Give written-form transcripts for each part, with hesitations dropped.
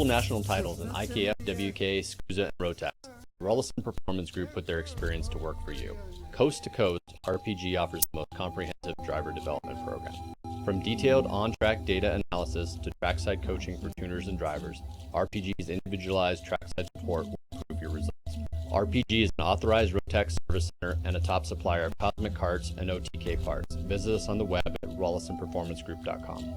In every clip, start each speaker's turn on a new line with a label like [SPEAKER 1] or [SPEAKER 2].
[SPEAKER 1] national titles in IKF, WK, SCUSA, and Rotax, the Rollison Performance Group put their experience to work for you. Coast to Coast, RPG offers the most comprehensive driver development program. From detailed on-track data analysis to trackside coaching for tuners and drivers, RPG's individualized trackside support will improve your results. RPG is an authorized Rotax service center and a top supplier of cosmic carts and OTK parts. Visit us on the web at rollisonperformancegroup.com.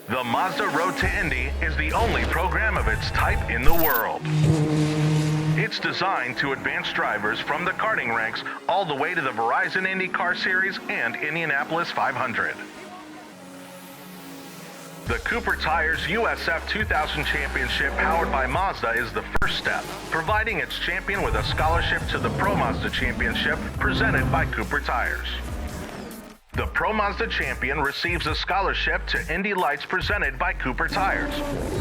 [SPEAKER 2] The Mazda Road to Indy is the only program of its type in the world. It's designed to advance drivers from the karting ranks all the way to the Verizon IndyCar Series and Indianapolis 500. The Cooper Tires USF 2000 Championship powered by Mazda is the first step, providing its champion with a scholarship to the Pro Mazda Championship presented by Cooper Tires. The Pro Mazda champion receives a scholarship to Indy Lights presented by Cooper Tires,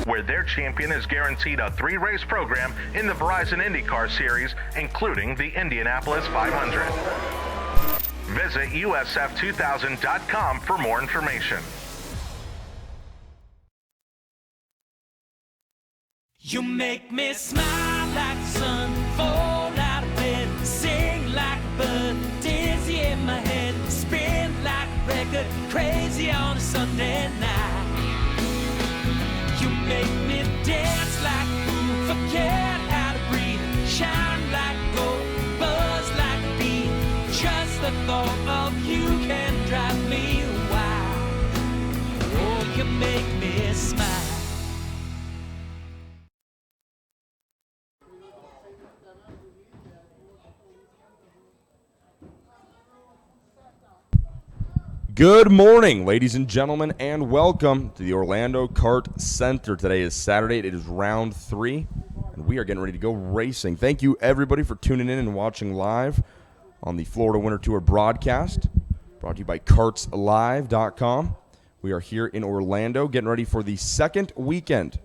[SPEAKER 2] where their champion is guaranteed a 3-race program in the Verizon IndyCar Series, including the Indianapolis 500. Visit usf2000.com for more information.
[SPEAKER 3] You make me smile like the sun, fall out of bed, sing like a bird, dizzy in my head, spin like a record, crazy on a Sunday night. You make me dance like a fool, forget how to breathe, shine like gold, buzz like a bee. Just the thought of you can drive me wild. Oh, you make me smile.
[SPEAKER 4] Good morning, ladies and gentlemen, and welcome to the Orlando Kart Center. Today is Saturday. It is round 3, and we are getting ready to go racing. Thank you, everybody, for tuning in and watching live on the Florida Winter Tour broadcast, brought to you by kartslive.com. We are here in Orlando, getting ready for the second weekend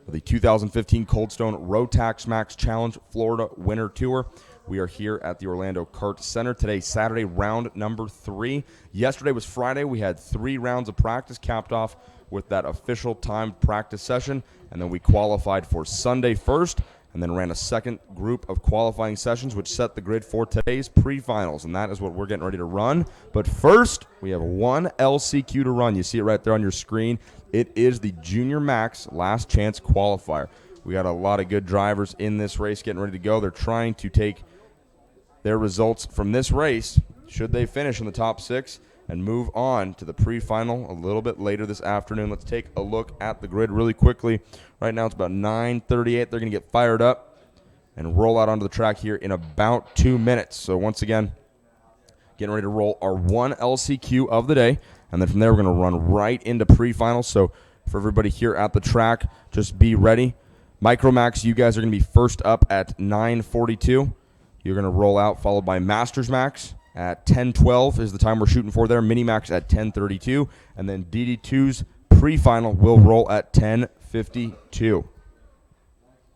[SPEAKER 4] of the 2015 Cold Stone Rotax Max Challenge Florida Winter Tour. We are here at the Orlando Kart Center today, Saturday, round number 3. Yesterday was Friday. We had 3 rounds of practice, capped off with that official timed practice session, and then we qualified for Sunday first, and then ran a second group of qualifying sessions, which set the grid for today's pre-finals, and that is what we're getting ready to run. But first, we have one LCQ to run. You see it right there on your screen. It is the Junior Max Last Chance Qualifier. We got a lot of good drivers in this race getting ready to go. They're trying to take their results from this race, should they finish in the top 6, and move on to the pre-final a little bit later this afternoon. Let's take a look at the grid really quickly. Right now it's about 9:38. They're going to get fired up and roll out onto the track here in about 2 minutes. So once again, getting ready to roll our one LCQ of the day, and then from there we're going to run right into pre-final. So for everybody here at the track, just be ready. Micromax, you guys are going to be first up at 9:42. You're going to roll out, followed by Masters Max at 10:12 is the time we're shooting for there. Mini-Max at 10:32. And then DD2's pre-final will roll at 10:52.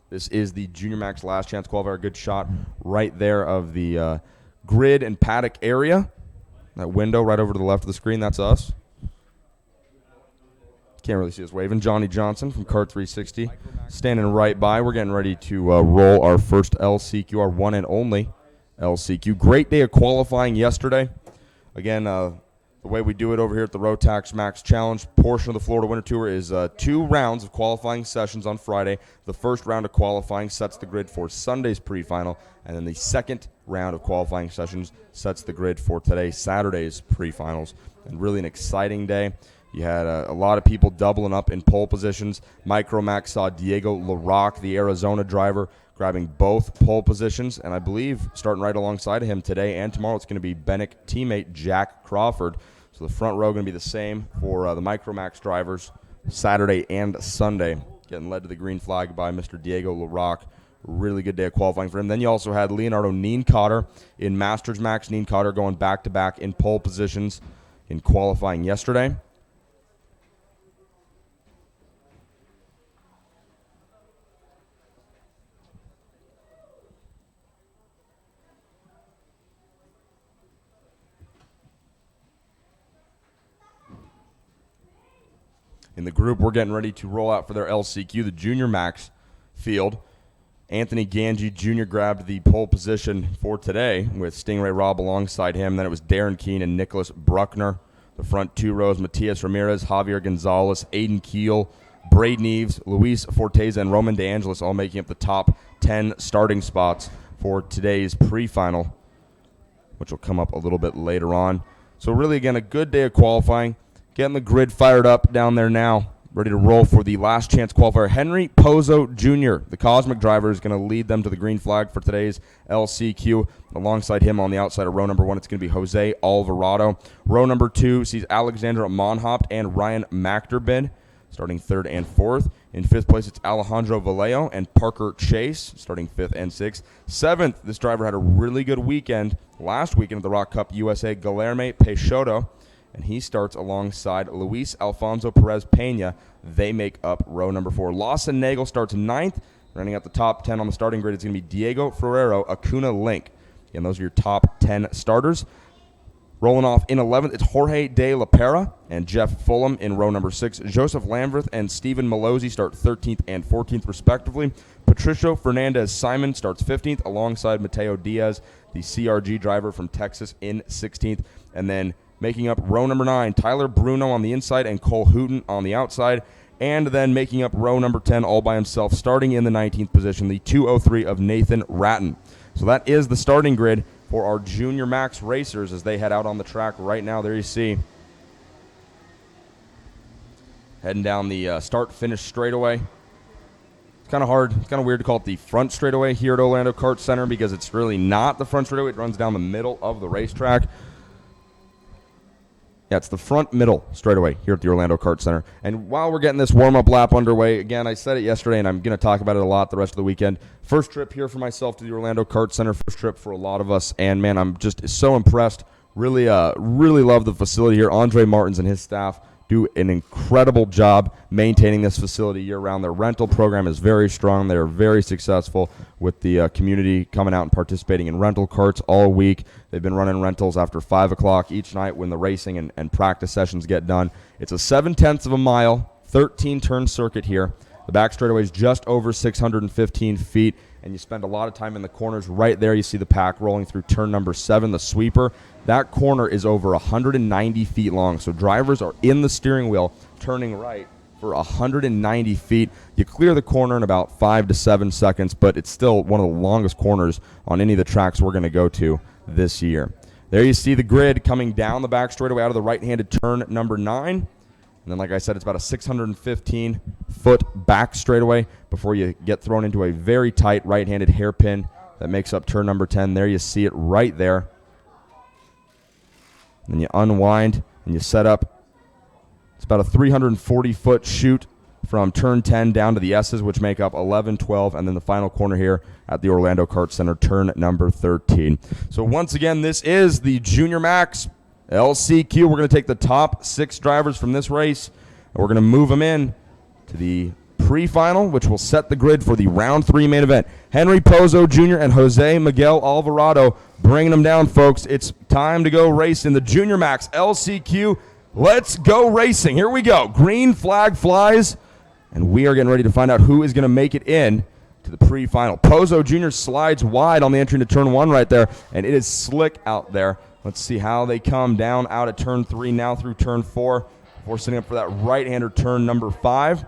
[SPEAKER 4] This is the Junior Max Last Chance Qualifier. Good shot right there of the grid and paddock area. That window right over to the left of the screen, that's us. Can't really see us waving. Johnny Johnson from Kart 360 standing right by. We're getting ready to roll our first LCQ, our one and only LCQ. Great day of qualifying yesterday. Again, the way we do it over here at the Rotax Max Challenge portion of the Florida Winter Tour is 2 rounds of qualifying sessions on Friday. The first round of qualifying sets the grid for Sunday's pre-final, and then the second round of qualifying sessions sets the grid for today, Saturday's pre-finals. And really an exciting day. You had a lot of people doubling up in pole positions. Micromax saw Diego LaRocque, the Arizona driver, grabbing both pole positions. And I believe starting right alongside of him today and tomorrow, it's going to be Bennick teammate Jack Crawford. So the front row going to be the same for the Micromax drivers Saturday and Sunday. Getting led to the green flag by Mr. Diego LaRocque. Really good day of qualifying for him. Then you also had Leonardo Nienkotter in Masters Max. Nienkotter going back-to-back in pole positions in qualifying yesterday. in the group we're getting ready to roll out for their LCQ, the Junior Max field. Anthony Ganji Jr. grabbed the pole position for today with Stingray Robb alongside him. Then it was Darren Keene and Nicholas Bruckner. The front two rows, Matias Ramirez, Javier Gonzalez, Aiden Keel, Braden Eves, Luis Forteza, and Roman DeAngelis all making up the top 10 starting spots for today's pre-final, which will come up a little bit later on. So really, again, a good day of qualifying. Getting the grid fired up down there now. Ready to roll for the last chance qualifier. Henry Pozo Jr., the Cosmic driver, is going to lead them to the green flag for today's LCQ. Alongside him on the outside of row number 1, it's going to be Jose Alvarado. Row number 2 sees Alexander Monhopt and Ryan Macterbin starting 3rd and 4th. In 5th place, it's Alejandro Vallejo and Parker Chase starting 5th and 6th. 7th, this driver had a really good weekend last weekend at the Rock Cup USA, Guilherme Peixoto, and he starts alongside Luis Alfonso Perez Pena. They make up row number 4. Lawson Nagel starts 9th. Running out the top 10 on the starting grid, it's going to be Diego Ferrero, Acuna Link. Again, those are your top 10 starters. Rolling off in 11th, it's Jorge De La Pera and Jeff Fulham in row number 6. Joseph Lamberth and Stephen Malozzi start 13th and 14th, respectively. Patricio Fernandez Simon starts 15th alongside Mateo Diaz, the CRG driver from Texas, in 16th. And then making up row number 9, Tyler Bruno on the inside and Cole Hooten on the outside. And then making up row number 10 all by himself, starting in the 19th position, the 203 of Nathan Ratton. So that is the starting grid for our Junior Max racers as they head out on the track right now. There you see. Heading down the start-finish straightaway. It's kind of hard. It's kind of weird to call it the front straightaway here at Orlando Kart Center because it's really not the front straightaway. It runs down the middle of the racetrack. Yeah, it's the front middle straightaway here at the Orlando Kart Center. And while we're getting this warm-up lap underway, again, I said it yesterday, and I'm going to talk about it a lot the rest of the weekend. First trip here for myself to the Orlando Kart Center. First trip for a lot of us. And, man, I'm just so impressed. Really love the facility here. Andre Martins and his staff do an incredible job maintaining this facility year-round. Their rental program is very strong. They're very successful with the community coming out and participating in rental carts all week. They've been running rentals after 5 o'clock each night when the racing and practice sessions get done. It's a 7/10 of a mile, 13-turn circuit here. The back straightaway is just over 615 feet, and you spend a lot of time in the corners. Right there you see the pack rolling through turn number 7, the sweeper. That corner is over 190 feet long, so drivers are in the steering wheel turning right for 190 feet. You clear the corner in about 5 to 7 seconds, but it's still one of the longest corners on any of the tracks we're going to go to this year. There you see the grid coming down the back straightaway out of the right-handed turn number 9. And then, like I said, it's about a 615-foot back straightaway before you get thrown into a very tight right-handed hairpin that makes up turn number 10. There you see it right there. And you unwind and you set up. It's about a 340-foot chute from turn 10 down to the S's, which make up 11, 12, and then the final corner here at the Orlando Kart Center, turn number 13. So once again, this is the Junior Max LCQ. We're going to take the top 6 drivers from this race, and we're going to move them in to the pre-final, which will set the grid for the round 3 main event. Henry Pozo Jr. and Jose Miguel Alvarado bringing them down, folks. It's time to go race in the Junior Max LCQ. Let's go racing. Here we go. Green flag flies, and we are getting ready to find out who is going to make it in to the pre-final. Pozo Jr. slides wide on the entry into turn 1 right there, and it is slick out there. Let's see how they come down out of turn 3, now through turn 4, before setting up for that right-hander turn number 5.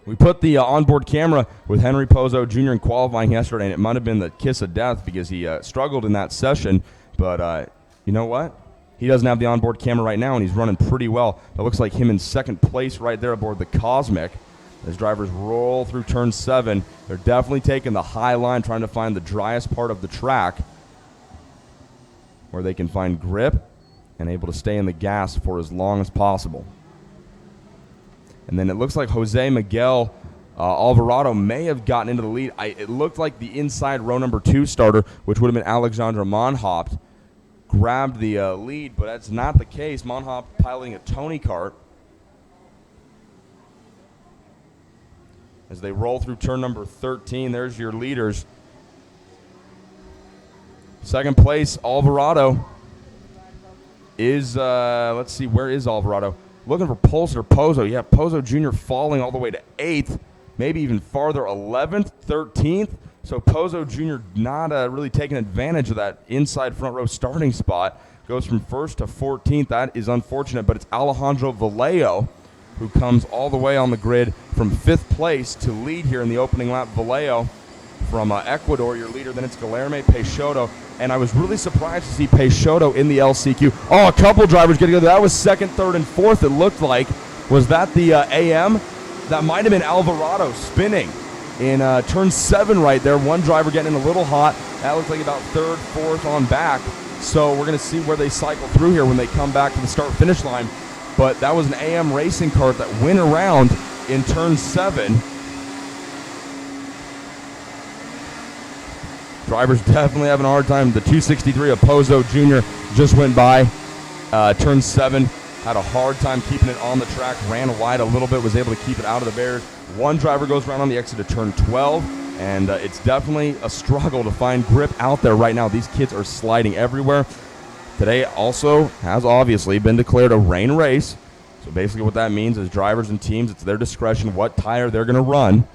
[SPEAKER 4] We put the onboard camera with Henry Pozo Jr. in qualifying yesterday, and it might have been the kiss of death because he struggled in that session. But you know what? He doesn't have the onboard camera right now, and he's running pretty well. That looks like him in second place right there aboard the Cosmic. As drivers roll through turn 7, they're definitely taking the high line, trying to find the driest part of the track where they can find grip and able to stay in the gas for as long as possible. And then it looks like Jose Miguel Alvarado may have gotten into the lead. It looked like the inside row number 2 starter, which would have been Alexandra Monhopt, grabbed the lead, but that's not the case. Monhopt piloting a Tony kart. As they roll through turn number 13, there's your leaders. Second place, Alvarado is, let's see, where is Alvarado? looking for Pulsar Pozo. Yeah, Pozo Jr. falling all the way to 8th, maybe even farther, 11th, 13th. So Pozo Jr. not really taking advantage of that inside front row starting spot. Goes from 1st to 14th. That is unfortunate, but it's Alejandro Vallejo who comes all the way on the grid from 5th place to lead here in the opening lap. Vallejo from Ecuador, your leader. Then it's Guilherme Peixoto. And I was really surprised to see Peixoto in the LCQ. Oh, a couple drivers getting together. That was 2nd, 3rd, and 4th, it looked like. Was that the AM? That might have been Alvarado spinning in turn 7 right there. One driver getting in a little hot. That looks like about 3rd, 4th on back. So we're going to see where they cycle through here when they come back to the start-finish line. But that was an AM racing cart that went around in turn 7. Drivers definitely having a hard time. The 263 of Pozo Jr. just went by. Turn 7, had a hard time keeping it on the track. Ran wide a little bit, was able to keep it out of the barriers. One driver goes around on the exit of turn 12, and it's definitely a struggle to find grip out there right now. These kids are sliding everywhere. Today also has obviously been declared a rain race. So basically what that means is drivers and teams, it's their discretion what tire they're going to run.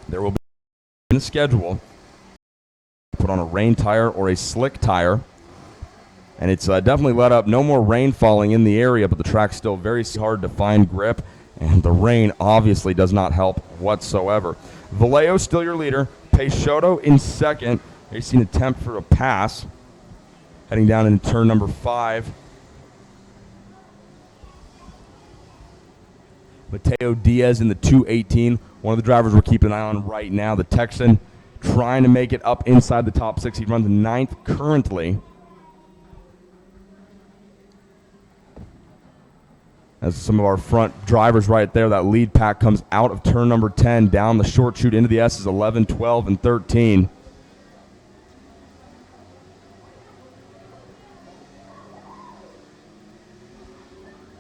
[SPEAKER 4] There will be in the schedule put on a rain tire or a slick tire. And it's definitely let up. No more rain falling in the area, but the track's still very hard to find grip. And the rain obviously does not help whatsoever. Vallejo still your leader. Peixoto in 2nd. They've seen an attempt for a pass. Heading down into turn number 5. Mateo Diaz in the 218. One of the drivers we're keeping an eye on right now. The Texan trying to make it up inside the top 6. He runs 9th currently. As some of our front drivers right there, that lead pack comes out of turn number 10, down the short chute into the S's, 11, 12, and 13. Here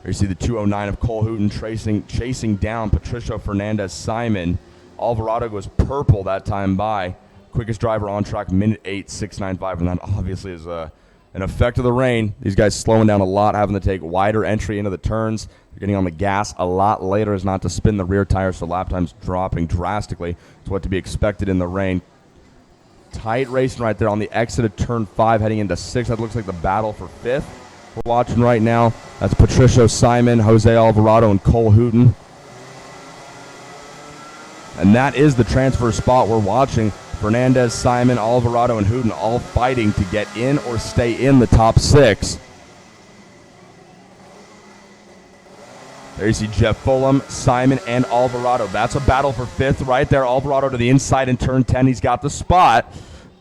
[SPEAKER 4] you see the 209 of Cole Hooten chasing down Patricio Fernandez-Simon. Alvarado goes purple that time by. Quickest driver on track, minute 8, 6:95, and that obviously is an effect of the rain. These guys slowing down a lot, having to take wider entry into the turns. They're getting on the gas a lot later as not to spin the rear tires, so lap times dropping drastically. It's what to be expected in the rain. Tight racing right there on the exit of turn 5, heading into 6. That looks like the battle for 5th. We're watching right now. That's Patricio Simon, Jose Alvarado, and Cole Hooten. And that is the transfer spot we're watching. Fernandez, Simon, Alvarado, and Hooten all fighting to get in or stay in the top 6. There you see Jeff Fulham, Simon, and Alvarado. That's a battle for 5th right there. Alvarado to the inside in turn 10. He's got the spot.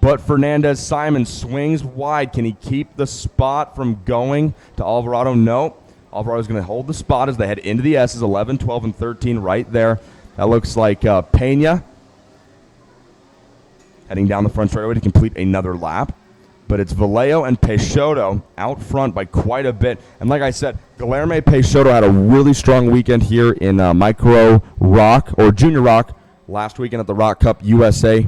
[SPEAKER 4] But Fernandez Simon swings wide. Can he keep the spot from going to Alvarado? No. Alvarado's going to hold the spot as they head into the S's, 11, 12, and 13 right there. That looks like Pena heading down the front straightaway to complete another lap. But it's Vallejo and Peixoto out front by quite a bit. And like I said, Guilherme Peixoto had a really strong weekend here in Micro Rock, or Junior Rock, last weekend at the Rock Cup USA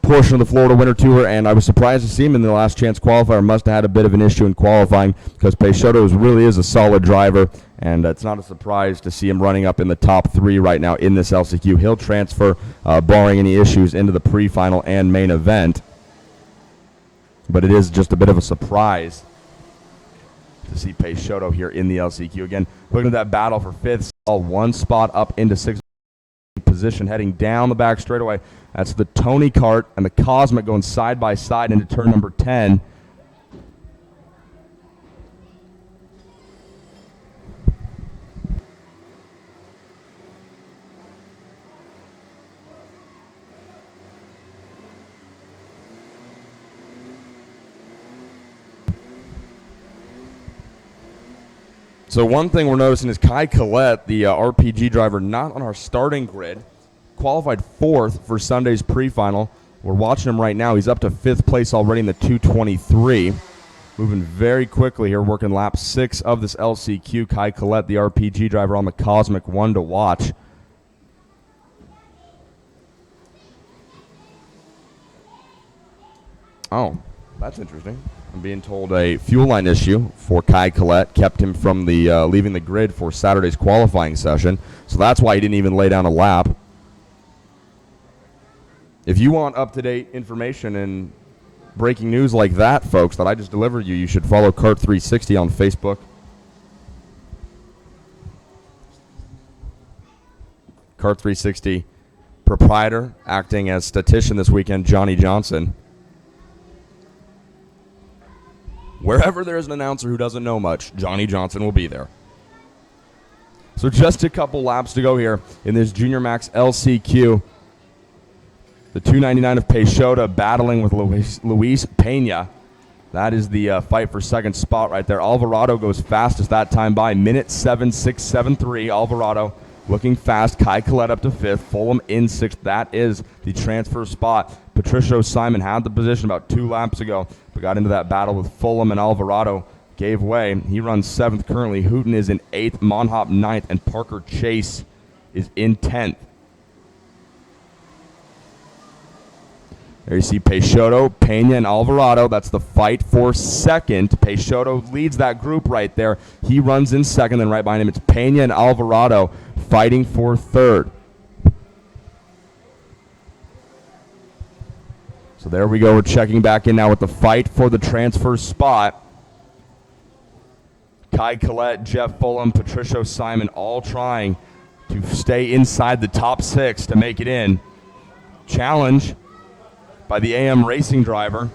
[SPEAKER 4] portion of the Florida Winter Tour, and I was surprised to see him in the last chance qualifier. Must have had a bit of an issue in qualifying because Peixoto really is a solid driver, and it's not a surprise to see him running up in the top 3 right now in this LCQ. He'll transfer, barring any issues, into the pre-final and main event, but it is just a bit of a surprise to see Peixoto here in the LCQ. Again, looking at that battle for 5th, one spot up into 6th position, heading down the back straightaway. That's the Tony Kart and the Cosmic going side by side into turn number 10. So one thing we're noticing is Kai Collette, the RPG driver, not on our starting grid. Qualified 4th for Sunday's pre-final. We're watching him right now. He's up to 5th place already in the 223. Moving very quickly here, working lap 6 of this LCQ. Kai Collette, the RPG driver on the Cosmic, one to watch. Oh, that's interesting. I'm being told a fuel line issue for Kai Collette kept him from the leaving the grid for Saturday's qualifying session. So that's why he didn't even lay down a lap. If you want up-to-date information and breaking news like that, folks, that I just delivered you should follow Kart360 on Facebook. Kart360 proprietor acting as statistician this weekend, Johnny Johnson. Wherever there is an announcer who doesn't know much, Johnny Johnson will be there. So just a couple laps to go here in this Junior Max LCQ. The 299 of Peixoto battling with Luis Pena. That is the fight for second spot right there. Alvarado goes fastest that time by. Minute 7:6.73. Alvarado looking fast. Kai Collette up to fifth. Fulham in sixth. That is the transfer spot. Patricio Simon had the position about 2 laps ago, but got into that battle with Fulham, and Alvarado gave way. He runs seventh currently. Hooten is in eighth. Monhop ninth, and Parker Chase is in 10th. There you see Peixoto, Pena, and Alvarado. That's the fight for second. Peixoto leads that group right there. He runs in second, then right behind him it's Pena and Alvarado fighting for third. So there we go. We're checking back in now with the fight for the transfer spot. Kai Collette, Jeff Fulham, Patricio Simon all trying to stay inside the top 6 to make it in. Challenge by the AM Racing driver.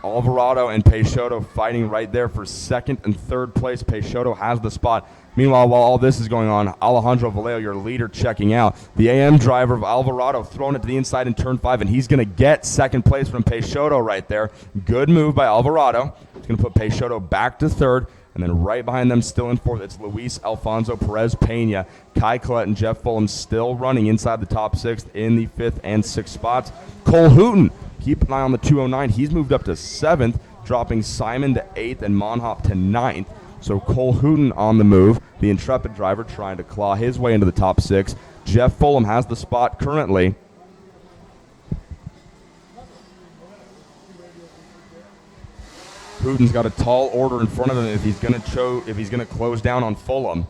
[SPEAKER 4] Alvarado and Peixoto fighting right there for second and third place. Peixoto has the spot. Meanwhile, while all this is going on, Alejandro Vallejo, your leader, checking out. The AM driver of Alvarado throwing it to the inside in turn 5, and he's going to get second place from Peixoto right there. Good move by Alvarado. It's going to put Peixoto back to third. And then right behind them, still in fourth, it's Luis Alfonso Perez Pena. Kai Collette and Jeff Fulham still running inside the top 6 in the 5th and 6th spots. Cole Hooten, keep an eye on the 209. He's moved up to 7th, dropping Simon to 8th and Monhop to 9th. So Cole Hooten on the move, the intrepid driver trying to claw his way into the top 6. Jeff Fulham has the spot currently. Hooten's got a tall order in front of him if he's going to close down on Fulham.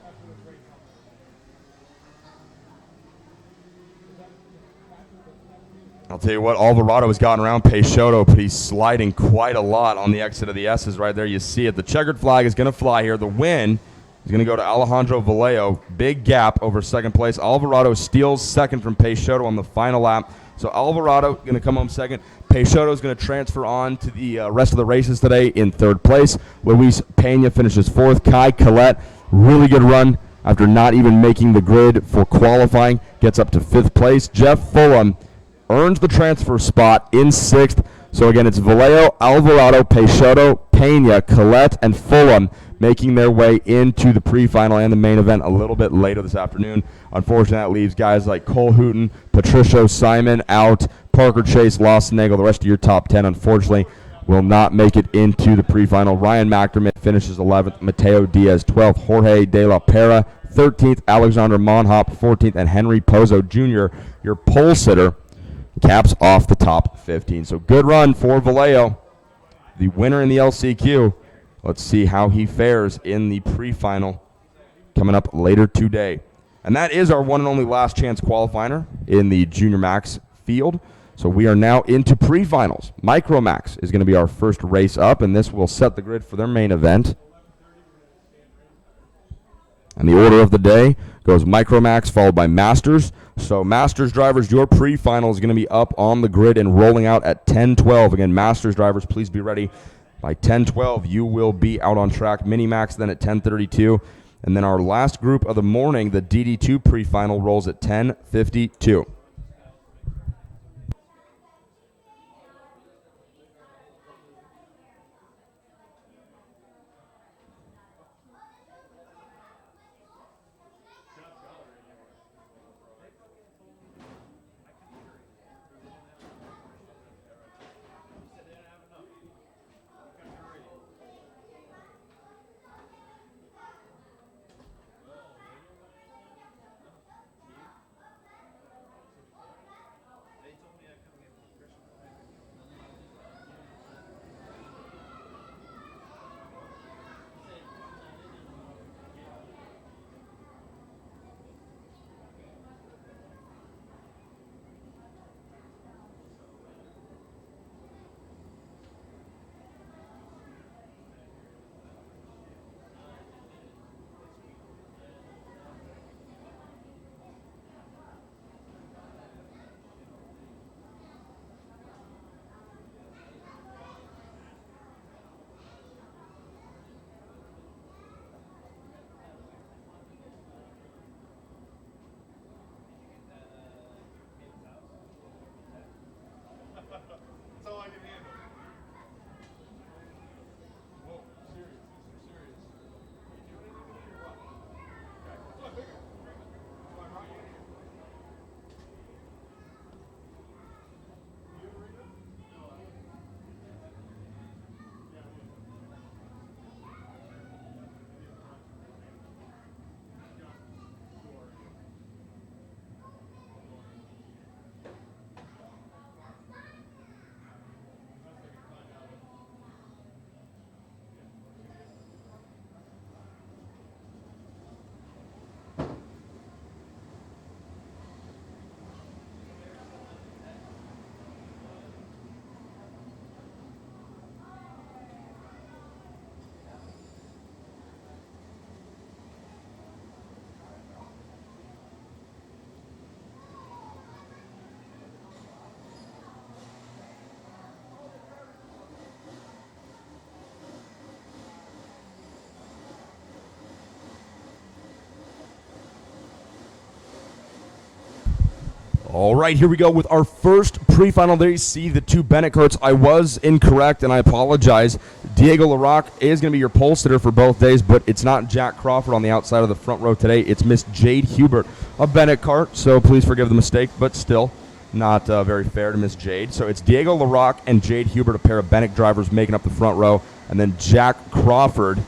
[SPEAKER 4] I'll tell you what, Alvarado has gotten around Peixoto, but he's sliding quite a lot on the exit of the S's right there. You see it. The checkered flag is going to fly here. The win is going to go to Alejandro Vallejo. Big gap over second place. Alvarado steals second from Peixoto on the final lap. So Alvarado going to come home second. Peixoto is going to transfer on to the rest of the races today in third place. Luis Pena finishes fourth. Kai Collette, really good run after not even making the grid for qualifying, gets up to fifth place. Jeff Fulham earns the transfer spot in sixth. So again, it's Vallejo, Alvarado, Peixoto, Pena, Collette, and Fulham making their way into the pre-final and the main event a little bit later this afternoon. Unfortunately, that leaves guys like Cole Hooten, Patricio Simon out, Parker Chase, Lawson Nagel, the rest of your top 10, unfortunately, will not make it into the pre-final. Ryan McDermott finishes 11th, Mateo Diaz 12th, Jorge De La Pera 13th, Alexander Monhop 14th, and Henry Pozo Jr., your pole sitter, caps off the top 15. So good run for Vallejo, the winner in the LCQ. Let's see how he fares in the pre-final coming up later today. And that is our one and only last chance qualifier in the Junior Max field. So we are now into pre-finals. Micro Max is going to be our first race up, and this will set the grid for their main event. And the order of the day goes Micro Max followed by Masters. So Masters drivers, your pre-final is going to be up on the grid and rolling out at 10:12. Again, Masters drivers, please be ready. By 10:12, you will be out on track. Mini Max then at 10:32. And then our last group of the morning, the DD2 Pre-final, rolls at 10:52. All right, here we go with our first pre-final. There you see the two Bennett carts. I was incorrect, and I apologize. Diego LaRocque is going to be your pole sitter for both days, but it's not Jack Crawford on the outside of the front row today. It's Miss Jade Hubert, a Bennett cart, so please forgive the mistake, but still not very fair to Miss Jade. So it's Diego LaRocque and Jade Hubert, a pair of Bennett drivers making up the front row, and then Jack Crawford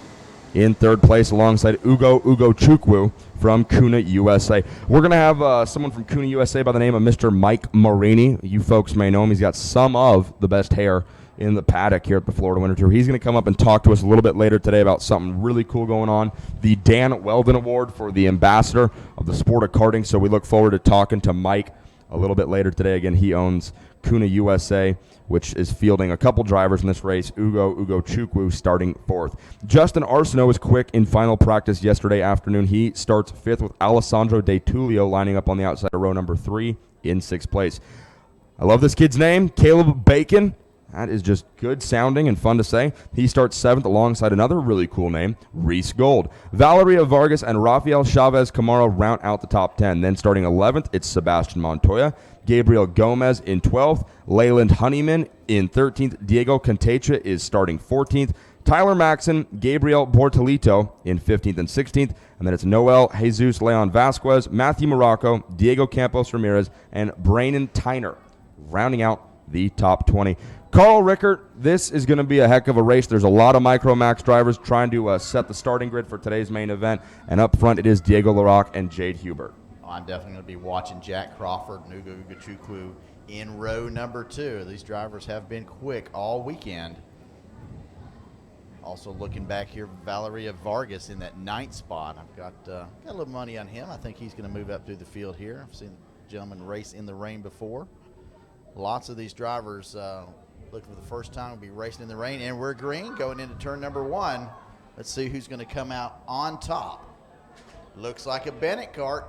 [SPEAKER 4] in third place alongside Ugo Chukwu from Kuna, USA. We're going to have someone from Kuna, USA by the name of Mr. Mike Marini. You folks may know him. He's got some of the best hair in the paddock here at the Florida Winter Tour. He's going to come up and talk to us a little bit later today about something really cool going on, the Dan Weldon Award for the ambassador of the sport of karting. So we look forward to talking to Mike a little bit later today. Again, he owns Kuna, USA, which is fielding a couple drivers in this race. Ugo Chukwu starting fourth. Justin Arsenault was quick in final practice yesterday afternoon. He starts fifth with Alessandro De Tullio lining up on the outside of row number 3 in sixth place. I love this kid's name, Caleb Bacon. That is just good sounding and fun to say. He starts seventh alongside another really cool name, Reese Gold. Valeria Vargas and Rafael Chavez Camaro round out the top 10. Then starting 11th, it's Sebastian Montoya. Gabriel Gomez in 12th. Leyland Honeyman in 13th. Diego Contecha is starting 14th. Tyler Maxon, Gabriel Bortolito in 15th and 16th. And then it's Noel Jesus Leon Vasquez, Matthew Morocco, Diego Campos Ramirez, and Braynon Tyner rounding out the top 20. Carl Rickert, this is going to be a heck of a race. There's a lot of Micromax drivers trying to set the starting grid for today's main event. And up front, it is Diego LaRocque and Jade Hubert.
[SPEAKER 5] I'm definitely going to be watching Jack Crawford and Ugo Chukwu in row number 2. These drivers have been quick all weekend. Also looking back here, Valeria Vargas in that 9th spot. I've got a little money on him. I think he's going to move up through the field here. I've seen the gentleman race in the rain before. Lots of these drivers looking for the first time will be racing in the rain. And we're green going into turn number 1. Let's see who's going to come out on top. Looks like a Bennett cart.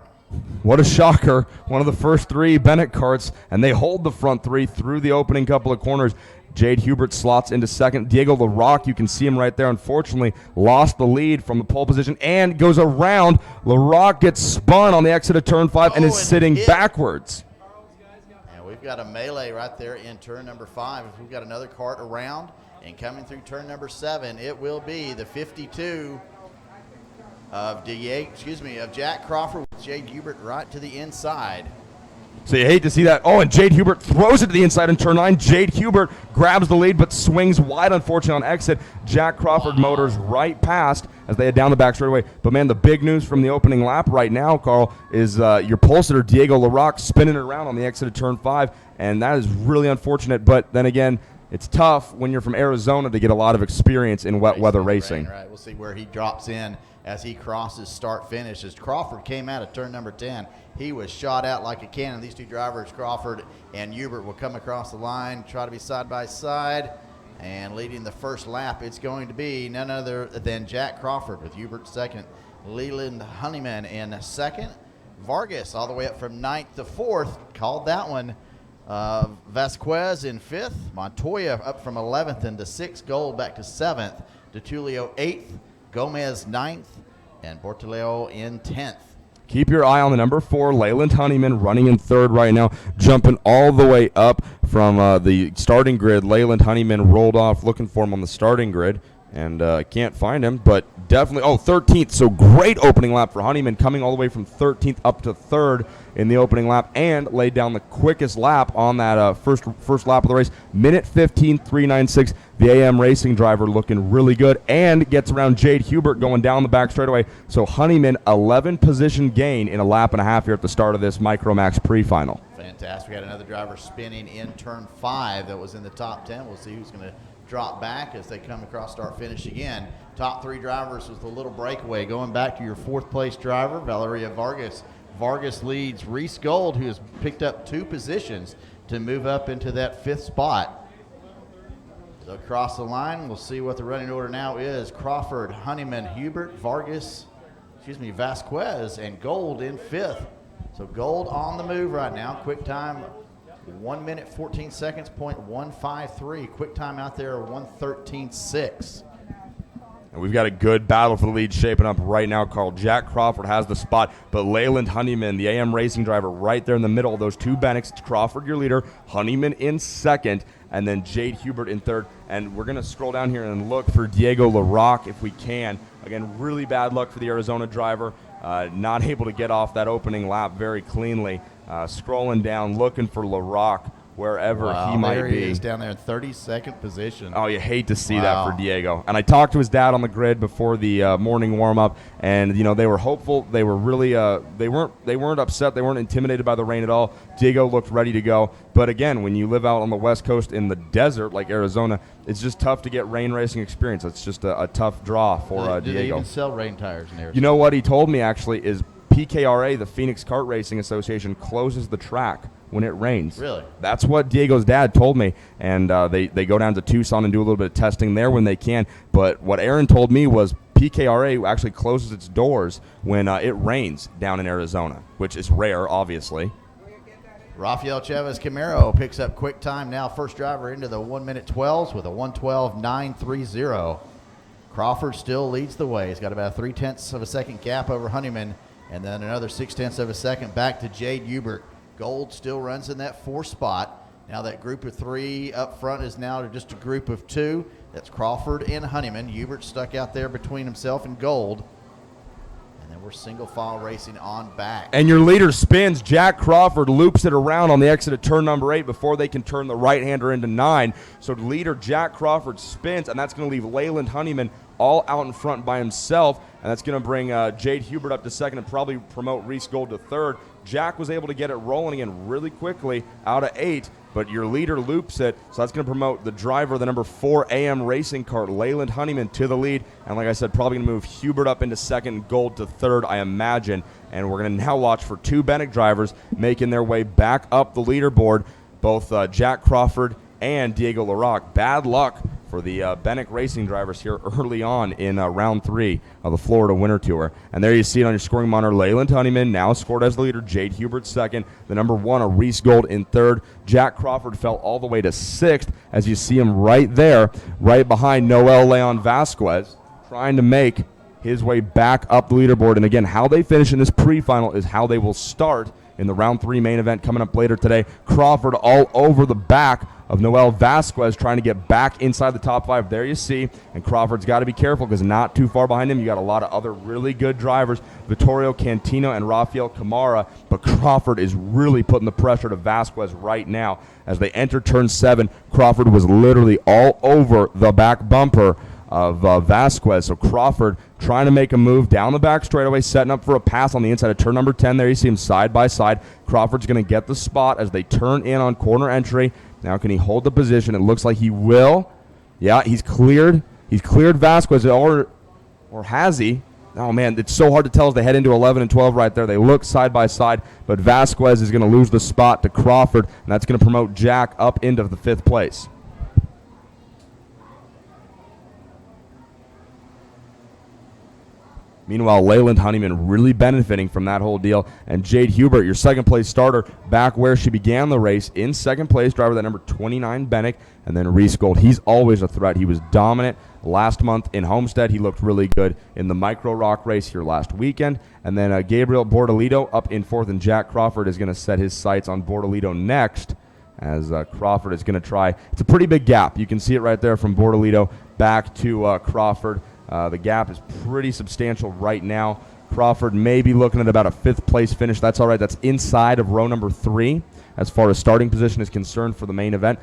[SPEAKER 4] What a shocker. One of the first 3 Bennett carts, and they hold the front 3 through the opening couple of corners. Jade Hubert slots into second. Diego LaRocque, you can see him right there, unfortunately lost the lead from the pole position and goes around. LaRocque gets spun on the exit of turn 5 and is sitting backwards.
[SPEAKER 5] And we've got a melee right there in turn number 5. We've got another cart around, and coming through turn number 7, it will be the 52 of Jack Crawford with Jade Hubert right to the inside.
[SPEAKER 4] So you hate to see that. Oh, and Jade Hubert throws it to the inside in turn 9. Jade Hubert grabs the lead but swings wide, unfortunately, on exit. Jack Crawford motors right past as they head down the back straightaway. But, man, the big news from the opening lap right now, Carl, is your pole sitter, Diego LaRocque, spinning around on the exit of turn 5, and that is really unfortunate. But then again, it's tough when you're from Arizona to get a lot of experience in wet weather racing.
[SPEAKER 5] Right, we'll see where he drops in as he crosses start-finish. As Crawford came out of turn number 10, he was shot out like a cannon. These 2 drivers, Crawford and Hubert, will come across the line, try to be side by side, and leading the first lap, it's going to be none other than Jack Crawford with Hubert second, Leland Honeyman in second, Vargas all the way up from 9th to 4th, called that one. Vasquez in 5th, Montoya up from 11th into 6th, Gold back to 7th, DeTullio 8th, Gomez 9th, and Bortoleo in 10th.
[SPEAKER 4] Keep your eye on the number 4, Leyland Honeyman, running in 3rd right now, jumping all the way up from the starting grid. Leyland Honeyman rolled off looking for him on the starting grid, and can't find him, but definitely, 13th, so great opening lap for Honeyman, coming all the way from 13th up to 3rd in the opening lap, and laid down the quickest lap on that first lap of the race, minute 15.396. The AM Racing driver looking really good, and gets around Jade Hubert going down the back straightaway. So Honeyman, 11 position gain in a lap and a half here at the start of this Micromax pre-final.
[SPEAKER 5] Fantastic. We had another driver spinning in turn 5 that was in the top 10. We'll see who's going to drop back as they come across start finish again. Top 3 drivers with a little breakaway. Going back to your 4th place driver, Valeria Vargas. Vargas leads Reese Gold, who has picked up 2 positions to move up into that 5th spot. So across the line, we'll see what the running order now is. Crawford, Honeyman, Hubert, Vasquez, and Gold in 5th. So Gold on the move right now. Quick time, 1 minute, 14 seconds, .153. Quick time out there, 1:13.6.
[SPEAKER 4] And we've got a good battle for the lead shaping up right now, Carl. Jack Crawford has the spot, but Leyland Honeyman, the AM Racing driver, right there in the middle of those two Bennecks. It's Crawford, your leader, Honeyman in second, and then Jade Hubert in third. And we're going to scroll down here and look for Diego LaRocque if we can. Again, really bad luck for the Arizona driver. Not able to get off that opening lap very cleanly. Scrolling down, looking for LaRocque wherever he might
[SPEAKER 5] there
[SPEAKER 4] be.
[SPEAKER 5] He is down there in 32nd position.
[SPEAKER 4] Oh, you hate to see that for Diego. And I talked to his dad on the grid before the morning warm-up, and they were hopeful. They were really they weren't upset. They weren't intimidated by the rain at all. Diego looked ready to go. But again, when you live out on the West Coast in the desert like Arizona, it's just tough to get rain racing experience. It's just a tough draw for Diego.
[SPEAKER 5] Do they even sell rain tires in Arizona?
[SPEAKER 4] You know what he told me actually is PKRA, the Phoenix Kart Racing Association, closes the track when it rains.
[SPEAKER 5] Really?
[SPEAKER 4] That's what Diego's dad told me. And they go down to Tucson and do a little bit of testing there when they can. But what Aaron told me was PKRA actually closes its doors when it rains down in Arizona, which is rare, obviously.
[SPEAKER 5] Rafael Chavez Camaro picks up quick time now. First driver into the 1:12s with a 1:12.930. Crawford still leads the way. He's got about a 0.3 of a second gap over Honeyman, and then another 0.6 of a second back to Jade Hubert. Gold still runs in that 4th spot. Now that group of 3 up front is now just a group of 2. That's Crawford and Honeyman. Hubert stuck out there between himself and Gold. And then we're single file racing on back.
[SPEAKER 4] And your leader spins. Jack Crawford loops it around on the exit at turn number 8 before they can turn the right-hander into 9. So leader Jack Crawford spins, and that's going to leave Leyland Honeyman all out in front by himself, and that's going to bring Jade Hubert up to second and probably promote Reese Gold to third. Jack was able to get it rolling again really quickly out of 8, but your leader loops it, so that's going to promote the driver, the number 4 AM racing cart, Leyland Honeyman, to the lead, and like I said, probably going to move Hubert up into second, Gold to third, I imagine, and we're going to now watch for 2 Bennett drivers making their way back up the leaderboard, both Jack Crawford and Diego LaRocque. Bad luck for the Bennett racing drivers here early on in round 3 of the Florida Winter Tour. And there you see it on your scoring monitor. Leyland Honeyman now scored as the leader. Jade Hubert second. The number 1, a Reese Gold in third. Jack Crawford fell all the way to 6th, as you see him right there, right behind Noel Leon Vasquez, trying to make his way back up the leaderboard. And again, how they finish in this pre-final is how they will start in the round 3 main event coming up later today. Crawford all over the back of Noel Vasquez, trying to get back inside the top 5. There you see, and Crawford's got to be careful because not too far behind him, you got a lot of other really good drivers, Vittorio Cantino and Rafael Camara, but Crawford is really putting the pressure to Vasquez right now. As they enter turn 7, Crawford was literally all over the back bumper of Vasquez. So Crawford trying to make a move down the back straightaway, setting up for a pass on the inside of turn number 10. There you see him side by side. Crawford's going to get the spot as they turn in on corner entry. Now can he hold the position? It looks like he will. Yeah, he's cleared. He's cleared Vasquez, or has he? Oh, man, it's so hard to tell as they head into 11 and 12 right there. They look side by side, but Vasquez is going to lose the spot to Crawford, and that's going to promote Jack up into the 5th place. Meanwhile, Leyland Honeyman really benefiting from that whole deal. And Jade Hubert, your second-place starter, back where she began the race, in second place, driver that number 29, Bennett, and then Reese Gold. He's always a threat. He was dominant last month in Homestead. He looked really good in the Micro Rock race here last weekend. And then Gabriel Bordolito up in 4th, and Jack Crawford is going to set his sights on Bordolito next, as Crawford is going to try. It's a pretty big gap. You can see it right there from Bordolito back to Crawford. The gap is pretty substantial right now. Crawford may be looking at about a 5th place finish. That's all right. That's inside of row number 3 as far as starting position is concerned for the main event.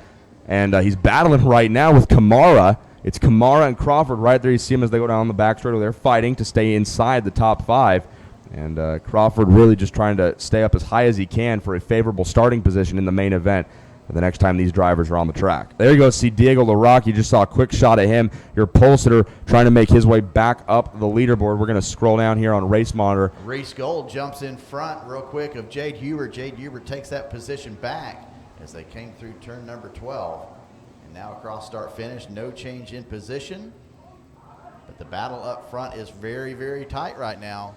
[SPEAKER 4] And he's battling right now with Camara. It's Camara and Crawford right there. You see them as they go down the back straight. They're fighting to stay inside the top 5. And Crawford really just trying to stay up as high as he can for a favorable starting position in the main event the next time these drivers are on the track. There you go. See Diego LaRocque. You just saw a quick shot of him. Your pole sitter trying to make his way back up the leaderboard. We're going to scroll down here on Race Monitor.
[SPEAKER 5] Reese Gold jumps in front real quick of Jade Hubert. Jade Hubert takes that position back as they came through turn number 12. And now across start finish, no change in position. But the battle up front is very, very tight right now.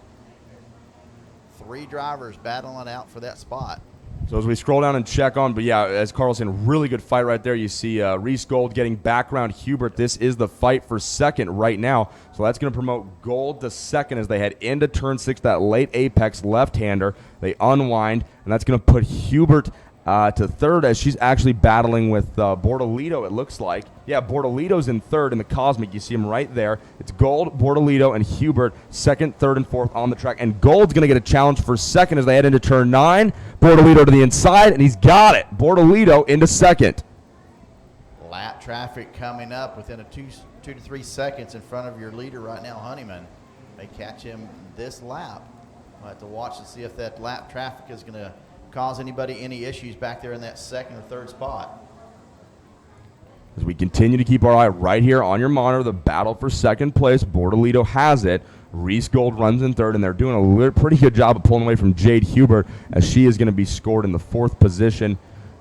[SPEAKER 5] 3 drivers battling out for that spot.
[SPEAKER 4] So as we scroll down and check on, but yeah, as Carl's saying, really good fight right there. You see Reese Gold getting back around Hubert. This is the fight for second right now. So that's going to promote Gold to second as they head into turn 6, that late apex left-hander. They unwind, and that's going to put Hubert to third as she's actually battling with Bordolito, it looks like. Yeah, Bordolito's in third in the Cosmic. You see him right there. It's Gold, Bordolito, and Hubert, second, third, and fourth on the track. And Gold's going to get a challenge for second as they head into turn 9. Bordolito to the inside, and he's got it. Bordolito into second.
[SPEAKER 5] Lap traffic coming up within a 2 to 3 seconds in front of your leader right now, Honeyman. May catch him this lap. We'll have to watch to see if that lap traffic is going to cause anybody any issues back there in that second or third spot.
[SPEAKER 4] As we continue to keep our eye right here on your monitor, the battle for second place. Bordolito has it. Reese Gold runs in third, and they're doing a pretty good job of pulling away from Jade Hubert as she is going to be scored in the 4th position.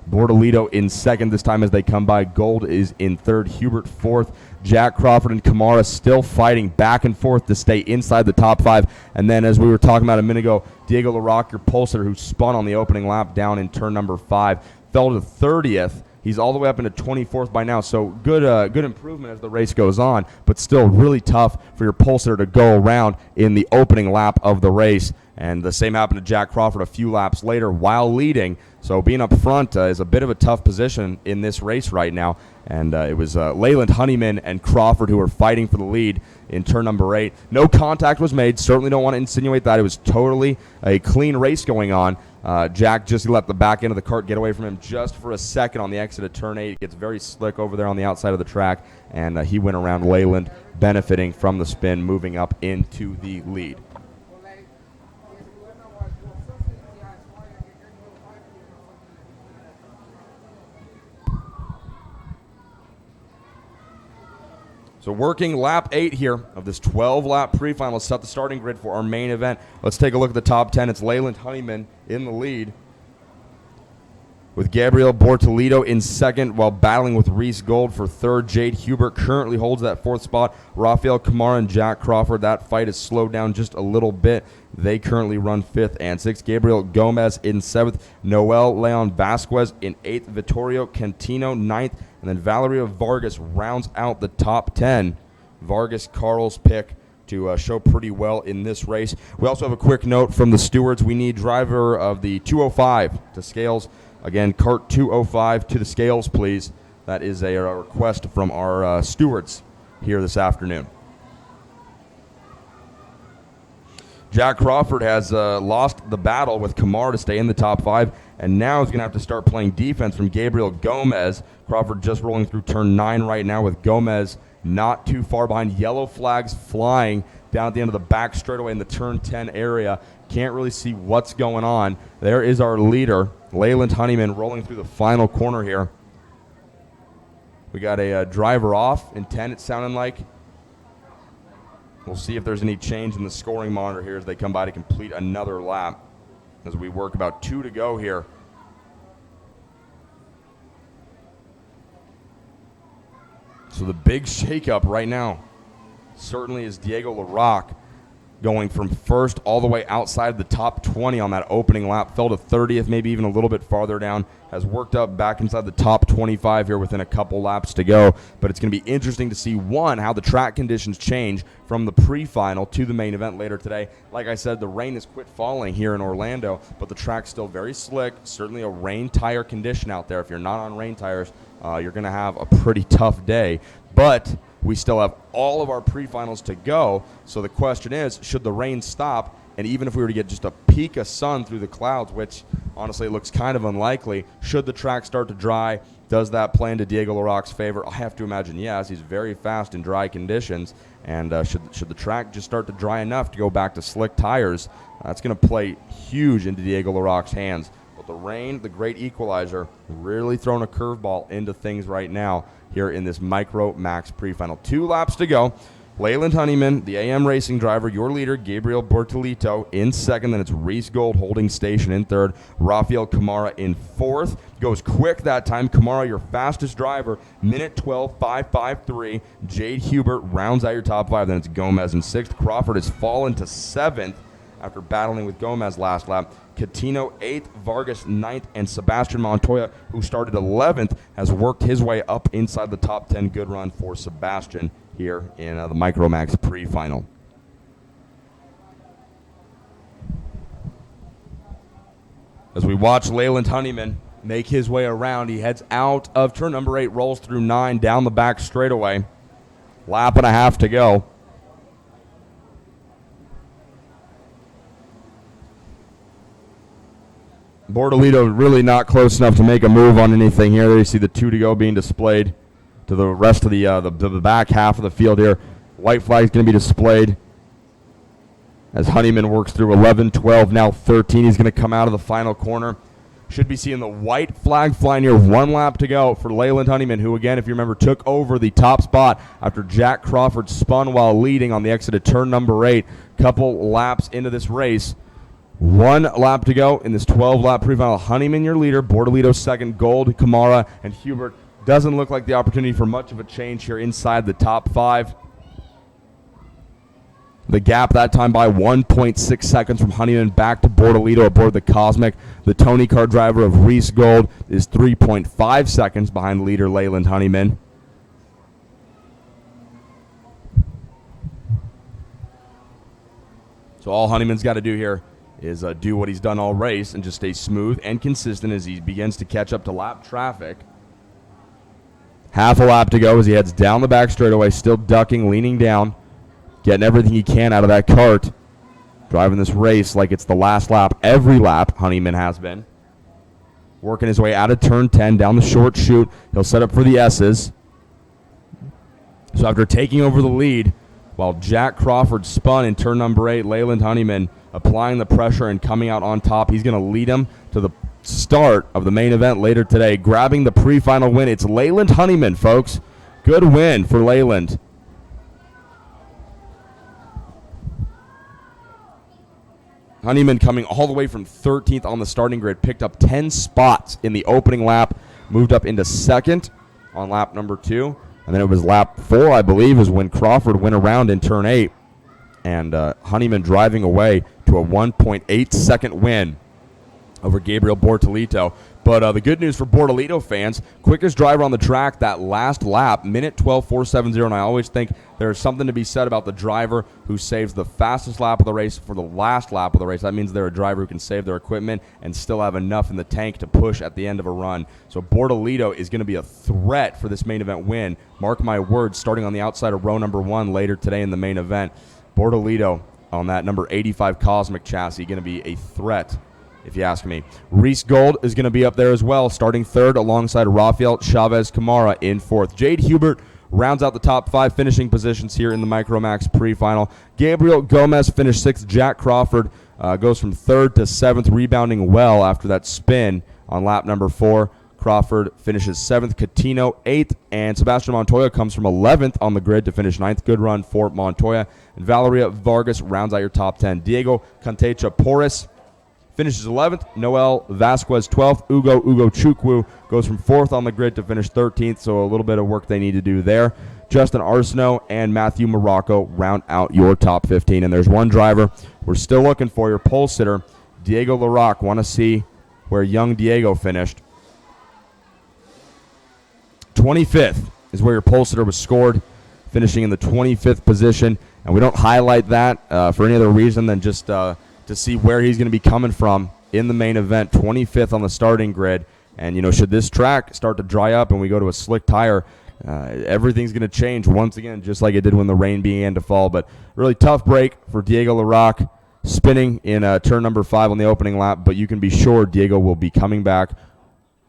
[SPEAKER 4] Bordolito in second this time as they come by. Gold is in third, Hubert 4th. Jack Crawford and Kamara still fighting back and forth to stay inside the top 5. And then, as we were talking about a minute ago, Diego LaRocque, your pulsator, who spun on the opening lap down in turn number 5, fell to 30th. He's all the way up into 24th by now, so good improvement as the race goes on, but still really tough for your pulsator to go around in the opening lap of the race. And the same happened to Jack Crawford a few laps later while leading. So being up front is a bit of a tough position in this race right now. And it was Leyland Honeyman and Crawford who were fighting for the lead in turn number 8. No contact was made. Certainly don't want to insinuate that. It was totally a clean race going on. Jack just let the back end of the cart get away from him just for a second on the exit of turn 8. It gets very slick over there on the outside of the track. And he went around Leyland, benefiting from the spin, moving up into the lead. So working lap 8 here of this 12-lap pre-final set the starting grid for our main event. Let's take a look at the top 10. It's Leyland Honeyman in the lead, with Gabriel Bortolito in second while battling with Reese Gold for third. Jade Hubert currently holds that 4th spot. Rafael Kamara and Jack Crawford, that fight is slowed down just a little bit. They currently run 5th and 6th. Gabriel Gomez in 7th. Noel Leon Vasquez in 8th. Vittorio Cantino 9th. And then Valeria Vargas rounds out the top 10. Vargas, Carl's pick to show pretty well in this race. We also have a quick note from the stewards. We need driver of the 205 to scales. Again, cart 205 to the scales, please. That is a request from our stewards here this afternoon. Jack Crawford has lost the battle with Kamar to stay in the top 5, and now he's going to have to start playing defense from Gabriel Gomez. Crawford just rolling through turn 9 right now with Gomez not too far behind. Yellow flags flying down at the end of the back straightaway in the turn 10 area. Can't really see what's going on. There is our leader, Leyland Honeyman, rolling through the final corner here. We got a driver off in 10, it's sounding like. We'll see if there's any change in the scoring monitor here as they come by to complete another lap as we work about 2 to go here. So the big shakeup right now certainly is Diego LaRocque, going from first all the way outside the top 20 on that opening lap. Fell to 30th, maybe even a little bit farther down. Has worked up back inside the top 25 here within a couple laps to go. But it's going to be interesting to see, one, how the track conditions change from the pre-final to the main event later today. Like I said, the rain has quit falling here in Orlando, but the track's still very slick. Certainly a rain tire condition out there. If you're not on rain tires, you're going to have a pretty tough day. But we still have all of our pre-finals to go, so the question is, should the rain stop? And even if we were to get just a peak of sun through the clouds, which honestly looks kind of unlikely, should the track start to dry? Does that play into Diego LaRocque's favor? I have to imagine yes. He's very fast in dry conditions, and should the track just start to dry enough to go back to slick tires, that's going to play huge into Diego LaRocque's hands. But the rain, the great equalizer, really throwing a curveball into things right now here in this Micro Max pre-final. 2 laps to go. Leyland Honeyman, the AM racing driver, your leader, Gabriel Bortolito in second. Then it's Reese Gold holding station in third. Rafael Kamara in fourth. Goes quick that time. Kamara, your fastest driver, minute 12.553. Jade Hubert rounds out your top 5. Then it's Gomez in sixth. Crawford has fallen to 7th after battling with Gomez last lap. Catino 8th, Vargas 9th, and Sebastian Montoya, who started 11th, has worked his way up inside the top 10. Good run for Sebastian here in the Micromax pre-final. As we watch Leyland Honeyman make his way around, he heads out of turn number 8, rolls through 9, down the back straightaway. Lap and a half to go. Bordolito really not close enough to make a move on anything here. There you see the 2 to go being displayed to the rest of the back half of the field here. White flag is going to be displayed as Honeyman works through 11, 12, now 13. He's going to come out of the final corner. Should be seeing the white flag flying here. 1 lap to go for Leyland Honeyman, who, again, if you remember, took over the top spot after Jack Crawford spun while leading on the exit of turn number 8. Couple laps into this race. 1 lap to go in this 12-lap pre-final. Honeyman, your leader. Bordolito second. Gold, Kamara, and Hubert. Doesn't look like the opportunity for much of a change here inside the top 5. The gap that time by 1.6 seconds from Honeyman back to Bordolito aboard the Cosmic. The Tony car driver of Reese Gold is 3.5 seconds behind leader Leyland Honeyman. So all Honeyman's got to do here is do what he's done all race and just stay smooth and consistent as he begins to catch up to lap traffic. Half a lap to go as he heads down the back straightaway, still ducking, leaning down, getting everything he can out of that cart. Driving this race like it's the last lap. Every lap Honeyman has been. Working his way out of turn 10, down the short chute. He'll set up for the S's. So after taking over the lead, while Jack Crawford spun in turn number 8, Leyland Honeyman applying the pressure and coming out on top. He's going to lead him to the start of the main event later today, grabbing the pre-final win. It's Leyland Honeyman, folks. Good win for Leyland. Honeyman coming all the way from 13th on the starting grid, picked up 10 spots in the opening lap, moved up into second on lap number 2. And then it was lap 4, I believe, is when Crawford went around in turn 8. And Honeyman driving away to a 1.8 second win over Gabriel Bortolito. But the good news for Bordolito fans, quickest driver on the track that last lap, minute 12.470. And I always think there's something to be said about the driver who saves the fastest lap of the race for the last lap of the race. That means they're a driver who can save their equipment and still have enough in the tank to push at the end of a run. So Bordolito is going to be a threat for this main event win. Mark my words, starting on the outside of row number 1 later today in the main event. Bordolito on that number 85 Cosmic chassis going to be a threat, if you ask me. Reese Gold is going to be up there as well, starting 3rd alongside Rafael Chavez Camara in 4th. Jade Hubert rounds out the top 5 finishing positions here in the Micromax pre-final. Gabriel Gomez finished 6th. Jack Crawford goes from 3rd to 7th, rebounding well after that spin on lap number 4. Crawford finishes 7th, Catino 8th, and Sebastian Montoya comes from 11th on the grid to finish 9th. Good run for Montoya. And Valeria Vargas rounds out your top 10. Diego Cantecha Porras finishes 11th. Noel Vasquez 12th. Ugo Chukwu goes from 4th on the grid to finish 13th, so a little bit of work they need to do there. Justin Arsenault and Matthew Morocco round out your top 15. And there's one driver we're still looking for, your pole sitter, Diego Larac. Want to see where young Diego finished. 25th is where your pole sitter was scored, finishing in the 25th position. And we don't highlight that for any other reason than just to see where he's going to be coming from in the main event. 25th on the starting grid. And, you know, should this track start to dry up and we go to a slick tire, everything's going to change once again, just like it did when the rain began to fall. But really tough break for Diego Larac, spinning in turn number 5 on the opening lap. But you can be sure Diego will be coming back.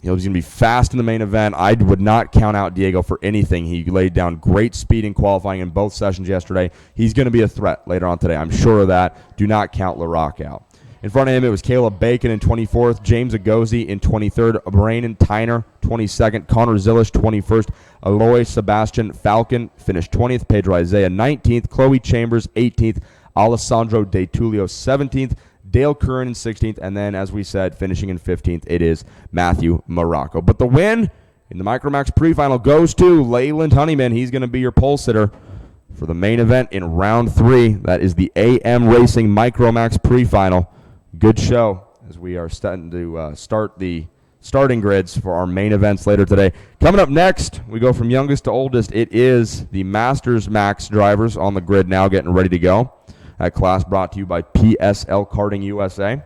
[SPEAKER 4] He's going to be fast in the main event. I would not count out Diego for anything. He laid down great speed in qualifying in both sessions yesterday. He's going to be a threat later on today. I'm sure of that. Do not count Larac out. In front of him, it was Caleb Bacon in 24th, James Agozi in 23rd, Brandon Tyner 22nd, Connor Zillish 21st, Aloy Sebastian Falcon finished 20th, Pedro Isaiah 19th, Chloe Chambers 18th, Alessandro De Tulio 17th, Dale Curran in 16th, and then, as we said, finishing in 15th, it is Matthew Morocco. But the win in the Micromax pre-final goes to Leyland Honeyman. He's going to be your pole sitter for the main event in round 3. That is the AM Racing Micromax pre-final. Good show as we are starting to start the starting grids for our main events later today. Coming up next, we go from youngest to oldest. It is the Masters Max drivers on the grid now getting ready to go. That class brought to you by PSL Karting USA.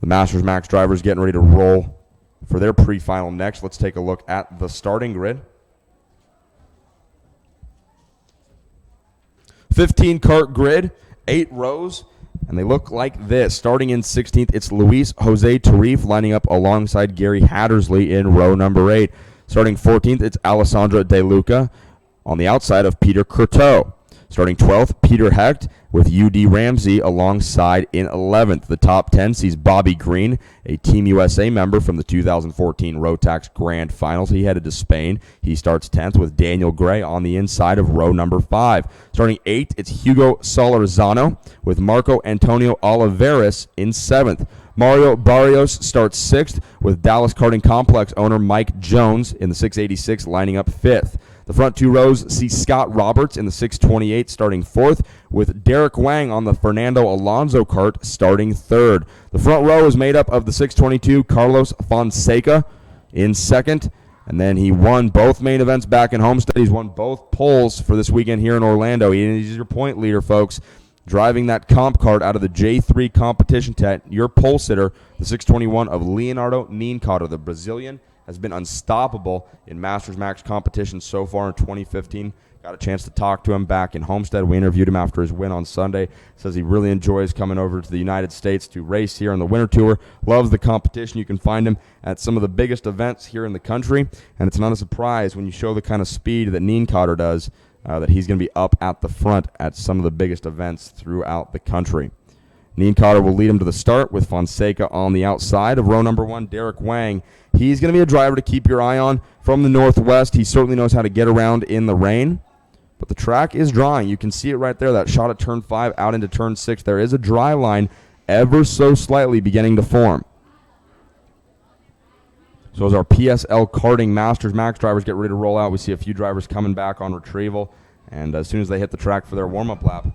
[SPEAKER 4] The Masters Max drivers getting ready to roll for their pre-final next. Let's take a look at the starting grid. 15 kart grid, 8 rows, and they look like this. Starting in 16th, it's Luis Jose Tarif lining up alongside Gary Hattersley in row number 8. Starting 14th, it's Alessandra De Luca on the outside of Peter Courteau. Starting 12th, Peter Hecht with UD Ramsey alongside in 11th. The top 10 sees Bobby Green, a Team USA member from the 2014 Rotax Grand Finals. He headed to Spain. He starts 10th with Daniel Gray on the inside of row number 5. Starting 8th, it's Hugo Solorzano with Marco Antonio Oliveras in 7th. Mario Barrios starts 6th with Dallas Karting Complex owner Mike Jones in the 686 lining up 5th. The front 2 rows see Scott Roberts in the 628 starting 4th with Derek Wang on the Fernando Alonso kart starting 3rd. The front row is made up of the 622 Carlos Fonseca in 2nd. And then he won both main events back in Homestead. He's won both poles for this weekend here in Orlando. He's your point leader, folks. Driving that comp kart out of the J3 competition tent, your pole sitter, the 621 of Leonardo Nienkotter, the Brazilian, has been unstoppable in Masters Max competition so far in 2015. Got a chance to talk to him back in Homestead. We interviewed him after his win on Sunday. Says he really enjoys coming over to the United States to race here on the Winter Tour. Loves the competition. You can find him at some of the biggest events here in the country. And it's not a surprise when you show the kind of speed that Nienkotter does that he's going to be up at the front at some of the biggest events throughout the country. Nienkotter will lead him to the start with Fonseca on the outside of row number 1, Derek Wang. He's going to be a driver to keep your eye on from the Northwest. He certainly knows how to get around in the rain, but the track is drying. You can see it right there, that shot at turn 5 out into turn 6. There is a dry line ever so slightly beginning to form. So as our PSL Karting Masters Max drivers get ready to roll out, we see a few drivers coming back on retrieval, and as soon as they hit the track for their warm-up lap,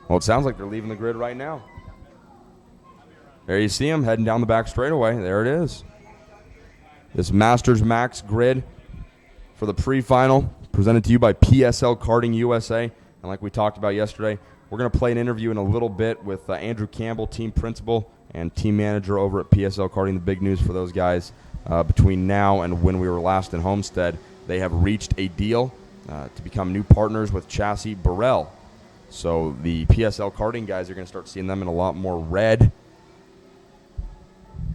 [SPEAKER 4] well, it sounds like they're leaving the grid right now. There you see them heading down the back straightaway. There it is. This Masters Max grid for the pre-final presented to you by PSL Karting USA. And like we talked about yesterday, we're going to play an interview in a little bit with Andrew Campbell, team principal and team manager over at PSL Karting. The big news for those guys between now and when we were last in Homestead, they have reached a deal to become new partners with Chassis Burrell. So the PSL Karting guys are going to start seeing them in a lot more red.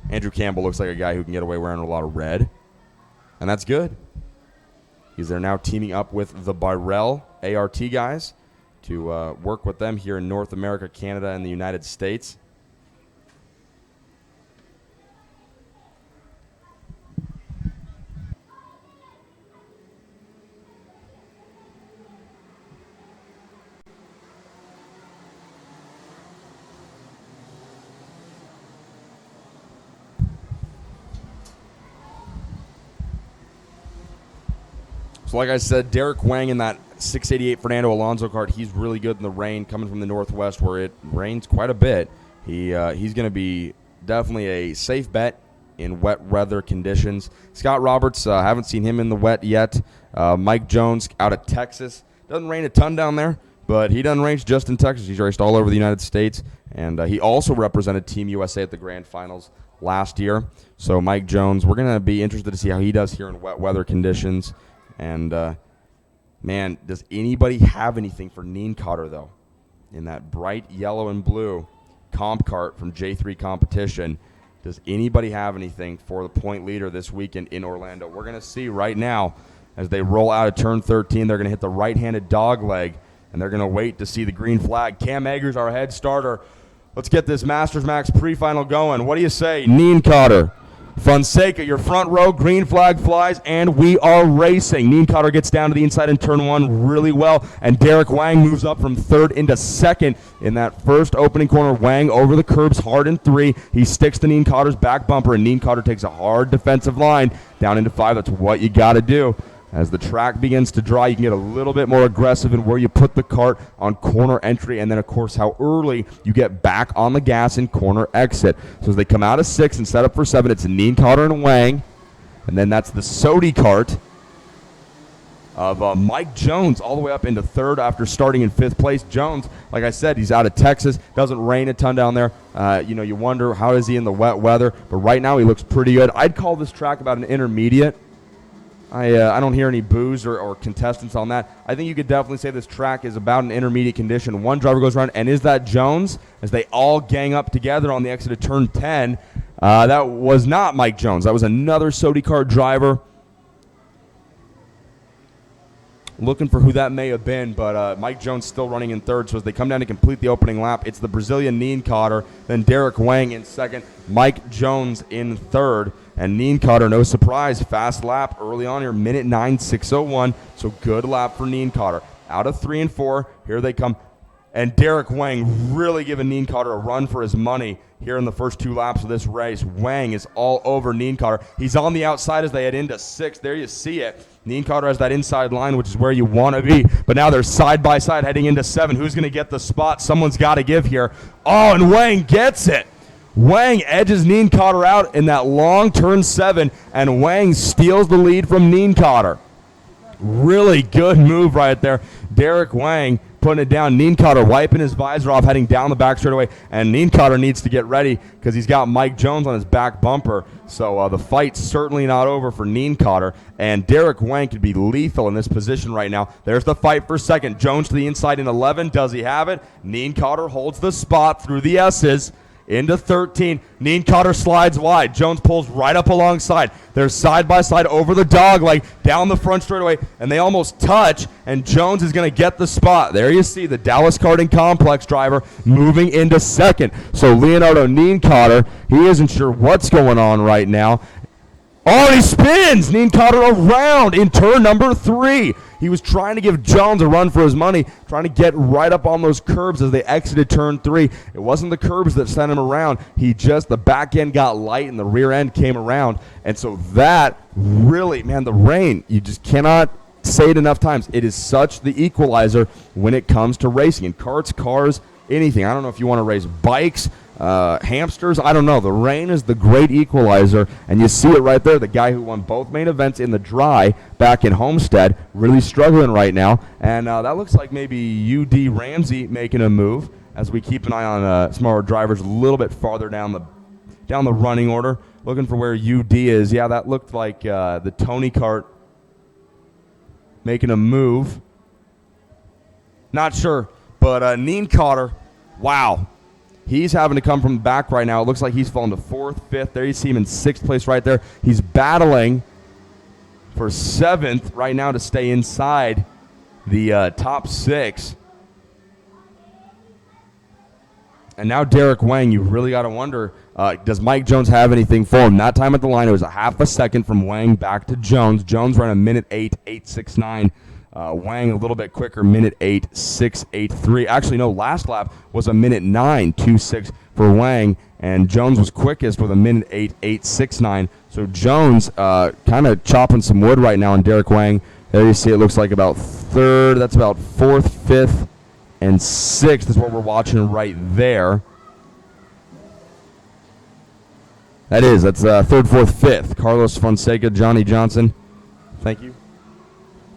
[SPEAKER 4] Andrew Campbell looks like a guy who can get away wearing a lot of red, and that's good because they're now teaming up with the Burrell ART guys to work with them here in North America, Canada, and the United States. So like I said, Derek Wang in that 688 Fernando Alonso kart, he's really good in the rain, coming from the Northwest where it rains quite a bit. He's going to be definitely a safe bet in wet weather conditions. Scott Roberts, haven't seen him in the wet yet. Mike Jones out of Texas. Doesn't rain a ton down there, but he doesn't race just in Texas. He's raced all over the United States, and he also represented Team USA at the Grand Finals last year. So Mike Jones, we're going to be interested to see how he does here in wet weather conditions. And, man, does anybody have anything for Nienkotter, though? In that bright yellow and blue comp kart from J3 competition, does anybody have anything for the point leader this weekend in Orlando? We're going to see right now as they roll out of turn 13. They're going to hit the right-handed dog leg, and they're going to wait to see the green flag. Cam Eggers, our head starter. Let's get this Masters Max pre-final going. What do you say, Nienkotter? Fonseca, your front row, green flag flies, and we are racing. Nienkotter gets down to the inside in turn 1 really well, and Derek Wang moves up from 3rd into 2nd in that first opening corner. Wang over the curbs hard in 3. He sticks to Nienkotter's back bumper, and Nienkotter takes a hard defensive line down into 5. That's what you got to do. As the track begins to dry, you can get a little bit more aggressive in where you put the kart on corner entry, and then, of course, how early you get back on the gas in corner exit. So as they come out of 6 and set up for 7, it's Nienkotter and Wang. And then that's the Sodi kart of Mike Jones all the way up into 3rd after starting in 5th place. Jones, like I said, he's out of Texas. Doesn't rain a ton down there. You wonder how is he in the wet weather. But right now he looks pretty good. I'd call this track about an intermediate. I don't hear any boos or contestants on that. I think you could definitely say this track is about an intermediate condition. One driver goes around, and is that Jones? As they all gang up together on the exit of turn 10. That was not Mike Jones. That was another Sodi kart driver. Looking for who that may have been, but Mike Jones still running in 3rd. So as they come down to complete the opening lap, it's the Brazilian Nienkotter, then Derek Wang in 2nd, Mike Jones in 3rd. And Nienkotter, no surprise, fast lap early on here, minute 9:6:01. So good lap for Nienkotter. Out of 3 and 4, here they come. And Derek Wang really giving Nienkotter a run for his money here in the first 2 laps of this race. Wang is all over Nienkotter. He's on the outside as they head into 6. There you see it. Nienkotter has that inside line, which is where you want to be. But now they're side by side heading into 7. Who's going to get the spot? Someone's got to give here. Oh, and Wang gets it. Wang edges Nienkotter out in that long turn 7, and Wang steals the lead from Nienkotter. Really good move right there. Derek Wang putting it down. Nienkotter wiping his visor off, heading down the back straightaway, and Nienkotter needs to get ready because he's got Mike Jones on his back bumper. So the fight's certainly not over for Nienkotter, and Derek Wang could be lethal in this position right now. There's the fight for 2nd. Jones to the inside in 11. Does he have it? Nienkotter holds the spot through the S's. Into 13. Nienkotter slides wide. Jones pulls right up alongside. They're side by side over the dog leg, down the front straightaway, and they almost touch, and Jones is going to get the spot. There you see the Dallas Karting Complex driver moving into 2nd. So Leonardo Nienkotter, he isn't sure what's going on right now. Oh, he spins Nienkotter around in turn number 3. He was trying to give Jones a run for his money, trying to get right up on those curbs as they exited turn 3. It wasn't the curbs that sent him around. The back end got light and the rear end came around. And so that really, man, the rain, you just cannot say it enough times. It is such the equalizer when it comes to racing. In karts, cars, anything. I don't know if you want to race bikes, hamsters, I don't know. The rain is the great equalizer, and you see it right there. The guy who won both main events in the dry back in Homestead, really struggling right now. And that looks like maybe UD Ramsey making a move as we keep an eye on some of our drivers a little bit farther down the running order, looking for where UD is. Yeah, that looked like the Tony kart making a move. Not sure, but Nienkotter, wow. He's having to come from the back right now. It looks like he's fallen to 4th, 5th. There you see him in 6th place right there. He's battling for 7th right now to stay inside the top 6. And now Derek Wang, you really got to wonder, does Mike Jones have anything for him? That time at the line, it was a half a second from Wang back to Jones. Jones ran a minute 8:869. Wang a little bit quicker, minute 8:683. Actually, no, last lap was a minute 9:26 for Wang, and Jones was quickest with a minute 8:869. So Jones kind of chopping some wood right now on Derek Wang. There you see it looks like about 3rd. That's about 4th, 5th, and 6th is what we're watching right there. That's 3rd, 4th, 5th. Carlos Fonseca, Johnny Johnson. Thank you.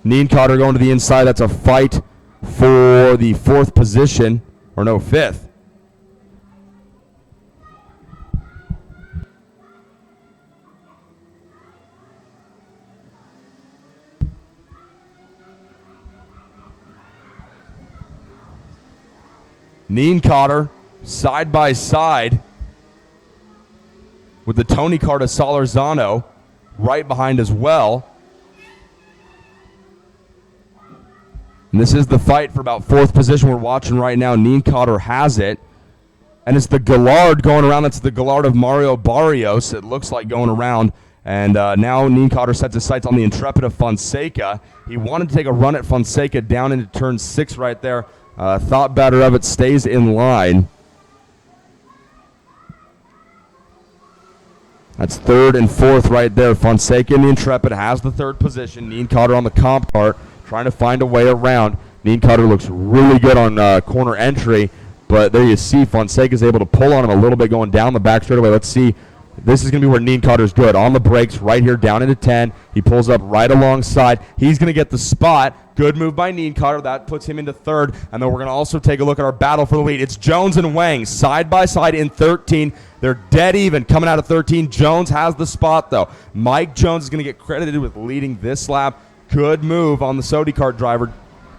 [SPEAKER 4] Nienkotter going to the inside. That's a fight for the 4th position. Or no, 5th. Nienkotter side by side with the Tony kart of Solorzano right behind as well. And this is the fight for about 4th position we're watching right now. Nienkotter has it. And it's the Gallard going around. That's the Gallard of Mario Barrios, it looks like, going around. And now Nienkotter sets his sights on the Intrepid of Fonseca. He wanted to take a run at Fonseca down into turn 6 right there. Thought better of it, stays in line. That's third and fourth right there. Fonseca in the Intrepid has the third position. Nienkotter on the comp cart trying to find a way around. Nienkotter looks really good on corner entry, but there you see Fonseca is able to pull on him a little bit going down the back straightaway. Let's see. This is going to be where Nienkotter's good. On the brakes right here down into 10. He pulls up right alongside. He's going to get the spot. Good move by Nienkotter. That puts him into third. And then we're going to also take a look at our battle for the lead. It's Jones and Wang side by side in 13. They're dead even coming out of 13. Jones has the spot, though. Mike Jones is going to get credited with leading this lap. Good move on the Sodi kart driver.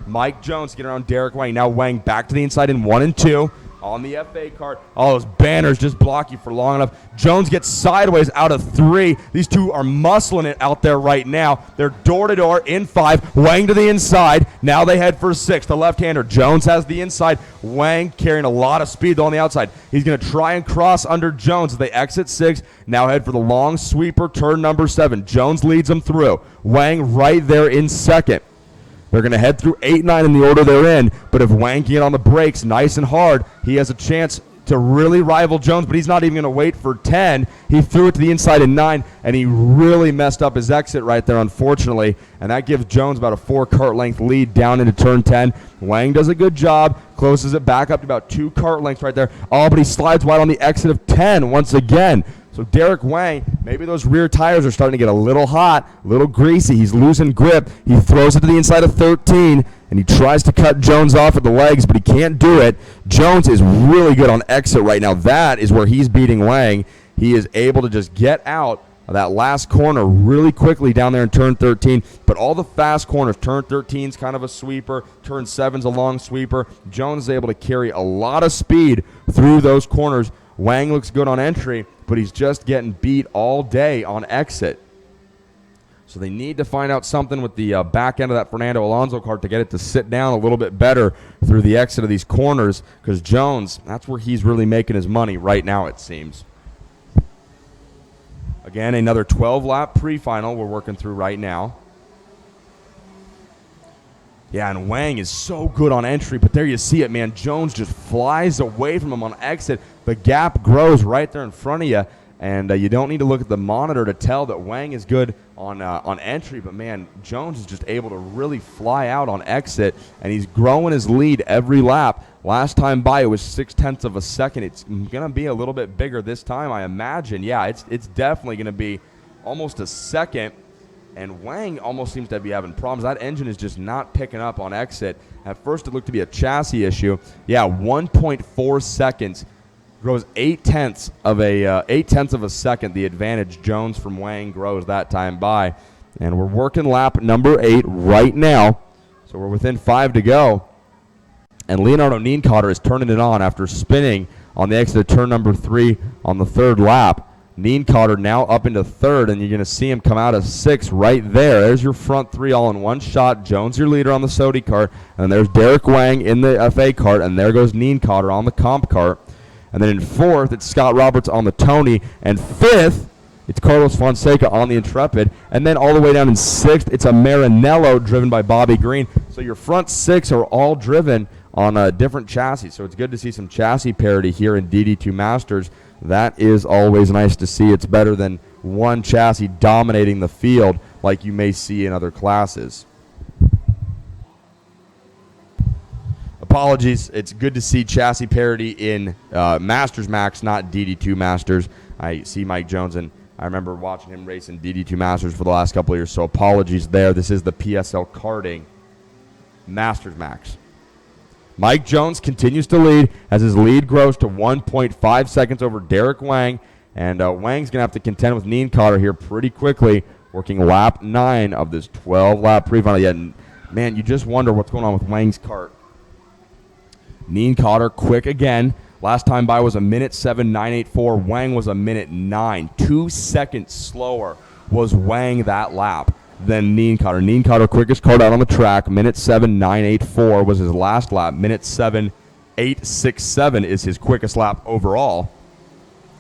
[SPEAKER 4] Mike Jones get around Derek Wang. Now Wang back to the inside in 1 and 2. On the FA cart, all those banners just block you for long enough. Jones gets sideways out of 3. These two are muscling it out there right now. They're door-to-door in 5. Wang to the inside. Now they head for 6. The left-hander. Jones has the inside. Wang carrying a lot of speed though on the outside. He's going to try and cross under Jones as they exit 6. Now head for the long sweeper, turn number 7. Jones leads them through. Wang right there in second. They're going to head through 8, 9 in the order they're in, but if Wang can get on the brakes nice and hard, he has a chance to really rival Jones, but he's not even going to wait for 10. He threw it to the inside in 9, and he really messed up his exit right there, unfortunately, and that gives Jones about a 4 kart length lead down into turn 10. Wang does a good job, closes it back up to about 2 kart lengths right there. Oh, but he slides wide on the exit of 10 once again. So Derek Wang, maybe those rear tires are starting to get a little hot, a little greasy. He's losing grip. He throws it to the inside of 13, and he tries to cut Jones off at the legs, but he can't do it. Jones is really good on exit right now. That is where he's beating Wang. He is able to just get out of that last corner really quickly down there in turn 13. But all the fast corners, turn 13 is kind of a sweeper, turn 7's a long sweeper. Jones is able to carry a lot of speed through those corners. Wang looks good on entry, but he's just getting beat all day on exit. So they need to find out something with the back end of that Fernando Alonso kart to get it to sit down a little bit better through the exit of these corners, because Jones, that's where he's really making his money right now, it seems. Again, another 12-lap pre-final we're working through right now. Yeah, and Wang is so good on entry, but there you see it, man. Jones just flies away from him on exit. The gap grows right there in front of you, and you don't need to look at the monitor to tell that Wang is good on entry, but, man, Jones is just able to really fly out on exit, and he's growing his lead every lap. Last time by, it was 0.6 of a second. It's going to be a little bit bigger this time, I imagine. Yeah, it's definitely going to be almost a second. And Wang almost seems to be having problems. That engine is just not picking up on exit. At first, it looked to be a chassis issue. Yeah, 1.4 seconds grows 0.8 of a second. The advantage Jones from Wang grows that time by. And we're working lap number 8 right now. So we're within 5 to go. And Leonardo Nienkotter is turning it on after spinning on the exit of turn number 3 on the 3rd lap. Nienkotter now up into 3rd, and you're going to see him come out of 6th right there. There's your front 3 all in one shot. Jones, your leader on the Sodi kart, and there's Derek Wang in the FA kart, and there goes Nienkotter on the comp kart. And then in 4th, it's Scott Roberts on the Tony, and 5th, it's Carlos Fonseca on the Intrepid, and then all the way down in 6th, it's a Maranello driven by Bobby Green. So your front 6 are all driven on different chassis, so it's good to see some chassis parity here in DD2 Masters. That is always nice to see. It's better than one chassis dominating the field like you may see in other classes. Apologies. It's good to see chassis parity in Masters Max, not DD2 Masters. I see Mike Jones, and I remember watching him race in DD2 Masters for the last couple of years, so apologies there. This is the PSL Karting Masters Max. Mike Jones continues to lead as his lead grows to 1.5 seconds over Derek Wang. And Wang's going to have to contend with Nienkotter here pretty quickly, working lap 9 of this 12-lap pre-final. Yeah, man, you just wonder what's going on with Wang's kart. Nienkotter quick again. Last time by was a minute 7:9.84. Wang was a minute 9. 2 seconds slower was Wang that lap than Nienkotter. Nienkotter, quickest kart out on the track, minute 7:9.84 was his last lap. Minute 7:8.67 is his quickest lap overall.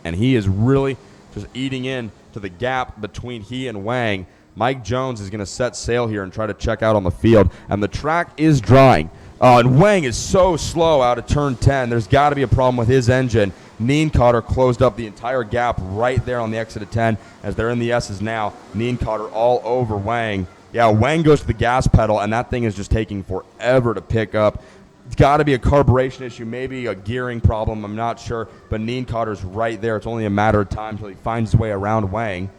[SPEAKER 4] And he is really just eating in to the gap between he and Wang. Mike Jones is going to set sail here and try to check out on the field. And the track is drying. And Wang is so slow out of turn 10. There's got to be a problem with his engine. Nienkotter closed up the entire gap right there on the exit of 10 as they're in the S's now. Nienkotter all over Wang. Yeah, Wang goes to the gas pedal, and that thing is just taking forever to pick up. It's got to be a carburation issue, maybe a gearing problem. I'm not sure, but Nienkotter's right there. It's only a matter of time until he finds his way around Wang.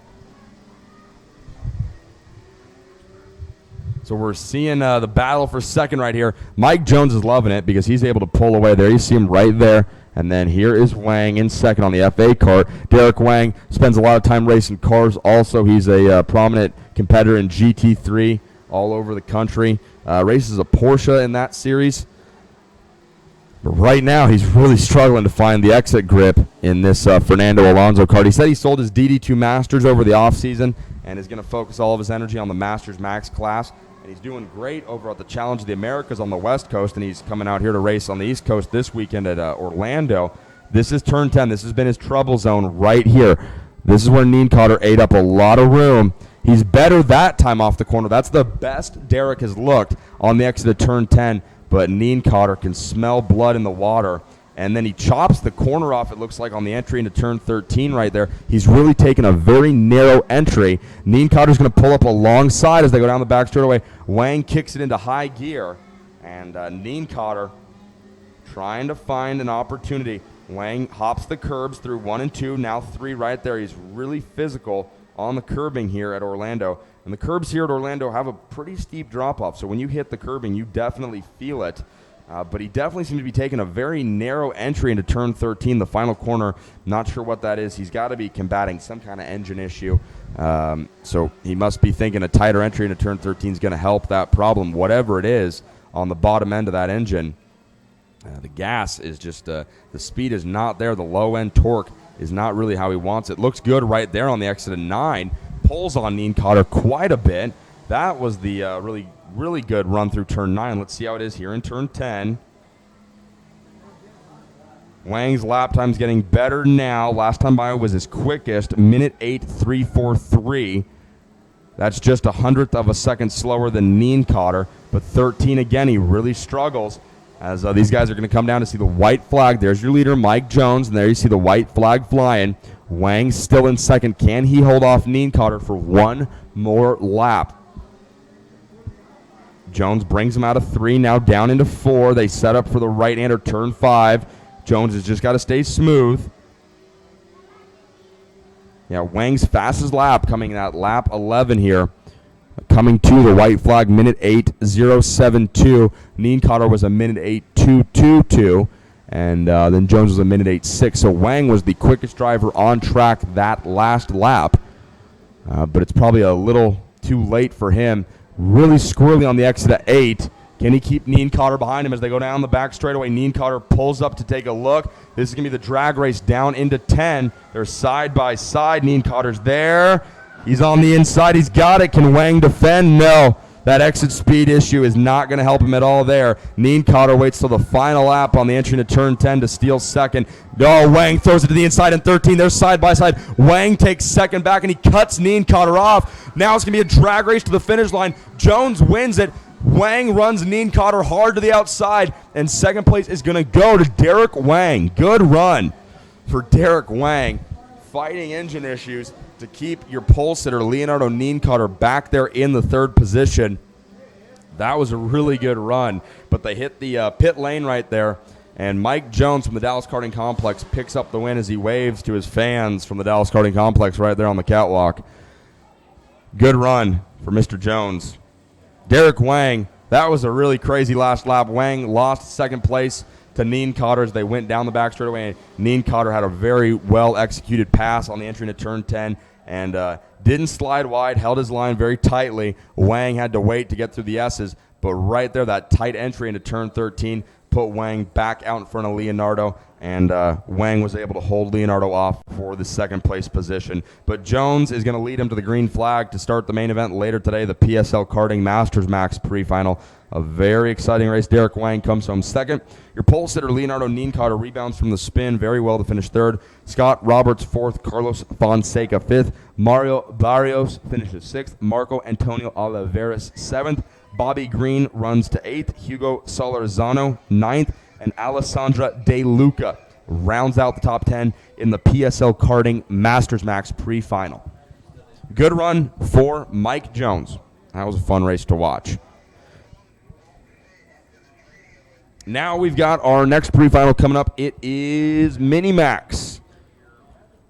[SPEAKER 4] So we're seeing the battle for second right here. Mike Jones is loving it because he's able to pull away there. You see him right there. And then here is Wang in second on the FA kart. Derek Wang spends a lot of time racing cars. Also, he's a prominent competitor in GT3 all over the country. Races a Porsche in that series. But right now, he's really struggling to find the exit grip in this Fernando Alonso kart. He said he sold his DD2 Masters over the offseason and is going to focus all of his energy on the Masters Max class. And he's doing great over at the Challenge of the Americas on the West Coast, and he's coming out here to race on the East Coast this weekend at Orlando. This is turn 10. This has been his trouble zone right here. This is where Nienkotter ate up a lot of room. He's better that time off the corner. That's the best Derek has looked on the exit of turn 10, but Nienkotter can smell blood in the water. And then he chops the corner off, it looks like, on the entry into turn 13 right there. He's really taken a very narrow entry. Nienkotter's going to pull up alongside as they go down the back straightaway. Wang kicks it into high gear, and Nienkotter trying to find an opportunity. Wang hops the curbs through 1 and 2, now 3 right there. He's really physical on the curbing here at Orlando. And the curbs here at Orlando have a pretty steep drop-off, so when you hit the curbing, you definitely feel it. But he definitely seems to be taking a very narrow entry into turn 13, the final corner. Not sure what that is. He's got to be combating some kind of engine issue. So he must be thinking a tighter entry into turn 13 is going to help that problem, whatever it is, on the bottom end of that engine. The gas is just, the speed is not there. The low-end torque is not really how he wants it. Looks good right there on the exit of 9. Pulls on Nienkotter quite a bit. That was the really good run through turn 9. Let's see how it is here in turn 10. Wang's lap time's getting better now. Last time by was his quickest, minute 8:343. That's just 100th of a second slower than Nienkotter, but 13 again. He really struggles as these guys are going to come down to see the white flag. There's your leader, Mike Jones, and there you see the white flag flying. Wang still in second. Can he hold off Nienkotter for one more lap? Jones brings him out of 3, now down into 4. They set up for the right-hander, turn 5. Jones has just got to stay smooth. Yeah, Wang's fastest lap coming in at lap 11 here. Coming to the white flag, minute 8:072. Nienkotter was a minute 8:222. And then Jones was a minute 8:6. So Wang was the quickest driver on track that last lap. But it's probably a little too late for him. Really squirrely on the exit at 8. Can he keep Nienkotter behind him as they go down the back straightaway? Nienkotter pulls up to take a look. This is going to be the drag race down into 10. They're side by side. Nienkotter's there. He's on the inside. He's got it. Can Wang defend? No. That exit speed issue is not going to help him at all there. Nienkotter waits till the final lap on the entry into turn 10 to steal second. Oh, Wang throws it to the inside in 13. They're side by side. Wang takes second back, and he cuts Nienkotter off. Now it's going to be a drag race to the finish line. Jones wins it. Wang runs Nienkotter hard to the outside, and second place is going to go to Derek Wang. Good run for Derek Wang. Fighting engine issues to keep your pole sitter, Leonardo Nienkotter, back there in the third position. That was a really good run, but they hit the pit lane right there, and Mike Jones from the Dallas Karting Complex picks up the win as he waves to his fans from the Dallas Karting Complex right there on the catwalk. Good run for Mr. Jones. Derek Wang, that was a really crazy last lap. Wang lost second place to Nienkotter as they went down the back straightaway. Nienkotter had a very well-executed pass on the entry into turn 10 and didn't slide wide, held his line very tightly. Wang had to wait to get through the S's, but right there, that tight entry into turn 13 put Wang back out in front of Leonardo, and Wang was able to hold Leonardo off for the second place position. But Jones is going to lead him to the green flag to start the main event later today, the PSL Karting Masters Max Pre-final. A very exciting race. Derek Wang comes home second. Your pole sitter, Leonardo Nienkotter, rebounds from the spin very well to finish third. Scott Roberts, fourth. Carlos Fonseca, fifth. Mario Barrios finishes sixth. Marco Antonio Oliveras, seventh. Bobby Green runs to eighth. Hugo Solorzano, ninth. And Alessandra De Luca rounds out the top 10 in the PSL Karting Masters Max Pre-final. Good run for Mike Jones. That was a fun race to watch. Now we've got our next pre-final coming up. It is Mini-Max.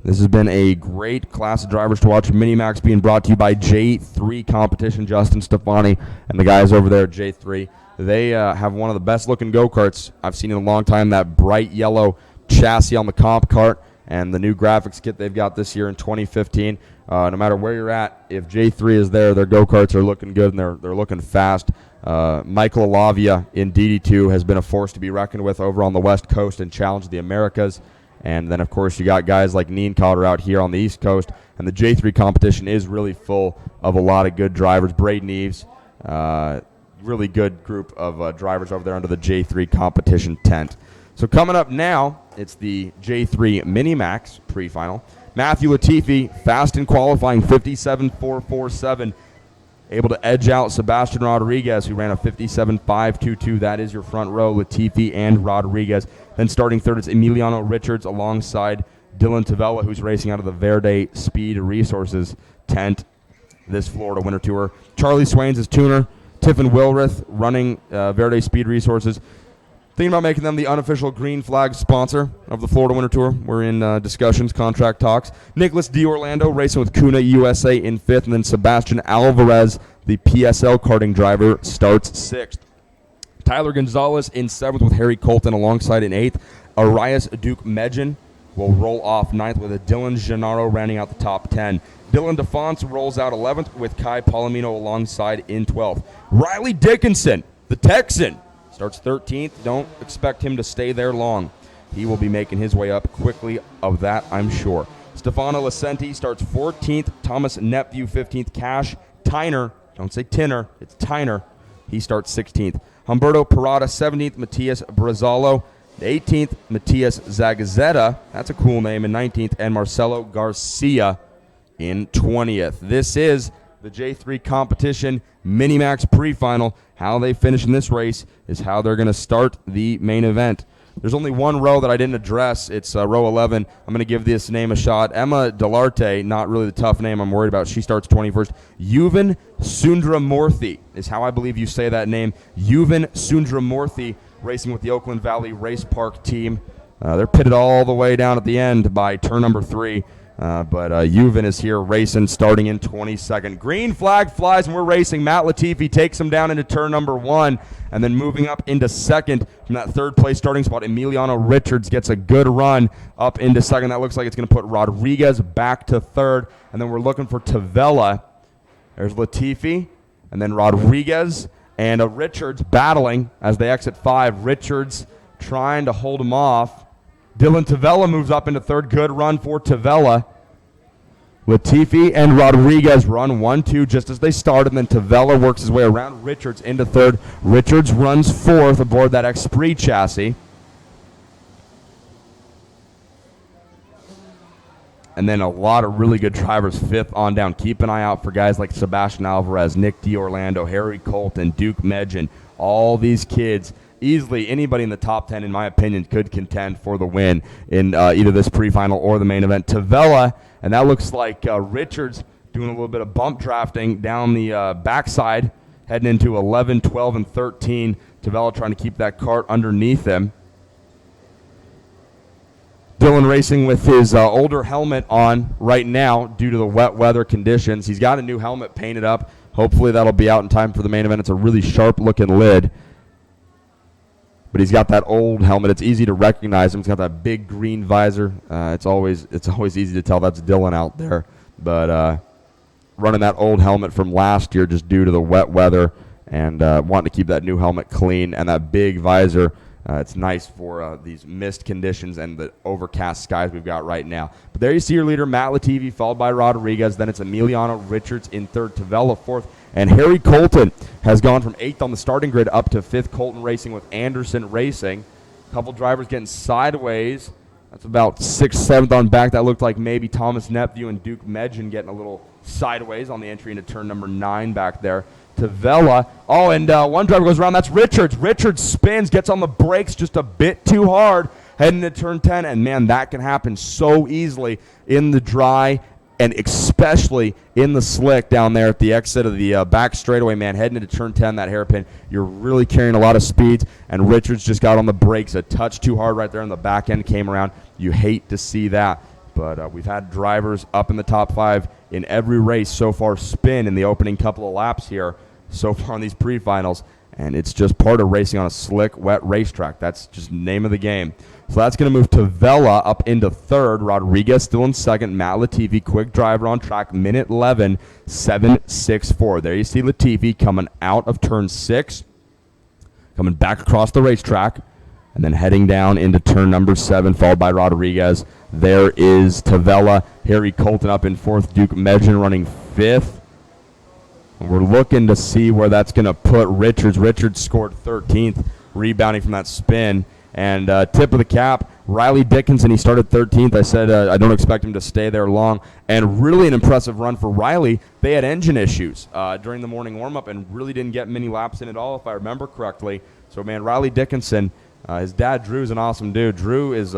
[SPEAKER 4] This has been a great class of drivers to watch. Mini-Max being brought to you by J3 Competition, Justin Stefani and the guys over there at J3. They have one of the best-looking go-karts I've seen in a long time, that bright yellow chassis on the comp cart and the new graphics kit they've got this year in 2015. No matter where you're at, if J3 is there, their go-karts are looking good and they're looking fast. Michael Alavia in DD2 has been a force to be reckoned with over on the West Coast and challenged the Americas. And then, of course, you got guys like Neen Cotter out here on the East Coast. And the J3 competition is really full of a lot of good drivers. Braden Eves, really good group of drivers over there under the J3 competition tent. So coming up now, it's the J3 Mini-Max pre-final. Matthew Latifi, fast in qualifying, 57.447. Able to edge out Sebastian Rodriguez, who ran a 57.522. That is your front row, Latifi and Rodriguez. Then starting third is Emiliano Richards alongside Dylan Tavella, who's racing out of the Verde Speed Resources tent this Florida Winter Tour. Charlie Swains is tuner. Tiffin Wilrith running Verde Speed Resources. Thinking about making them the unofficial green flag sponsor of the Florida Winter Tour. We're in discussions, contract talks. Nicholas D'Orlando racing with Kuna USA in fifth, and then Sebastian Alvarez, the PSL karting driver, starts sixth. Tyler Gonzalez in seventh with Harry Colton alongside in eighth. Arias Duke Medjin will roll off ninth with a Dylan Gennaro rounding out the top 10. Dylan DeFonce rolls out 11th with Kai Palomino alongside in 12th. Riley Dickinson, the Texan, starts 13th. Don't expect him to stay there long. He will be making his way up quickly, of that I'm sure. Stefano Lascenti starts 14th. Thomas Nepview 15th. Cash Tyner, don't say Tinner, it's Tyner. He starts 16th. Humberto Parada 17th. Matias Brazzalo 18th. Matias Zagazeta, that's a cool name, in 19th. And Marcelo Garcia in 20th. This is the J3 competition Mini-Max pre-final. How they finish in this race is how they're going to start the main event. There's only one row that I didn't address. It's row 11. I'm going to give this name a shot. Emma Delarte, not really the tough name I'm worried about. She starts 21st. Yuvan Sundramurthy is how I believe you say that name. Yuvan Sundramurthy, racing with the Oakland Valley Race Park team. They're pitted all the way down at the end by turn number 3. But Yuvan is here racing, starting in 22nd. Green flag flies, and we're racing. Matt Latifi takes him down into turn number 1, and then moving up into second from that third place starting spot, Emiliano Richards gets a good run up into second. That looks like it's going to put Rodriguez back to third, and then we're looking for Tavella. There's Latifi, and then Rodriguez and Richards battling as they exit 5. Richards trying to hold him off. Dylan Tavella moves up into third. Good run for Tavella. Latifi and Rodriguez run 1-2 just as they started, and then Tavella works his way around Richards into third. Richards runs fourth aboard that Esprit chassis. And then a lot of really good drivers fifth on down. Keep an eye out for guys like Sebastian Alvarez, Nick D'Orlando, Harry Colton, Duke Medjin. All these kids. Easily anybody in the top 10, in my opinion, could contend for the win in either this pre-final or the main event. Tavella, and that looks like Richards doing a little bit of bump drafting down the backside, heading into 11, 12, and 13. Tavella trying to keep that cart underneath him. Dylan racing with his older helmet on right now due to the wet weather conditions. He's got a new helmet painted up. Hopefully that'll be out in time for the main event. It's a really sharp-looking lid. But he's got that old helmet. It's easy to recognize him. He's got that big green visor. It's always easy to tell that's Dylan out there. But running that old helmet from last year just due to the wet weather and wanting to keep that new helmet clean and that big visor. It's nice for these mist conditions and the overcast skies we've got right now. But there you see your leader, Matt Latifi, followed by Rodriguez. Then it's Emiliano Richards in third, Tavella fourth. And Harry Colton has gone from 8th on the starting grid up to 5th. Colton racing with Anderson Racing. A couple drivers getting sideways. That's about 6th, 7th on back. That looked like maybe Thomas Nepview and Duke Medjin getting a little sideways on the entry into turn number 9 back there. Tavella. Oh, and one driver goes around. That's Richards. Richards spins, gets on the brakes just a bit too hard. heading to turn 10, and man, that can happen so easily in the dry and especially in the slick down there at the exit of the back straightaway, man, heading into turn 10, that hairpin, you're really carrying a lot of speeds, and Richards just got on the brakes a touch too hard right there, and the back end came around. You hate to see that, but we've had drivers up in the top 5 in every race so far spin in the opening couple of laps here so far in these pre-finals, and it's just part of racing on a slick, wet racetrack. That's just the name of the game. So that's going to move Tavella up into third. Rodriguez still in second. Matt Latifi, quick driver on track, minute 11, 7.64. There you see Latifi coming out of turn 6, coming back across the racetrack, and then heading down into turn number 7, followed by Rodriguez. There is Tavella. Harry Colton up in fourth. Duke Medgen running fifth. And we're looking to see where that's going to put Richards. Richards scored 13th, rebounding from that spin. And tip of the cap, Riley Dickinson, he started 13th. I said I don't expect him to stay there long. And really an impressive run for Riley. They had engine issues during the morning warm-up and really didn't get many laps in at all, if I remember correctly. So, man, Riley Dickinson, his dad, Drew, is an awesome dude. Drew is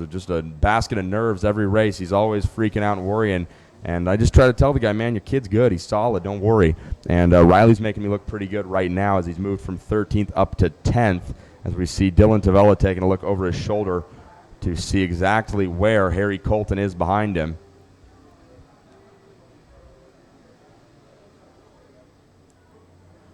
[SPEAKER 4] just a basket of nerves every race. He's always freaking out and worrying. And I just try to tell the guy, man, your kid's good. He's solid. Don't worry. And Riley's making me look pretty good right now as he's moved from 13th up to 10th. As we see Dylan Tavella taking a look over his shoulder to see exactly where Harry Colton is behind him.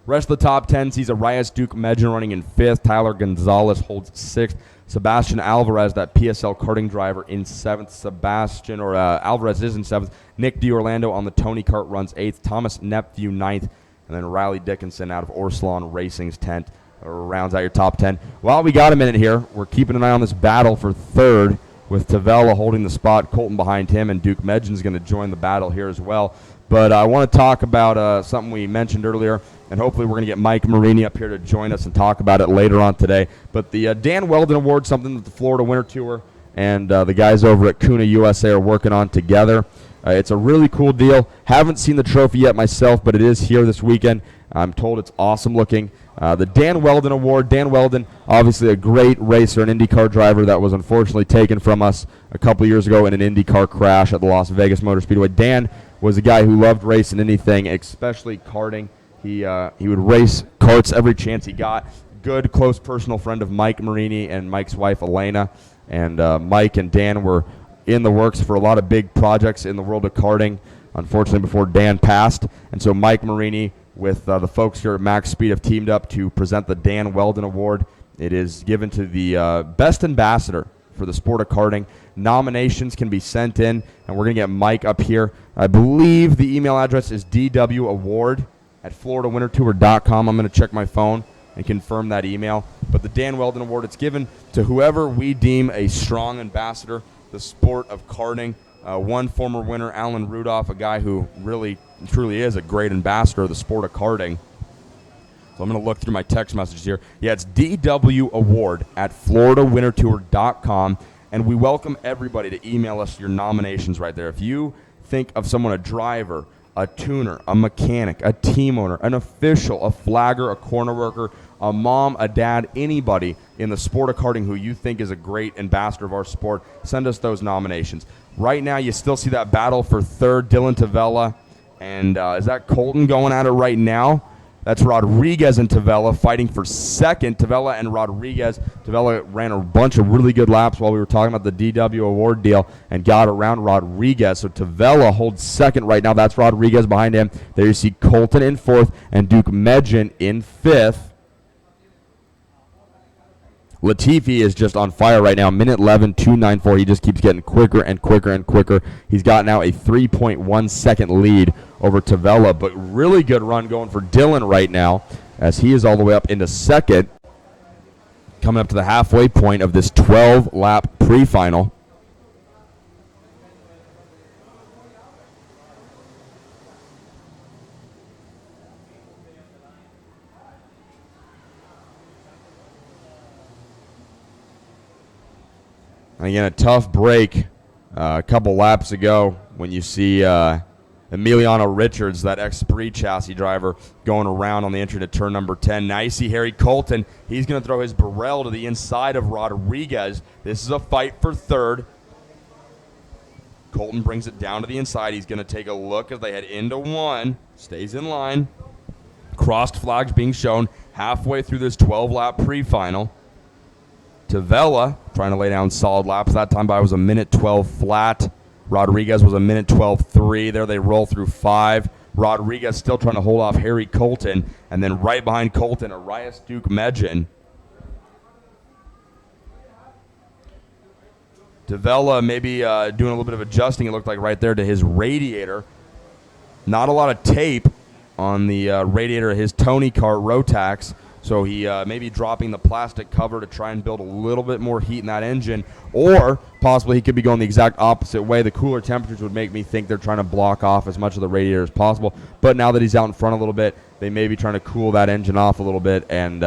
[SPEAKER 4] Rest of the top 10 sees Arias Duke Medgen running in 5th. Tyler Gonzalez holds 6th. Sebastian Alvarez, that PSL karting driver, in 7th. Alvarez is in 7th. Nick DiOrlando on the Tony Kart runs 8th. Thomas Nepview 9th. And then Riley Dickinson out of Orslon Racing's 10th. Rounds out your top 10. While we got a minute here, we're keeping an eye on this battle for third with Tavella holding the spot, Colton behind him, and Duke Medgen's going to join the battle here as well. But I want to talk about something we mentioned earlier, and hopefully we're going to get Mike Marini up here to join us and talk about it later on today. But the Dan Weldon Award, something that the Florida Winter Tour and the guys over at Kuna USA are working on together. It's a really cool deal. Haven't seen the trophy yet myself, but it is here this weekend. I'm told it's awesome looking. The Dan Weldon Award. Dan Weldon, obviously a great racer, an IndyCar driver that was unfortunately taken from us a couple years ago in an IndyCar crash at the Las Vegas Motor Speedway. Dan was a guy who loved racing anything, especially karting. He would race karts every chance he got. Good, close personal friend of Mike Marini and Mike's wife, Elena. And Mike and Dan were in the works for a lot of big projects in the world of karting, unfortunately, before Dan passed. And so Mike Marini with the folks here at Max Speed have teamed up to present the Dan Weldon Award. It is given to the best ambassador for the sport of karting. Nominations can be sent in, and we're going to get Mike up here. I believe the email address is dwaward@floridawintertour.com. I'm going to check my phone and confirm that email. But the Dan Weldon Award, it's given to whoever we deem a strong ambassador, the sport of karting. One former winner, Alan Rudolph, a guy who really, truly is a great ambassador of the sport of karting. So I'm going to look through my text messages here. Yeah, it's dwaward@floridawintertour.com, and we welcome everybody to email us your nominations right there. If you think of someone, a driver, a tuner, a mechanic, a team owner, an official, a flagger, a corner worker, a mom, a dad, anybody in the sport of karting who you think is a great ambassador of our sport, send us those nominations. Right now, you still see that battle for third, Dylan Tavella. And is that Colton going at it right now? That's Rodriguez and Tavella fighting for second. Tavella and Rodriguez. Tavella ran a bunch of really good laps while we were talking about the DW Award deal and got around Rodriguez. So Tavella holds second right now. That's Rodriguez behind him. There you see Colton in fourth and Duke Medgen in fifth. Latifi is just on fire right now. Minute 11, 2:94. He just keeps getting quicker and quicker and quicker. He's got now a 3.1 second lead over Tavella, but really good run going for Dylan right now as he is all the way up into second, coming up to the halfway point of this 12-lap pre-final. And again, a tough break a couple laps ago when you see Emiliano Richards, that Esprit chassis driver, going around on the entry to turn number 10. Now you see Harry Colton. He's going to throw his Burrell to the inside of Rodriguez. This is a fight for third. Colton brings it down to the inside. He's going to take a look as they head into one. Stays in line. Crossed flags being shown halfway through this 12-lap pre-final. Tavella trying to lay down solid laps. That time by was a minute 12 flat. Rodriguez was a minute 12.3. There they roll through 5. Rodriguez still trying to hold off Harry Colton. And then right behind Colton, Arias Duke Medjin. Tavella maybe doing a little bit of adjusting, it looked like right there, to his radiator. Not a lot of tape on the radiator of his Tony Kart Rotax. So he may be dropping the plastic cover to try and build a little bit more heat in that engine. Or possibly he could be going the exact opposite way. The cooler temperatures would make me think they're trying to block off as much of the radiator as possible. But now that he's out in front a little bit, they may be trying to cool that engine off a little bit and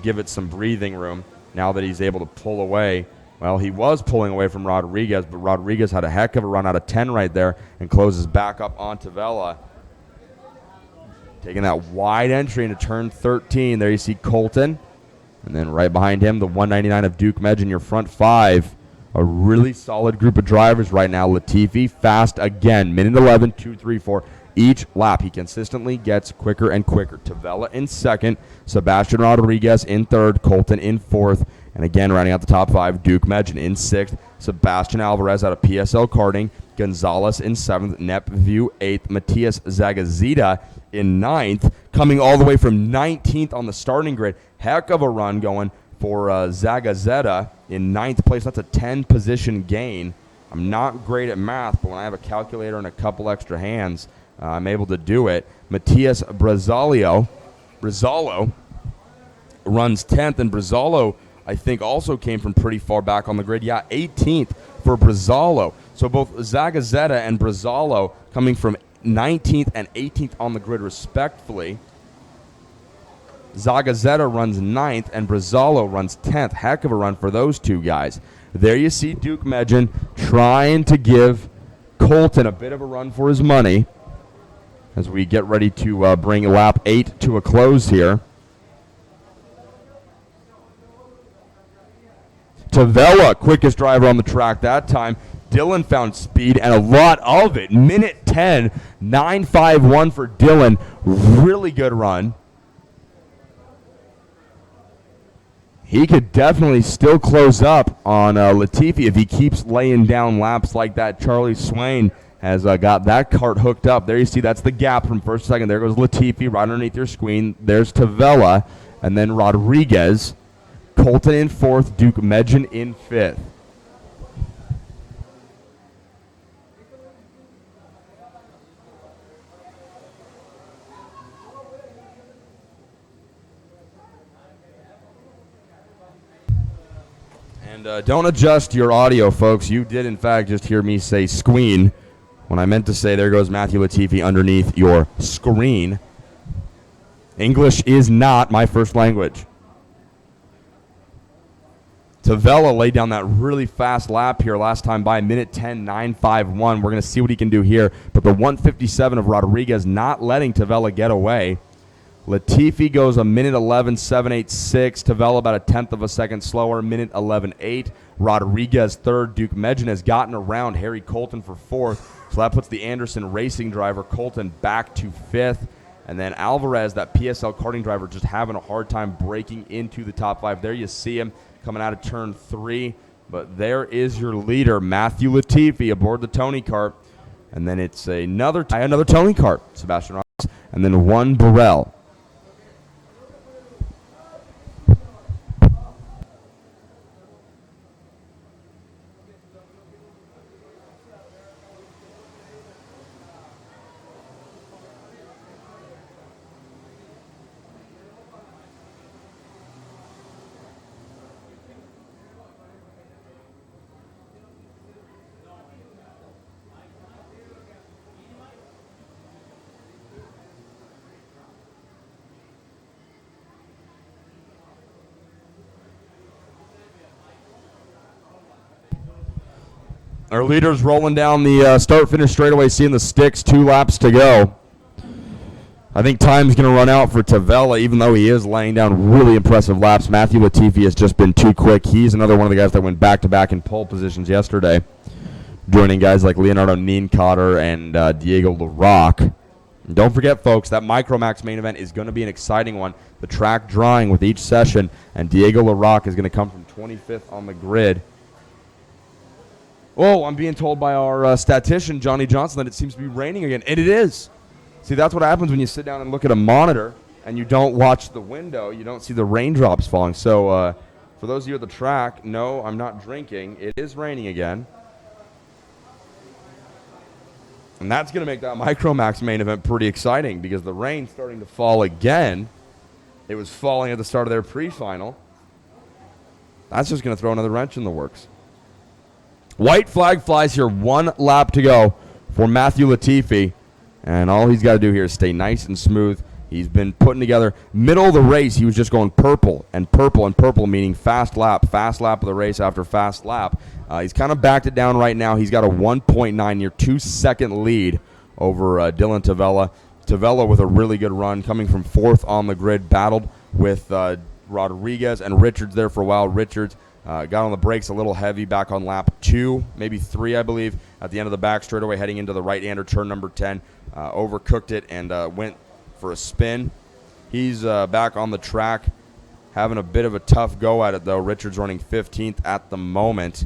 [SPEAKER 4] give it some breathing room now that he's able to pull away. Well, he was pulling away from Rodriguez, but Rodriguez had a heck of a run out of 10 right there and closes back up on Tavella. Taking that wide entry into turn 13. There you see Colton. And then right behind him, the 199 of Duke Medjin, your front 5. A really solid group of drivers right now. Latifi fast again. Minute 11, 2, 3, 4. Each lap, he consistently gets quicker and quicker. Tavella in second. Sebastian Rodriguez in third. Colton in fourth. And again, rounding out the top 5, Duke Medjin in 6th. Sebastian Alvarez out of PSL Karting. Gonzalez in 7th. Nepview 8th. Matias Zagazita in 9th. Coming all the way from 19th on the starting grid. Heck of a run going for Zagazeta in 9th place. That's a 10-position gain. I'm not great at math, but when I have a calculator and a couple extra hands, I'm able to do it. Matias Brazzalo runs 10th, and Brazzalo, I think, also came from pretty far back on the grid. Yeah, 18th for Brazzalo. So both Zagazeta and Brazzalo coming from 19th and 18th on the grid respectfully. Zagazeta runs 9th and Brazzalo runs 10th. Heck of a run for those two guys. There you see Duke Medjin trying to give Colton a bit of a run for his money as we get ready to bring lap 8 to a close here. Tavella, quickest driver on the track that time. Dylan found speed and a lot of it. Minute 10, 9.51 for Dylan. Really good run. He could definitely still close up on Latifi if he keeps laying down laps like that. Charlie Swain has got that cart hooked up. There you see that's the gap from first to second. There goes Latifi right underneath your screen. There's Tavella and then Rodriguez. Colton in 4th, Duke Medjin in 5th. And don't adjust your audio, folks. You did, in fact, just hear me say squeen when I meant to say there goes Matthew Latifi underneath your screen. English is not my first language. Tavella laid down that really fast lap here last time by minute 10, 9.51. We're going to see what he can do here. But the 157 of Rodriguez not letting Tavella get away. Latifi goes a minute 11, 7.86. Tavella about a tenth of a second slower, minute 11.8. Rodriguez third. Duke Medjin has gotten around Harry Colton for 4th. So that puts the Anderson Racing driver Colton back to 5th. And then Alvarez, that PSL karting driver, just having a hard time breaking into the top 5. There you see him coming out of turn 3. But there is your leader, Matthew Latifi, aboard the Tony Kart. And then it's another Tony Kart, Sebastian Rodriguez. And then one Burrell. Our leader's rolling down the start-finish straightaway, seeing the sticks, 2 laps to go. I think time's going to run out for Tavella, even though he is laying down really impressive laps. Matthew Latifi has just been too quick. He's another one of the guys that went back-to-back in pole positions yesterday, joining guys like Leonardo Nienkotter and Diego LaRocque. And don't forget, folks, that Micromax main event is going to be an exciting one. The track drawing with each session, and Diego LaRocque is going to come from 25th on the grid. Oh, I'm being told by our statistician, Johnny Johnson, that it seems to be raining again. And it is. See, that's what happens when you sit down and look at a monitor and you don't watch the window. You don't see the raindrops falling. So for those of you at the track, no, I'm not drinking. It is raining again. And that's going to make that Micromax main event pretty exciting because the rain's starting to fall again. It was falling at the start of their pre-final. That's just going to throw another wrench in the works. White flag flies here, 1 lap to go for Matthew Latifi. And all he's got to do here is stay nice and smooth. He's been putting together, middle of the race, he was just going purple and purple and purple, meaning fast lap of the race after fast lap. He's kind of backed it down right now. He's got a 1.9 near 2-second lead over Dylan Tavella. Tavella with a really good run, coming from 4th on the grid, battled with Rodriguez and Richards there for a while. Richards got on the brakes a little heavy back on lap 2, maybe 3, I believe, at the end of the back straightaway, heading into the right-hander turn number 10. Overcooked it and went for a spin. He's back on the track, having a bit of a tough go at it, though. Richards running 15th at the moment.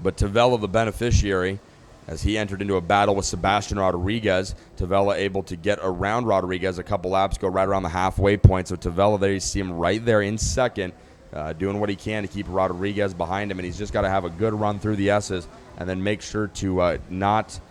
[SPEAKER 4] But Tavella, the beneficiary, as he entered into a battle with Sebastian Rodriguez. Tavella able to get around Rodriguez a couple laps, go right around the halfway point. So Tavella there, you see him right there in second, doing what he can to keep Rodriguez behind him. And he's just got to have a good run through the S's and then make sure to not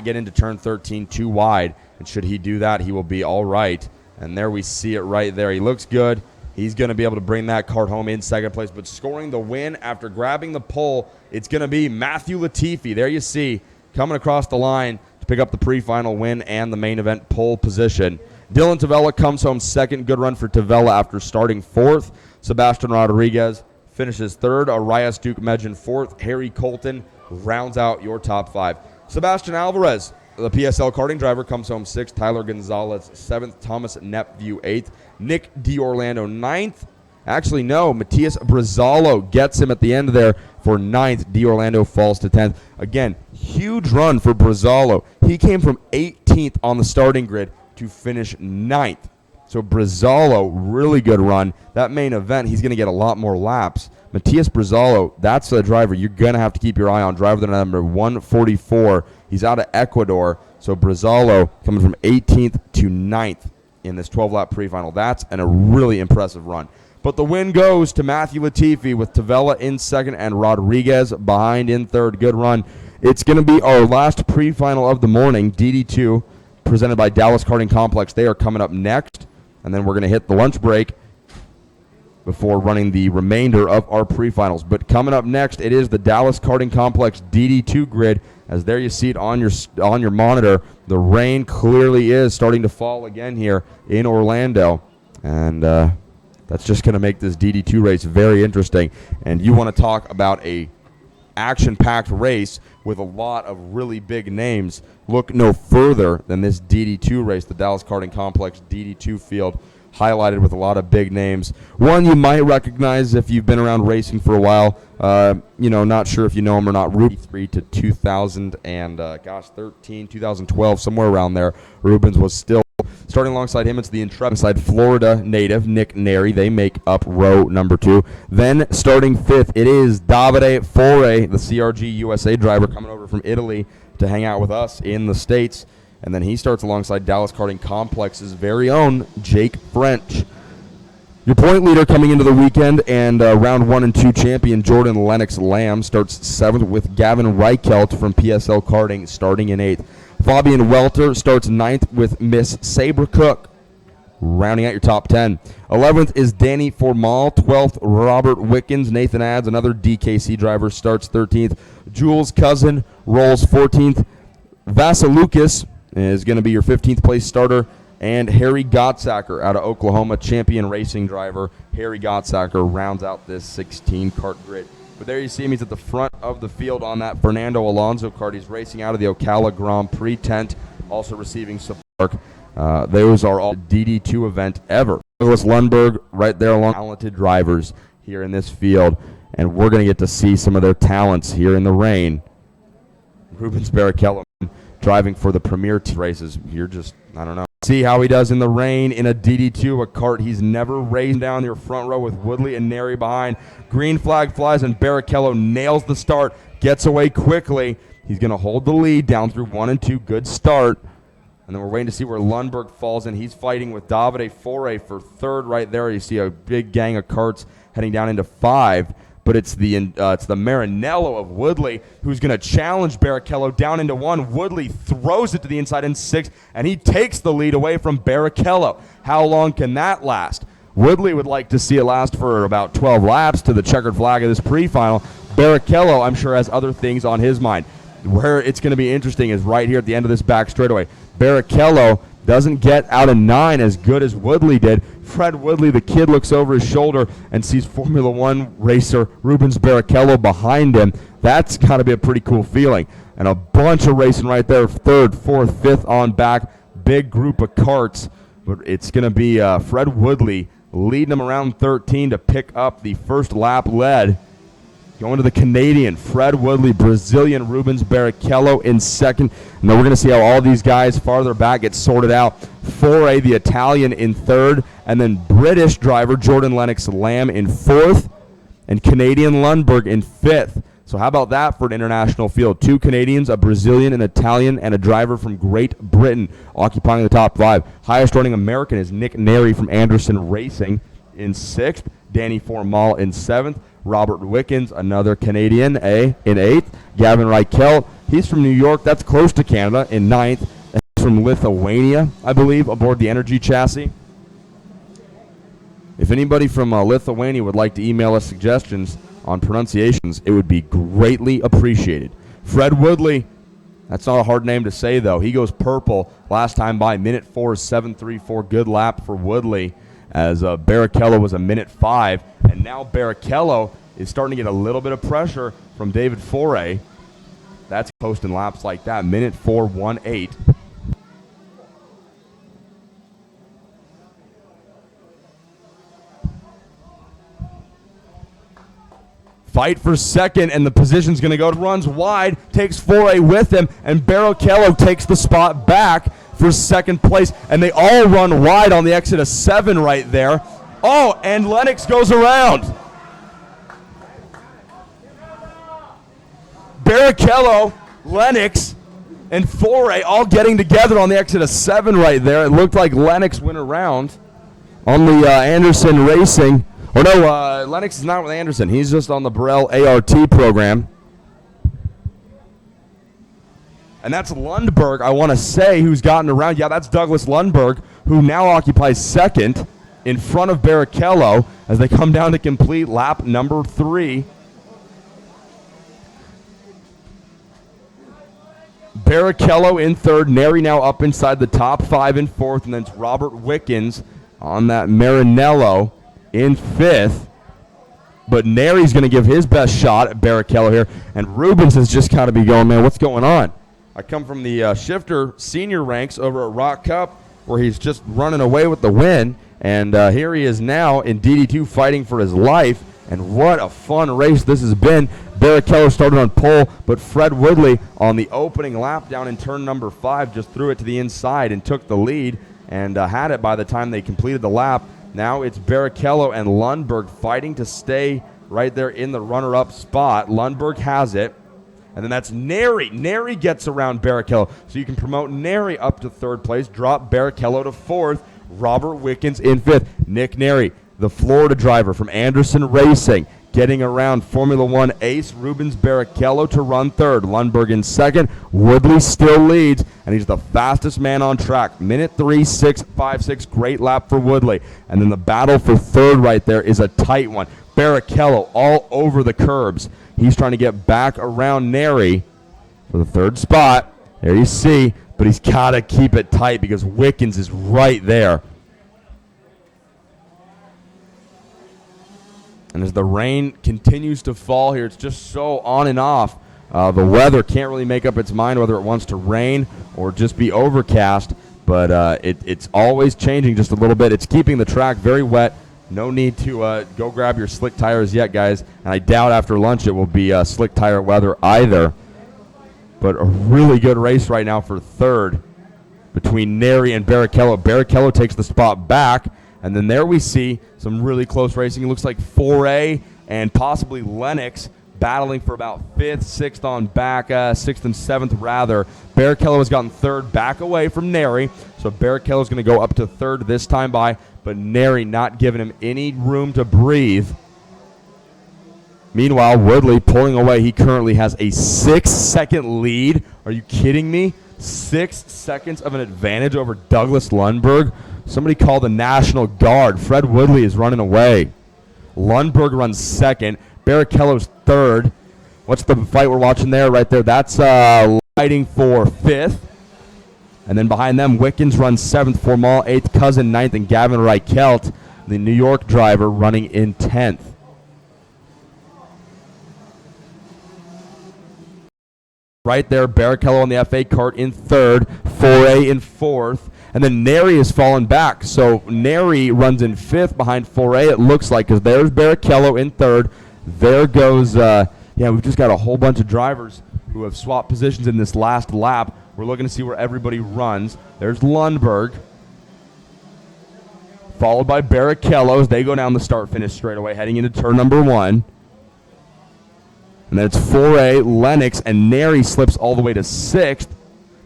[SPEAKER 4] get into turn 13 too wide. And should he do that, he will be all right. And there we see it right there. He looks good. He's going to be able to bring that cart home in second place. But scoring the win after grabbing the pole, it's going to be Matthew Latifi. There you see, coming across the line to pick up the pre-final win and the main event pole position. Dylan Tavella comes home second. Good run for Tavella after starting 4th. Sebastian Rodriguez finishes 3rd. Arias Duke Medjin 4th. Harry Colton rounds out your top 5. Sebastian Alvarez, the PSL karting driver, comes home 6th. Tyler Gonzalez 7th. Thomas Nepview 8th. Nick D'Orlando 9th. Actually, no, Matias Brazzalo gets him at the end there for 9th. D'Orlando falls to 10th. Again, huge run for Brazzalo. He came from 18th on the starting grid to finish 9th. So Brazzalo, really good run. That main event, he's going to get a lot more laps. Matias Brazzalo, that's the driver you're going to have to keep your eye on. Driver the number 144. He's out of Ecuador. So Brazzalo coming from 18th to 9th in this 12-lap pre-final. That's a really impressive run. But the win goes to Matthew Latifi with Tavella in second and Rodriguez behind in third. Good run. It's going to be our last pre-final of the morning, DD2, presented by Dallas Karting Complex. They are coming up next, and then we're going to hit the lunch break before running the remainder of our pre-finals. But coming up next, it is the Dallas Karting Complex DD2 grid. As there you see it on your monitor, the rain clearly is starting to fall again here in Orlando. And that's just going to make this DD2 race very interesting. And you want to talk about a action-packed race with a lot of really big names. Look no further than this DD2 race, the Dallas Karting Complex DD2 field, highlighted with a lot of big names. One you might recognize if you've been around racing for a while. Not sure if you know him or not. Ruben 3 to 2013, 2012, somewhere around there. Rubens was still starting alongside him. It's the Intrepid side Florida native Nick Neri. They make up row number 2. Then starting 5th, it is Davide Fore, the CRG USA driver, coming over from Italy to hang out with us in the States. And then he starts alongside Dallas Karting Complex's very own Jake French. Your point leader coming into the weekend and round 1 and 2 champion Jordan Lennox Lamb starts 7th with Gavin Reichelt from PSL Karting starting in 8th. Fabian Welter starts 9th with Miss Sabre Cook, rounding out your top 10. 11th is Danny Formal. 12th, Robert Wickens. Nathan Adds, another DKC driver, starts 13th. Jules Cousin rolls 14th. Vasilukas is going to be your 15th place starter. And Harry Gottsacker out of Oklahoma, champion racing driver. Harry Gottsacker rounds out this 16 kart grid. But there you see him. He's at the front of the field on that Fernando Alonso cart. He's racing out of the Ocala Grand Prix tent, also receiving support. Those are all DD2 event ever. Douglas Lundberg right there along talented drivers here in this field, and we're going to get to see some of their talents here in the rain. Rubens Barrichello driving for the Premier races. You're just, I don't know. See how he does in the rain in a DD2, a kart he's never raced. Down your front row with Woodley and Neri behind. Green flag flies, and Barrichello nails the start, gets away quickly. He's going to hold the lead down through 1 and 2. Good start. And then we're waiting to see where Lundberg falls in. He's fighting with Davide Foray for third right there. You see a big gang of karts heading down into 5. But it's the Marinello of Woodley who's going to challenge Barrichello down into 1. Woodley throws it to the inside in 6, and he takes the lead away from Barrichello. How long can that last? Woodley would like to see it last for about 12 laps to the checkered flag of this pre-final. Barrichello, I'm sure, has other things on his mind. Where it's going to be interesting is right here at the end of this back straightaway. Barrichello doesn't get out of 9 as good as Woodley did. Fred Woodley, the kid, looks over his shoulder and sees Formula One racer Rubens Barrichello behind him. That's got to be a pretty cool feeling. And a bunch of racing right there, 3rd, 4th, 5th on back. Big group of karts. But it's going to be Fred Woodley leading him around 13 to pick up the first lap lead. Going to the Canadian, Fred Woodley, Brazilian Rubens Barrichello in 2nd. And then we're going to see how all these guys farther back get sorted out. Foray, the Italian, in 3rd. And then British driver Jordan Lennox Lamb in 4th. And Canadian Lundberg in 5th. So how about that for an international field? 2 Canadians, a Brazilian, an Italian, and a driver from Great Britain occupying the top 5. Highest running American is Nick Neri from Anderson Racing in 6th. Danny Formal in 7th. Robert Wickens, another Canadian, in 8th. Gavin Reichelt, he's from New York. That's close to Canada, in 9th. And he's from Lithuania, I believe, aboard the Energy chassis. If anybody from Lithuania would like to email us suggestions on pronunciations, it would be greatly appreciated. Fred Woodley, that's not a hard name to say, though. He goes purple last time by. Minute 4, 7:34. Good lap for Woodley, as Barrichello was a minute 5. And now Barrichello is starting to get a little bit of pressure from David Foray. That's posting laps like that. Minute 4:18. Fight for 2nd, and the position's going to go. Runs wide, takes Foray with him, and Barrichello takes the spot back for 2nd place. And they all run wide on the exit of 7 right there. Oh, and Lennox goes around. Barrichello, Lennox, and Foray all getting together on the exit of 7 right there. It looked like Lennox went around on the Anderson Racing. Oh, no, Lennox is not with Anderson. He's just on the Burrell ART program. And that's Lundberg, I want to say, who's gotten around. Yeah, that's Douglas Lundberg, who now occupies 2nd in front of Barrichello as they come down to complete lap number 3. Barrichello in 3rd. Neri now up inside the top 5 in 4th. And then it's Robert Wickens on that Marinello in 5th. But Neri's going to give his best shot at Barrichello here. And Rubens has just got to be going, man, what's going on? I come from the shifter senior ranks over at Rock Cup, where he's just running away with the win. And here he is now in DD2 fighting for his life. And what a fun race this has been. Barrichello started on pole, but Fred Woodley on the opening lap down in turn number 5 just threw it to the inside and took the lead and had it by the time they completed the lap. Now it's Barrichello and Lundberg fighting to stay right there in the runner-up spot. Lundberg has it. And then that's Neri. Neri gets around Barrichello. So you can promote Neri up to 3rd place, drop Barrichello to 4th. Robert Wickens in 5th. Nick Neri, the Florida driver from Anderson Racing, getting around Formula One ace Rubens Barrichello to run 3rd. Lundberg in 2nd. Woodley still leads, and he's the fastest man on track. Minute 3:6.56. Great lap for Woodley. And then the battle for 3rd right there is a tight one. Barrichello all over the curbs. He's trying to get back around Neri for the 3rd spot. There you see, but he's got to keep it tight because Wickens is right there. And as the rain continues to fall here, it's just so on and off. The weather can't really make up its mind whether it wants to rain or just be overcast, but it's always changing just a little bit. It's keeping the track very wet. No need to go grab your slick tires yet, guys. And I doubt after lunch it will be slick tire weather either. But a really good race right now for third between Neri and Barrichello. Barrichello takes the spot back. And then there we see some really close racing. It looks like 4A and possibly Lennox battling for about 5th, 6th on back, 6th and 7th rather. Barrichello has gotten third back away from Neri. So Barrichello is going to go up to third this time by, but Neri not giving him any room to breathe. Meanwhile, Woodley pulling away. He currently has a 6-second lead. Are you kidding me? 6 seconds of an advantage over Douglas Lundberg. Somebody call the National Guard. Fred Woodley is running away. Lundberg runs second. Barrichello's third. What's the fight we're watching there? Right there. That's fighting for 5th. And then behind them, Wickens runs 7th. Formal 8th. Cousin 9th. And Gavin Reichelt, the New York driver, running in 10th. Right there, Barrichello on the FA cart in 3rd. 4A in 4th. And then Neri has fallen back. So Neri runs in 5th behind 4A, it looks like, because there's Barrichello in 3rd. There goes, we've just got a whole bunch of drivers who have swapped positions in this last lap. We're looking to see where everybody runs. There's Lundberg, followed by Barrichello as they go down the start-finish straightaway, heading into turn number 1. And then it's 4A, Lennox, and Neri slips all the way to 6th.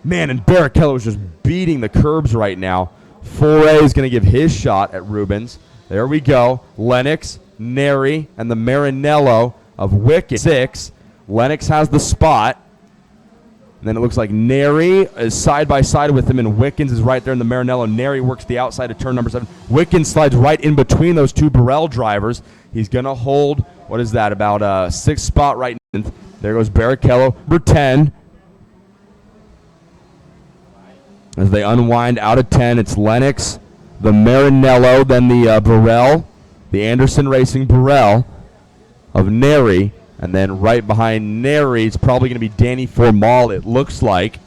[SPEAKER 4] Man, and Barrichello is just beating the curbs right now. 4A is going to give his shot at Rubens. There we go. Lennox, Neri, and the Marinello of Wicked 6. Lennox has the spot. And then it looks like Neri is side by side with him, and Wickens is right there in the Marinello. Neri works the outside of turn number 7. Wickens slides right in between those two Burrell drivers. He's going to hold, what is that, about a 6th spot right in. There goes Barrichello, number 10. As they unwind out of 10, it's Lennox, the Marinello, then the Burrell, the Anderson Racing Burrell of Neri, and then right behind Neri, it's probably going to be Danny Formal, it looks like.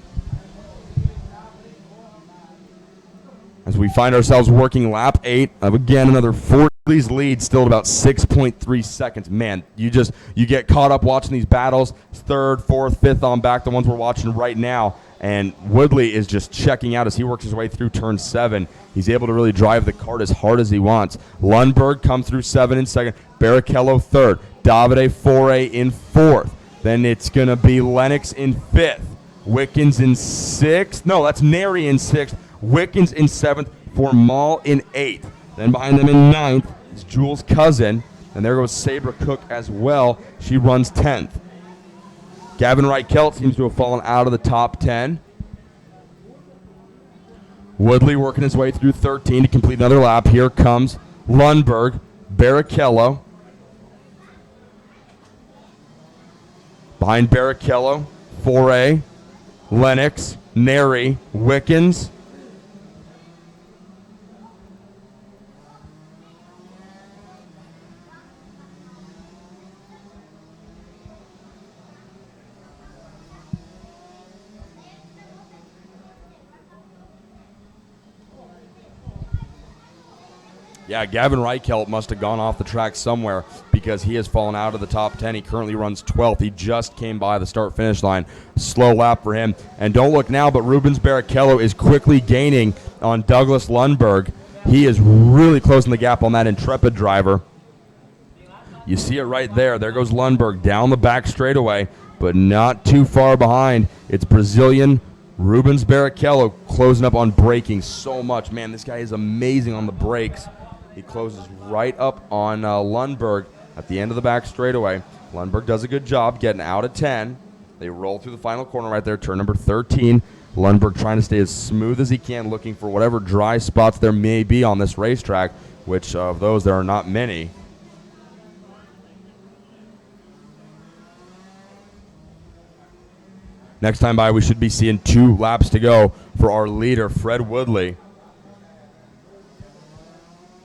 [SPEAKER 4] As we find ourselves working lap 8 of, again, another 4. These leads still at about 6.3 seconds. Man, you get caught up watching these battles. 3rd, 4th, 5th on back, the ones we're watching right now. And Woodley is just checking out as he works his way through turn 7. He's able to really drive the kart as hard as he wants. Lundberg come through 7 in 2nd. Barrichello 3rd. Davide 4A in 4th. Then it's going to be Lennox in 5th. Wickens in 6th. No, that's Neri in 6th. Wickens in 7th. Formal in 8th. Then behind them in 9th is Jules' cousin. And there goes Sabra Cook as well. She runs 10th. Gavin Reichelt seems to have fallen out of the top 10. Woodley working his way through 13 to complete another lap. Here comes Lundberg, Barrichello. Behind Barrichello, 4A, Lennox, Neri, Wickens. Yeah, Gavin Reichelt must have gone off the track somewhere because he has fallen out of the top 10. He currently runs 12th. He just came by the start-finish line. Slow lap for him. And don't look now, but Rubens Barrichello is quickly gaining on Douglas Lundberg. He is really closing the gap on that Intrepid driver. You see it right there. There goes Lundberg down the back straightaway, but not too far behind. It's Brazilian Rubens Barrichello closing up on braking so much. Man, this guy is amazing on the brakes. He closes right up on Lundberg at the end of the back straightaway. Lundberg does a good job getting out of 10. They roll through the final corner right there, turn number 13. Lundberg trying to stay as smooth as he can, looking for whatever dry spots there may be on this racetrack, which of those there are not many. Next time by, we should be seeing 2 laps to go for our leader, Fred Woodley.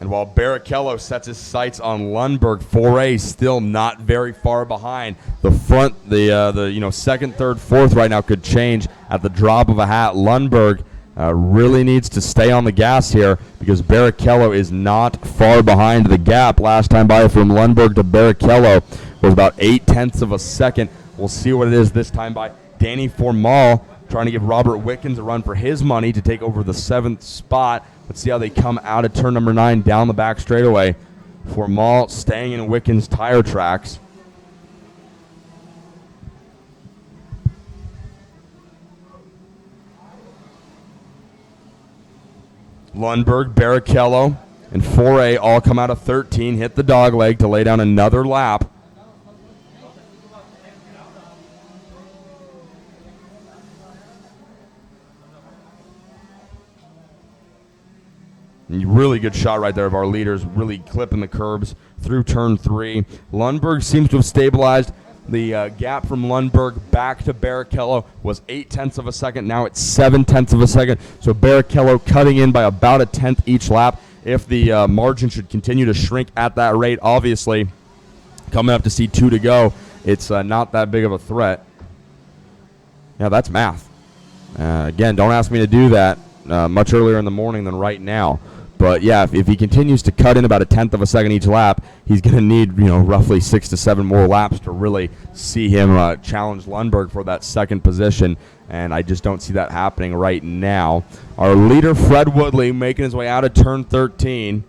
[SPEAKER 4] And while Barrichello sets his sights on Lundberg, 4A still not very far behind. The front, the second, third, fourth right now could change at the drop of a hat. Lundberg really needs to stay on the gas here because Barrichello is not far behind. The gap last time by from Lundberg to Barrichello was about 0.8 of a second. We'll see what it is this time by. Danny Formal trying to give Robert Wickens a run for his money to take over the 7th spot. Let's see how they come out of turn number 9 down the back straightaway. Formal staying in Wickens' tire tracks. Lundberg, Barrichello, and 4A all come out of 13, hit the dog leg to lay down another lap. Really good shot right there of our leaders, really clipping the curbs through turn 3. Lundberg seems to have stabilized. The gap from Lundberg back to Barrichello was 0.8 of a second. Now it's 0.7 of a second. So Barrichello cutting in by about 1/10 each lap. If the margin should continue to shrink at that rate, obviously, coming up to C2 to go, it's not that big of a threat. Yeah, that's math. Again, don't ask me to do that much earlier in the morning than right now. But yeah, if he continues to cut in about 1/10 of a second each lap, he's going to need roughly 6 to 7 more laps to really see him challenge Lundberg for that second position. And I just don't see that happening right now. Our leader, Fred Woodley, making his way out of turn 13.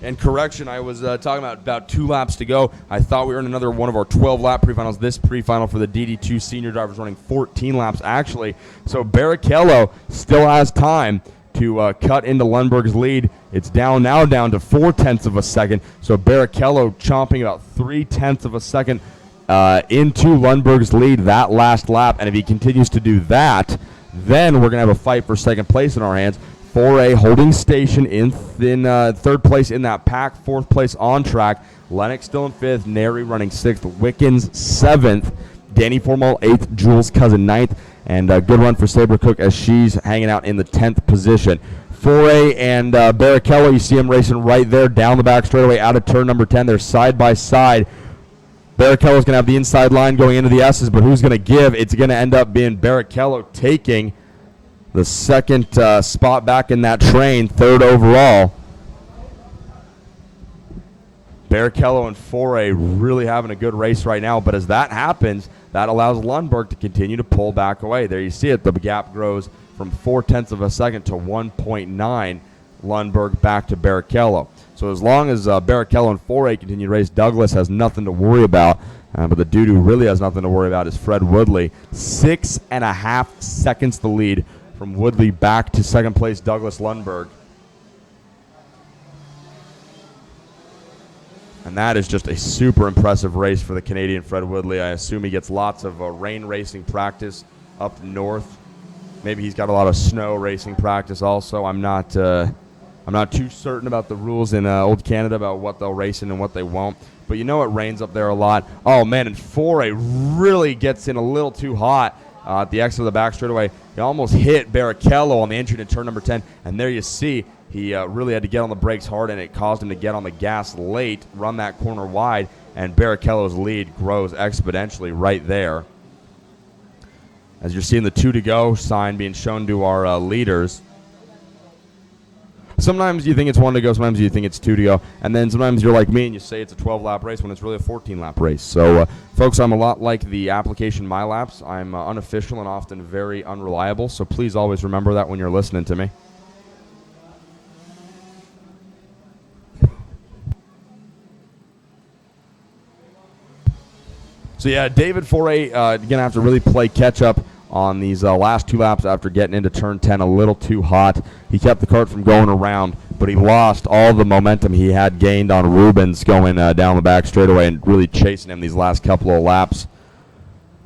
[SPEAKER 4] And correction, I was talking about 2 laps to go. I thought we were in another one of our 12-lap pre-finals. This pre-final for the DD2 senior drivers running 14 laps, actually. So Barrichello still has time to cut into Lundberg's lead. It's now down to 0.4 of a second. So Barrichello chomping about 0.3 of a second into Lundberg's lead that last lap. And if he continues to do that, then we're going to have a fight for second place in our hands. 4A holding station in third place in that pack, 4th place on track. Lennox still in 5th, Neri running 6th, Wickens 7th, Danny Formal 8th, Jules Cousin 9th, and a good run for Saber Cook as she's hanging out in the 10th position. 4A and Barrichello, you see him racing right there down the back straightaway out of turn number 10. They're side by side. Barrichello's going to have the inside line going into the S's, but who's going to give? It's going to end up being Barrichello taking the second spot back in that train, 3rd overall. Barrichello and 4A really having a good race right now, but as that happens, that allows Lundberg to continue to pull back away. There you see it, the gap grows from 0.4 of a second to 1.9. Lundberg back to Barrichello. So as long as Barrichello and 4A continue to race, Douglas has nothing to worry about. But the dude who really has nothing to worry about is Fred Woodley. 6.5 seconds the lead from Woodley back to second place Douglas Lundberg. And that is just a super impressive race for the Canadian Fred Woodley. I assume he gets lots of rain racing practice up north. Maybe he's got a lot of snow racing practice also. I'm not too certain about the rules in Old Canada about what they'll race in and what they won't. But you know it rains up there a lot. Oh, man, and 4A really gets in a little too hot at the exit of the back straightaway. He almost hit Barrichello on the entry to turn number 10. And there you see he really had to get on the brakes hard, and it caused him to get on the gas late, run that corner wide, and Barrichello's lead grows exponentially right there. As you're seeing the 2 to go sign being shown to our leaders. Sometimes you think it's 1 to go, sometimes you think it's 2 to go, and then sometimes you're like me and you say it's a 12-lap race when it's really a 14-lap race. So, folks, I'm a lot like the application MyLaps. I'm unofficial and often very unreliable, so please always remember that when you're listening to me. So, yeah, David 4A going to have to really play catch-up on these last 2 laps after getting into turn 10 a little too hot. He kept the kart from going around, but he lost all the momentum he had gained on Rubens going down the back straightaway and really chasing him these last couple of laps.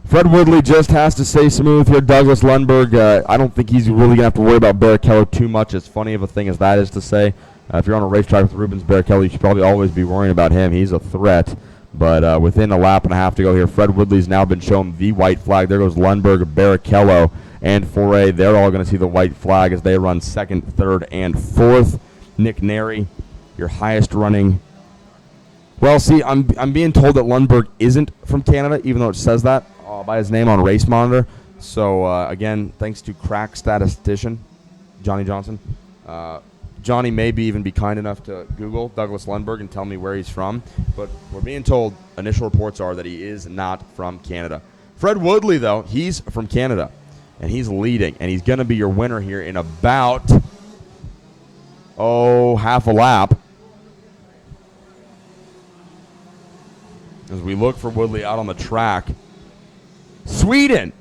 [SPEAKER 4] Fred Woodley just has to stay smooth here. Douglas Lundberg, I don't think he's really going to have to worry about Barrichello too much, as funny of a thing as that is to say. If you're on a racetrack with Rubens Barrichello, you should probably always be worrying about him. He's a threat. But within a lap and a half to go here, Fred Woodley's now been shown the white flag. There goes Lundberg, Barrichello, and Foray. They're all going to see the white flag as they run second, third, and fourth. Nick Neri, your highest running. Well, see, I'm being told that Lundberg isn't from Canada, even though it says that by his name on Race Monitor. So, again, thanks to crack statistician Johnny Johnson. Johnny may even be kind enough to Google Douglas Lundberg and tell me where he's from. But we're being told initial reports are that he is not from Canada. Fred Woodley, though, he's from Canada. And he's leading. And he's going to be your winner here in about, half a lap. As we look for Woodley out on the track. Sweden.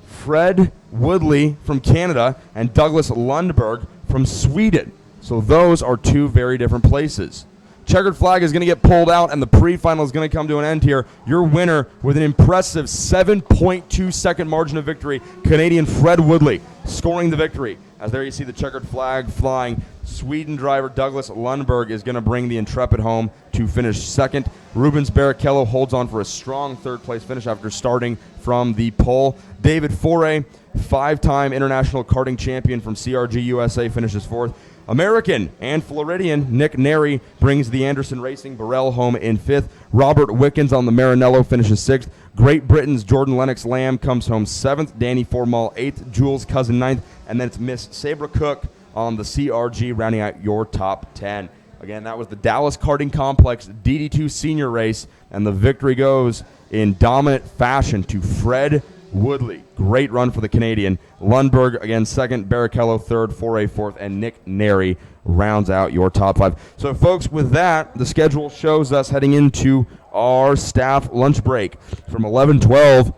[SPEAKER 4] Fred Woodley from Canada and Douglas Lundberg from Sweden. So those are two very different places. Checkered flag is going to get pulled out, and the pre-final is going to come to an end here. Your winner with an impressive 7.2 second margin of victory, Canadian Fred Woodley, scoring the victory. As there you see the checkered flag flying. Sweden driver Douglas Lundberg is going to bring the Intrepid home to finish second. Rubens Barrichello holds on for a strong third-place finish after starting from the pole. David Foray, five-time international karting champion from CRG USA, finishes fourth. American and Floridian Nick Neri brings the Anderson Racing Burrell home in fifth. Robert Wickens on the Maranello finishes sixth. Great Britain's Jordan Lennox Lamb comes home seventh. Danny Formal eighth. Jules Cousin ninth. And then it's Miss Sabra Cook on the CRG rounding out your top 10. Again, that was the Dallas Karting Complex DD2 Senior Race, and the victory goes in dominant fashion to Fred Woodley. Great run for the Canadian. Lundberg, again, second. Barrichello, third. Foray, fourth. And Nick Neri rounds out your top five. So, folks, with that, the schedule shows us heading into our staff lunch break. From 11:12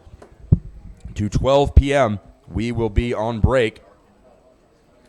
[SPEAKER 4] to 12 p.m., we will be on break.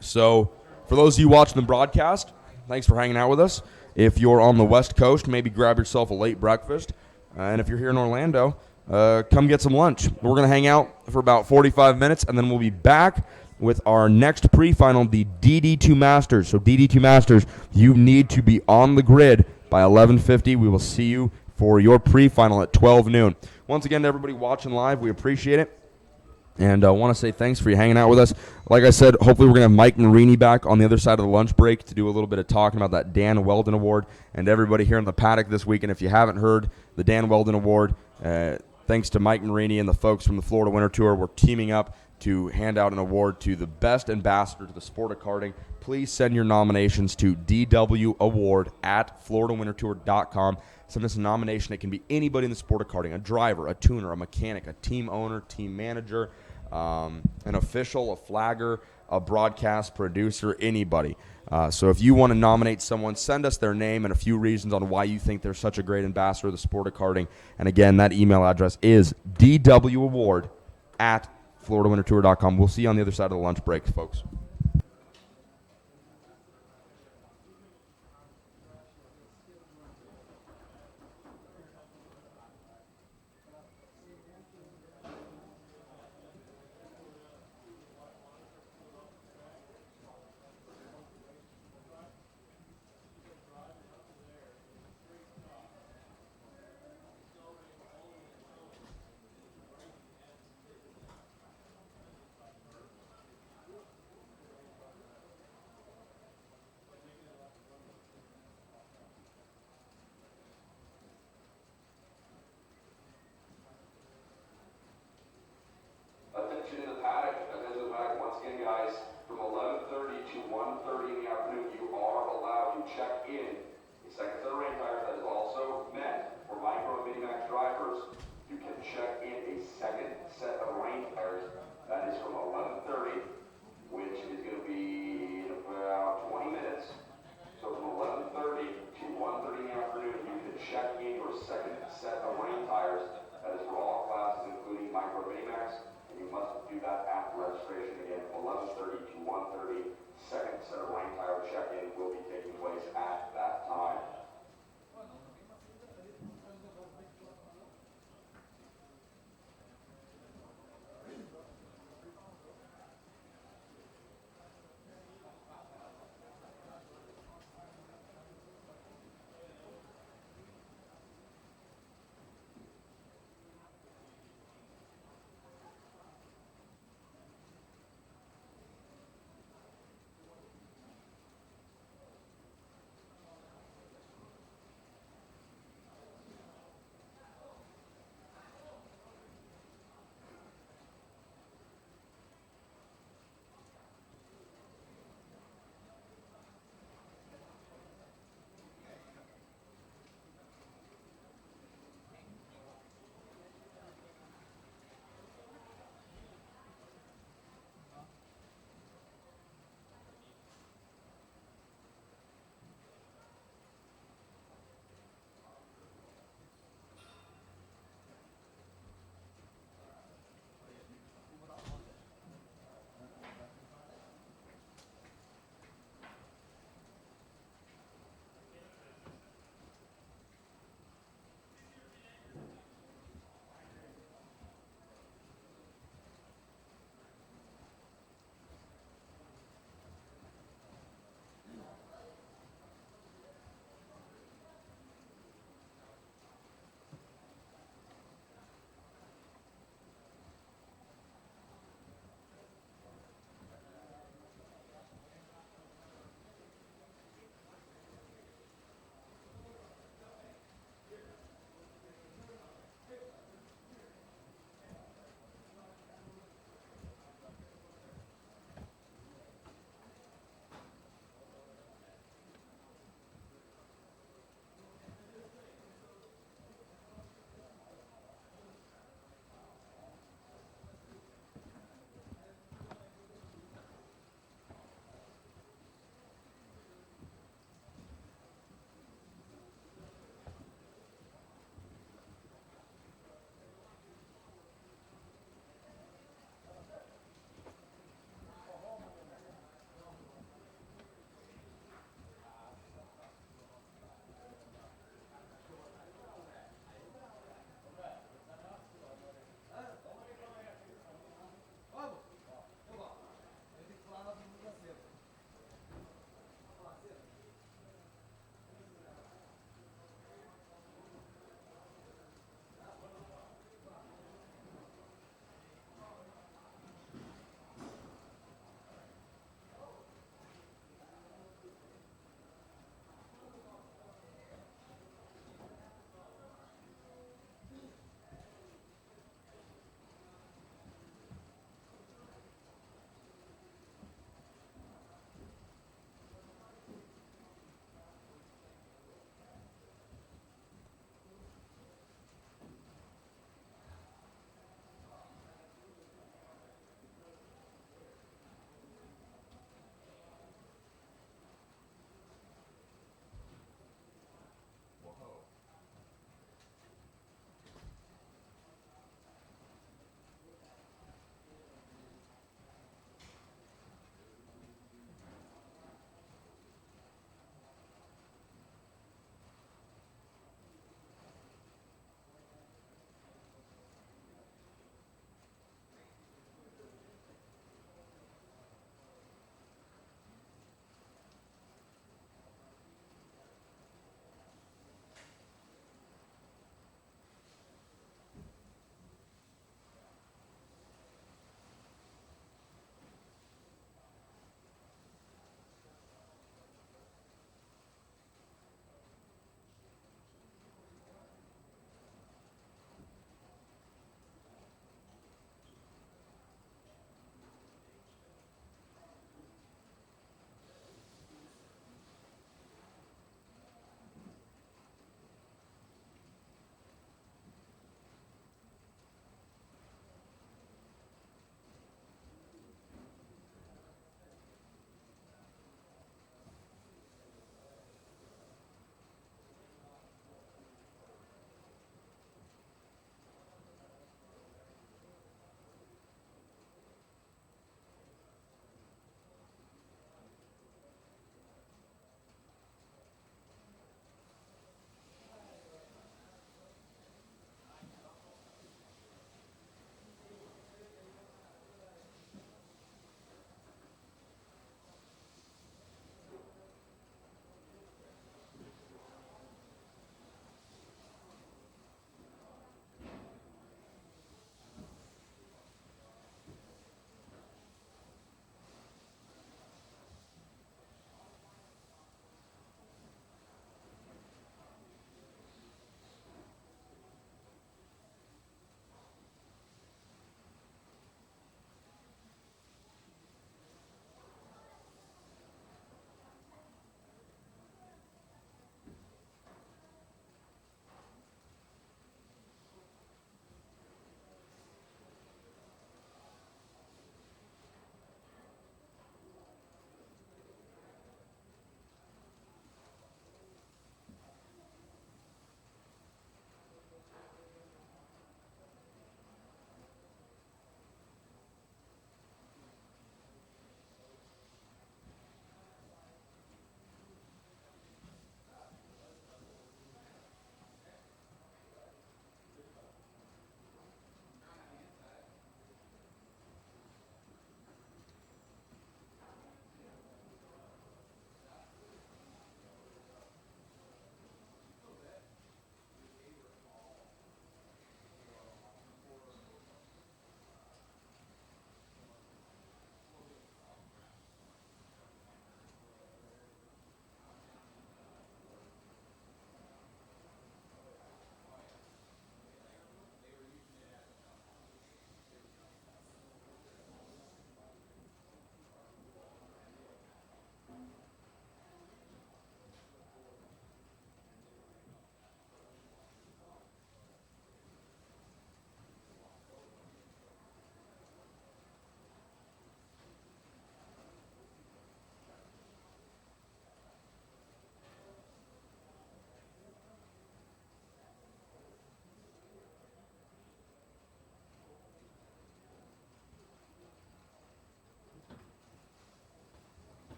[SPEAKER 4] So, for those of you watching the broadcast, thanks for hanging out with us. If you're on the West Coast, maybe grab yourself a late breakfast. And if you're here in Orlando, come get some lunch. We're going to hang out for about 45 minutes, and then we'll be back with our next pre-final, the DD2 Masters. So DD2 Masters, you need to be on the grid by 11:50. We will see you for your pre-final at 12 noon. Once again, to everybody watching live, we appreciate it. And I want to say thanks for you hanging out with us. Like I said, hopefully we're going to have Mike Marini back on the other side of the lunch break to do a little bit of talking about that Dan Weldon Award and everybody here in the paddock this week. And if you haven't heard the Dan Weldon Award, thanks to Mike Marini and the folks from the Florida Winter Tour, we're teaming up to hand out an award to the best ambassador to the sport of karting. Please send your nominations to dwaward@floridawintertour.com. Send us a nomination. It can be anybody in the sport of karting, a driver, a tuner, a mechanic, a team owner, team manager, an official, a flagger, a broadcast producer, anybody. So if you want to nominate someone, send us their name and a few reasons on why you think they're such a great ambassador of the sport of karting. And again, that email address is dwaward@floridawintertour.com. We'll see you on the other side of the lunch break, folks.
[SPEAKER 6] Attention in the paddock, attention in the paddock. Once again, guys, from 11:30 to 1:30 in the afternoon, you are allowed to check in a second set of rain tires. That is also meant for micro and mini max drivers. You can check in a second set of rain tires. That is from 11:30, which is going to be in about 20 minutes. So from 11:30 to 1:30 in the afternoon, you can check in your second set of rain tires. That is for all classes, including micro and mini max. You must do that after registration. Again, 11:30 to 1:30. Second set of rain tire check-in will be taking place at that time.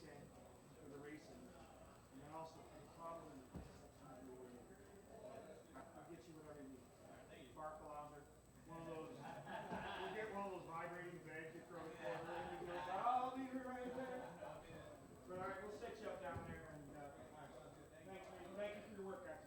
[SPEAKER 7] tank for the racing, and then also for the problem. I'll get you whatever you need. Sparkle lounder, one of those. We'll get one of those vibrating bags you throw a quarter in. You go, I'll leave it right there. But all right, we'll set you up down there, and thank you for your work, guys.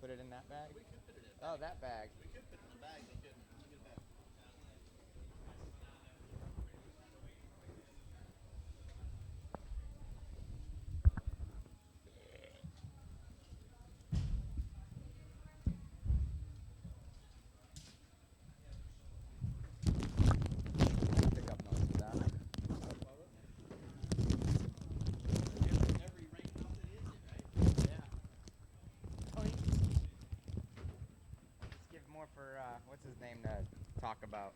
[SPEAKER 8] put it in that bag? Oh, that bag. Pick up most of that. Let's give more for, what's his name to talk about.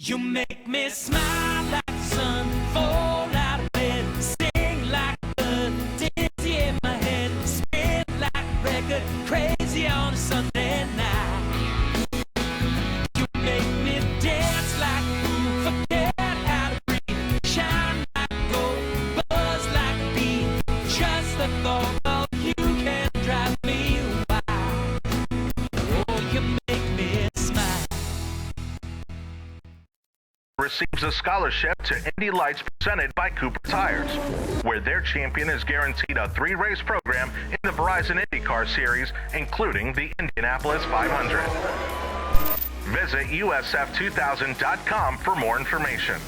[SPEAKER 3] You make me smile like the sun, fall out of bed, sing like a bird, dizzy in my head, spin like a record, crazy on a Sunday night. You make me dance like a fool, forget how to breathe, shine like gold, buzz like a bee, just the thought of you can drive me wild. Oh, you make me smile.
[SPEAKER 2] Receives a scholarship to Indy Lights presented by Cooper Tires, where their champion is guaranteed a 3-race program in the Verizon IndyCar Series, including the Indianapolis 500. Visit usf2000.com for more information.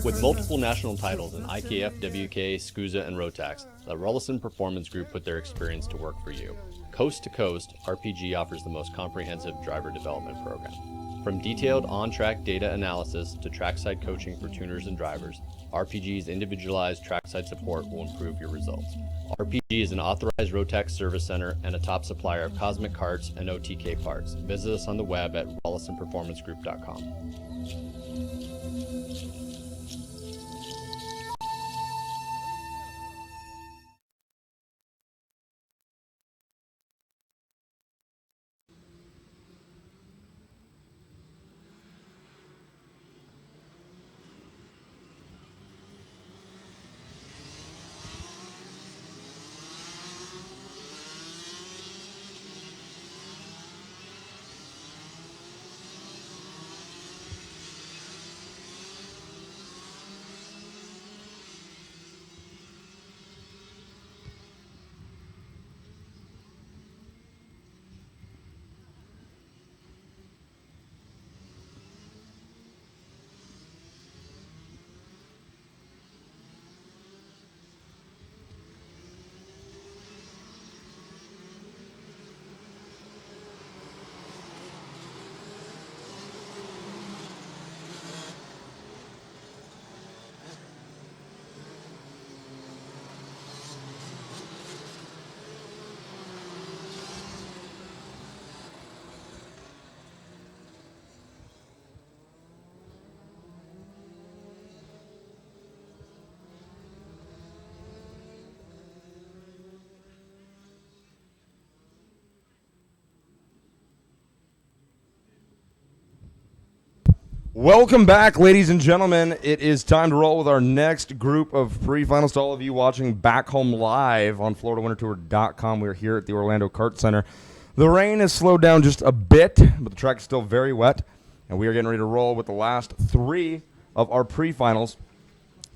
[SPEAKER 1] With multiple national titles in IKF, WK, SCUSA, and Rotax, the Rollison Performance Group put their experience to work for you. Coast to coast, RPG offers the most comprehensive driver development program. From detailed on-track data analysis to trackside coaching for tuners and drivers, RPG's individualized trackside support will improve your results. RPG is an authorized Rotax service center and a top supplier of Cosmic carts and OTK parts. Visit us on the web at rollisonperformancegroup.com.
[SPEAKER 4] Welcome back, ladies and gentlemen. It is time to roll with our next group of pre-finals. To all of you watching back home live on FloridaWinterTour.com, we're here at the Orlando Kart Center. The rain has slowed down just a bit, but the track is still very wet, and we are getting ready to roll with the last 3 of our pre-finals.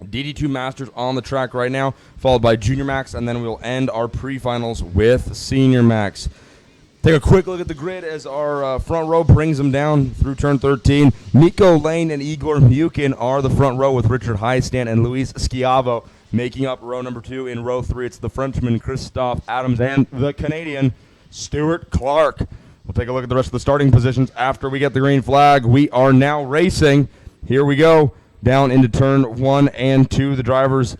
[SPEAKER 4] DD2 Masters on the track right now, followed by Junior Max, and then we'll end our pre-finals with Senior Max. Take a quick look at the grid as our front row brings them down through turn 13. Miko Lane and Igor Mukin are the front row, with Richard Highstand and Luis Schiavo making up row number 2. In row 3, it's the Frenchman Christophe Adams and the Canadian Stuart Clark. We'll take a look at the rest of the starting positions after we get the green flag. We are now racing. Here we go, down into turn 1 and 2. The drivers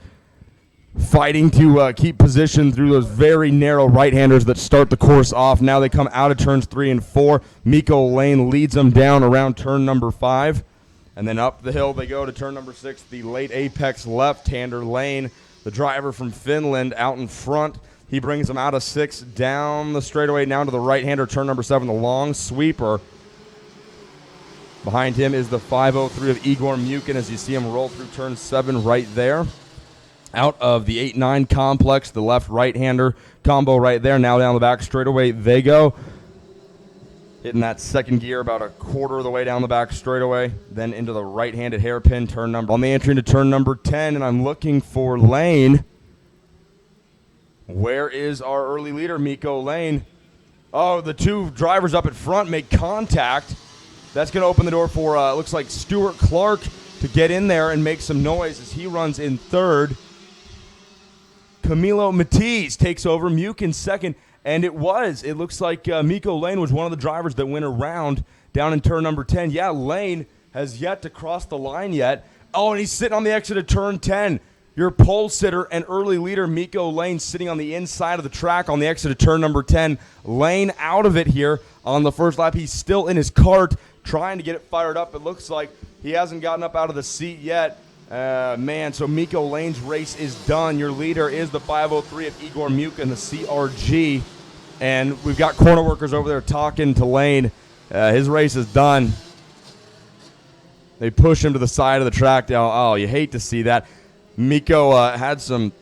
[SPEAKER 4] fighting to keep position through those very narrow right-handers that start the course off. Now they come out of turns 3 and 4. Miko Lane leads them down around turn number 5. And then up the hill they go to turn number 6. The late apex left-hander Lane, the driver from Finland, out in front. He brings them out of 6 down the straightaway now to the right-hander, turn number 7, the long sweeper. Behind him is the 503 of Igor Mukin as you see him roll through turn 7 right there. Out of the 8-9 complex, the left-right-hander combo right there. Now down the back straightaway they go. Hitting that second gear about a quarter of the way down the back straightaway. Then into the right-handed hairpin turn number. On the entry into turn number 10, and I'm looking for Lane. Where is our early leader, Miko Lane? Oh, the 2 drivers up at front make contact. That's going to open the door for, looks like Stuart Clark to get in there and make some noise as he runs in third. Camilo Matiz takes over. Muke in second. And it looks like Miko Lane was one of the drivers that went around down in turn number 10. Yeah, Lane has yet to cross the line yet. Oh, and he's sitting on the exit of turn 10. Your pole sitter and early leader, Miko Lane, sitting on the inside of the track on the exit of turn number 10. Lane out of it here on the first lap. He's still in his cart trying to get it fired up. It looks like he hasn't gotten up out of the seat yet. So Miko Lane's race is done. Your leader is the 503 of Igor Muke and the CRG. And we've got corner workers over there talking to Lane. His race is done. They push him to the side of the track. Oh, you hate to see that. Miko had some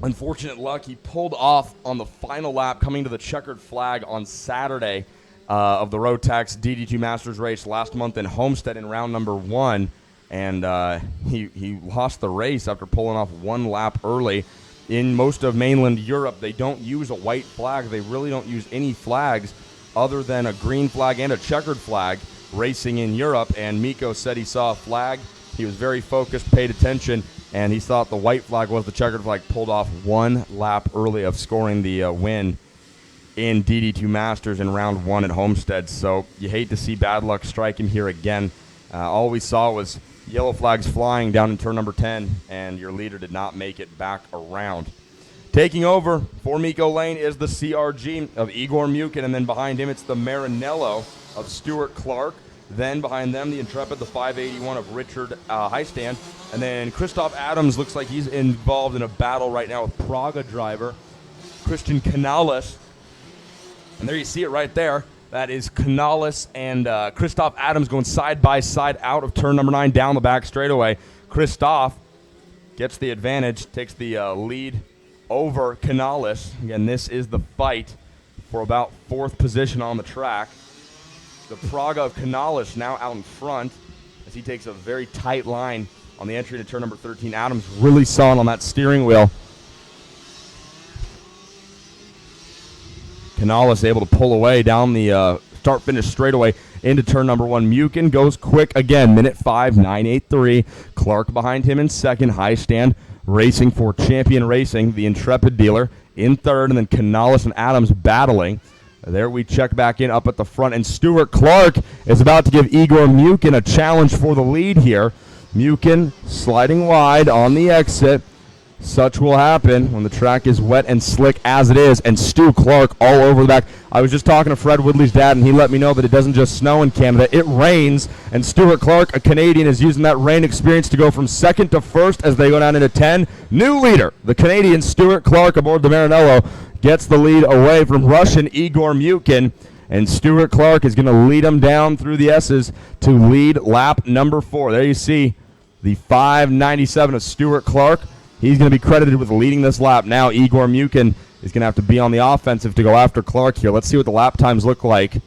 [SPEAKER 4] unfortunate luck. He pulled off on the final lap coming to the checkered flag on Saturday of the Rotax DD2 Masters race last month in Homestead in round number 1. And he lost the race after pulling off one lap early. In most of mainland Europe, they don't use a white flag. They really don't use any flags other than a green flag and a checkered flag racing in Europe. And Miko said he saw a flag. He was very focused, paid attention, and he thought the white flag was the checkered flag. Pulled off one lap early of scoring the win in DD2 Masters in round 1 at Homestead. So you hate to see bad luck strike him here again. All we saw was yellow flags flying down in turn number 10, and your leader did not make it back around. Taking over for Miko Lane is the CRG of Igor Mukin, and then behind him it's the Marinello of Stuart Clark. Then behind them, the Intrepid, the 581 of Richard Heistand. And then Christoph Adams looks like he's involved in a battle right now with Praga driver Christian Canales. And there you see it right there. That is Canales and Christoph Adams going side by side out of turn number 9 down the back straightaway. Christoph gets the advantage, takes the lead over Canales. Again, this is the fight for about 4th position on the track. The Praga of Canales now out in front as he takes a very tight line on the entry to turn number 13. Adams really sawing on that steering wheel. Canales able to pull away down the start-finish straightaway into turn number 1. Mukin goes quick again, minute 5:9.83. Clark behind him in second. Heistand racing for Champion Racing, the Intrepid dealer, in third, and then Canales and Adams battling. There we check back in up at the front, and Stuart Clark is about to give Igor Mukin a challenge for the lead here. Mukin sliding wide on the exit. Such will happen when the track is wet and slick as it is, and Stu Clark all over the back. I was just talking to Fred Woodley's dad, and he let me know that it doesn't just snow in Canada, it rains, and Stuart Clark, a Canadian, is using that rain experience to go from second to first as they go down into 10. New leader, the Canadian Stuart Clark aboard the Marinello, gets the lead away from Russian Igor Mukin, and Stuart Clark is going to lead him down through the S's to lead lap number 4. There you see the 5:97 of Stuart Clark. He's going to be credited with leading this lap. Now Igor Mukin is going to have to be on the offensive to go after Clark here. Let's see what the lap times look like.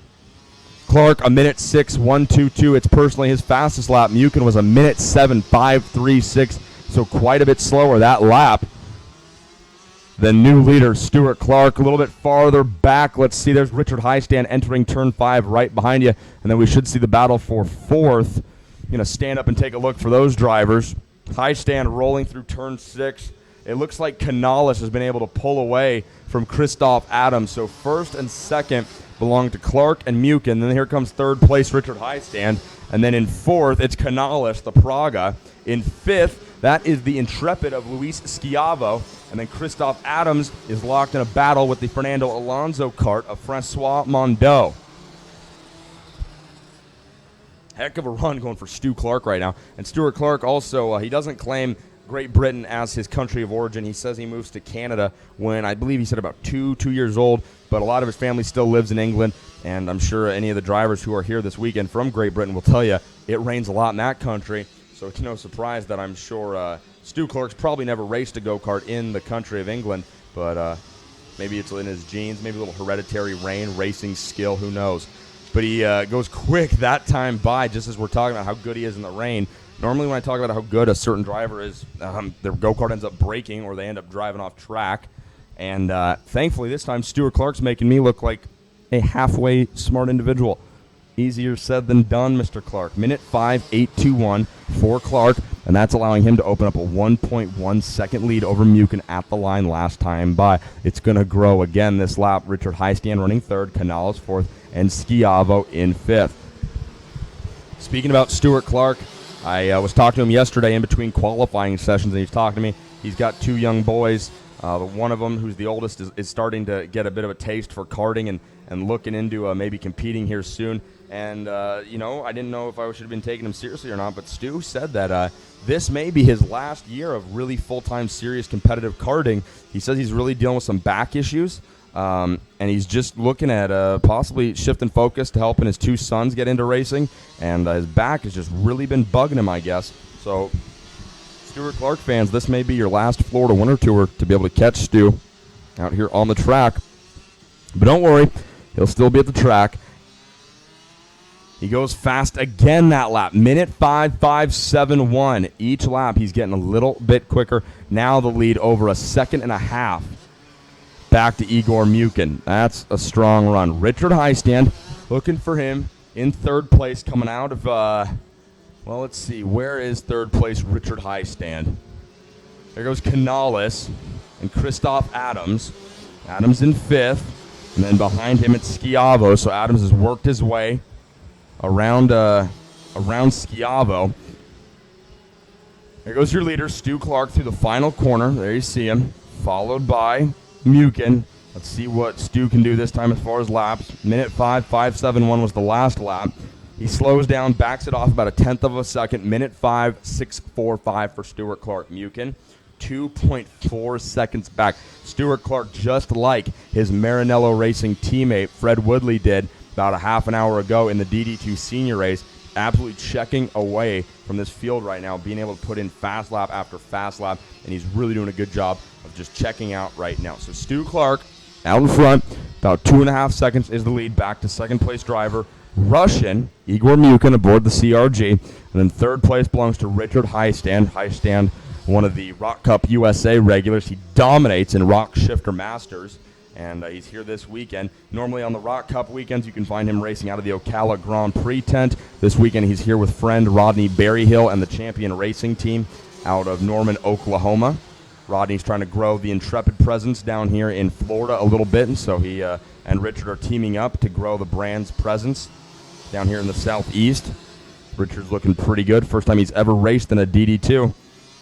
[SPEAKER 4] Clark, a minute 6:122. It's personally his fastest lap. Mukin was a minute 7:536, so quite a bit slower that lap than new leader Stuart Clark. A little bit farther back, let's see, there's Richard Heistand entering turn 5 right behind you, and then we should see the battle for 4th. Going to stand up and take a look for those drivers. Heistand rolling through turn 6. It looks like Canales has been able to pull away from Christoph Adams. So 1st and 2nd belong to Clark and Mukin. Then here comes 3rd place Richard Heistand. And then in 4th, it's Canales, the Praga. In 5th, that is the Intrepid of Luis Schiavo. And then Christoph Adams is locked in a battle with the Fernando Alonso kart of Francois Mondot. Heck of a run going for Stu Clark right now. And Stuart Clark also, he doesn't claim Great Britain as his country of origin. He says he moves to Canada when I believe he said about two years old, but a lot of his family still lives in England, and I'm sure any of the drivers who are here this weekend from Great Britain will tell you it rains a lot in that country, so it's no surprise that I'm sure Stu Clark's probably never raced a go-kart in the country of England, but maybe it's in his genes, maybe a little hereditary rain, racing skill, who knows. But he goes quick that time by, just as we're talking about how good he is in the rain. Normally when I talk about how good a certain driver is, their go-kart ends up breaking or they end up driving off track. And thankfully this time Stuart Clark's making me look like a halfway smart individual. Easier said than done, Mr. Clark. Minute 5:821 for Clark, and that's allowing him to open up a 1.1 second lead over Mukin at the line last time by. It's going to grow again this lap. Richard Highstand running third, Canales fourth, and Schiavo in fifth. Speaking about Stuart Clark, I was talking to him yesterday in between qualifying sessions, and he's talking to me. He's got two young boys. One of them, who's the oldest, is starting to get a bit of a taste for karting and looking into maybe competing here soon. And, I didn't know if I should have been taking him seriously or not, but Stu said that this may be his last year of really full-time serious competitive karting. He says he's really dealing with some back issues, and he's just looking at possibly shifting focus to helping his two sons get into racing, and his back has just really been bugging him, I guess. So, Stuart Clark fans, this may be your last Florida Winter Tour to be able to catch Stu out here on the track. But don't worry, he'll still be at the track. He goes fast again that lap. Minute 5:571. Each lap, he's getting a little bit quicker. Now the lead over a second and a half. Back to Igor Mukin. That's a strong run. Richard Highstand, looking for him in third place, coming out of, let's see. Where is third place Richard Highstand? There goes Canales and Christoph Adams. Adams in fifth. And then behind him it's Schiavo. So Adams has worked his way around Schiavo. There goes your leader, Stu Clark, through the final corner. There you see him, followed by Mukin. Let's see what Stu can do this time as far as laps. Minute 5:571 was the last lap. He slows down, backs it off about a tenth of a second. Minute 5:645 for Stuart Clark. Mukin, 2.4 seconds back. Stuart Clark, just like his Maranello Racing teammate Fred Woodley did about a half an hour ago in the DD2 senior race, absolutely checking away from this field right now, being able to put in fast lap after fast lap, and he's really doing a good job of just checking out right now. So Stu Clark out in front, about 2.5 seconds is the lead, back to second place driver Russian Igor Mukin aboard the CRG, and then third place belongs to Richard Highstand. Highstand, one of the Rock Cup USA regulars. He dominates in Rock Shifter Masters, and he's here this weekend. Normally on the Rock Cup weekends, you can find him racing out of the Ocala Grand Prix tent. This weekend, he's here with friend Rodney Berryhill and the Champion Racing team out of Norman, Oklahoma. Rodney's trying to grow the Intrepid presence down here in Florida a little bit, and so he and Richard are teaming up to grow the brand's presence down here in the southeast. Richard's looking pretty good. First time he's ever raced in a DD2,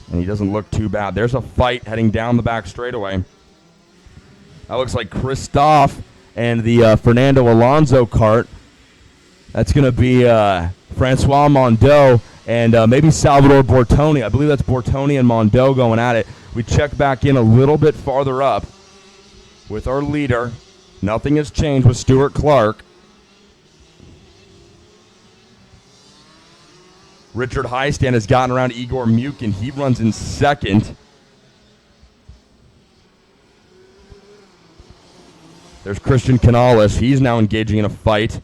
[SPEAKER 4] and he doesn't look too bad. There's a fight heading down the back straightaway. That looks like Christoph and the Fernando Alonso kart. That's going to be Francois Mondeau and maybe Salvador Bortoni. I believe that's Bortoni and Mondeau going at it. We check back in a little bit farther up with our leader. Nothing has changed with Stuart Clark. Richard Highstand has gotten around Igor Mukin. He runs in second. There's Christian Canales. He's now engaging in a fight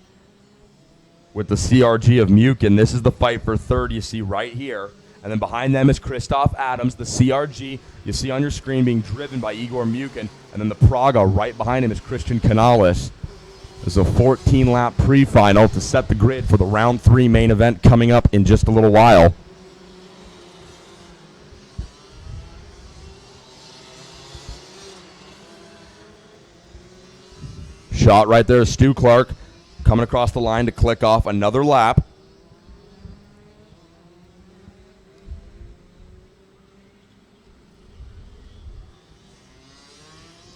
[SPEAKER 4] with the CRG of Mukin. This is the fight for third you see right here. And then behind them is Christoph Adams, the CRG you see on your screen being driven by Igor Mukin. And then the Praga right behind him is Christian Canales. This is a 14-lap pre-final to set the grid for the round 3 main event coming up in just a little while. Shot right there is Stu Clark coming across the line to click off another lap.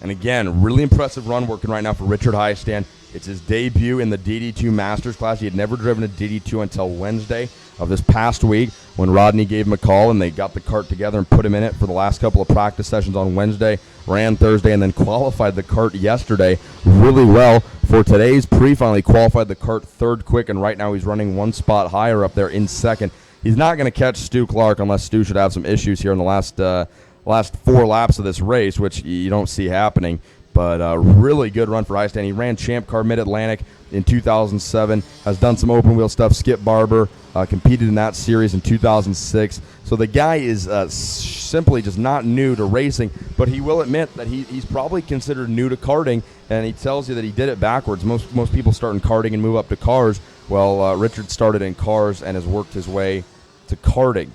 [SPEAKER 4] And again, really impressive run working right now for Richard Highstand. It's his debut in the DD2 Masters class. He had never driven a DD2 until Wednesday of this past week when Rodney gave him a call and they got the kart together and put him in it for the last couple of practice sessions on Wednesday, ran Thursday, and then qualified the kart yesterday really well for today's pre-final. He qualified the kart third quick, and right now he's running one spot higher up there in second. He's not going to catch Stu Clark unless Stu should have some issues here in the last 4 laps of this race, which you don't see happening. But a really good run for Highstand. He ran Champ Car Mid-Atlantic in 2007, has done some open wheel stuff. Skip Barber competed in that series in 2006. So the guy is simply just not new to racing, but he will admit that he's probably considered new to karting, and he tells you that he did it backwards. Most people start in karting and move up to cars. Well, Richard started in cars and has worked his way to karting.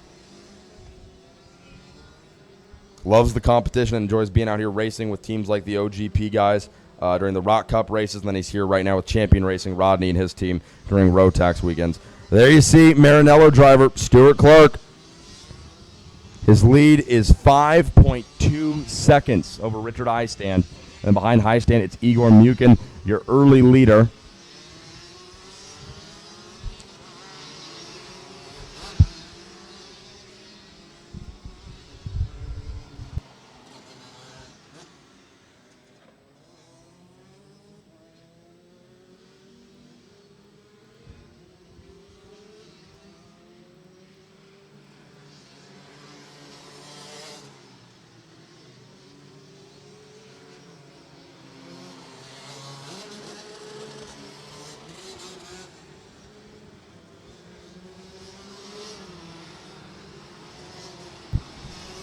[SPEAKER 4] Loves the competition, enjoys being out here racing with teams like the OGP guys during the Rock Cup races, and then he's here right now with Champion Racing, Rodney and his team during Rotax weekends. There you see Maranello driver Stuart Clark. His lead is 5.2 seconds over Richard Highstand. And behind Highstand, it's Igor Mukin, your early leader.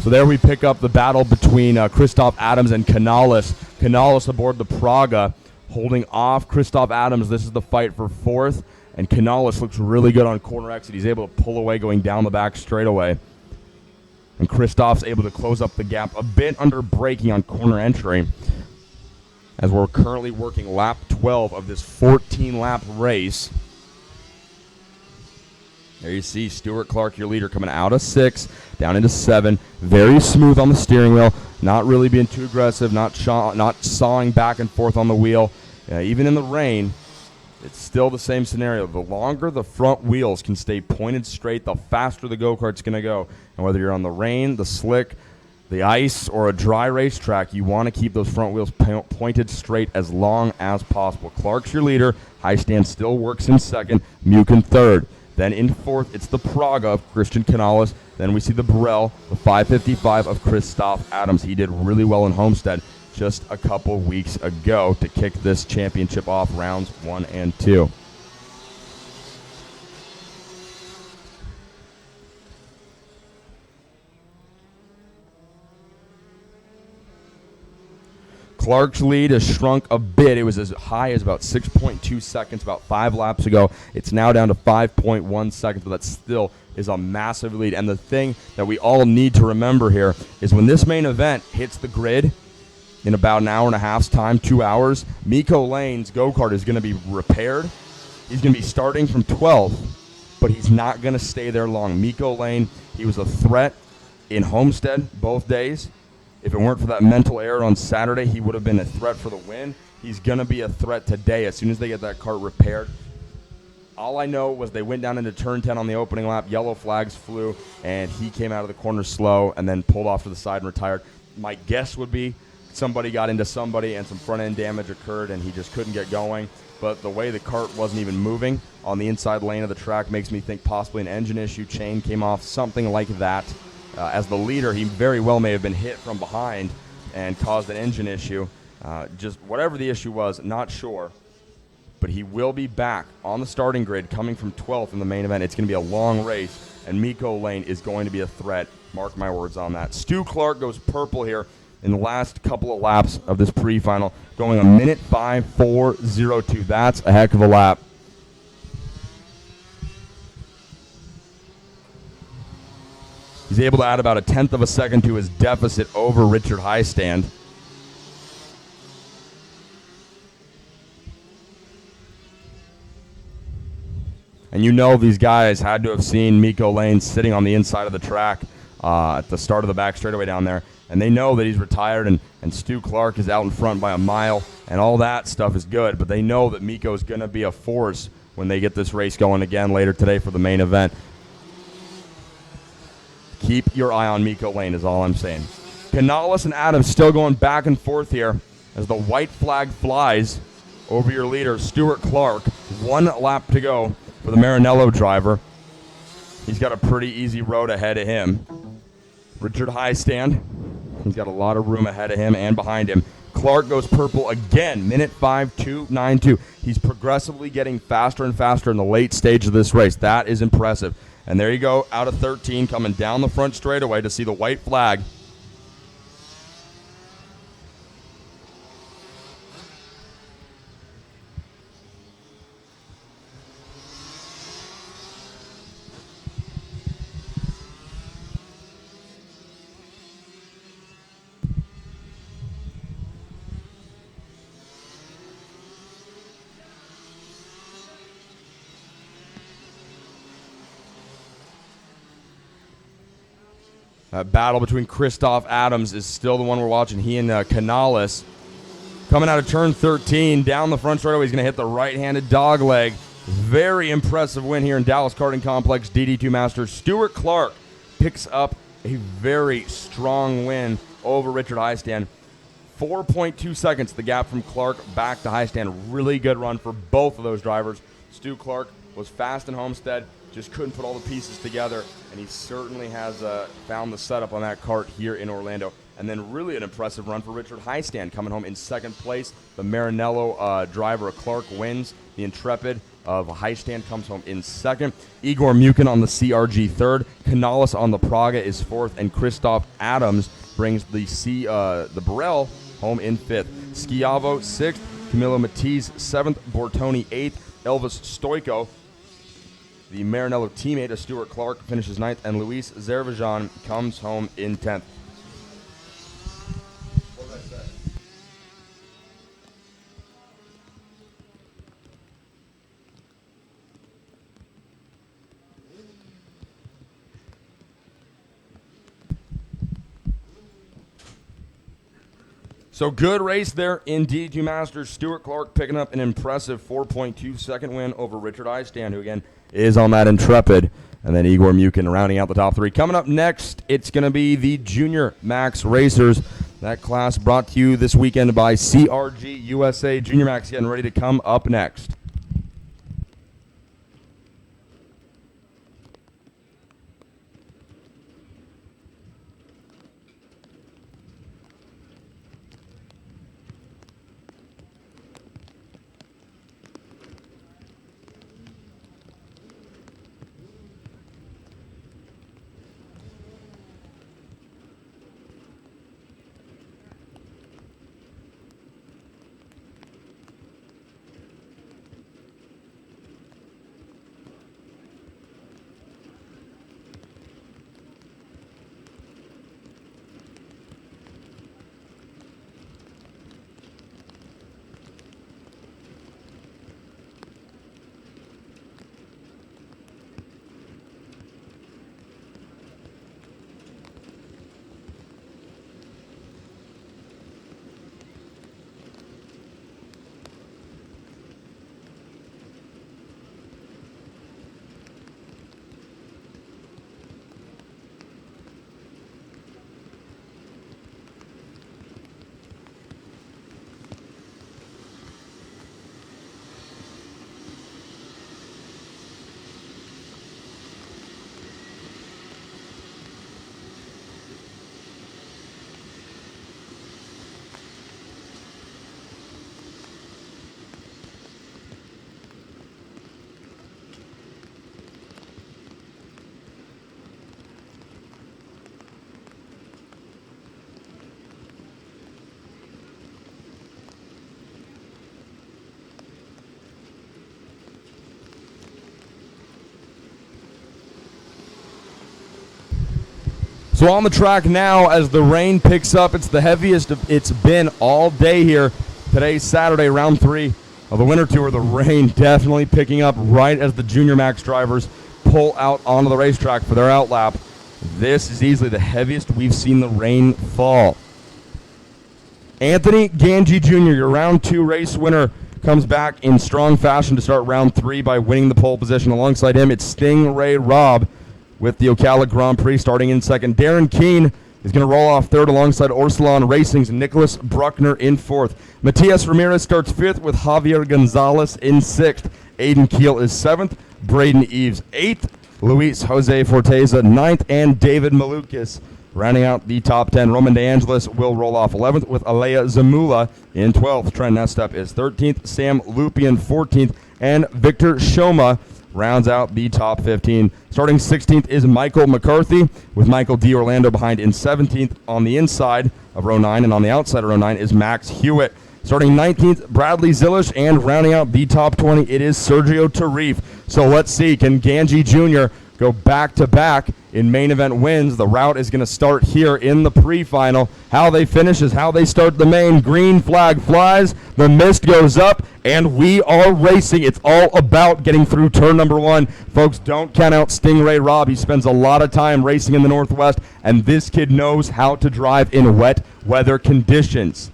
[SPEAKER 4] So there we pick up the battle between Christoph Adams and Canales. Canales aboard the Praga, holding off Christoph Adams. This is the fight for fourth, and Canales looks really good on corner exit. He's able to pull away going down the back straightaway. And Christoph's able to close up the gap a bit under braking on corner entry, as we're currently working lap 12 of this 14-lap race. There you see Stuart Clark, your leader, coming out of 6, down into 7. Very smooth on the steering wheel, not really being too aggressive, not sawing back and forth on the wheel. Even in the rain, it's still the same scenario. The longer the front wheels can stay pointed straight, the faster the go-kart's going to go. And whether you're on the rain, the slick, the ice, or a dry racetrack, you want to keep those front wheels pointed straight as long as possible. Clark's your leader. Highstand still works in second. Mukin third. Then in fourth, it's the Praga of Christian Canales. Then we see the Burrell, the 555 of Christoph Adams. He did really well in Homestead just a couple weeks ago to kick this championship off rounds 1 and 2. Clark's lead has shrunk a bit. It was as high as about 6.2 seconds about 5 laps ago. It's now down to 5.1 seconds, but that still is a massive lead. And the thing that we all need to remember here is when this main event hits the grid in about an hour and a half's time, 2 hours, Miko Lane's go-kart is going to be repaired. He's going to be starting from 12th, but he's not going to stay there long. Miko Lane, he was a threat in Homestead both days. If it weren't for that mental error on Saturday, he would have been a threat for the win. He's going to be a threat today as soon as they get that kart repaired. All I know was they went down into turn 10 on the opening lap. Yellow flags flew, and he came out of the corner slow and then pulled off to the side and retired. My guess would be somebody got into somebody and some front-end damage occurred, and he just couldn't get going. But the way the kart wasn't even moving on the inside lane of the track makes me think possibly an engine issue, chain came off, something like that. As the leader, he very well may have been hit from behind and caused an engine issue. Just whatever the issue was, not sure. But he will be back on the starting grid coming from 12th in the main event. It's going to be a long race, and Miko Lane is going to be a threat. Mark my words on that. Stu Clark goes purple here in the last couple of laps of this pre-final, going a minute 5.402. That's a heck of a lap. He's able to add about a 1/10 of a second to his deficit over Richard Highstand. And you know these guys had to have seen Miko Lane sitting on the inside of the track at the start of the back straightaway down there. And they know that he's retired and Stu Clark is out in front by a mile. And all that stuff is good. But they know that Miko is going to be a force when they get this race going again later today for the main event. Keep your eye on Miko Lane is all I'm saying. Canales and Adams still going back and forth here as the white flag flies over your leader, Stuart Clark. 1 lap to go for the Maranello driver. He's got a pretty easy road ahead of him. Richard Highstand, he's got a lot of room ahead of him and behind him. Clark goes purple again, minute 5:2.92. He's progressively getting faster and faster in the late stage of this race. That is impressive. And there you go, out of 13, coming down the front straightaway to see the white flag. That battle between Christoph Adams is still the one we're watching. He and Canales coming out of turn 13 down the front straightaway. He's going to hit the right-handed dog leg. Very impressive win here in Dallas Karting Complex DD2 Masters. Stuart Clark picks up a very strong win over Richard Highstand. 4.2 seconds the gap from Clark back to Highstand. Really good run for both of those drivers. Stu Clark was fast in Homestead, just couldn't put all the pieces together, and he certainly has found the setup on that kart here in Orlando. And then really an impressive run for Richard Highstand coming home in second place. The Marinello driver of Clark wins. The Intrepid of Highstand comes home in second. Igor Mukin on the CRG third. Canales on the Praga is fourth, and Christoph Adams brings the Burrell home in fifth. Schiavo sixth. Camilo Matisse seventh. Bortoni eighth. Elvis Stoico, the Marinello teammate of Stuart Clark, finishes ninth, and Luis Zervajan comes home in 10th. So good race there in DD2 Masters. Stuart Clark picking up an impressive 4.2 second win over Richard Highstand, who again is on that Intrepid. And then Igor Mukin rounding out the top three. Coming up next, it's going to be the Junior Max Racers. That class brought to you this weekend by CRG USA. Junior Max getting ready to come up next. So on the track now as the rain picks up. It's the heaviest it's been all day here. Today's Saturday, round 3 of the Winter Tour. The rain definitely picking up right as the Junior Max drivers pull out onto the racetrack for their outlap. This is easily the heaviest we've seen the rain fall. Anthony Ganji Jr., your round 2 race winner, comes back in strong fashion to start round 3 by winning the pole position. Alongside him, it's Stingray Robb with the Ocala Grand Prix starting in second. Darren Keene is going to roll off third alongside Orsalon Racing's Nicholas Bruckner in fourth. Matias Ramirez starts fifth with Javier Gonzalez in sixth. Aiden Keel is seventh. Braden Eves eighth. Luis Jose Forteza ninth. And David Malukas Rounding out the top 10, Roman DeAngelis will roll off 11th with Alea Zamula in 12th. Trent Nestep is 13th, Sam Lupian 14th, and Victor Shoma rounds out the top 15. Starting 16th is Michael McCarthy, with Michael D. Orlando behind in 17th on the inside of row 9, and on the outside of row 9 is Max Hewitt. Starting 19th, Bradley Zillish, and rounding out the top 20, it is Sergio Tarif. So let's see, can Ganji Jr. go back-to-back in main event wins? The route is going to start here in the pre-final. How they finish is how they start the main. Green flag flies, the mist goes up, and we are racing. It's all about getting through turn number 1. Folks, don't count out Stingray Rob. He spends a lot of time racing in the Northwest, and this kid knows how to drive in wet weather conditions.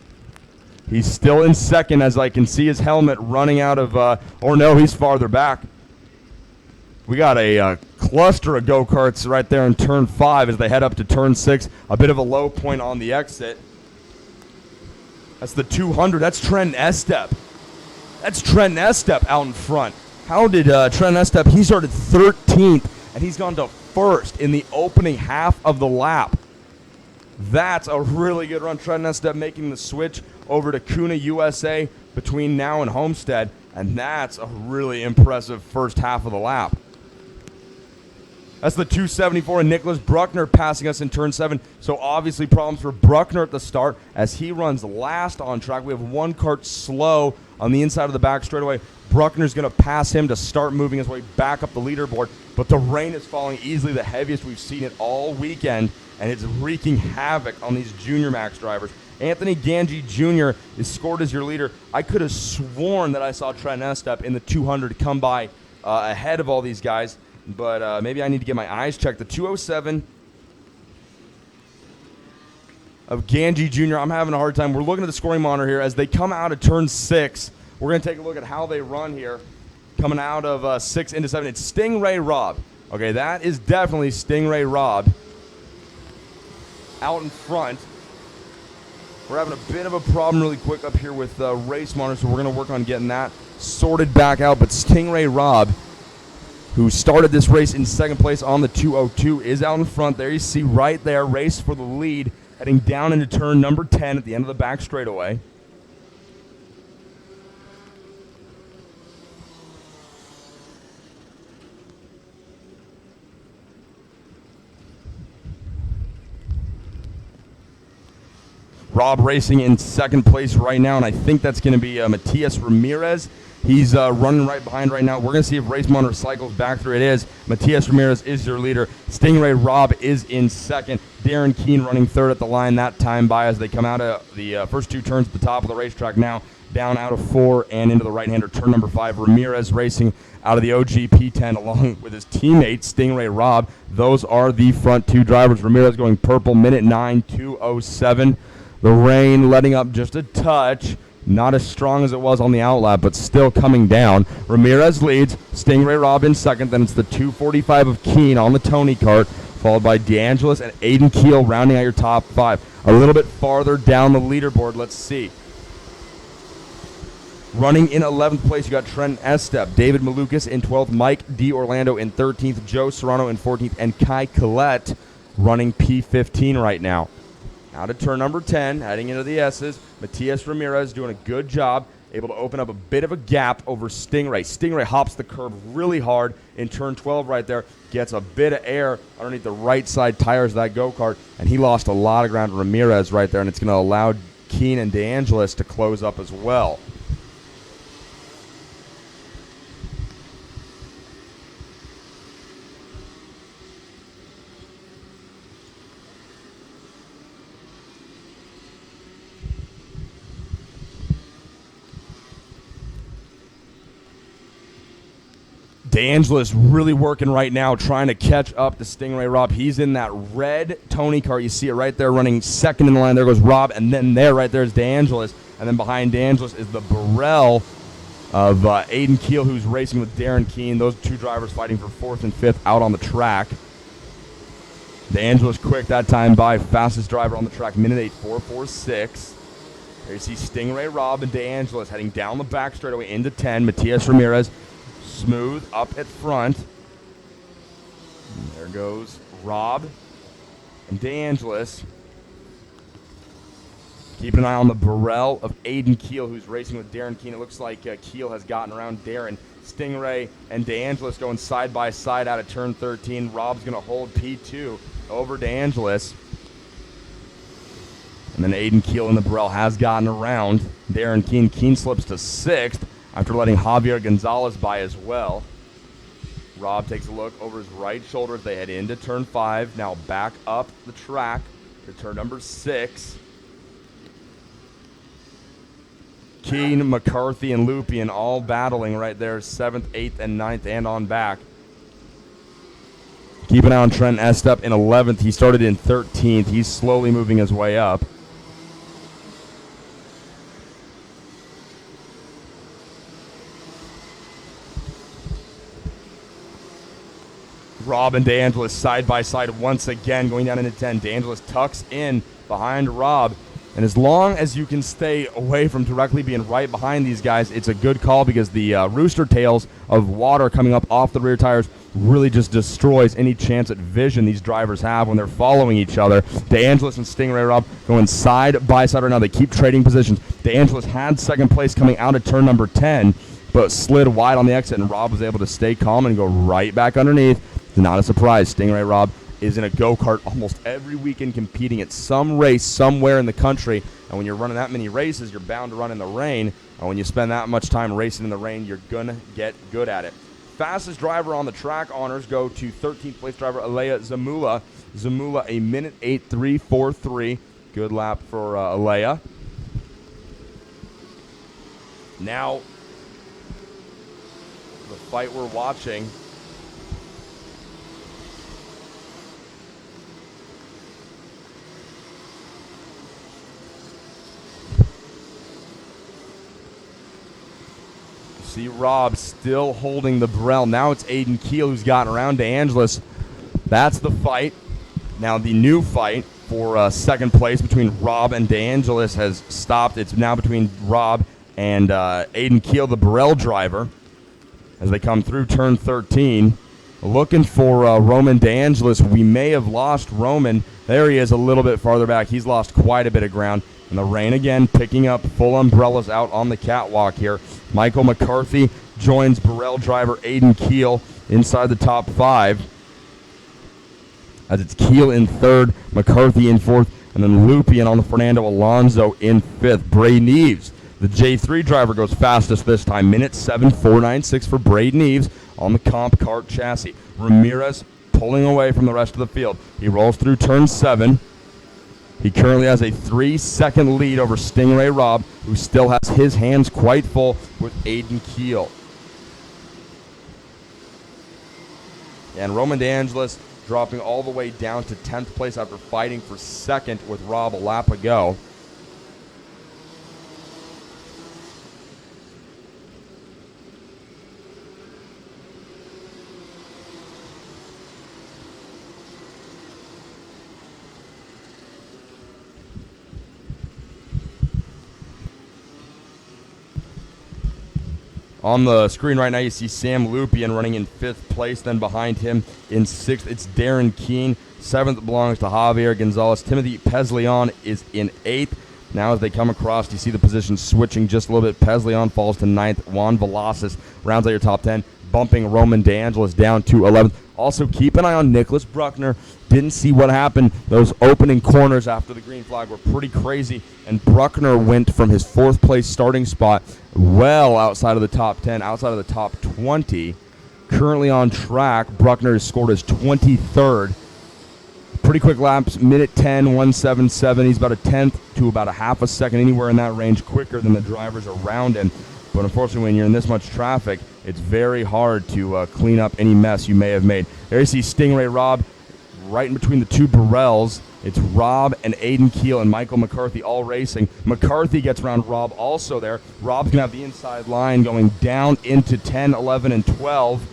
[SPEAKER 4] He's still in second as I can see his helmet running out of, or no, he's farther back. We got a cluster of go-karts right there in turn 5 as they head up to turn 6. A bit of a low point on the exit. That's the 200. That's Trent Estep. That's Trent Estep out in front. How did Trent Estep, he started 13th, and he's gone to first in the opening half of the lap. That's a really good run. Trent Estep making the switch over to Kuna USA between now and Homestead, and that's a really impressive first half of the lap. That's the 274, and Nicholas Bruckner passing us in turn 7. So obviously problems for Bruckner at the start as he runs last on track. We have one kart slow on the inside of the back straightaway. Bruckner's going to pass him to start moving his way back up the leaderboard. But the rain is falling easily, the heaviest we've seen it all weekend, and it's wreaking havoc on these junior Max drivers. Anthony Ganji Jr. is scored as your leader. I could have sworn that I saw Trent Estep in the 200 come by ahead of all these guys, but maybe I need to get my eyes checked. The 207 of Ganji Jr., I'm having a hard time. We're looking at the scoring monitor here as they come out of turn 6. We're going to take a look at how they run here. Coming out of 6 into 7, it's Stingray Rob. Okay, that is definitely Stingray Rob out in front. We're having a bit of a problem really quick up here with race monitor, so we're going to work on getting that sorted back out. But Stingray Rob, who started this race in second place on the 202, is out in front. There you see right there, race for the lead, heading down into turn number 10 at the end of the back straightaway. Rob racing in second place right now, and I think that's going to be Matias Ramirez. He's running right behind right now. We're going to see if race monitor cycles back through. It is. Matias Ramirez is your leader. Stingray Rob is in second. Darren Keene running third at the line that time by as they come out of the first two turns at the top of the racetrack now. Down out of 4 and into the right-hander, turn number 5. Ramirez racing out of the OG P10 along with his teammate, Stingray Rob. Those are the front two drivers. Ramirez going purple, minute 9:2:07. The rain letting up just a touch. Not as strong as it was on the outlap, but still coming down. Ramirez leads. Stingray Rob in second. Then it's the 245 of Keene on the Tony kart, followed by DeAngelis and Aiden Keel rounding out your top 5. A little bit farther down the leaderboard, let's see. Running in 11th place, you got Trent Estep, David Malukas in 12th, Mike D. Orlando in 13th, Joe Serrano in 14th, and Kai Collette running P15 right now. Out of turn number 10, heading into the S's, Matias Ramirez doing a good job, able to open up a bit of a gap over Stingray. Stingray hops the curb really hard in turn 12 right there, gets a bit of air underneath the right side tires of that go-kart, and he lost a lot of ground to Ramirez right there, and it's going to allow Keene and DeAngelis to close up as well. DeAngelis really working right now, trying to catch up to Stingray Rob. He's in that red Tony car. You see it right there running second in the line. There goes Rob, and then right there is DeAngelis. And then behind DeAngelis is the Burrell of Aiden Keel, who's racing with Darren Keene. Those two drivers fighting for 4th and 5th out on the track. DeAngelis quick that time by, fastest driver on the track, minute 8:4:46. There you see Stingray Rob and DeAngelis heading down the back straightaway into 10. Matias Ramirez smooth up at front. And there goes Rob And DeAngelis keeping an eye on the Burrell of Aiden Keel, who's racing with Darren Keene. It looks like Keel has gotten around Darren. Stingray and DeAngelis going side by side out of turn 13. Rob's going to hold P2 over DeAngelis. And then Aiden Keel in the Burrell has gotten around Darren Keene. Keene slips to 6th after letting Javier Gonzalez by as well. Rob takes a look over his right shoulder as they head into turn 5. Now back up the track to turn number 6. Keene, McCarthy, and Lupien all battling right there, 7th, 8th, and 9th, and on back. Keep an eye on Trent Estep in 11th. He started in 13th. He's slowly moving his way up. Rob and DeAngelis side by side once again, going down into 10. DeAngelis tucks in behind Rob. And as long as you can stay away from directly being right behind these guys, it's a good call because the rooster tails of water coming up off the rear tires really just destroys any chance at vision these drivers have when they're following each other. DeAngelis and Stingray Rob going side by side right now. They keep trading positions. DeAngelis had second place coming out of turn number 10, but slid wide on the exit, and Rob was able to stay calm and go right back underneath. It's not a surprise. Stingray Rob is in a go-kart almost every weekend competing at some race somewhere in the country. And when you're running that many races, you're bound to run in the rain. And when you spend that much time racing in the rain, you're going to get good at it. Fastest driver on the track honors go to 13th place driver Alea Zamula. Zamula a minute 8.343. Good lap for Alea. Now, the fight we're watching. See Rob still holding the Burrell. Now it's Aiden Keel who's gotten around DeAngelis. That's the fight. Now the new fight for second place between Rob and DeAngelis has stopped. It's now between Rob and Aiden Keel, the Burrell driver, as they come through turn 13. Looking for Roman DeAngelis. We may have lost Roman. There he is a little bit farther back. He's lost quite a bit of ground. And the rain again picking up full umbrellas out on the catwalk here. Michael McCarthy joins Burrell driver Aiden Keel inside the top 5. As it's Keel in 3rd, McCarthy in 4th, and then Lupien on the Fernando Alonso in 5th. Bray Neves, the J3 driver, goes fastest this time. Minute 7.496 for Bray Neves on the comp kart chassis. Ramirez pulling away from the rest of the field. He rolls through turn 7. He currently has a 3-second lead over Stingray Rob, who still has his hands quite full with Aiden Keel. And Roman DeAngelis dropping all the way down to 10th place after fighting for 2nd with Rob a lap ago. On the screen right now, you see Sam Lupien running in 5th place. Then behind him in 6th, it's Darren Keene. 7th belongs to Javier Gonzalez. Timothy Pesleon is in 8th. Now as they come across, you see the position switching just a little bit. Pesleon falls to 9th. Juan Velasquez rounds out your top 10, bumping Roman DeAngelis down to 11th. Also, keep an eye on Nicholas Bruckner. Didn't see what happened. Those opening corners after the green flag were pretty crazy, and Bruckner went from his 4th place starting spot well outside of the top 10, outside of the top 20. Currently on track, Bruckner has scored his 23rd. Pretty quick laps, minute 10, 177. He's about a tenth to about a half a second, anywhere in that range, quicker than the drivers around him. But unfortunately, when you're in this much traffic, it's very hard to clean up any mess you may have made. There you see Stingray Rob right in between the two Burrells. It's Rob and Aiden Keel and Michael McCarthy all racing. McCarthy gets around Rob also there. Rob's going to have the inside line going down into 10, 11, and 12.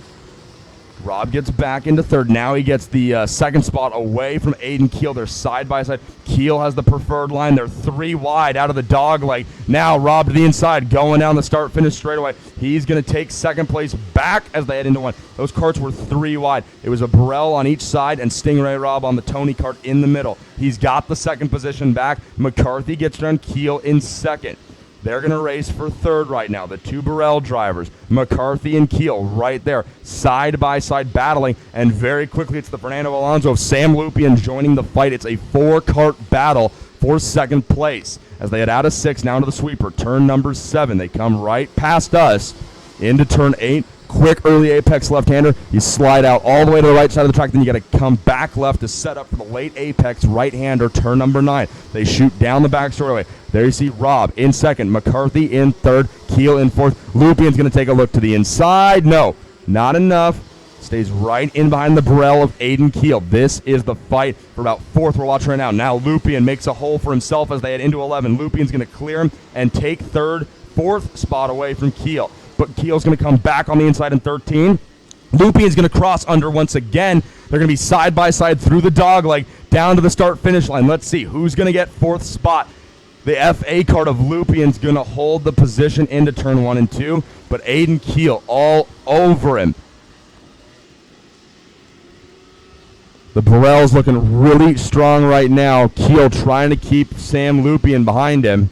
[SPEAKER 4] Rob gets back into third. Now he gets the second spot away from Aiden Keel. They're side by side. Keel has the preferred line. They're 3 wide out of the dog leg. Now Rob to the inside, going down the start-finish straightaway. He's going to take second place back as they head into one. Those carts were 3 wide. It was a Burrell on each side and Stingray Rob on the Tony cart in the middle. He's got the second position back. McCarthy gets done. Keel in second. They're going to race for third right now. The 2 Burrell drivers, McCarthy and Keel, right there, side by side battling. And very quickly, it's the Fernando Alonso of Sam Lupien joining the fight. It's a 4-cart battle for second place. As they head out of 6, now to the sweeper, turn number 7. They come right past us into turn 8. Quick early apex left-hander. You slide out all the way to the right side of the track. Then you got to come back left to set up for the late apex right-hander, turn number 9. They shoot down the back straightaway. There you see Rob in second, McCarthy in third, Keel in fourth. Lupien's going to take a look to the inside. No, not enough. Stays right in behind the Burrell of Aiden Keel. This is the fight for about fourth we're watching right now. Now Lupien makes a hole for himself as they head into 11. Lupien's going to clear him and take third, fourth spot away from Keel. But Keel's going to come back on the inside in 13. Lupien's going to cross under once again. They're going to be side by side through the dog leg down to the start-finish line. Let's see who's going to get fourth spot. The FA card of Lupien's going to hold the position into turn 1 and 2, but Aiden Keel all over him. The Burrell's looking really strong right now. Keel trying to keep Sam Lupien behind him.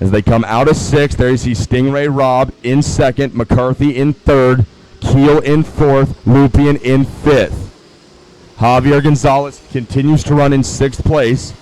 [SPEAKER 4] As they come out of 6, there you see Stingray Rob in second, McCarthy in third, Keel in fourth, Lupien in fifth. Javier Gonzalez continues to run in 6th place.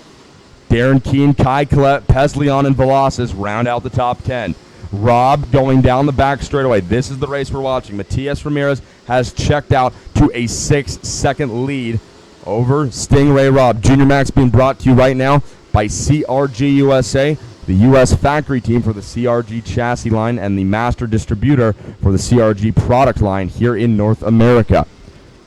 [SPEAKER 4] Darren Keene, Kai Collette, Pesleon, and Velasquez round out the top 10. Rob going down the back straightaway. This is the race we're watching. Matias Ramirez has checked out to a 6-second lead over Stingray Rob. Junior Max being brought to you right now by CRG USA, the U.S. factory team for the CRG chassis line and the master distributor for the CRG product line here in North America.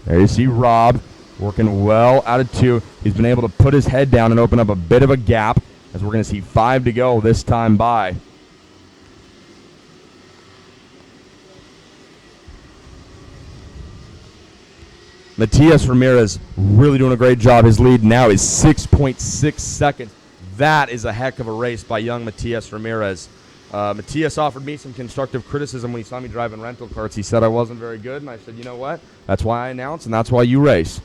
[SPEAKER 4] There you see Rob working well out of 2. He's been able to put his head down and open up a bit of a gap as we're going to see 5 to go this time by. Matias Ramirez really doing a great job. His lead now is 6.6 seconds. That is a heck of a race by young Matias Ramirez. Matias offered me some constructive criticism when he saw me driving rental carts. He said I wasn't very good, and I said, you know what? That's why I announce, and that's why you race.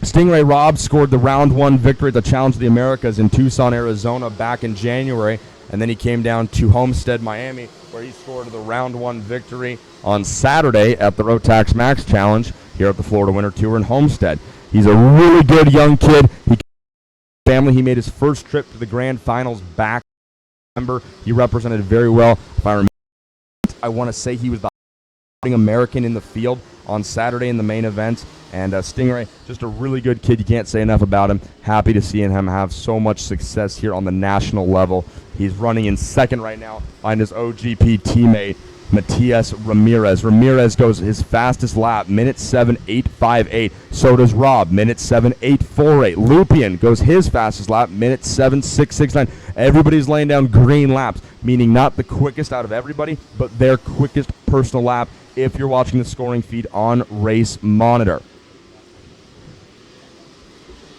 [SPEAKER 4] Stingray Rob scored the round 1 victory at the Challenge of the Americas in Tucson, Arizona back in January, and then he came down to Homestead, Miami, where he scored the round 1 victory on Saturday at the Rotax Max Challenge here at the Florida Winter Tour in Homestead. He's a really good young kid. He made his first trip to the Grand Finals back in December. He represented very well. If I remember, I want to say he was the American in the field on Saturday in the main event. And Stingray, just a really good kid. You can't say enough about him. Happy to see him have so much success here on the national level. He's running in second right now behind his OGP teammate, Matias Ramirez. Ramirez goes his fastest lap, minute 7:8.58. So does Rob, minute 7:8.48. Lupien goes his fastest lap, minute 7:6.69. Everybody's laying down green laps, meaning not the quickest out of everybody, but their quickest personal lap if you're watching the scoring feed on Race Monitor.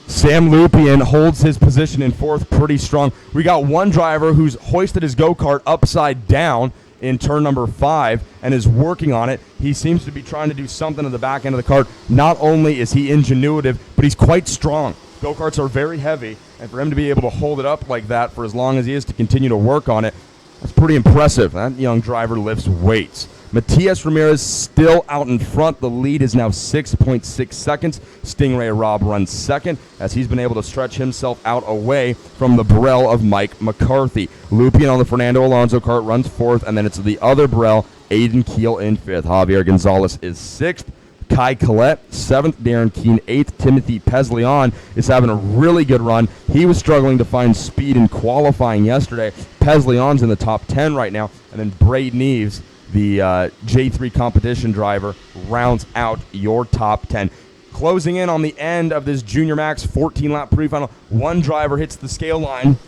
[SPEAKER 4] Sam Lupien holds his position in fourth pretty strong. We got one driver who's hoisted his go-kart upside down in turn number 5 and is working on it. He seems to be trying to do something to the back end of the cart. Not only is he ingenuitive, but he's quite strong. Go-karts are very heavy, and for him to be able to hold it up like that for as long as he is to continue to work on it, that's pretty impressive. That young driver lifts weights. Matias Ramirez still out in front. The lead is now 6.6 seconds. Stingray Rob runs second as he's been able to stretch himself out away from the Burrell of Mike McCarthy. Lupien on the Fernando Alonso cart runs fourth, and then it's the other Burrell, Aiden Keel in fifth. Javier Gonzalez is sixth. Kai Collette, 7th. Darren Keene, 8th. Timothy Pesleon is having a really good run. He was struggling to find speed in qualifying yesterday. Pesleon's in the top 10 right now. And then Braden Eves, the J3 competition driver, rounds out your top 10. Closing in on the end of this Junior Max 14-lap pre-final, one driver hits the scale line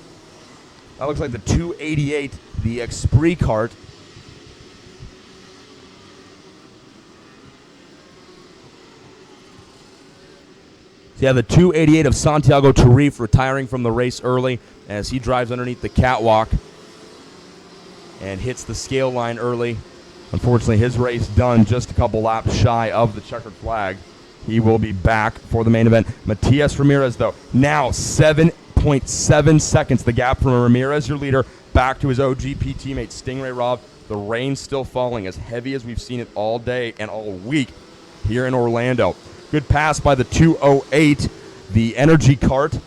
[SPEAKER 4] That looks like the 288, the Esprit cart. So yeah, the 288 of Santiago Tarif retiring from the race early as he drives underneath the catwalk and hits the scale line early. Unfortunately, his race done just a couple laps shy of the checkered flag. He will be back for the main event. Matias Ramirez, though, now 7.7 seconds. The gap from Ramirez, your leader, back to his OGP teammate, Stingray Robb. The rain's still falling, as heavy as we've seen it all day and all week here in Orlando. Good pass by the 208, the energy cart.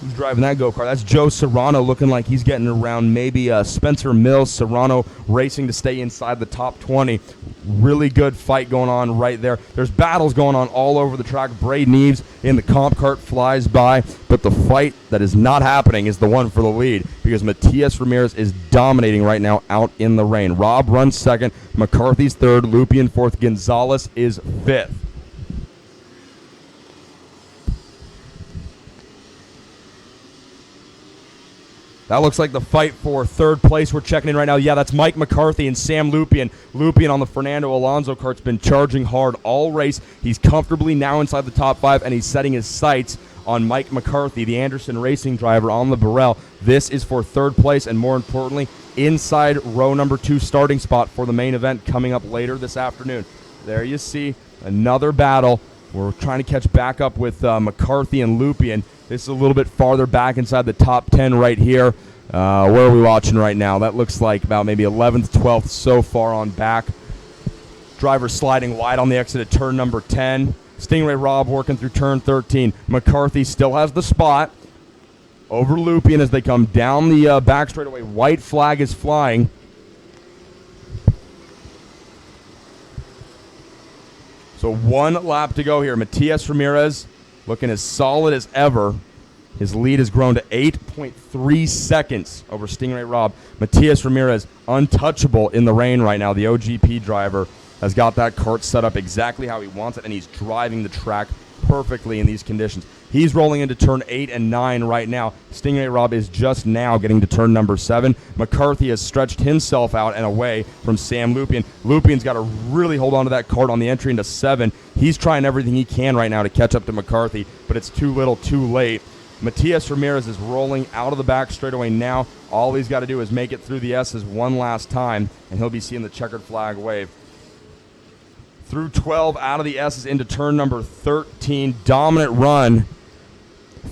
[SPEAKER 4] Who's driving that go-kart? That's Joe Serrano, looking like he's getting around maybe Spencer Mills. Serrano racing to stay inside the top 20. Really good fight going on right there. There's battles going on all over the track. Braden Eves in the comp cart flies by, but the fight that is not happening is the one for the lead because Matias Ramirez is dominating right now out in the rain. Robb runs second. McCarthy's third. Lupian fourth. Gonzalez is fifth. That looks like the fight for third place. We're checking in right now. Yeah, that's Mike McCarthy and Sam Lupian. Lupian on the Fernando Alonso cart's been charging hard all race. He's comfortably now inside the top 5, and he's setting his sights on Mike McCarthy, the Anderson Racing driver on the Burrell. This is for third place, and more importantly, inside row number 2 starting spot for the main event coming up later this afternoon. There you see another battle. We're trying to catch back up with McCarthy and Lupian. This is a little bit farther back inside the top 10 right here. Where are we watching right now? That looks like about maybe 11th, 12th so far on back. Driver sliding wide on the exit at turn number 10. Stingray Robb working through turn 13. McCarthy still has the spot over Lupian as they come down the back straightaway. White flag is flying. So 1 lap to go here. Matias Ramirez looking as solid as ever. His lead has grown to 8.3 seconds over Stingray Robb. Matias Ramirez, untouchable in the rain right now. The OGP driver has got that kart set up exactly how he wants it, and he's driving the track perfectly in these conditions. He's rolling into turn 8 and 9 right now. Stingray Robb is just now getting to turn number 7. McCarthy has stretched himself out and away from Sam Lupian. Lupian's got to really hold on to that kart on the entry into 7. He's trying everything he can right now to catch up to McCarthy, but it's too little, too late. Matias Ramirez is rolling out of the back straightaway now. All he's got to do is make it through the S's one last time, and he'll be seeing the checkered flag wave. Through 12 out of the S's into turn number 13. Dominant run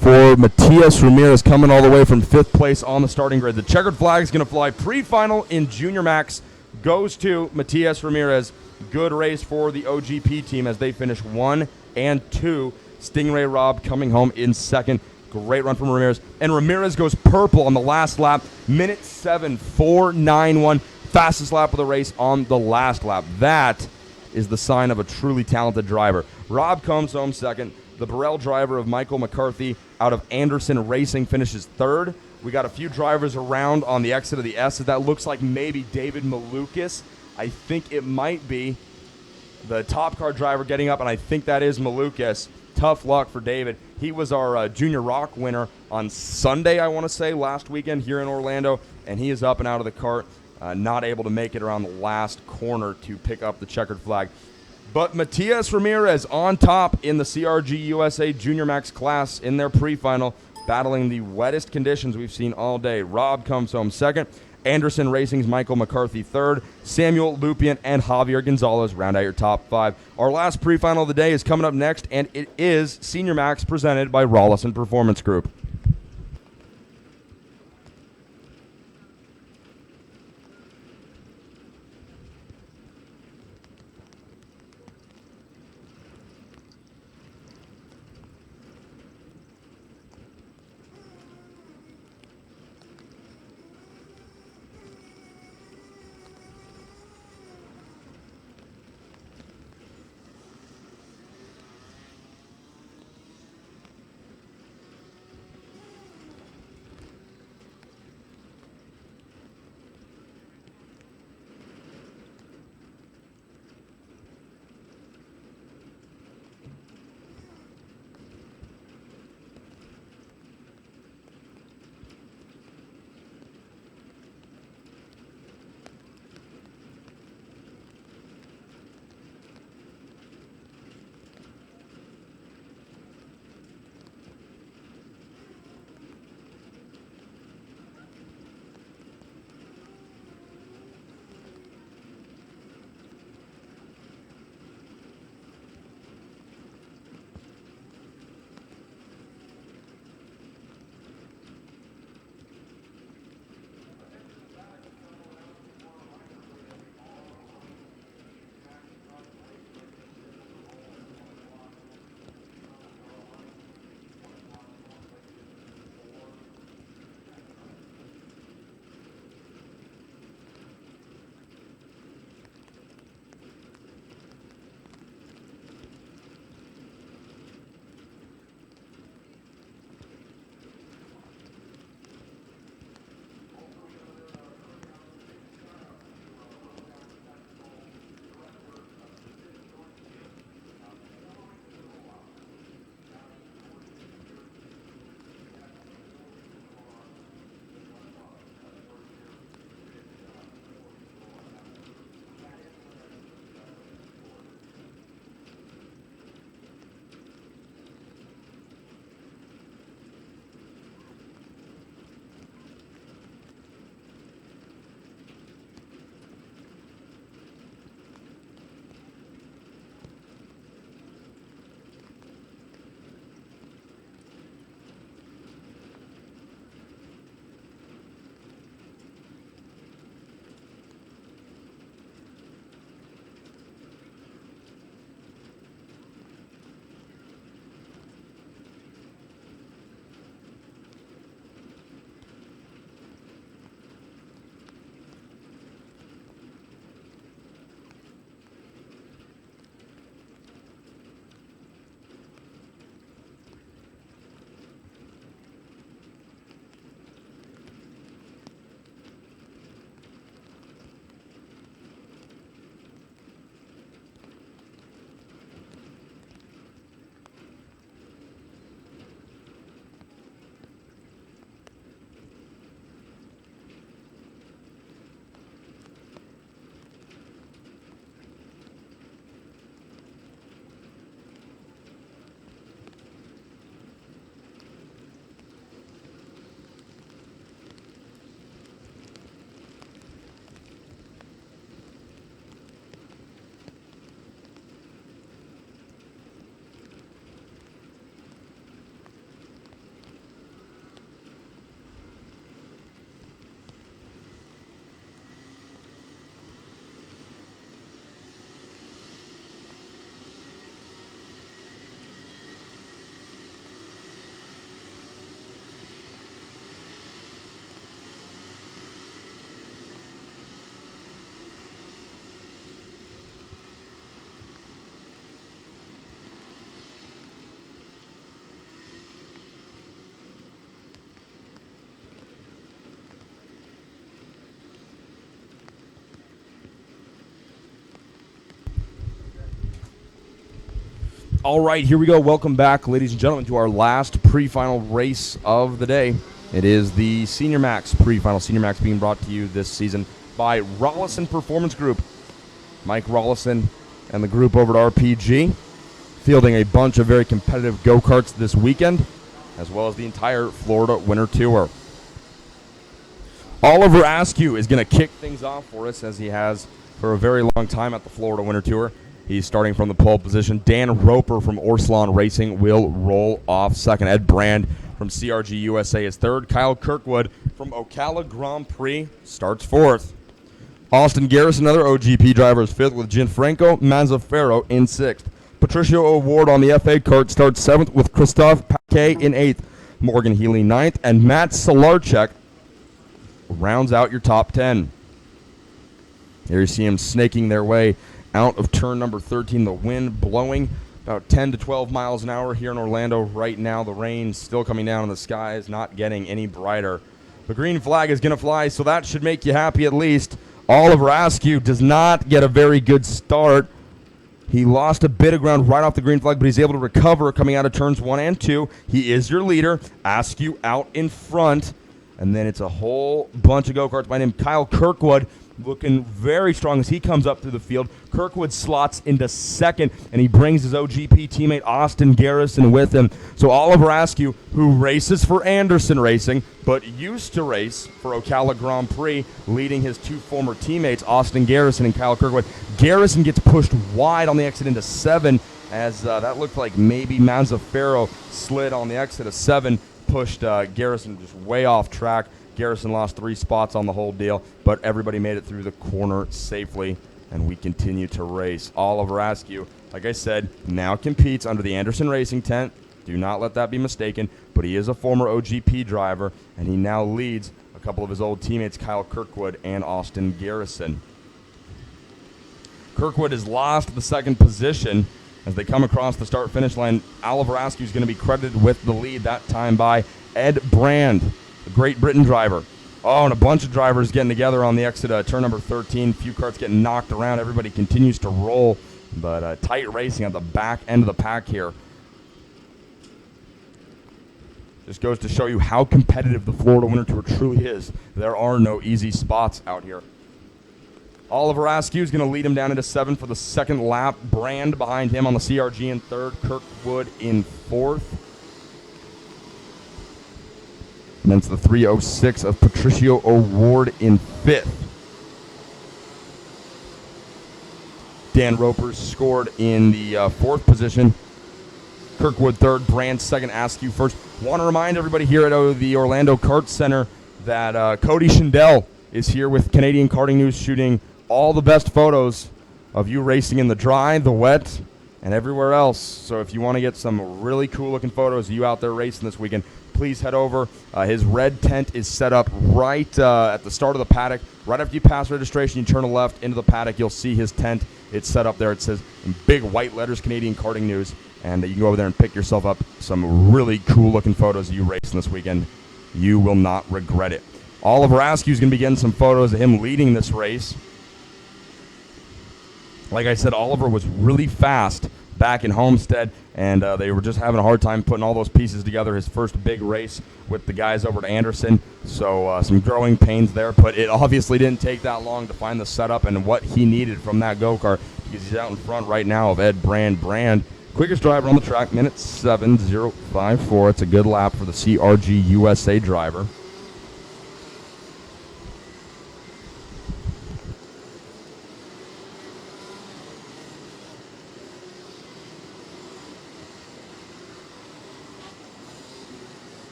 [SPEAKER 4] for Matias Ramirez coming all the way from 5th place on the starting grid. The checkered flag is going to fly. Pre-final in Junior Max goes to Matias Ramirez. Good race for the OGP team as they finish 1 and 2. Stingray Robb coming home in second. Great run from Ramirez. And Ramirez goes purple on the last lap. Minute 7:4.91. Fastest lap of the race on the last lap. That is the sign of a truly talented driver. Robb comes home second. The Burrell driver of Michael McCarthy out of Anderson Racing finishes third. We got a few drivers around on the exit of the S. That looks like maybe David Malukas. I think it might be the top car driver getting up, and I think that is Malukas. Tough luck for David. He was our Junior Rock winner on Sunday, I want to say, last weekend here in Orlando, and he is up and out of the cart, not able to make it around the last corner to pick up the checkered flag. But Matias Ramirez on top in the CRG USA Junior Max class in their pre-final, battling the wettest conditions we've seen all day. Robb comes home second. Anderson Racing's Michael McCarthy third. Samuel Lupian and Javier Gonzalez round out your top 5. Our last pre-final of the day is coming up next, and it is Senior Max presented by Rollison Performance Group. All right, here we go. Welcome back, ladies and gentlemen, to our last pre-final race of the day. It is the Senior Max pre-final. Senior Max being brought to you this season by Rollison Performance Group. Mike Rollison and the group over at RPG, fielding a bunch of very competitive go-karts this weekend, as well as the entire Florida Winter Tour. Oliver Askew is going to kick things off for us, as he has for a very long time at the Florida Winter Tour. He's starting from the pole position. Dan Roper from Orslon Racing will roll off second. Ed Brand from CRG USA is third. Kyle Kirkwood from Ocala Grand Prix starts fourth. Austin Garrison, another OGP driver, is fifth, with Gianfranco Manzafero in sixth. Patricio O'Ward on the FA kart starts seventh, with Christophe Paquet in eighth. Morgan Healy ninth, and Matt Solarchek rounds out your top 10. Here you see him snaking their way out of turn number 13. The wind blowing about 10 to 12 miles an hour here in Orlando right now. The rain still coming down, and the sky is not getting any brighter. The green flag is going to fly, so that should make you happy at least. Oliver Askew does not get a very good start. He lost a bit of ground right off the green flag, but he's able to recover coming out of turns 1 and 2. He is your leader. Askew out in front. And then it's a whole bunch of go-karts behind him. Kyle Kirkwood looking very strong as he comes up through the field. Kirkwood slots into second, and he brings his OGP teammate Austin Garrison with him. So Oliver Askew, who races for Anderson Racing, but used to race for Ocala Grand Prix, leading his two former teammates, Austin Garrison and Kyle Kirkwood. Garrison gets pushed wide on the exit into 7, as that looked like maybe Manzafero slid on the exit of 7. Pushed Garrison just way off track. Garrison lost 3 spots on the whole deal, but everybody made it through the corner safely, and we continue to race. Oliver Askew, like I said, now competes under the Anderson Racing tent. Do not let that be mistaken, but he is a former OGP driver, and he now leads a couple of his old teammates, Kyle Kirkwood and Austin Garrison. Kirkwood has lost the second position. As they come across the start-finish line, Oliver Askew is going to be credited with the lead, that time by Ed Brand, the Great Britain driver. Oh, and a bunch of drivers getting together on the exit of turn number 13. Few carts getting knocked around. Everybody continues to roll, but tight racing at the back end of the pack here. Just goes to show you how competitive the Florida Winter Tour truly is. There are no easy spots out here. Oliver Askew is going to lead him down into 7 for the second lap. Brand behind him on the CRG in 3rd. Kirkwood in 4th. And then it's the 306 of Patricio O'Ward in 5th. Dan Roper scored in the 4th position. Kirkwood 3rd, Brand 2nd, Askew 1st. Want to remind everybody here at the Orlando Kart Center that Cody Schindel is here with Canadian Karting News, shooting all the best photos of you racing in the dry, the wet, and everywhere else. So if you want to get some really cool looking photos of you out there racing this weekend, please head over. His red tent is set up right at the start of the paddock. Right after you pass registration, you turn a left into the paddock. You'll see his tent. It's set up there. It says in big white letters, Canadian Karting News. And you can go over there and pick yourself up some really cool looking photos of you racing this weekend. You will not regret it. Oliver Askew is going to be getting some photos of him leading this race. Like I said, Oliver was really fast back in Homestead, and they were just having a hard time putting all those pieces together. His first big race with the guys over at Anderson, so some growing pains there, but it obviously didn't take that long to find the setup and what he needed from that go-kart, because he's out in front right now of Ed Brand. Brand, quickest driver on the track, minute 7:054. It's a good lap for the CRG USA driver.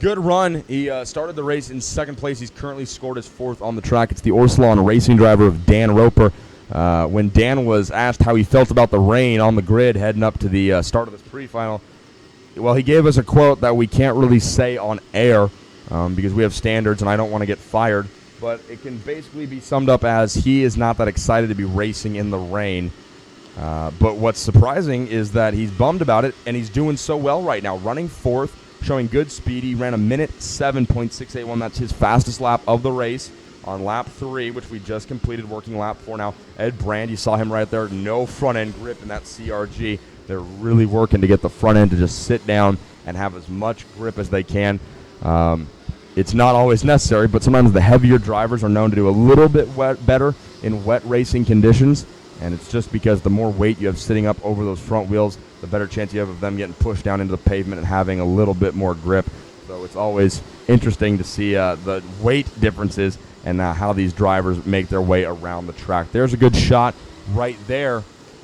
[SPEAKER 4] Good run. He started the race in 2nd place. He's currently scored his 4th on the track. It's the Orslon Racing driver of Dan Roper. When Dan was asked how he felt about the rain on the grid heading up to the start of this pre-final, well, he gave us a quote that we can't really say on air because we have standards and I don't want to get fired. But it can basically be summed up as he is not that excited to be racing in the rain. But what's surprising is that he's bummed about it, and he's doing so well right now, running 4th. Showing good speed. He ran a minute 7.681. That's his fastest lap of the race on lap 3, which we just completed, working lap 4 now. Ed Brand, you saw him right there, no front end grip in that CRG. They're really working to get the front end to just sit down and have as much grip as they can. It's not always necessary, but sometimes the heavier drivers are known to do a little bit better in wet racing conditions, and it's just because the more weight you have sitting up over those front wheels, the better chance you have of them getting pushed down into the pavement and having a little bit more grip. So it's always interesting to see the weight differences and how these drivers make their way around the track. There's a good shot right there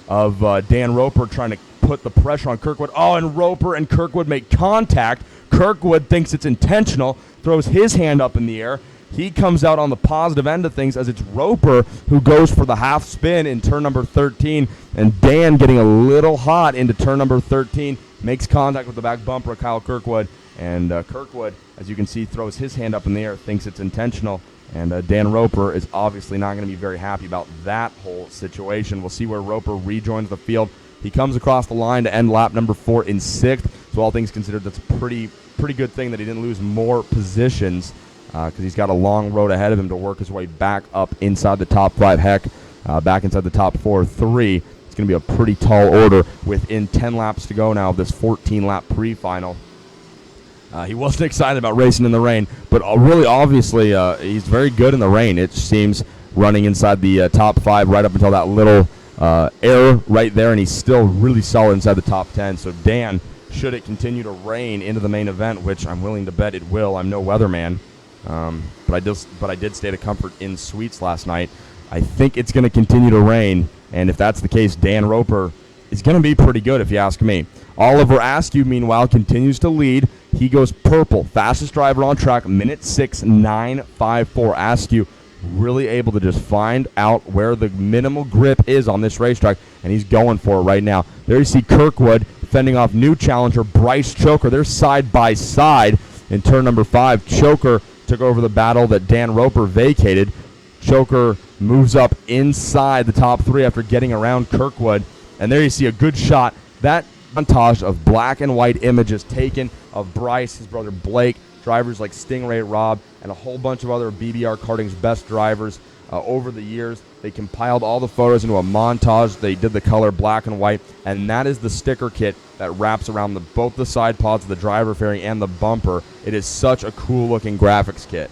[SPEAKER 4] of Dan Roper trying to put the pressure on Kirkwood. Oh, and Roper and Kirkwood make contact. Kirkwood thinks it's intentional, throws his hand up in the air. He comes out on the positive end of things as it's Roper who goes for the half spin in turn number 13, and Dan getting a little hot into turn number 13, makes contact with the back bumper of Kyle Kirkwood, and Kirkwood, as you can see, throws his hand up in the air, thinks it's intentional, and Dan Roper is obviously not going to be very happy about that whole situation. We'll see where Roper rejoins the field. He comes across the line to end lap number 4 in 6th, so all things considered, that's a pretty good thing that he didn't lose more positions, because he's got a long road ahead of him to work his way back up inside the top 5. Heck, back inside the top 4-3. It's going to be a pretty tall order within 10 laps to go now of this 14-lap pre-final. He wasn't excited about racing in the rain, but really, obviously, he's very good in the rain. It seems running inside the top 5 right up until that little error right there, and he's still really solid inside the top 10. So Dan, should it continue to rain into the main event, which I'm willing to bet it will. I'm no weatherman. But I did stay to comfort in suites last night. I think it's going to continue to rain, and if that's the case, Dan Roper is going to be pretty good if you ask me. Oliver Askew, meanwhile, continues to lead. He goes purple, fastest driver on track, minute 6:9.54. Askew really able to just find out where the minimal grip is on this racetrack, and he's going for it right now. There you see Kirkwood fending off new challenger Bryce Choker. They're side by side in turn number 5. Choker took over the battle that Dan Roper vacated. Choker moves up inside the top 3 after getting around Kirkwood. And there you see a good shot. That montage of black and white images taken of Bryce, his brother Blake, drivers like Stingray Rob, and a whole bunch of other BBR karting's best drivers over the years. They compiled all the photos into a montage. They did the color black and white, and that is the sticker kit that wraps around both the side pods of the driver fairing and the bumper. It is such a cool looking graphics kit.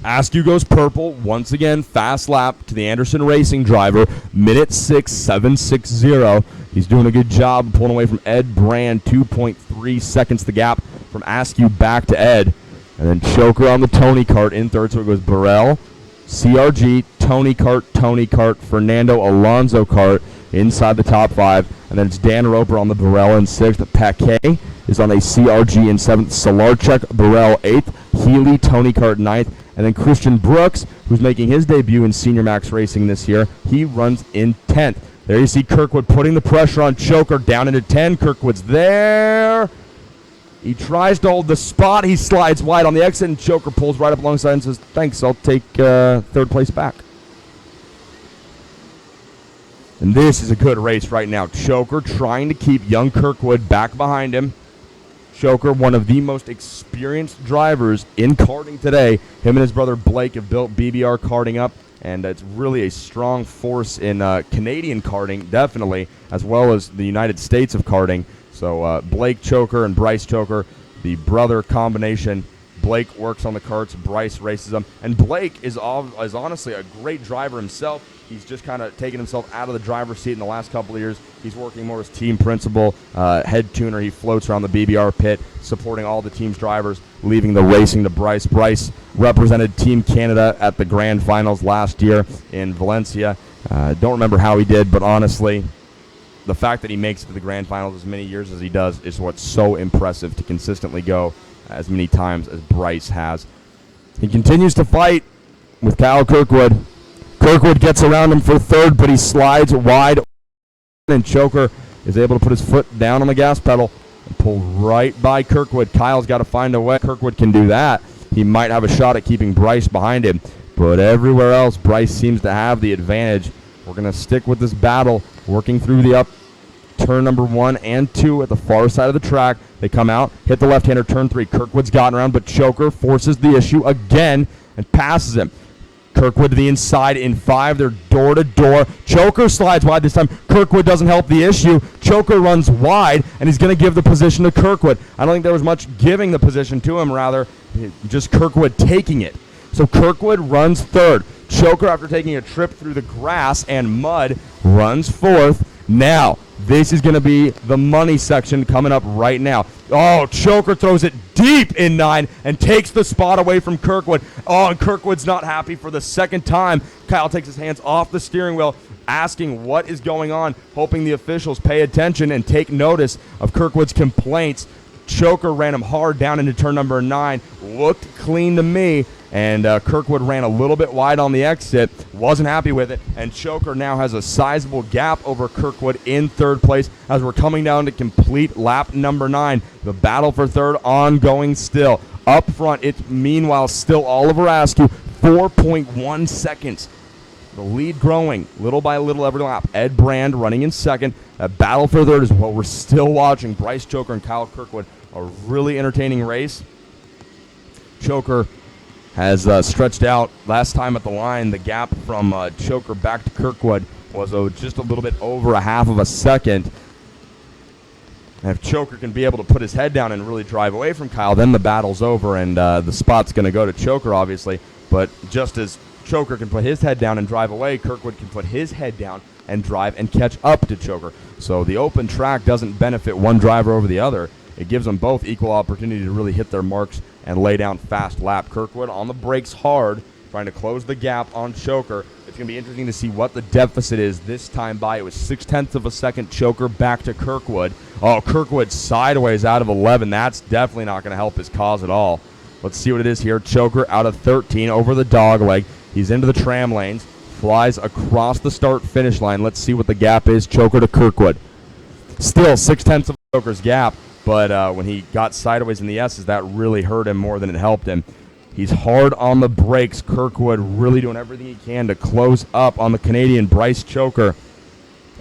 [SPEAKER 4] Askew goes purple. Once again, fast lap to the Anderson Racing driver. Minute 6:760. He's doing a good job pulling away from Ed Brand. 2.3 seconds the gap from Askew back to Ed. And then Choker on the Tony kart in third. So it goes Burrell, CRG, Tony kart, Fernando Alonso kart inside the top 5. And then it's Dan Roper on the Burrell in 6th. Paquet is on a CRG in 7th. Solarchek, Burrell 8th. Healy, Tony kart 9th. And then Christian Brooks, who's making his debut in Senior Max Racing this year, he runs in 10th. There you see Kirkwood putting the pressure on Choker down into 10. Kirkwood's there. He tries to hold the spot. He slides wide on the exit, and Choker pulls right up alongside and says, thanks, I'll take 3rd place back. And this is a good race right now. Choker trying to keep young Kirkwood back behind him. Choker, one of the most experienced drivers in karting today. Him and his brother Blake have built BBR karting up, and it's really a strong force in Canadian karting, definitely, as well as the United States of karting. So Blake Choker and Bryce Choker, the brother combination. Blake works on the karts, Bryce races them, and Blake is honestly a great driver himself. He's just kind of taken himself out of the driver's seat in the last couple of years. He's working more as team principal, head tuner. He floats around the BBR pit, supporting all the team's drivers, leaving the racing to Bryce. Bryce represented Team Canada at the Grand Finals last year in Valencia. Don't remember how he did, but honestly, the fact that he makes it to the Grand Finals as many years as he does is what's so impressive, to consistently go as many times as Bryce has. He continues to fight with Kyle Kirkwood. Kirkwood gets around him for 3rd, but he slides wide, and Choker is able to put his foot down on the gas pedal and pull right by Kirkwood. Kyle's got to find a way. Kirkwood can do that. He might have a shot at keeping Bryce behind him, but everywhere else, Bryce seems to have the advantage. We're going to stick with this battle, working through the up turn number 1 and 2 at the far side of the track. They come out, hit the left-hander, turn 3. Kirkwood's gotten around, but Choker forces the issue again and passes him. Kirkwood to the inside in 5. They're door-to-door. Choker slides wide this time. Kirkwood doesn't help the issue. Choker runs wide, and he's going to give the position to Kirkwood. I don't think there was much giving the position to him, rather just Kirkwood taking it. So Kirkwood runs 3rd. Choker, after taking a trip through the grass and mud, runs 4th. Now, this is going to be the money section coming up right now. Oh, Choker throws it deep in 9 and takes the spot away from Kirkwood. Oh, and Kirkwood's not happy for the second time. Kyle takes his hands off the steering wheel, asking what is going on, hoping the officials pay attention and take notice of Kirkwood's complaints. Choker ran him hard down into turn number 9. Looked clean to me. And Kirkwood ran a little bit wide on the exit, wasn't happy with it, and Choker now has a sizable gap over Kirkwood in 3rd place as we're coming down to complete lap number 9. The battle for 3rd ongoing still. Up front, it's meanwhile still Oliver Askew, 4.1 seconds. The lead growing little by little every lap. Ed Brand running in 2nd. A battle for 3rd is what we're still watching. Bryce Choker and Kyle Kirkwood, a really entertaining race. Choker has stretched out. Last time at the line, the gap from Choker back to Kirkwood was just a little bit over a half of a second. And if Choker can be able to put his head down and really drive away from Kyle, then the battle's over, and the spot's going to go to Choker, obviously. But just as Choker can put his head down and drive away, Kirkwood can put his head down and drive and catch up to Choker. So the open track doesn't benefit one driver over the other. It gives them both equal opportunity to really hit their marks and lay down fast lap. Kirkwood on the brakes hard, trying to close the gap on Choker. It's going to be interesting to see what the deficit is this time by. It was 0.6 of a second. Choker back to Kirkwood. Oh, Kirkwood sideways out of 11. That's definitely not going to help his cause at all. Let's see what it is here. Choker out of 13 over the dog leg. He's into the tram lanes. Flies across the start-finish line. Let's see what the gap is. Choker to Kirkwood. Still 0.6 of Choker's gap. But when he got sideways in the S's, that really hurt him more than it helped him. He's hard on the brakes. Kirkwood really doing everything he can to close up on the Canadian Bryce Choker.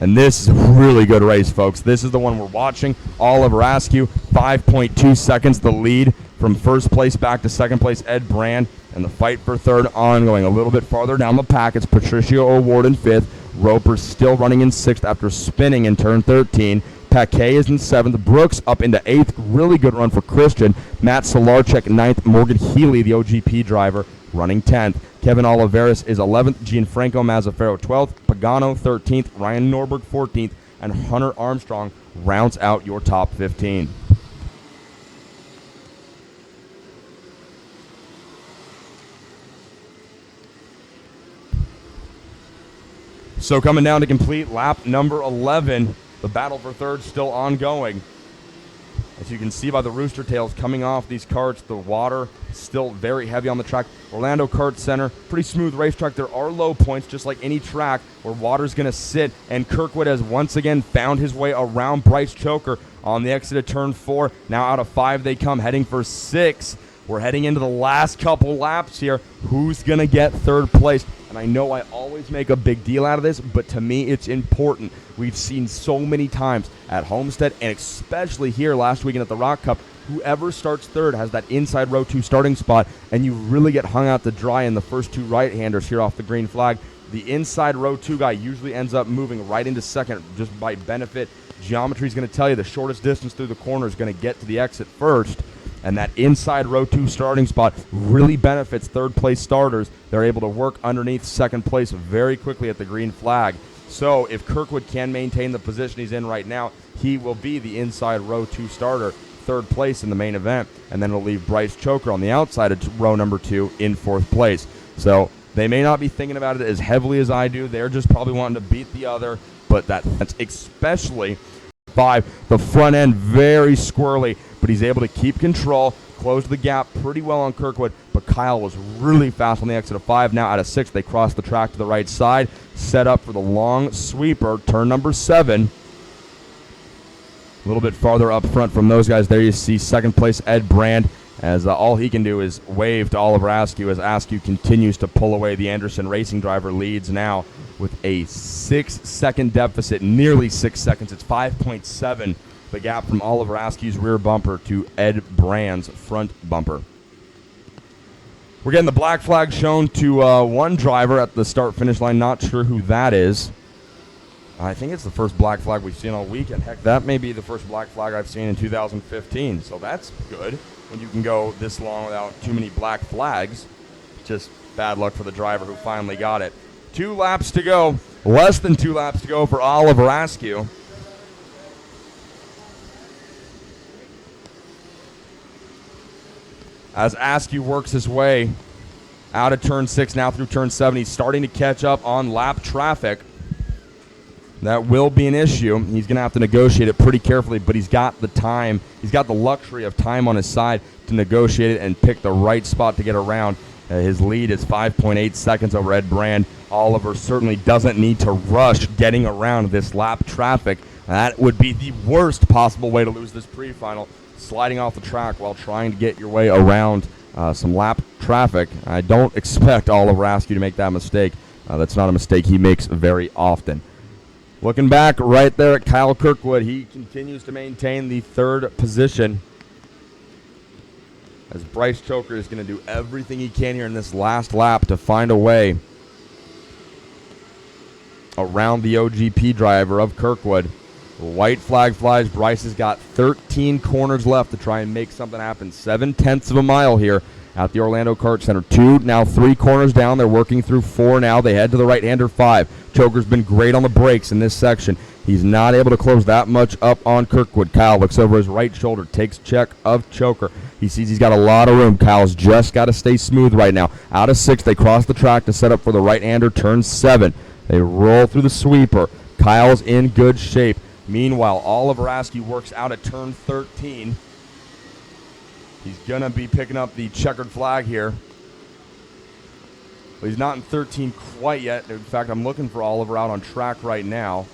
[SPEAKER 4] And this is a really good race, folks. This is the one we're watching. Oliver Askew, 5.2 seconds the lead from 1st place back to 2nd place. Ed Brand, and the fight for 3rd ongoing. A little bit farther down the pack, it's Patricio O'Ward in 5th. Roper's still running in 6th after spinning in turn 13. Paquet is in 7th. Brooks up into 8th. Really good run for Christian. Matt Solarchek 9th. Morgan Healy, the OGP driver, running 10th. Kevin Oliveris is 11th. Gianfranco Mazzaferro 12th. Pagano 13th. Ryan Norberg 14th. And Hunter Armstrong rounds out your top 15. So coming down to complete lap number 11. The battle for 3rd still ongoing. As you can see by the rooster tails coming off these karts, the water still very heavy on the track. Orlando Kart Center, pretty smooth racetrack. There are low points, just like any track, where water's going to sit. And Kirkwood has once again found his way around Bryce Choker on the exit of turn 4. Now out of 5 they come, heading for 6. We're heading into the last couple laps here. Who's going to get 3rd place? And I know I always make a big deal out of this, but to me it's important. We've seen so many times at Homestead, and especially here last weekend at the Rock Cup, whoever starts 3rd has that inside row 2 starting spot, and you really get hung out to dry in the first 2 right-handers here off the green flag. The inside row 2 guy usually ends up moving right into 2nd just by benefit. Geometry is going to tell you the shortest distance through the corner is going to get to the exit first. And that inside row 2 starting spot really benefits 3rd place starters. They're able to work underneath 2nd place very quickly at the green flag. So if Kirkwood can maintain the position he's in right now, he will be the inside row 2 starter, 3rd place in the main event. And then it'll leave Bryce Choker on the outside of row number 2 in 4th place. So they may not be thinking about it as heavily as I do. They're just probably wanting to beat the other. But that's especially 5. The front end very squirrely, but he's able to keep control, close the gap pretty well on Kirkwood, but Kyle was really fast on the exit of 5. Now out of 6, they cross the track to the right side, set up for the long sweeper, turn number 7. A little bit farther up front from those guys, there you see second place Ed Brand, as all he can do is wave to Oliver Askew as Askew continues to pull away. The Anderson Racing driver leads now with a 6-second deficit, nearly 6 seconds. It's 5.7, the gap from Oliver Askew's rear bumper to Ed Brand's front bumper. We're getting the black flag shown to one driver at the start-finish line. Not sure who that is. I think it's the first black flag we've seen all weekend. Heck, that may be the first black flag I've seen in 2015. So that's good when you can go this long without too many black flags. Just bad luck for the driver who finally got it. 2 laps to go. Less than 2 laps to go for Oliver Askew. As Askew works his way out of turn 6, now through turn 7, he's starting to catch up on lap traffic. That will be an issue. He's going to have to negotiate it pretty carefully, but he's got the time. He's got the luxury of time on his side to negotiate it and pick the right spot to get around. His lead is 5.8 seconds over Ed Brand. Oliver certainly doesn't need to rush getting around this lap traffic. That would be the worst possible way to lose this pre-final, sliding off the track while trying to get your way around some lap traffic. I don't expect Oliver Askew to make that mistake. That's not a mistake he makes very often. Looking back right there at Kyle Kirkwood, he continues to maintain the 3rd position as Bryce Choker is going to do everything he can here in this last lap to find a way around the OGP driver of Kirkwood. White flag flies. Bryce has got 13 corners left to try and make something happen. 7/10 of a mile here at the Orlando Kart Center. 2, now 3 corners down. They're working through 4 now. They head to the right-hander 5. Choker's been great on the brakes in this section. He's not able to close that much up on Kirkwood. Kyle looks over his right shoulder, takes check of Choker. He sees he's got a lot of room. Kyle's just got to stay smooth right now. Out of 6, they cross the track to set up for the right-hander turn 7. They roll through the sweeper. Kyle's in good shape. Meanwhile, Oliver Askew works out at turn 13. He's going to be picking up the checkered flag here. But he's not in 13 quite yet. In fact, I'm looking for Oliver out on track right now.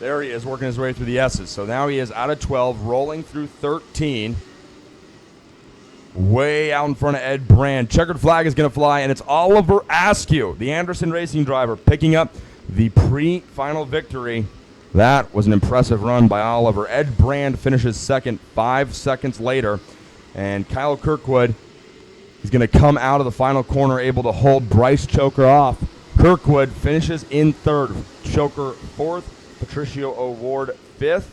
[SPEAKER 4] There he is, working his way through the S's. So now he is out of 12, rolling through 13. Way out in front of Ed Brand. Checkered flag is going to fly, and it's Oliver Askew, the Anderson Racing driver, picking up the pre-final victory. That was an impressive run by Oliver. Ed Brand finishes second 5 seconds later. And Kyle Kirkwood is going to come out of the final corner able to hold Bryce Choker off. Kirkwood finishes in 3rd. Choker 4th. Patricio O'Ward 5th.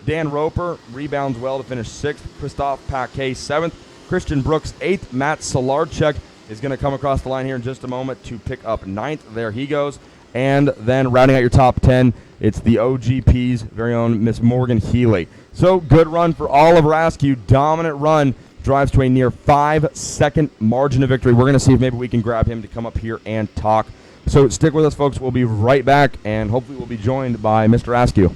[SPEAKER 4] Dan Roper rebounds well to finish 6th. Christophe Paquet 7th. Christian Brooks 8th. Matt Solarchuk is going to come across the line here in just a moment to pick up 9th. There he goes. And then rounding out your top 10, it's the OGP's very own Miss Morgan Healy. So good run for Oliver Askew. Dominant run. Drives to a near 5-second margin of victory. We're going to see if maybe we can grab him to come up here and talk. So stick with us, folks. We'll be right back, and hopefully we'll be joined by Mr. Askew.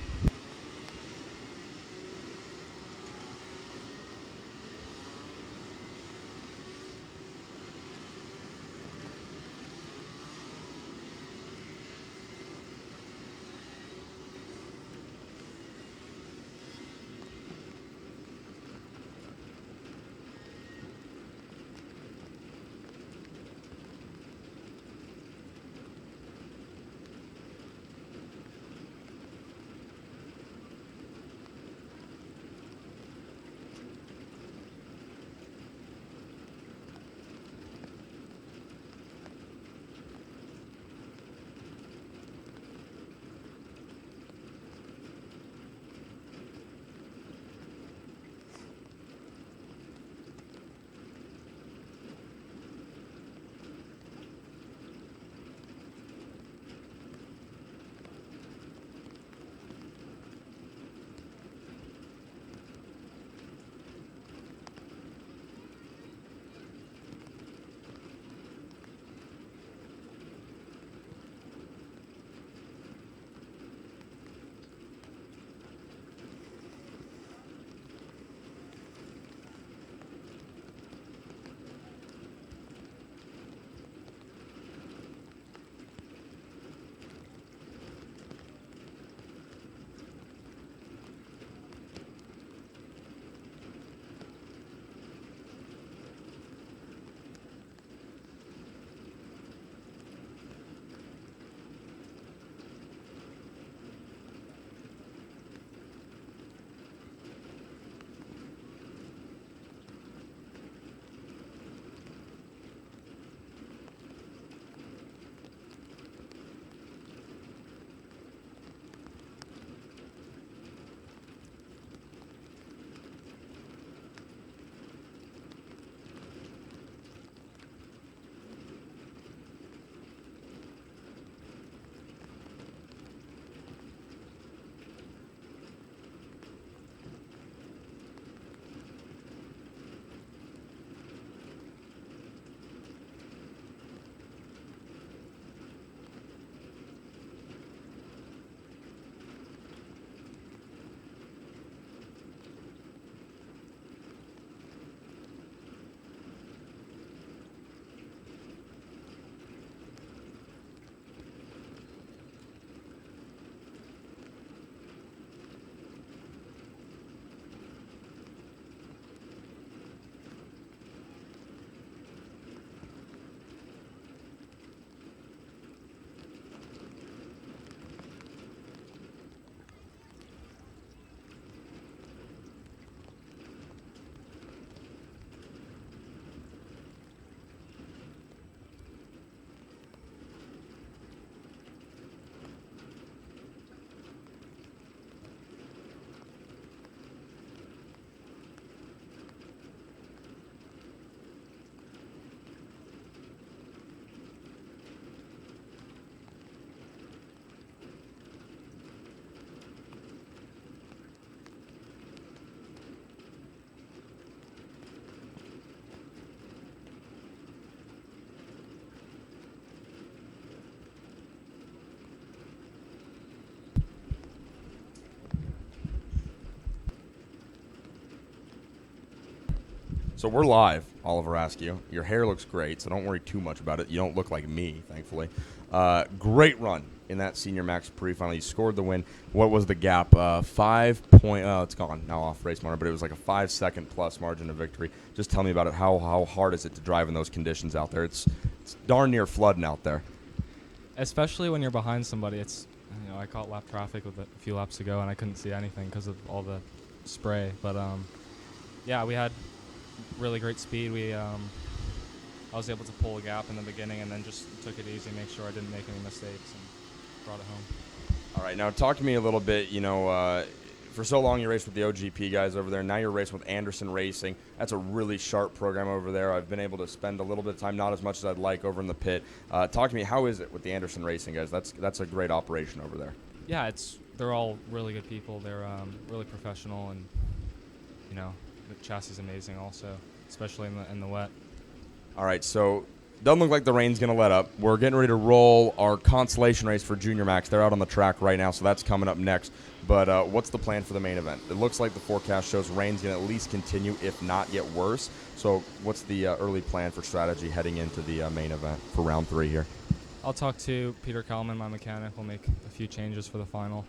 [SPEAKER 4] So we're live, Oliver Askew. Your hair looks great, so don't worry too much about it. You don't look like me, thankfully. Great run in that Senior Max Pre-final. You scored the win. What was the gap? It's gone now off race monitor, but it was like a 5-second plus margin of victory. Just tell me about it. How hard is it to drive in those conditions out there? It's darn near flooding out there.
[SPEAKER 9] Especially when you're behind somebody. It's, I caught lap traffic with a few laps ago, and I couldn't see anything because of all the spray. But yeah, we had really great speed. I was able to pull a gap in the beginning and then just took it easy, make sure I didn't make any mistakes, and brought it home.
[SPEAKER 4] All right, now talk to me a little bit. For so long you raced with the OGP guys over there. Now you're racing with Anderson Racing. That's a really sharp program over there. I've been able to spend a little bit of time, not as much as I'd like, over in the pit. Talk to me, how is it with the Anderson Racing guys? That's a great operation over there.
[SPEAKER 9] Yeah, they're all really good people. They're really professional, and the chassis is amazing also, especially in the wet.
[SPEAKER 4] All right, so doesn't look like the rain's going to let up. We're getting ready to roll our consolation race for Junior Max. They're out on the track right now, so that's coming up next. But what's the plan for the main event? It looks like the forecast shows rain's going to at least continue, if not get worse. So what's the early plan for strategy heading into the main event for round 3 here?
[SPEAKER 9] I'll talk to Peter Kalman, my mechanic. We'll make a few changes for the final.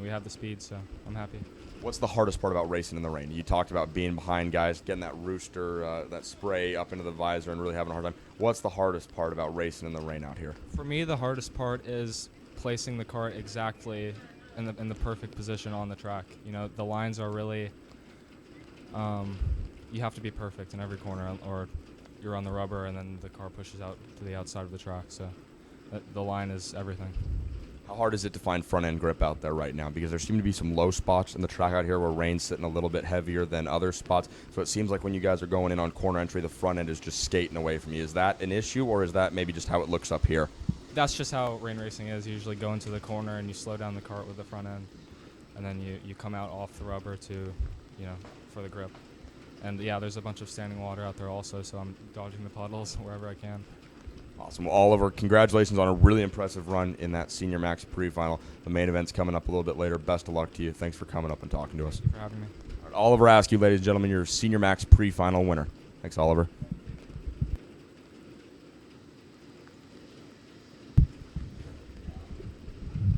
[SPEAKER 9] We have the speed, so I'm happy.
[SPEAKER 4] What's the hardest part about racing in the rain? You talked about being behind guys, getting that rooster, that spray up into the visor, and really having a hard time. What's the hardest part about racing in the rain out here?
[SPEAKER 9] For me, the hardest part is placing the cart exactly in the perfect position on the track. The lines are really, you have to be perfect in every corner, or you're on the rubber and then the car pushes out to the outside of the track. So the line is everything.
[SPEAKER 4] How hard is it to find front-end grip out there right now? Because there seem to be some low spots in the track out here where rain's sitting a little bit heavier than other spots. So it seems like when you guys are going in on corner entry, the front end is just skating away from you. Is that an issue, or is that maybe just how it looks up here?
[SPEAKER 9] That's just how rain racing is. You usually go into the corner and you slow down the cart with the front end, and then you come out off the rubber to, for the grip. And yeah, there's a bunch of standing water out there also, so I'm dodging the puddles wherever I can.
[SPEAKER 4] Awesome. Well, Oliver, congratulations on a really impressive run in that Senior Max Pre-final. The main event's coming up a little bit later. Best of luck to you. Thanks for coming up and talking to us.
[SPEAKER 9] Thank you for having me.
[SPEAKER 4] All right, Oliver Askew, ladies and gentlemen, your Senior Max Pre-final winner. Thanks, Oliver.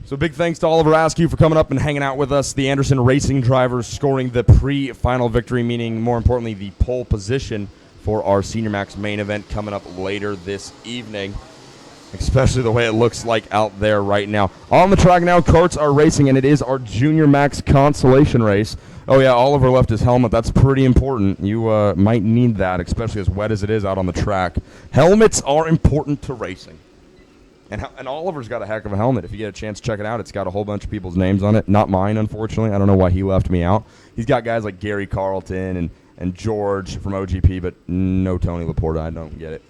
[SPEAKER 4] So big thanks to Oliver Askew for coming up and hanging out with us. The Anderson Racing drivers scoring the pre-final victory, meaning more importantly the pole position for our Senior Max main event coming up later this evening, especially the way it looks like out there right now. On the track now, karts are racing, and it is our Junior Max consolation race. Oh yeah, Oliver left his helmet. That's pretty important. You might need that, especially as wet as it is out on the track. Helmets are important to racing. And Oliver's got a heck of a helmet. If you get a chance, check it out. It's got a whole bunch of people's names on it. Not mine, unfortunately. I don't know why he left me out. He's got guys like Gary Carlton and George from OGP, but no Tony Laporta. I don't get it.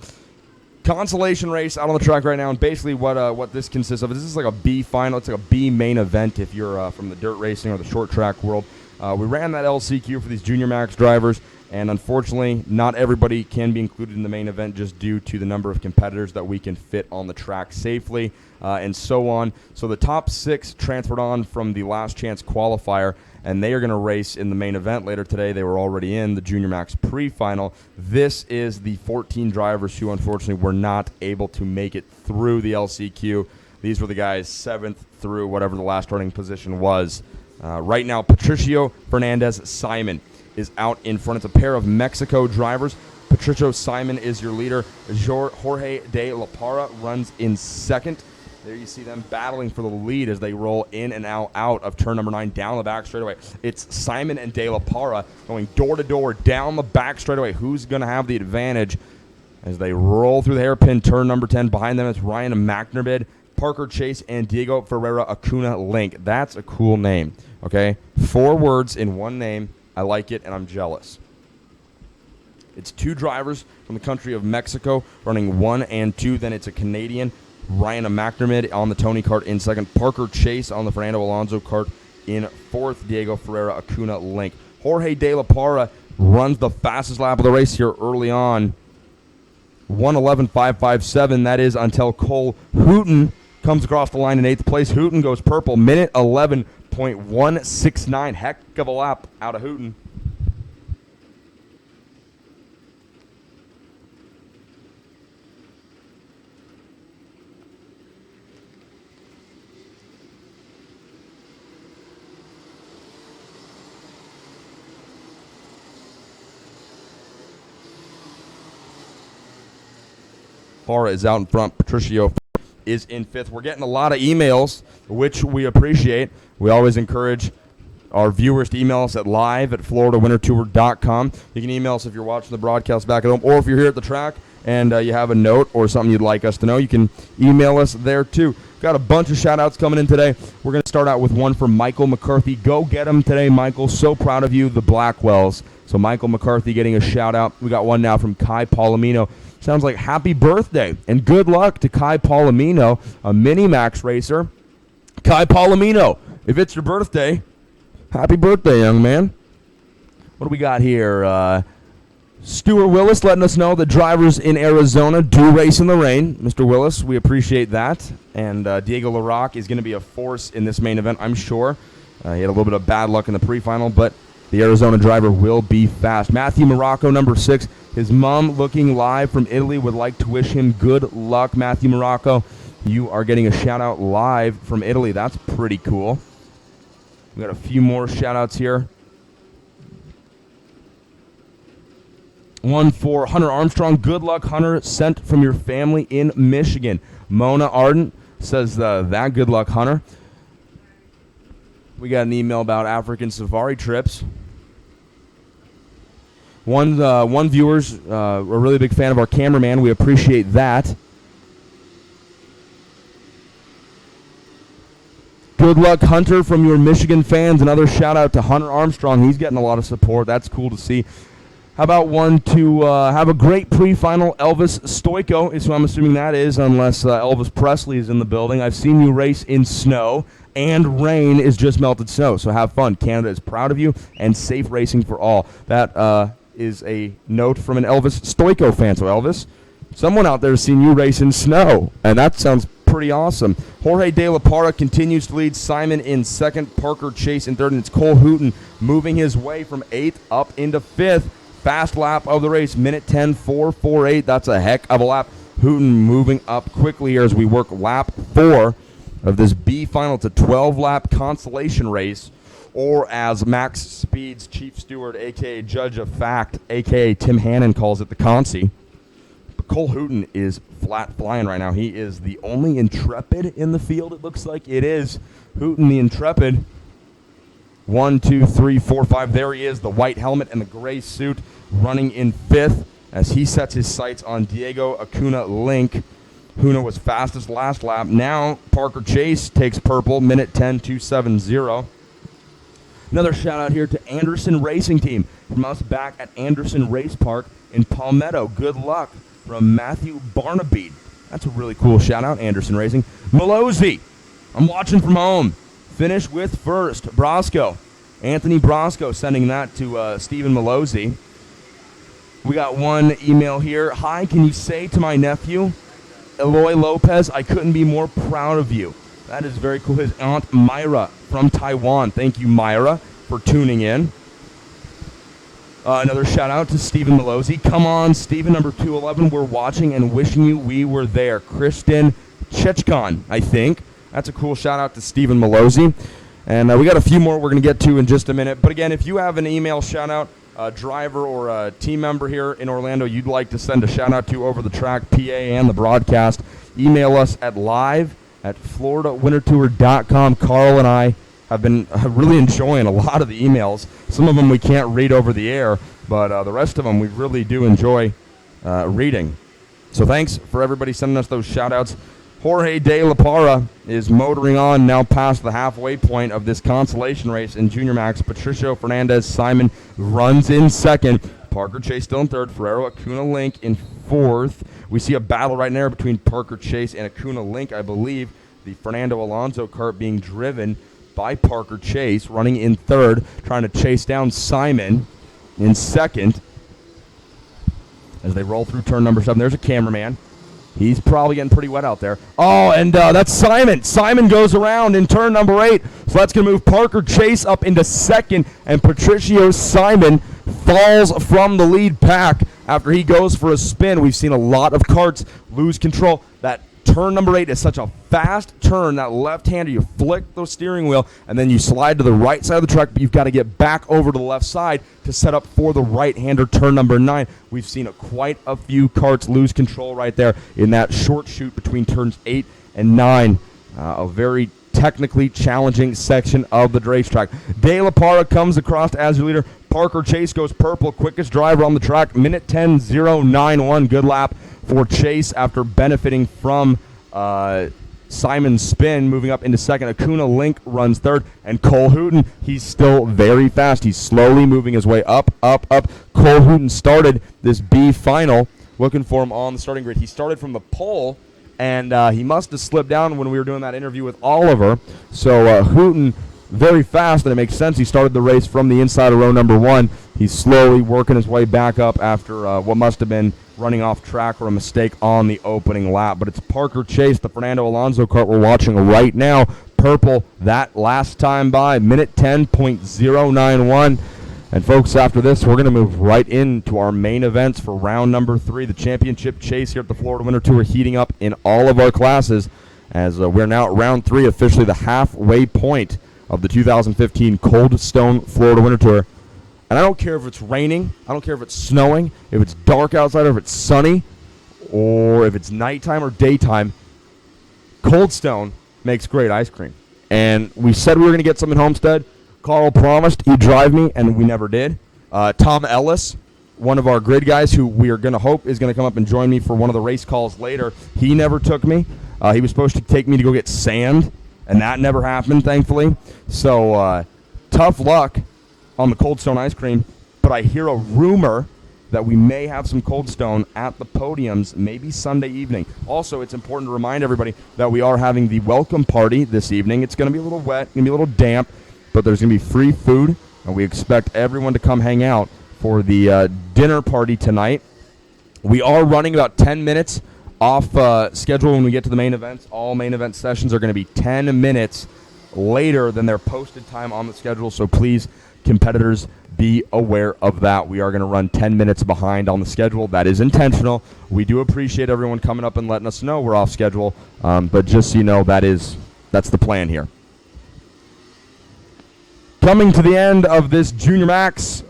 [SPEAKER 4] Consolation race out on the track right now, and basically what this consists of is this is like a B final. It's like a B main event if you're from the dirt racing or the short track world. We ran that LCQ for these Junior Max drivers, and unfortunately, not everybody can be included in the main event just due to the number of competitors that we can fit on the track safely, and so on. So the top 6 transferred on from the last chance qualifier, and they are going to race in the main event later today. They were already in the Junior Max Pre-final. This is the 14 drivers who unfortunately were not able to make it through the LCQ. These were the guys 7th through whatever the last starting position was. Right now, Patricio Fernandez Simon is out in front. It's a pair of Mexico drivers. Patricio Simon is your leader. Jorge de la Parra runs in second. There you see them battling for the lead as they roll in and out of turn number 9 down the back straightaway. It's Simon and De La Parra going door to door down the back straightaway. Who's going to have the advantage as they roll through the hairpin turn number 10? Behind them it's Ryan McNamara, Parker Chase, and Diego Ferreira Acuna Link. That's a cool name, okay? 4 words in one name. I like it, and I'm jealous. It's 2 drivers from the country of Mexico running 1 and 2. Then it's a Canadian, Ryan McNamara on the Tony kart in second. Parker Chase on the Fernando Alonso kart in fourth. Diego Ferreira Acuna Link. Jorge de la Parra runs the fastest lap of the race here early on. 1:11.557. That is until Cole Hooten comes across the line in 8th place. Hooten goes purple. Minute 11.169. Heck of a lap out of Hooten. LaFara is out in front. Patricio is in 5th. We're getting a lot of emails, which we appreciate. We always encourage our viewers to email us at live@floridawintertour.com. You can email us if you're watching the broadcast back at home, or if you're here at the track and you have a note or something you'd like us to know, you can email us there too. Got a bunch of shout-outs coming in today. We're going to start out with one from Michael McCarthy. Go get him today, Michael. So proud of you, the Blackwells. So Michael McCarthy getting a shout-out. We got one now from Kai Palomino. Sounds like happy birthday and good luck to Kai Palomino, a Mini-Max racer. Kai Palomino, if it's your birthday, happy birthday, young man. What do we got here? Stuart Willis letting us know that drivers in Arizona do race in the rain. Mr. Willis, we appreciate that. And Diego LaRocque is going to be a force in this main event, I'm sure. He had a little bit of bad luck in the pre-final, but the Arizona driver will be fast. Matthew Morocco, number 6. His mom, looking live from Italy, would like to wish him good luck. Matthew Morocco, you are getting a shout-out live from Italy. That's pretty cool. We got a few more shout-outs here. One for Hunter Armstrong. Good luck, Hunter. Sent from your family in Michigan. Mona Arden says that. Good luck, Hunter. We got an email about African safari trips. One viewer's a really big fan of our cameraman. We appreciate that. Good luck, Hunter, from your Michigan fans. Another shout-out to Hunter Armstrong. He's getting a lot of support. That's cool to see. How about one to have a great pre-final? Elvis Stoico is who I'm assuming that is, unless Elvis Presley is in the building. I've seen you race in snow, and rain is just melted snow, so have fun. Canada is proud of you, and safe racing for all. That is a note from an Elvis Stoico fan. So, Elvis, someone out there has seen you race in snow, and that sounds pretty awesome. Jorge De La Parra continues to lead. Simon in 2nd, Parker Chase in 3rd, and it's Cole Hooton moving his way from 8th up into 5th. Fast lap of the race, minute 10:4.48. That's a heck of a lap. Hooton moving up quickly here as we work lap 4 of this B final. It's a 12-lap consolation race, or as Max Speed's chief steward, a.k.a. Judge of Fact, a.k.a. Tim Hannon, calls it, the Consi. But Cole Hooton is flat flying right now. He is the only Intrepid in the field, it looks like. It is Hooton the Intrepid. 1, 2, 3, 4, 5. There he is, the white helmet and the gray suit, running in 5th as he sets his sights on Diego Acuna Link. Huna was fastest last lap. Now Parker Chase takes purple, minute 10:270. Another shout out here to Anderson Racing Team from us back at Anderson Race Park in Palmetto. Good luck from Matthew Barnaby. That's a really cool shout out, Anderson Racing. Malozzi, I'm watching from home. Finish with 1st. Brosco. Anthony Brosco sending that to Stephen Malozzi. We got one email here. Hi, can you say to my nephew, Eloy Lopez, I couldn't be more proud of you. That is very cool. His aunt Myra from Taiwan. Thank you, Myra, for tuning in. Another shout out to Stephen Malozzi. Come on, Stephen, number 211. We're watching and wishing you we were there. Kristen Chechkon, I think. That's a cool shout-out to Stephen Malozzi. And we got a few more we're going to get to in just a minute. But, again, if you have an email shout-out, a driver or a team member here in Orlando you'd like to send a shout-out to over the track, PA, and the broadcast, email us at live@floridawintertour.com. Carl and I have been really enjoying a lot of the emails. Some of them we can't read over the air, but the rest of them we really do enjoy reading. So thanks for everybody sending us those shout-outs. Jorge De La Parra is motoring on now past the halfway point of this consolation race in Junior Max. Patricio Fernandez Simon runs in 2nd. Parker Chase still in 3rd. Ferrero Acuna Link in 4th. We see a battle right now between Parker Chase and Acuna Link. I believe the Fernando Alonso kart being driven by Parker Chase, running in 3rd, trying to chase down Simon in 2nd. As they roll through turn number 7, there's a cameraman. He's probably getting pretty wet out there. Oh, and that's Simon. Simon goes around in turn number 8. So that's going to move Parker Chase up into 2nd, and Patricio Simon falls from the lead pack after he goes for a spin. We've seen a lot of karts lose control. That Turn number 8 is such a fast turn, that left-hander, you flick the steering wheel, and then you slide to the right side of the track, but you've got to get back over to the left side to set up for the right-hander turn number 9. We've seen quite a few karts lose control right there in that short shoot between turns 8 and 9. A very technically challenging section of the racetrack. De La Parra comes across as your leader. Parker Chase goes purple, quickest driver on the track, minute 10:091. Good lap for Chase after benefiting from Simon's spin, moving up into second. Acuna Link runs third, and Cole Hooten, he's still very fast. He's slowly moving his way up. Cole Hooten started this B final, looking for him on the starting grid. He started from the pole, and he must have slipped down when we were doing that interview with Oliver. So Hooten, very fast, and it makes sense. He started the race from the inside of row number 1. He's slowly working his way back up after what must have been running off track or a mistake on the opening lap. But it's Parker Chase, the Fernando Alonso kart we're watching right now. Purple that last time by, minute 10:091. And folks, after this, we're going to move right into our main events for round number 3. The championship chase here at the Florida Winter Tour heating up in all of our classes as we're now at round 3, officially the halfway point of the 2015 Cold Stone Florida Winter Tour. And I don't care if it's raining, I don't care if it's snowing, if it's dark outside, or if it's sunny, or if it's nighttime or daytime, Cold Stone makes great ice cream. And we said we were going to get some in Homestead. Carl promised he'd drive me, and we never did. Tom Ellis, one of our grid guys who we are going to hope is going to come up and join me for one of the race calls later, he never took me. He was supposed to take me to go get sand, and that never happened, thankfully. So tough luck on the Cold Stone ice cream, but I hear a rumor that we may have some Cold Stone at the podiums maybe Sunday evening. Also, it's important to remind everybody that we are having the welcome party this evening. It's going to be a little wet, going to be a little damp, but there's going to be free food, and we expect everyone to come hang out for the dinner party tonight. We are running about 10 minutes off schedule when we get to the main events. All main event sessions are going to be 10 minutes later than their posted time on the schedule, so please, competitors, be aware of that. We are going to run 10 minutes behind on the schedule. That is intentional. We do appreciate everyone coming up and letting us know we're off schedule, but just so you know, that's the plan here. Coming to the end of this Junior Max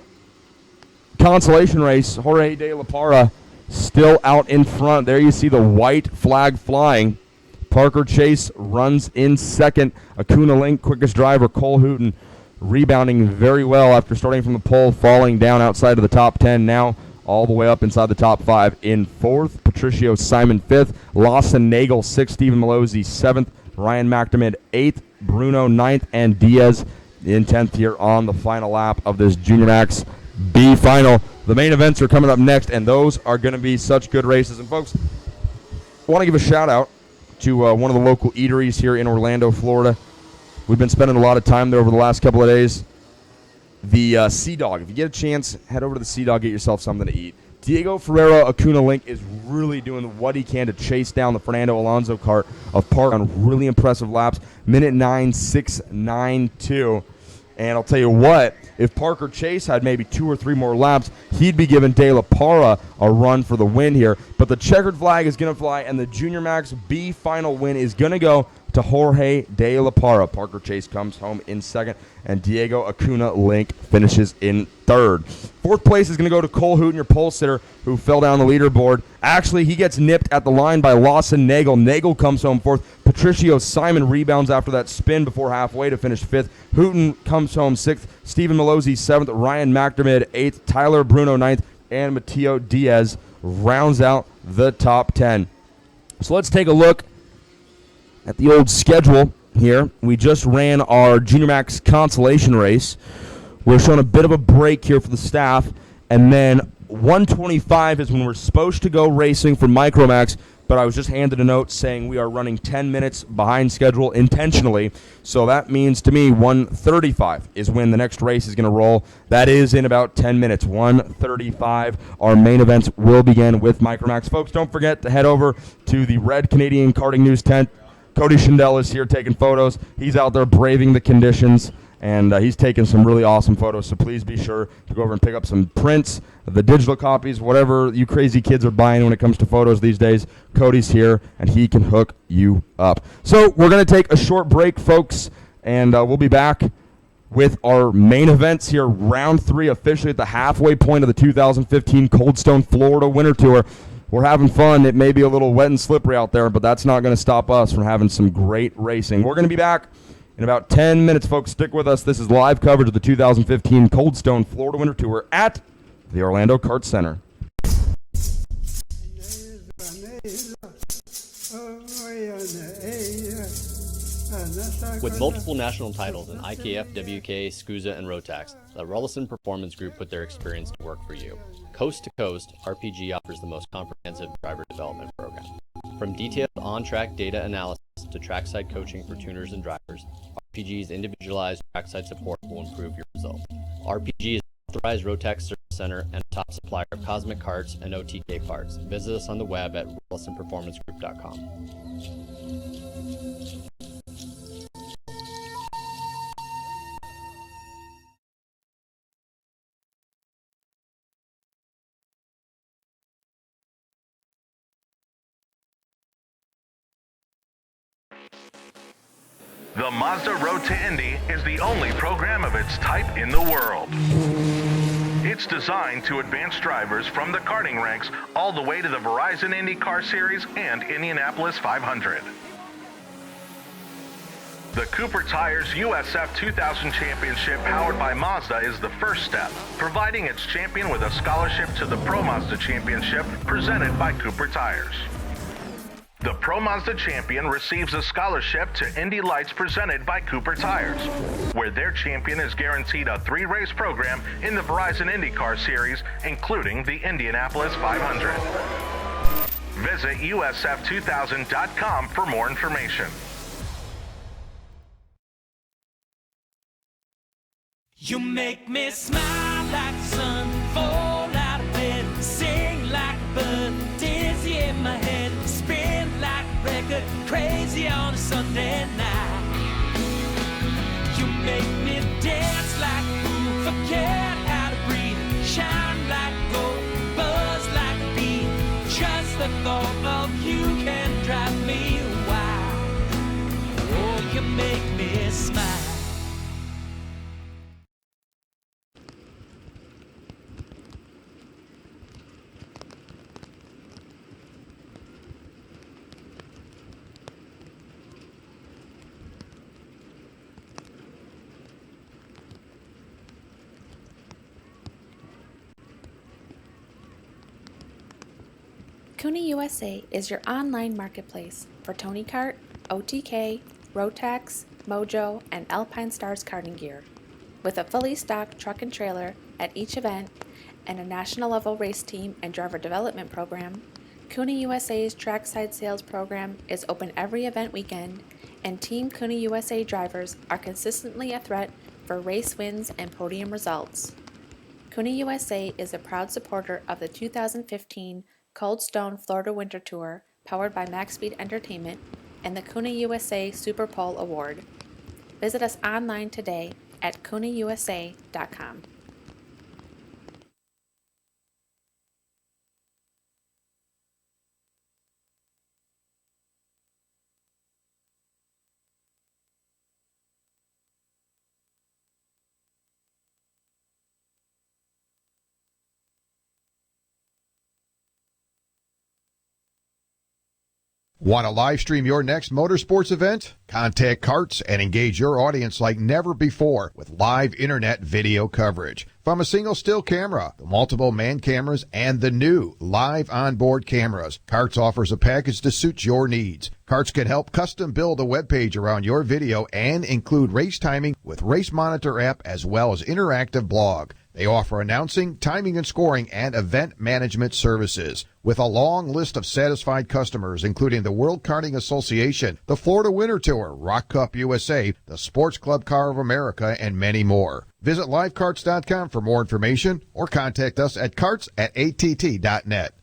[SPEAKER 4] consolation race, Jorge De La Parra still out in front. There you see the white flag flying. Parker Chase runs in second. Acuna Link, quickest driver. Cole Hooten rebounding very well after starting from the pole, falling down outside of the top 10, now all the way up inside the top 5 in 4th. Patricio Simon 5th. Lawson Nagel 6th. Stephen Malozzi 7th. Ryan McDermott 8th. Bruno 9th. And Diaz in 10th here on the final lap of this Junior Max B final. The main events are coming up next, and those are going to be such good races. And folks, I want to give a shout out to one of the local eateries here in Orlando, Florida. We've been spending a lot of time there over the last couple of days. The Sea Dog. If you get a chance, head over to the Sea Dog, get yourself something to eat. Diego Ferreira Acuna Link is really doing what he can to chase down the Fernando Alonso kart of Park on really impressive laps. Minute 9:692. And I'll tell you what, if Parker Chase had maybe 2 or 3 more laps, he'd be giving De La Parra a run for the win here. But the checkered flag is going to fly, and the Junior Max B final win is going to go to Jorge De La Parra. Parker Chase comes home in second, and Diego Acuna Link finishes in third. 4th place is going to go to Cole Hooten, your pole sitter, who fell down the leaderboard. Actually, he gets nipped at the line by Lawson Nagel. Nagel comes home 4th. Patricio Simon rebounds after that spin before halfway to finish 5th. Hooten comes home 6th. Stephen Malozzi 7th. Ryan McDermott 8th. Tyler Bruno 9th. And Mateo Diaz rounds out the top 10. So let's take a look at the old schedule here. We just ran our Junior Max consolation race. We're showing a bit of a break here for the staff, and then 1:25 is when we're supposed to go racing for Micromax, but I was just handed a note saying we are running 10 minutes behind schedule intentionally, so that means to me 1:35 is when the next race is going to roll. That is in about 10 minutes, 1:35. Our main events will begin with Micromax. Folks, don't forget to head over to the Red Canadian Karting News tent. Cody Schindel is here taking photos. He's out there braving the conditions, and he's taken some really awesome photos, so please be sure to go over and pick up some prints, the digital copies, whatever you crazy kids are buying when it comes to photos these days. Cody's here, and he can hook you up. So we're going to take a short break, folks, and we'll be back with our main events here, round 3, officially at the halfway point of the 2015 Cold Stone Florida Winter Tour. We're having fun. It may be a little wet and slippery out there, but that's not going to stop us from having some great racing. We're going to be back in about 10 minutes, folks. Stick with us. This is live coverage of the 2015 Cold Stone Florida Winter Tour at the Orlando Kart Center.
[SPEAKER 1] With multiple national titles in IKF, WK, SCUSA, and Rotax, the Rollison Performance Group put their experience to work for you. Coast to coast, RPG offers the most comprehensive driver development program. From detailed on-track data analysis to trackside coaching for tuners and drivers, RPG's individualized trackside support will improve your results. RPG is an authorized Rotax service center and a top supplier of Cosmic Carts and OTK parts. Visit us on the web at RollisonPerformanceGroup.com.
[SPEAKER 2] The Mazda Road to Indy is the only program of its type in the world. It's designed to advance drivers from the karting ranks all the way to the Verizon IndyCar Series and Indianapolis 500. The Cooper Tires USF 2000 Championship powered by Mazda is the first step, providing its champion with a scholarship to the Pro Mazda Championship presented by Cooper Tires. The Pro Mazda champion receives a scholarship to Indy Lights presented by Cooper Tires, where their champion is guaranteed a 3-race program in the Verizon IndyCar Series, including the Indianapolis 500. Visit USF2000.com for more information.
[SPEAKER 3] You make me smile like the sun, fall out of bed, sing like a bird, dizzy in my head, spin like a record, crazy on a Sunday night. You make me dance like a fool, forget how to breathe, shine like gold, buzz like a bee. Just the thought of you can drive me wild. Oh, you make me smile.
[SPEAKER 10] Cooney USA is your online marketplace for Tony Kart, OTK, Rotax, Mojo, and Alpine Stars karting gear. With a fully stocked truck and trailer at each event and a national level race team and driver development program, Cooney USA's trackside sales program is open every event weekend, and Team Cooney USA drivers are consistently a threat for race wins and podium results. Cooney USA is a proud supporter of the 2015 Cold Stone Florida Winter Tour, powered by Max Speed Entertainment, and the Cooney USA Super Pole Award. Visit us online today at CooneyUSA.com.
[SPEAKER 11] Want to live stream your next motorsports event? Contact Karts and engage your audience like never before with live internet video coverage. From a single still camera, the multiple man cameras, and the new live onboard cameras, Karts offers a package to suit your needs. Karts can help custom build a web page around your video and include race timing with Race Monitor app as well as interactive blog. They offer announcing, timing and scoring, and event management services. With a long list of satisfied customers, including the World Karting Association, the Florida Winter Tour, Rock Cup USA, the Sports Club Car of America, and many more. Visit livekarts.com for more information or contact us at karts@att.net.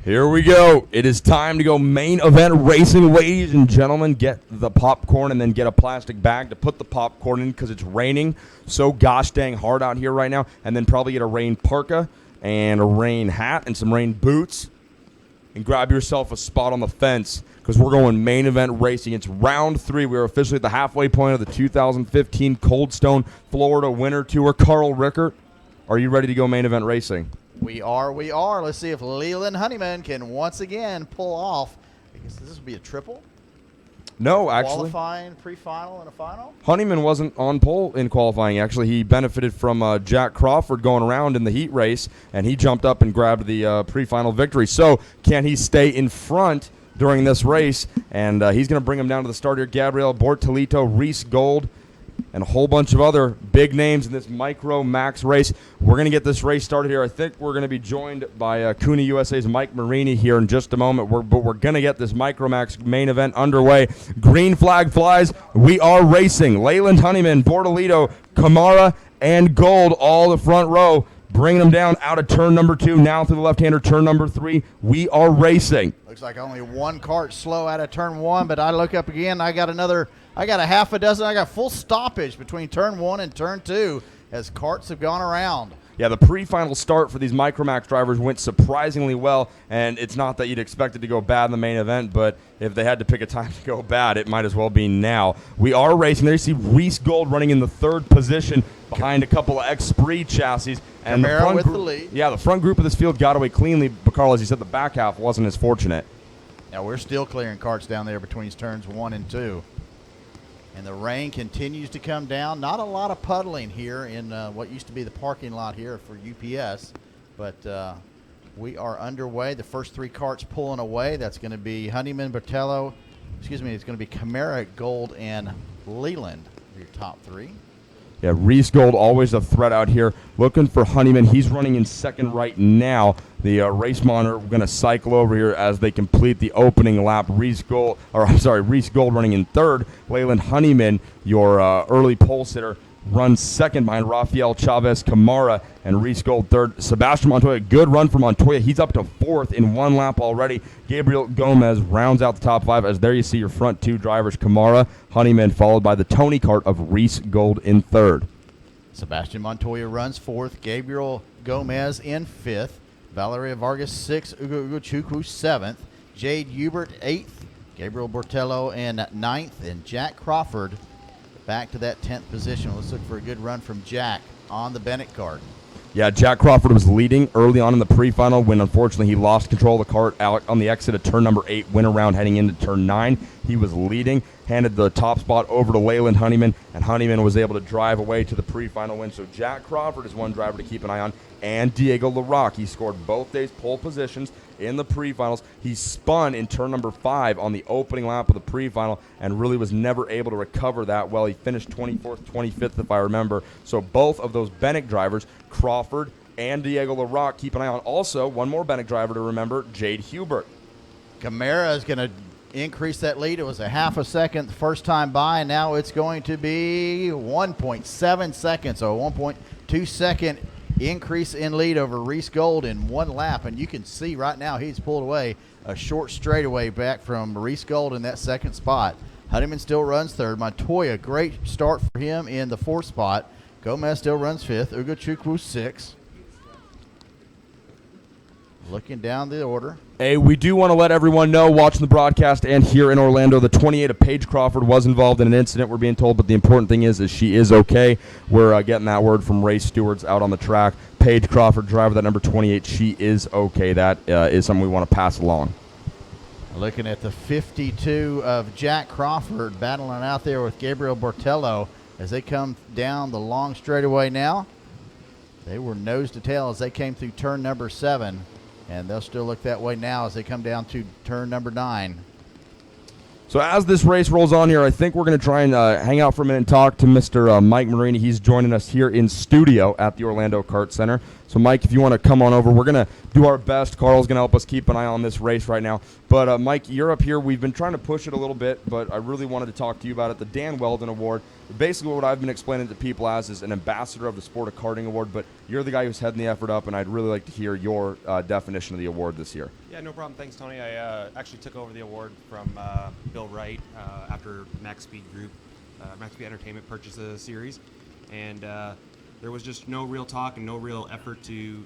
[SPEAKER 4] Here we go. It is time to go main event racing, ladies and gentlemen. Get the popcorn and then get a plastic bag to put the popcorn in because it's raining so gosh dang hard out here right now. And then probably get a rain parka and a rain hat and some rain boots. And grab yourself a spot on the fence because we're going main event racing. It's round 3. We're officially at the halfway point of the 2015 Cold Stone Florida Winter Tour. Carl Rickert, are you ready to go main event racing?
[SPEAKER 5] We are. Let's see if Leland Honeyman can once again pull off. I guess this would be a triple?
[SPEAKER 4] No, actually.
[SPEAKER 5] Qualifying, pre-final, and a final?
[SPEAKER 4] Honeyman wasn't on pole in qualifying. Actually, he benefited from Jack Crawford going around in the heat race, and he jumped up and grabbed the pre-final victory. So can he stay in front during this race? And he's going to bring him down to the start here. Gabriel Bortolito, Reese Gold, and a whole bunch of other big names in this Micro Max race. We're going to get this race started here. I think we're going to be joined by CUNY USA's Mike Marini here in just a moment. But we're going to get this Micro Max main event underway. Green flag flies. We are racing. Leyland Honeyman, Bortolito, Kamara, and Gold all the front row. Bringing them down out of turn number 2, now through the left-hander, turn number 3. We are racing.
[SPEAKER 5] Looks like only one cart slow out of turn 1, but I look up again. I got a half a dozen. I got full stoppage between turn 1 and turn 2 as carts have gone around.
[SPEAKER 4] Yeah, the pre-final start for these Micromax drivers went surprisingly well, and it's not that you'd expect it to go bad in the main event, but if they had to pick a time to go bad, it might as well be now. We are racing. There you see Reese Gold running in the 3rd position behind a couple of X-Spree chassis. And
[SPEAKER 5] Camara
[SPEAKER 4] the front
[SPEAKER 5] with
[SPEAKER 4] group,
[SPEAKER 5] the lead.
[SPEAKER 4] Yeah, the front group of this field got away cleanly, but Carl, as you said, the back half wasn't as fortunate.
[SPEAKER 5] Now we're still clearing carts down there between turns 1 and 2. And the rain continues to come down. Not a lot of puddling here in what used to be the parking lot here for UPS. But we are underway. The first 3 carts pulling away. That's going to be Honeyman, Bertello. It's going to be Camara, Gold, and Leland for your top 3.
[SPEAKER 4] Yeah, Reese Gold always a threat out here. Looking for Honeyman. He's running in 2nd right now. The race monitor going to cycle over here as they complete the opening lap. Reese Gold running in 3rd. Leyland Honeyman, your early pole sitter, runs 2nd behind Rafael Chavez Camara, and Reese Gold 3rd. Sebastian Montoya, good run for Montoya. He's up to 4th in 1 lap already. Gabriel Gomez rounds out the top 5 as there you see your front 2 drivers, Camara, Honeyman, followed by the Tony Kart of Reese Gold in 3rd.
[SPEAKER 5] Sebastian Montoya runs 4th. Gabriel Gomez in 5th. Valeria Vargas 6th. Ugo Chukwu 7th. Jade Hubert 8th. Gabriel Bortello in 9th. And Jack Crawford back to that 10th position. Let's look for a good run from Jack on the Bennett cart.
[SPEAKER 4] Yeah, Jack Crawford was leading early on in the pre-final when unfortunately he lost control of the cart out on the exit of turn number 8, went around heading into turn 9. He was leading, handed the top spot over to Leyland Honeyman, and Honeyman was able to drive away to the pre-final win. So Jack Crawford is one driver to keep an eye on, and Diego LaRocque. He scored both days pole positions in the pre-finals. He spun in turn number 5 on the opening lap of the pre-final and really was never able to recover that well. He finished 24th, 25th if I remember. So both of those Bennett drivers, Crawford and Diego LaRocque, keep an eye on. Also, one more Bennett driver to remember, Jade Hubert.
[SPEAKER 5] Camara is going to increase that lead. It was a half a second the first time by, and now it's going to be 1.7 seconds, so a 1.2 second increase in lead over Reese Gold in 1 lap. And you can see right now he's pulled away a short straightaway back from Reese Gold in that 2nd spot. Honeyman still runs 3rd. Montoya, great start for him in the 4th spot. Gomez still runs 5th. Ugo Chukwu 6th. Looking down the order.
[SPEAKER 4] Hey, we do want to let everyone know watching the broadcast and here in Orlando, the 28 of Paige Crawford was involved in an incident, we're being told, but the important thing is she is okay. We're getting that word from race stewards out on the track. Paige Crawford, driver, that number 28, she is okay. That is something we want to pass along.
[SPEAKER 5] Looking at the 52 of Jack Crawford battling out there with Gabriel Bortello as they come down the long straightaway now. They were nose to tail as they came through turn number 7. And they'll still look that way now as they come down to turn number 9.
[SPEAKER 4] So as this race rolls on here, I think we're going to try and hang out for a minute and talk to Mr. Mike Marini. He's joining us here in studio at the Orlando Kart Center. So, Mike, if you want to come on over, we're going to do our best. Carl's going to help us keep an eye on this race right now. But, Mike, you're up here. We've been trying to push it a little bit, but I really wanted to talk to you about it. The Dan Weldon Award. Basically, what I've been explaining to people as is an ambassador of the sport of karting award, but you're the guy who's heading the effort up, and I'd really like to hear your definition of the award this year.
[SPEAKER 12] Yeah, no problem. Thanks, Tony. I actually took over the award from Bill Wright after Max Speed Group, Max Speed Entertainment purchased the series, and there was just no real talk and no real effort to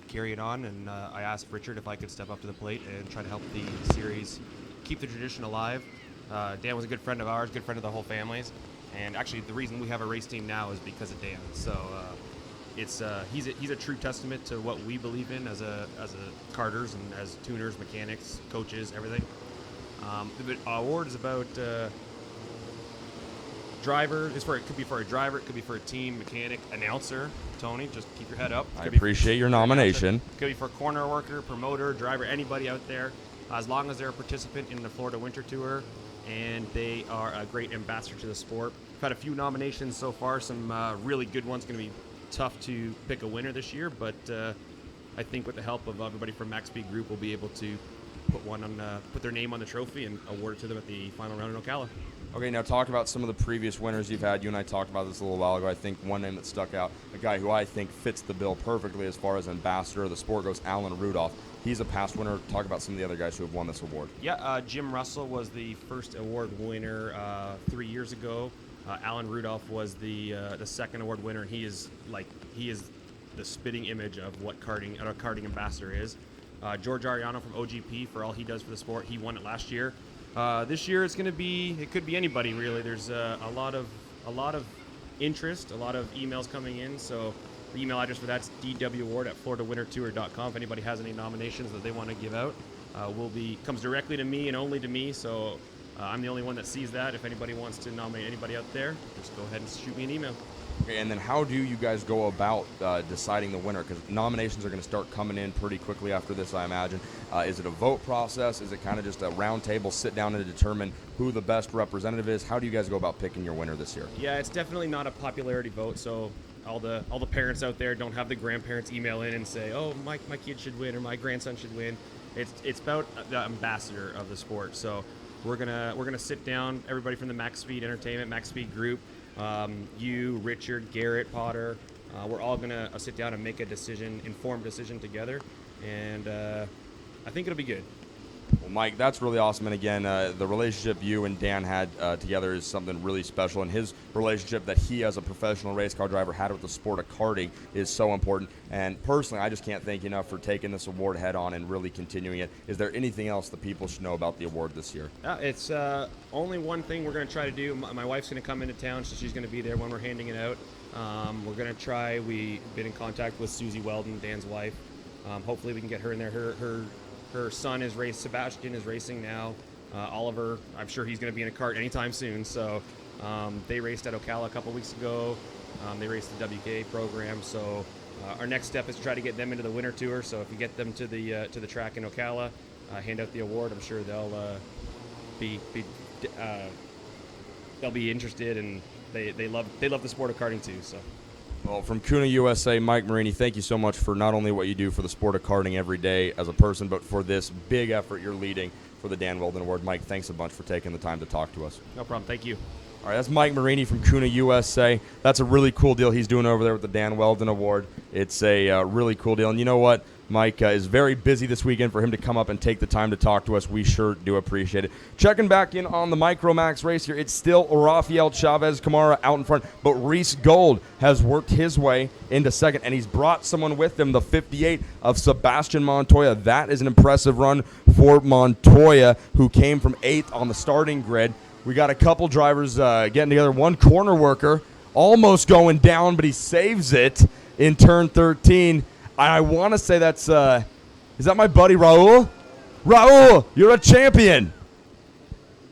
[SPEAKER 12] carry it on, and I asked Richard if I could step up to the plate and try to help the series keep the tradition alive. Dan was a good friend of ours, good friend of the whole family's, and actually the reason we have a race team now is because of Dan. So he's a true testament to what we believe in as a karters and as tuners, mechanics, coaches, everything. The award is about driver. It could be for a driver, it could be for a team, mechanic, announcer. Tony, just keep your head up.
[SPEAKER 4] I appreciate your nomination.
[SPEAKER 12] It could be for corner worker, promoter, driver, anybody out there, as long as they're a participant in the Florida Winter Tour and they are a great ambassador to the sport. We've had a few nominations so far, some really good ones. Going to be tough to pick a winner this year, but I think with the help of everybody from Max Speed Group, we'll be able to put their name on the trophy and award it to them at the final round in Ocala.
[SPEAKER 4] Okay, now talk about some of the previous winners you've had. You and I talked about this a little while ago. I think one name that stuck out, a guy who I think fits the bill perfectly as far as ambassador of the sport goes, Alan Rudolph. He's a past winner. Talk about some of the other guys who have won this award.
[SPEAKER 12] Yeah, Jim Russell was the first award winner 3 years ago. Alan Rudolph was the second award winner, and he is the spitting image of what a karting ambassador is. George Ariano from OGP, for all he does for the sport, he won it last year. This year it could be anybody really. There's a lot of interest, a lot of emails coming in. So the email address for that's dwaward@floridawintertour.com. If anybody has any nominations that they want to give out, comes directly to me and only to me. So I'm the only one that sees that. If anybody wants to nominate anybody out there, just go ahead and shoot me an email.
[SPEAKER 4] Okay, and then how do you guys go about deciding the winner? Because nominations are going to start coming in pretty quickly after this, I imagine. Is it a vote process? Is it kind of just a round table, sit down and determine who the best representative is? How do you guys go about picking your winner this year?
[SPEAKER 12] Yeah, it's definitely not a popularity vote, so all the parents out there don't have the grandparents email in and say, oh, my kid should win or my grandson should win. It's about the ambassador of the sport. So we're gonna sit down, everybody from the Max Speed Entertainment, Max Speed Group, you, Richard, Garrett, Potter, we're all gonna sit down and make a informed decision together, and I think it'll be good.
[SPEAKER 4] Well, Mike, that's really awesome. And again, the relationship you and Dan had together is something really special. And his relationship that he, as a professional race car driver, had with the sport of karting is so important. And personally, I just can't thank you enough for taking this award head on and really continuing it. Is there anything else that people should know about the award this year?
[SPEAKER 12] It's only one thing we're going to try to do. My wife's going to come into town, so she's going to be there when we're handing it out. We're going to try. We've been in contact with Susie Weldon, Dan's wife. Hopefully we can get her in there. Her son is Sebastian is racing now. Oliver, I'm sure he's going to be in a kart anytime soon. So they raced at Ocala a couple weeks ago. They raced the WK program. So our next step is to try to get them into the winter tour. So if we get them to the track in Ocala, hand out the award, I'm sure they'll be interested, and they love the sport of karting too. So.
[SPEAKER 4] Well, from Kuna USA, Mike Marini, thank you so much for not only what you do for the sport of karting every day as a person, but for this big effort you're leading for the Dan Weldon Award. Mike, thanks a bunch for taking the time to talk to us.
[SPEAKER 12] No problem. Thank you.
[SPEAKER 4] All right, that's Mike Marini from Kuna USA. That's a really cool deal he's doing over there with the Dan Weldon Award. It's a really cool deal. And you know what? Mike is very busy this weekend. For him to come up and take the time to talk to us, we sure do appreciate it. Checking back in on the Micromax race here, it's still Rafael Chavez Camara out in front, but Reese Gold has worked his way into second, and he's brought someone with him, the 58 of Sebastian Montoya. That is an impressive run for Montoya, who came from 8th on the starting grid. We got a couple drivers getting together. One corner worker almost going down, but he saves it in turn 13. I want to say that's, is that my buddy Raul? Raul, you're a champion.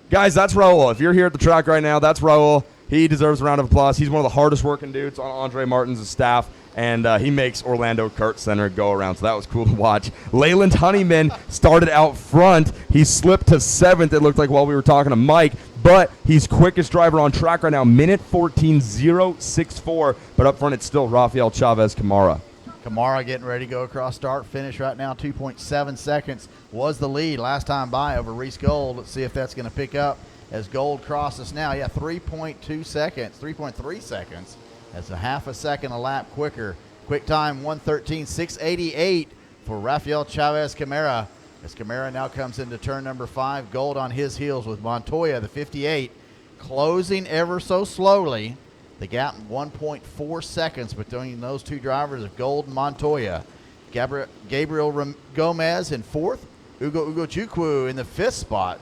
[SPEAKER 4] Guys, that's Raul. If you're here at the track right now, that's Raul. He deserves a round of applause. He's one of the hardest working dudes on Andre Martin's staff, and he makes Orlando Kart Center go around, so that was cool to watch. Leyland Honeyman started out front. He slipped to 7th, it looked like, while we were talking to Mike, but he's quickest driver on track right now, minute 14.064, but up front it's still Rafael Chavez Camara.
[SPEAKER 5] Kamara getting ready to go across start finish right now. 2.7 seconds was the lead last time by over Reese Gold. Let's see if that's going to pick up as Gold crosses now. Yeah, 3.2 seconds, 3.3 seconds. That's a half a second a lap quicker. Quick time 1:13.688 for Rafael Chavez Camara. As Camara now comes into turn number 5, Gold on his heels with Montoya, the 58, closing ever so slowly. The gap 1.4 seconds between those two drivers of Gold and Montoya. Gabriel Gomez in 4th. Ugo Chukwu in the 5th spot.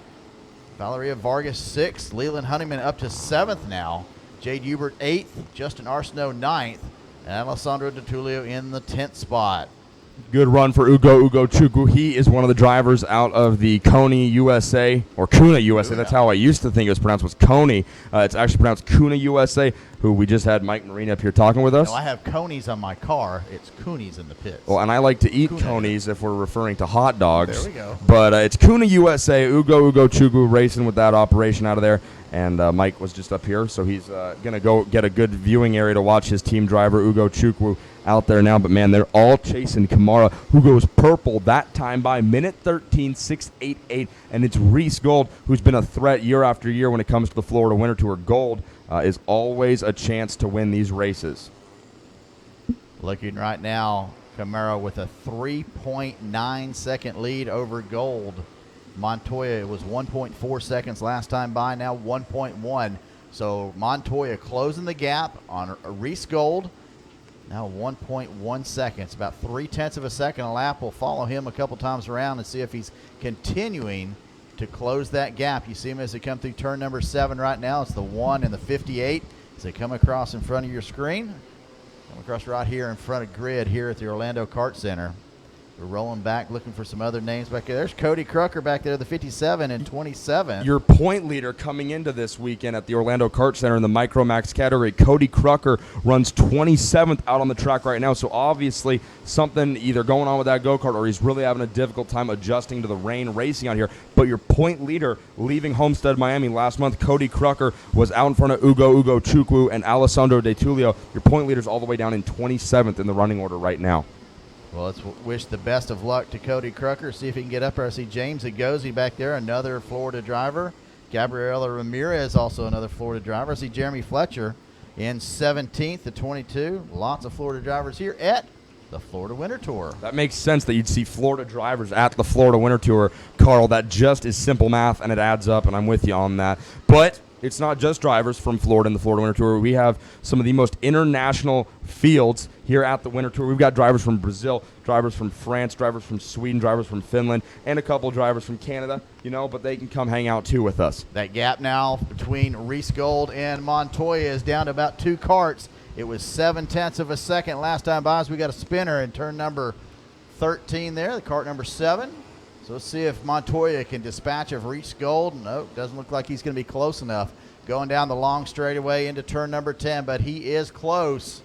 [SPEAKER 5] Valeria Vargas 6th. Leland Honeyman up to 7th now. Jade Hubert 8th. Justin Arsenault 9th. And Alessandro DeTulio in the 10th spot.
[SPEAKER 4] Good run for Ugo Chukwu. He is one of the drivers out of the Kony USA, or Kuna USA. That's how I used to think it was pronounced, was Kony. It's actually pronounced Kuna USA, who we just had Mike Marine up here talking with us.
[SPEAKER 5] No, I have Coney's on my car. It's Cooney's in the pits.
[SPEAKER 4] Well, and I like to eat Coney's if we're referring to hot dogs.
[SPEAKER 5] There we go.
[SPEAKER 4] But it's Kuna USA, Ugo Chukwu racing with that operation out of there. And Mike was just up here, so he's going to go get a good viewing area to watch his team driver, Ugo Chukwu, out there now. But, man, they're all chasing Kamara, who goes purple that time by minute 13.688. And it's Reese Gold, who's been a threat year after year when it comes to the Florida Winter Tour. Gold is always a chance to win these races.
[SPEAKER 5] Looking right now, Camaro with a 3.9 second lead over Gold. Montoya was 1.4 seconds last time by, now 1.1. So Montoya closing the gap on Reese Gold. Now 1.1 seconds, about 0.3 of a second a lap. We'll follow him a couple times around and see if he's continuing to close that gap. You see him as they come through turn number 7 right now. It's the 1 and the 58 as they come across in front of your screen. Come across right here in front of grid here at the Orlando Kart Center. We're rolling back, looking for some other names back there. There's Cody Crucker back there, the 57 and 27.
[SPEAKER 4] Your point leader coming into this weekend at the Orlando Kart Center in the Micromax category, Cody Crucker, runs 27th out on the track right now. So obviously something either going on with that go-kart or he's really having a difficult time adjusting to the rain racing out here. But your point leader leaving Homestead, Miami last month, Cody Crucker, was out in front of Ugo Chukwu and Alessandro DeTulio. Your point leader's all the way down in 27th in the running order right now.
[SPEAKER 5] Well, let's wish the best of luck to Cody Crucker. See if he can get up there. I see James Agozi back there, another Florida driver. Gabriela Ramirez, also another Florida driver. I see Jeremy Fletcher in 17th to 22. Lots of Florida drivers here at the Florida Winter Tour.
[SPEAKER 4] That makes sense that you'd see Florida drivers at the Florida Winter Tour, Carl. That just is simple math, and it adds up, and I'm with you on that. But it's not just drivers from Florida in the Florida Winter Tour. We have some of the most international fields here at the Winter Tour. We've got drivers from Brazil, drivers from France, drivers from Sweden, drivers from Finland, and a couple drivers from Canada, but they can come hang out too with us.
[SPEAKER 5] That gap now between Reese Gold and Montoya is down to about 2 karts. It was 0.7 of a second last time by, as we got a spinner in turn number 13 there, the kart number 7. So let's see if Montoya can dispatch of Reese Gold. No, doesn't look like he's going to be close enough. Going down the long straightaway into turn number 10, but he is close.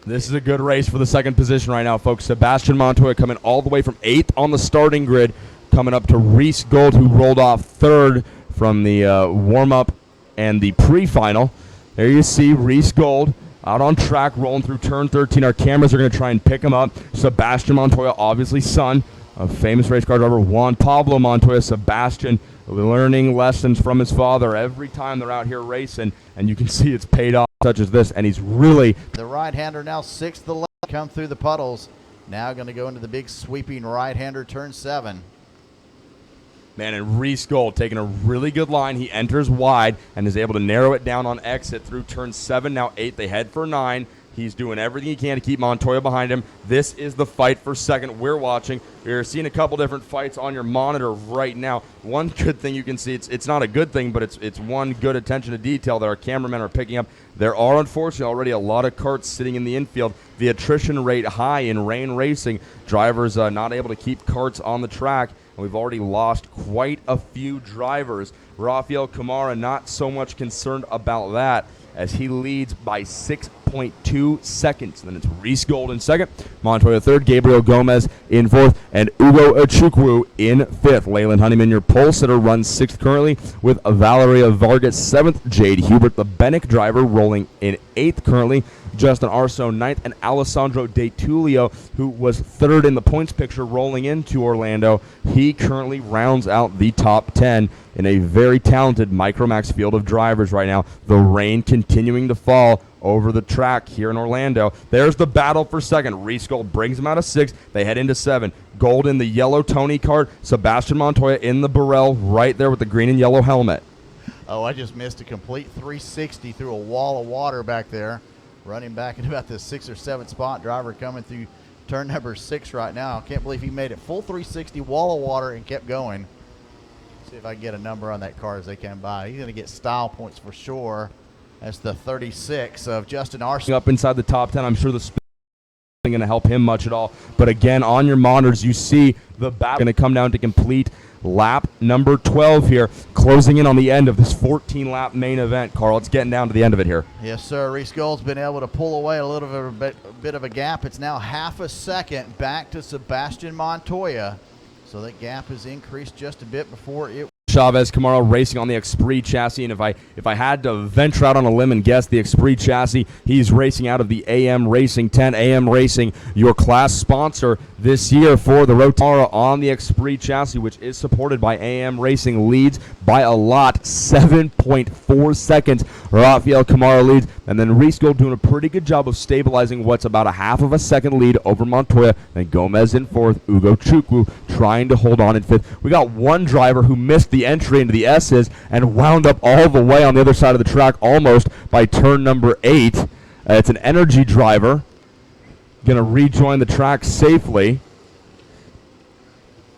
[SPEAKER 4] This is a good race for the second position right now, folks. Sebastian Montoya coming all the way from 8th on the starting grid, coming up to Reese Gold, who rolled off 3rd from the warm-up and the pre-final. There you see Reese Gold out on track, rolling through turn 13. Our cameras are going to try and pick him up. Sebastian Montoya, obviously son of famous race car driver Juan Pablo Montoya. Sebastian learning lessons from his father every time they're out here racing, and you can see it's paid off such as this, and he's really...
[SPEAKER 5] The right-hander now 6th to left, come through the puddles. Now going to go into the big sweeping right-hander turn 7.
[SPEAKER 4] Man, and Reese Gold taking a really good line. He enters wide and is able to narrow it down on exit through turn 7. Now 8, they head for 9. He's doing everything he can to keep Montoya behind him. This is the fight for second we're watching. You're seeing a couple different fights on your monitor right now. One good thing you can see, it's not a good thing, but it's one good attention to detail that our cameramen are picking up. There are, unfortunately, already a lot of karts sitting in the infield. The attrition rate high in rain racing. Drivers not able to keep karts on the track, and we've already lost quite a few drivers. Rafael Camara not so much concerned about that, as he leads by 6.6 7.2 seconds. Then it's Reese Gold in second, Montoya third, Gabriel Gomez in fourth, and Ugo Achukwu in fifth. Leyland Honeyman, your pole sitter, runs sixth currently with Valeria Vargas seventh, Jade Hubert, the Bennick driver, rolling in eighth currently, Justin Arso ninth, and Alessandro De Tullio, who was third in the points picture rolling into Orlando. He currently rounds out the top 10 in a very talented Micromax field of drivers right now. The rain continuing to fall over the track here in Orlando. There's the battle for second. Reese Gold brings him out of sixth. They head into seven. Gold in the yellow Tony kart. Sebastian Montoya in the Burrell right there with the green and yellow helmet.
[SPEAKER 5] Oh, I just missed a complete 360 through a wall of water back there. Running back at about the 6th or 7th spot. Driver coming through turn number 6 right now. Can't believe he made it full 360, wall of water, and kept going. See if I can get a number on that car as they come by. He's going to get style points for sure. That's the 36 of Justin Arson.
[SPEAKER 4] Up inside the top 10, I'm sure the spin isn't going to help him much at all. But again, on your monitors, you see the battle going to come down to complete lap number 12 here, closing in on the end of this 14-lap main event. Carl, it's getting down to the end of it here.
[SPEAKER 5] Yes, sir. Reese Gold's been able to pull away a little bit of a gap. It's now half a second back to Sebastian Montoya. So that gap has increased just a bit before it.
[SPEAKER 4] Chavez Camaro racing on the Esprit chassis, and if I had to venture out on a limb and guess the Esprit chassis, he's racing out of the AM Racing 10. AM Racing, your class sponsor this year for the Rotax on the Esprit chassis, which is supported by AM Racing, leads by a lot, 7.4 seconds. Rafael Camaro leads, and then Reese Gold doing a pretty good job of stabilizing what's about a half of a second lead over Montoya. And Gomez in fourth, Ugo Chukwu trying to hold on in fifth. We got one driver who missed the entry into the S's and wound up all the way on the other side of the track almost by turn number 8. It's an energy driver. Going to rejoin the track safely.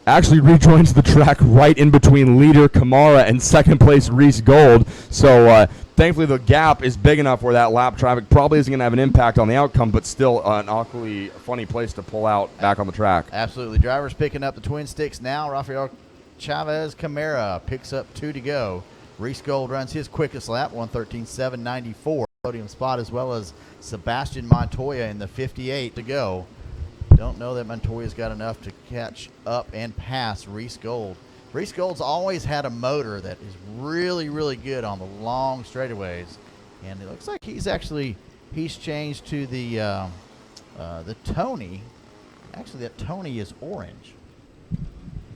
[SPEAKER 4] Actually rejoins the track right in between leader Kamara and second place Reese Gold. So thankfully the gap is big enough where that lap traffic probably isn't going to have an impact on the outcome, but still an awfully funny place to pull out back on the track.
[SPEAKER 5] Absolutely. Drivers picking up the twin sticks now. Rafael Chavez Camara picks up 2 to go. Reese Gold runs his quickest lap, 1:13.794. Podium spot, as well as Sebastian Montoya in the 58 to go. Don't know that Montoya's got enough to catch up and pass Reese Gold. Reese Gold's always had a motor that is really, really good on the long straightaways, and it looks like he's changed to the Tony. Actually, that Tony is orange.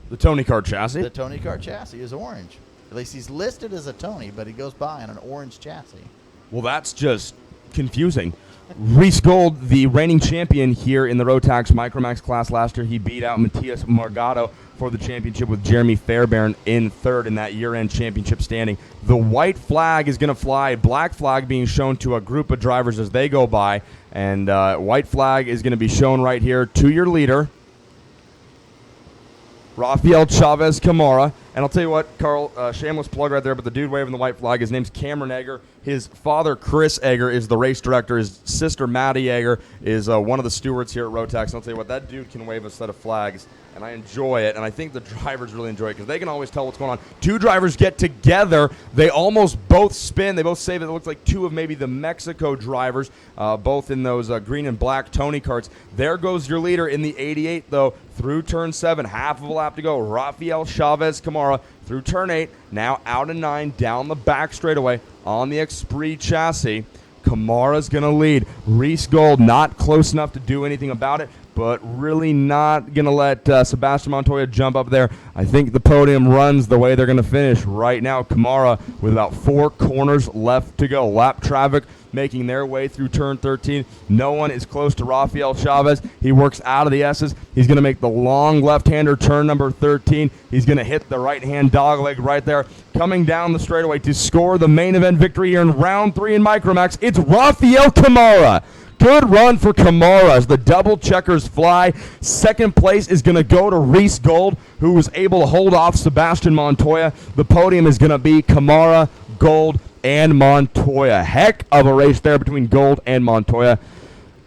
[SPEAKER 4] The Tony kart chassis?
[SPEAKER 5] The Tony kart chassis is orange. At least he's listed as a Tony, but he goes by on an orange chassis.
[SPEAKER 4] Well, that's just confusing. Reese Gold, the reigning champion here in the Rotax Micromax class last year, he beat out Matias Margado for the championship with Jeremy Fairbairn in third in that year-end championship standing. The white flag is going to fly, black flag being shown to a group of drivers as they go by, and white flag is going to be shown right here to your leader, Rafael Chavez Camara. And I'll tell you what, Carl, shameless plug right there, but the dude waving the white flag, his name's Cameron Egger. His father, Chris Egger, is the race director. His sister, Maddie Egger, is one of the stewards here at Rotax. And I'll tell you what, that dude can wave a set of flags, and I enjoy it. And I think the drivers really enjoy it because they can always tell what's going on. Two drivers get together. They almost both spin. They both say that it looks like two of maybe the Mexico drivers, both in those green and black Tony karts. There goes your leader in the 88, though, through turn 7. Half of a lap to go. Rafael Chavez Camara through turn 8. Now out of 9, down the back straightaway on the Esprit chassis. Kamara's going to lead. Reese Gold not close enough to do anything about it, but really not going to let Sebastian Montoya jump up there. I think the podium runs the way they're going to finish right now. Kamara with about 4 corners left to go. Lap traffic making their way through turn 13. No one is close to Rafael Chavez. He works out of the S's. He's going to make the long left-hander turn number 13. He's going to hit the right-hand dogleg right there. Coming down the straightaway to score the main event victory here in round 3 in Micromax, it's Rafael Camara. Good run for Kamara as the double checkers fly. Second place is going to go to Reese Gold, who was able to hold off Sebastian Montoya. The podium is going to be Kamara, Gold, and Montoya. Heck of a race there between Gold and Montoya.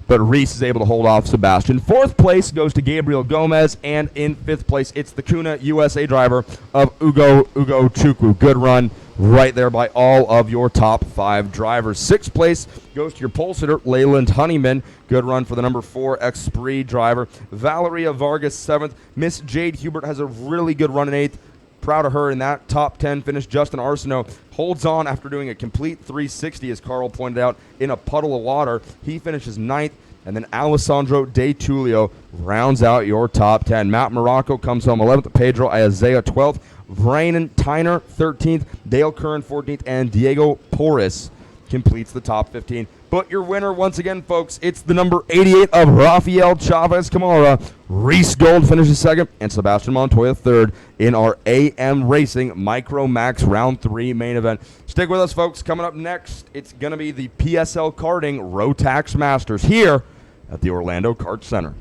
[SPEAKER 4] but Reese is able to hold off Sebastian. Fourth place goes to Gabriel Gomez, and in fifth place, it's the Kuna USA driver of Ugo Chukwu. Good run right there by all of your top 5 drivers. Sixth place goes to your pole sitter, Leyland Honeyman. Good run for the number 4 Esprit driver. Valeria Vargas, 7th. Miss Jade Hubert has a really good run in 8th. Proud of her in that top 10 finish. Justin Arsenault holds on after doing a complete 360, as Carl pointed out, in a puddle of water. He finishes 9th. And then Alessandro De Tullio rounds out your top 10. Matt Morocco comes home 11th. Pedro Isaiah 12th. Vrainen Tyner 13th. Dale Curran 14th. And Diego Porras completes the top 15. But your winner, once again, folks, it's the number 88 of Rafael Chavez Camara. Reese Gold finishes 2nd, and Sebastian Montoya 3rd in our AM Racing Micro Max Round 3 main event. Stick with us, folks. Coming up next, it's going to be the PSL Karting Rotax Masters here at the Orlando Kart Center.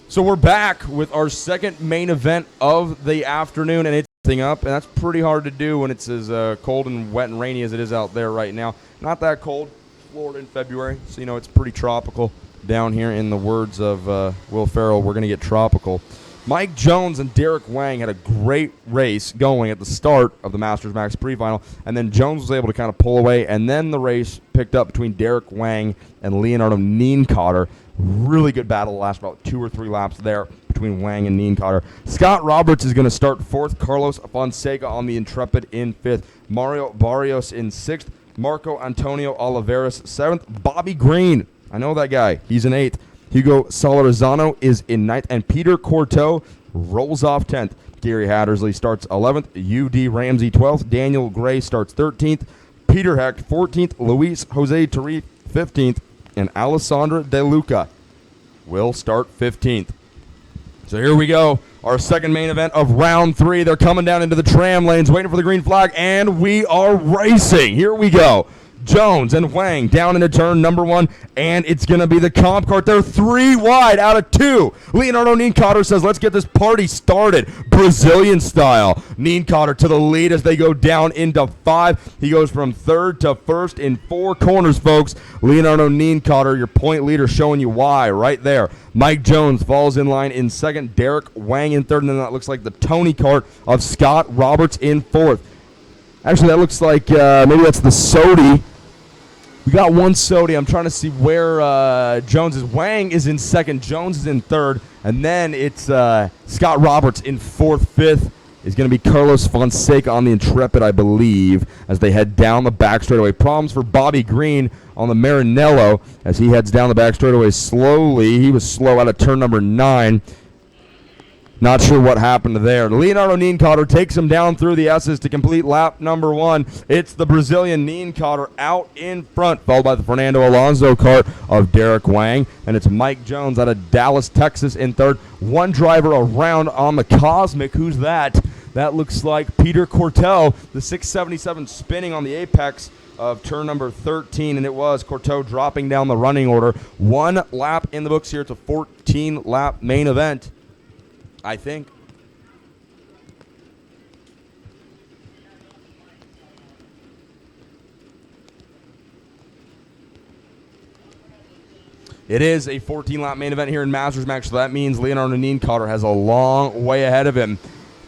[SPEAKER 4] So we're back with our second main event of the afternoon, and it's up, and that's pretty hard to do when it's as cold and wet and rainy as it is out there right now. Not that cold, Florida in February, so it's pretty tropical down here. In the words of Will Ferrell, we're going to get tropical. Mike Jones and Derek Wang had a great race going at the start of the Masters Max Pre-final, and then Jones was able to kind of pull away, and then the race picked up between Derek Wang and Leonardo Nienkotter. Really good battle, last about 2 or 3 laps there between Wang and Nienkotter. Scott Roberts is going to start 4th, Carlos Fonseca on the Intrepid in 5th, Mario Barrios in 6th, Marco Antonio Oliveras 7th, Bobby Green, I know that guy, he's in 8th, Hugo Solorzano is in 9th, and Peter Corteau rolls off 10th. Gary Hattersley starts 11th, U.D. Ramsey 12th, Daniel Gray starts 13th, Peter Hecht 14th, Luis Jose Tarif 15th, and Alessandra De Luca will start 15th. So here we go, our second main event of round 3. They're coming down into the tram lanes, waiting for the green flag, and we are racing. Here we go. Jones and Wang down into turn number 1, and it's going to be the comp cart. They're 3 wide out of 2. Leonardo Nienkotter says, let's get this party started, Brazilian style. Nienkotter to the lead as they go down into 5. He goes from 3rd to 1st in 4 corners, folks. Leonardo Nienkotter, your point leader, showing you why right there. Mike Jones falls in line in 2nd, Derek Wang in 3rd, and then that looks like the Tony cart of Scott Roberts in 4th. Actually, that looks like maybe that's the Sodi. We got one Sodi. I'm trying to see where Jones is. Wang is in 2nd. Jones is in 3rd. And then it's Scott Roberts in 4th. 5th is going to be Carlos Fonseca on the Intrepid, I believe, as they head down the back straightaway. Problems for Bobby Green on the Maranello as he heads down the back straightaway slowly. He was slow out of turn number 9. Not sure what happened there. Leonardo Nienkotter takes him down through the S's to complete lap number 1. It's the Brazilian Nienkotter out in front, followed by the Fernando Alonso cart of Derek Wang. And it's Mike Jones out of Dallas, Texas in 3rd. One driver around on the Cosmic. Who's that? That looks like Peter Corteau, the 677 spinning on the apex of turn number 13, and it was Corteau dropping down the running order. 1 lap in the books here. It's a 14-lap main event, I think. It is a 14-lap main event here in Masters Max, so that means Leonardo Nienkotter has a long way ahead of him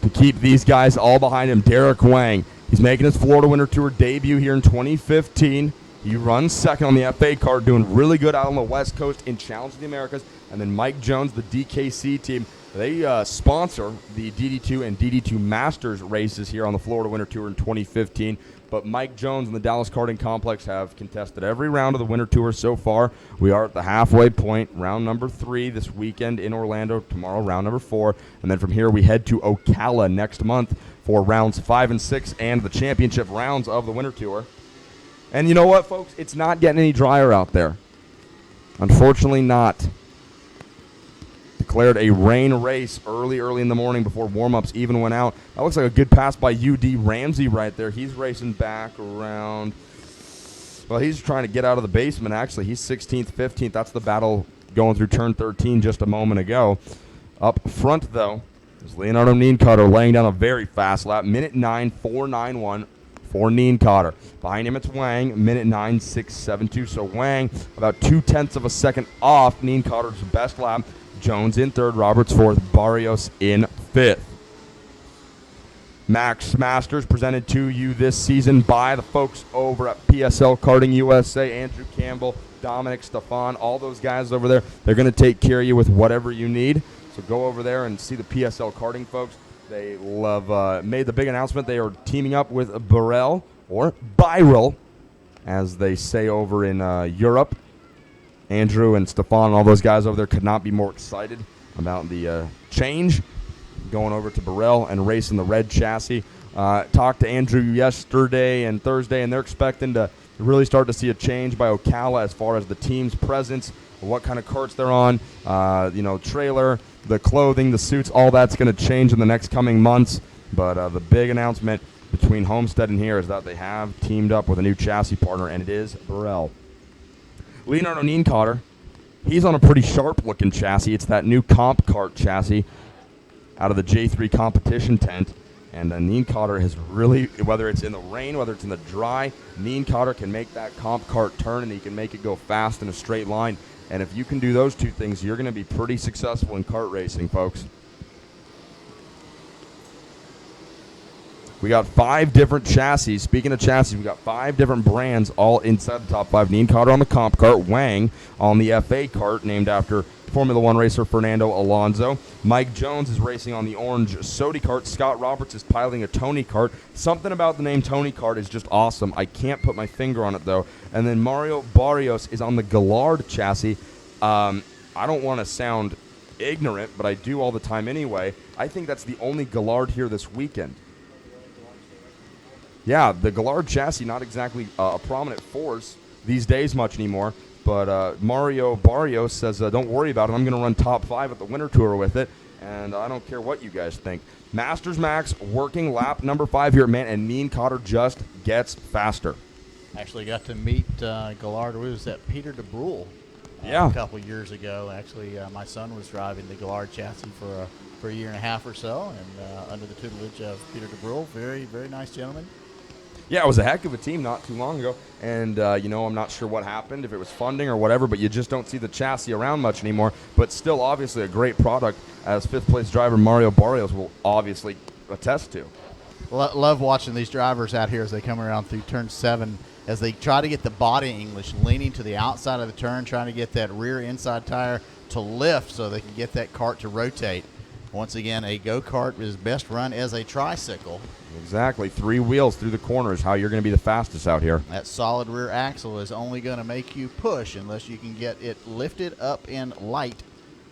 [SPEAKER 4] to keep these guys all behind him. Derek Wang, he's making his Florida Winter Tour debut here in 2015. He runs 2nd on the FA card, doing really good out on the West Coast in Challenge of the Americas. And then Mike Jones, the DKC team, they sponsor the DD2 and DD2 Masters races here on the Florida Winter Tour in 2015. But Mike Jones and the Dallas Karting Complex have contested every round of the Winter Tour so far. We are at the halfway point, round number 3 this weekend in Orlando. Tomorrow, round number 4. And then from here, we head to Ocala next month for rounds 5 and 6 and the championship rounds of the Winter Tour. And you know what, folks? It's not getting any drier out there. Unfortunately not. Declared a rain race early in the morning before warm-ups even went out. That looks like a good pass by U.D. Ramsey right there. He's racing back around. Well, he's trying to get out of the basement, actually. He's 16th, 15th. That's the battle going through turn 13 just a moment ago. Up front, though, is Leonardo Nienkotter laying down a very fast lap. Minute 9.491 for Nienkotter. Behind him, it's Wang. Minute 9.672. So Wang about 0.2 of a second off Nienkotter's best lap. Jones in 3rd, Roberts 4th, Barrios in 5th. Max Masters presented to you this season by the folks over at PSL Karting USA. Andrew Campbell, Dominic Stefan, all those guys over there. They're going to take care of you with whatever you need. So go over there and see the PSL Karting folks. They made the big announcement. They are teaming up with Burrell, or Byrell, as they say over in Europe. Andrew and Stefan and all those guys over there could not be more excited about the change, going over to Burrell and racing the red chassis. Talked to Andrew yesterday and Thursday, and they're expecting to really start to see a change by Ocala as far as the team's presence, what kind of carts they're on, trailer, the clothing, the suits, all that's going to change in the next coming months. But the big announcement between Homestead and here is that they have teamed up with a new chassis partner, and it is Burrell. Leonardo Nienkotter He's on a pretty sharp-looking chassis. It's that new comp kart chassis out of the J3 competition tent. And Neen Cotter has really, whether it's in the rain, whether it's in the dry, Neen Cotter can make that comp kart turn, and he can make it go fast in a straight line. And if you can do those two things, you're going to be pretty successful in kart racing, folks. We got 5 different chassis. Speaking of chassis, we got 5 different brands all inside the top 5. Neen Cotter on the comp kart, Wang on the FA kart, named after Formula One racer Fernando Alonso. Mike Jones is racing on the orange Sodi kart. Scott Roberts is piloting a Tony kart. Something about the name Tony kart is just awesome. I can't put my finger on it, though. And then Mario Barrios is on the Gallard chassis. I don't want to sound ignorant, but I do all the time anyway. I think that's the only Gallard here this weekend. Yeah, the Gallard chassis, not exactly a prominent force these days much anymore. But Mario Barrios says, don't worry about it. I'm going to run top 5 at the Winter Tour with it, and I don't care what you guys think. Masters Max working lap number 5 here, man, and Neen Cotter just gets faster.
[SPEAKER 5] Actually got to meet Gallard. Was that Peter DeBrule a couple years ago. Actually, my son was driving the Gallard chassis for a year and a half or so, and under the tutelage of Peter DeBrule. Very, very nice gentleman.
[SPEAKER 4] Yeah, it was a heck of a team not too long ago, and, I'm not sure what happened, if it was funding or whatever, but you just don't see the chassis around much anymore, but still obviously a great product, as fifth-place driver Mario Barrios will obviously attest to.
[SPEAKER 5] Love watching these drivers out here as they come around through turn 7, as they try to get the body English leaning to the outside of the turn, trying to get that rear inside tire to lift so they can get that kart to rotate. Once again, a go-kart is best run as a tricycle.
[SPEAKER 4] Exactly. 3 wheels through the corner is how you're going to be the fastest out here.
[SPEAKER 5] That solid rear axle is only going to make you push unless you can get it lifted up in light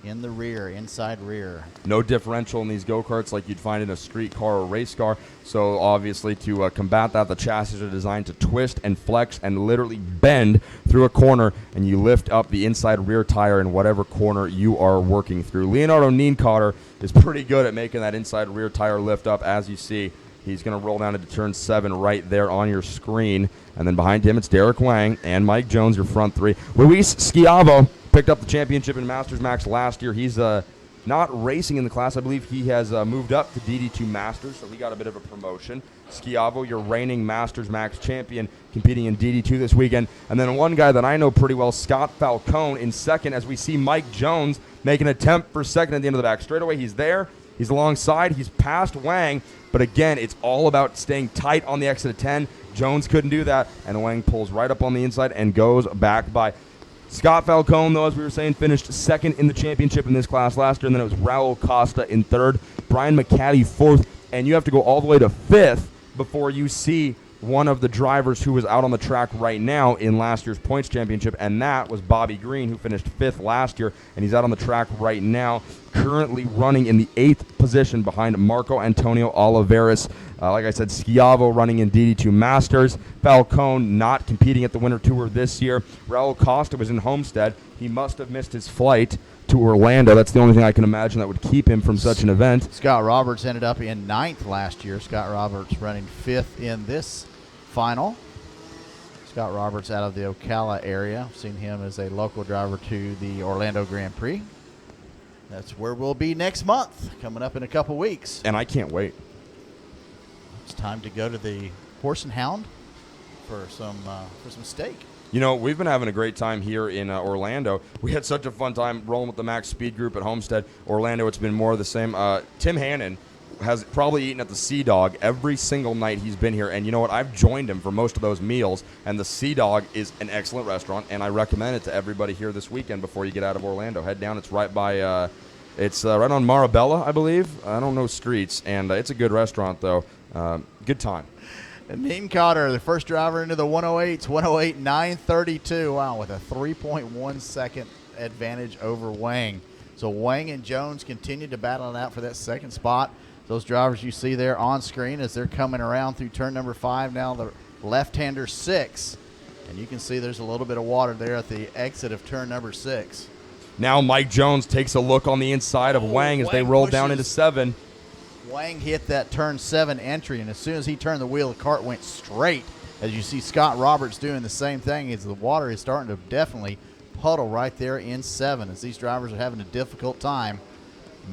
[SPEAKER 5] in the rear, inside rear.
[SPEAKER 4] No differential in these go-karts like you'd find in a street car or race car. So obviously to combat that, the chassis are designed to twist and flex and literally bend through a corner, and you lift up the inside rear tire in whatever corner you are working through. Leonardo Neen Cotter is pretty good at making that inside rear tire lift up. As you see, he's going to roll down into turn 7 right there on your screen. And then behind him, it's Derek Wang and Mike Jones, your front 3. Luis Schiavo picked up the championship in Masters Max last year. He's not racing in the class. I believe he has moved up to DD2 Masters, so he got a bit of a promotion. Schiavo, your reigning Masters Max champion, competing in DD2 this weekend. And then one guy that I know pretty well, Scott Falcone, in second, as we see Mike Jones make an attempt for second at the end of the back straightaway. He's there. He's alongside. He's past Wang. But again, it's all about staying tight on the exit of 10. Jones couldn't do that, and Wang pulls right up on the inside and goes back by. Scott Falcone, though, as we were saying, finished second in the championship in this class last year, and then it was Raul Costa in third, Brian McCaddy fourth, and you have to go all the way to fifth before you see one of the drivers who was out on the track right now in last year's points championship, and that was Bobby Green, who finished 5th last year, and he's out on the track right now, currently running in the 8th position behind Marco Antonio Oliveras. Like I said, Schiavo running in DD2 Masters. Falcone not competing at the Winter Tour this year. Raul Costa was in Homestead. He must have missed his flight to Orlando. That's the only thing I can imagine that would keep him from such an event.
[SPEAKER 5] Scott Roberts ended up in 9th last year. Scott Roberts running 5th in this final. Scott Roberts out of the Ocala area. I've seen him as a local driver to the Orlando Grand Prix. That's where we'll be next month, coming up in a couple weeks.
[SPEAKER 4] And I can't wait.
[SPEAKER 5] It's time to go to the Horse and Hound for some steak.
[SPEAKER 4] You know, we've been having a great time here in Orlando. We had such a fun time rolling with the Max Speed Group at Homestead. Orlando, it's been more of the same. Tim Hannon has probably eaten at the Sea Dog every single night he's been here. And you know what? I've joined him for most of those meals. And the Sea Dog is an excellent restaurant, and I recommend it to everybody here this weekend before you get out of Orlando. Head down. It's right by it's right on Marabella, I believe. I don't know streets. And it's a good restaurant, though. Good time.
[SPEAKER 5] And Neen Cotter, the first driver into the 108s, 108.932. Wow, with a 3.1 second advantage over Wang. So Wang and Jones continue to battle it out for that second spot. Those drivers you see there on screen as they're coming around through turn number 5 now, the left-hander 6. And you can see there's a little bit of water there at the exit of turn number 6.
[SPEAKER 4] Now Mike Jones takes a look on the inside of Wang as they roll down into 7.
[SPEAKER 5] Wang hit that turn 7 entry, and as soon as he turned the wheel, the cart went straight. As you see Scott Roberts doing the same thing, as the water is starting to definitely puddle right there in 7 as these drivers are having a difficult time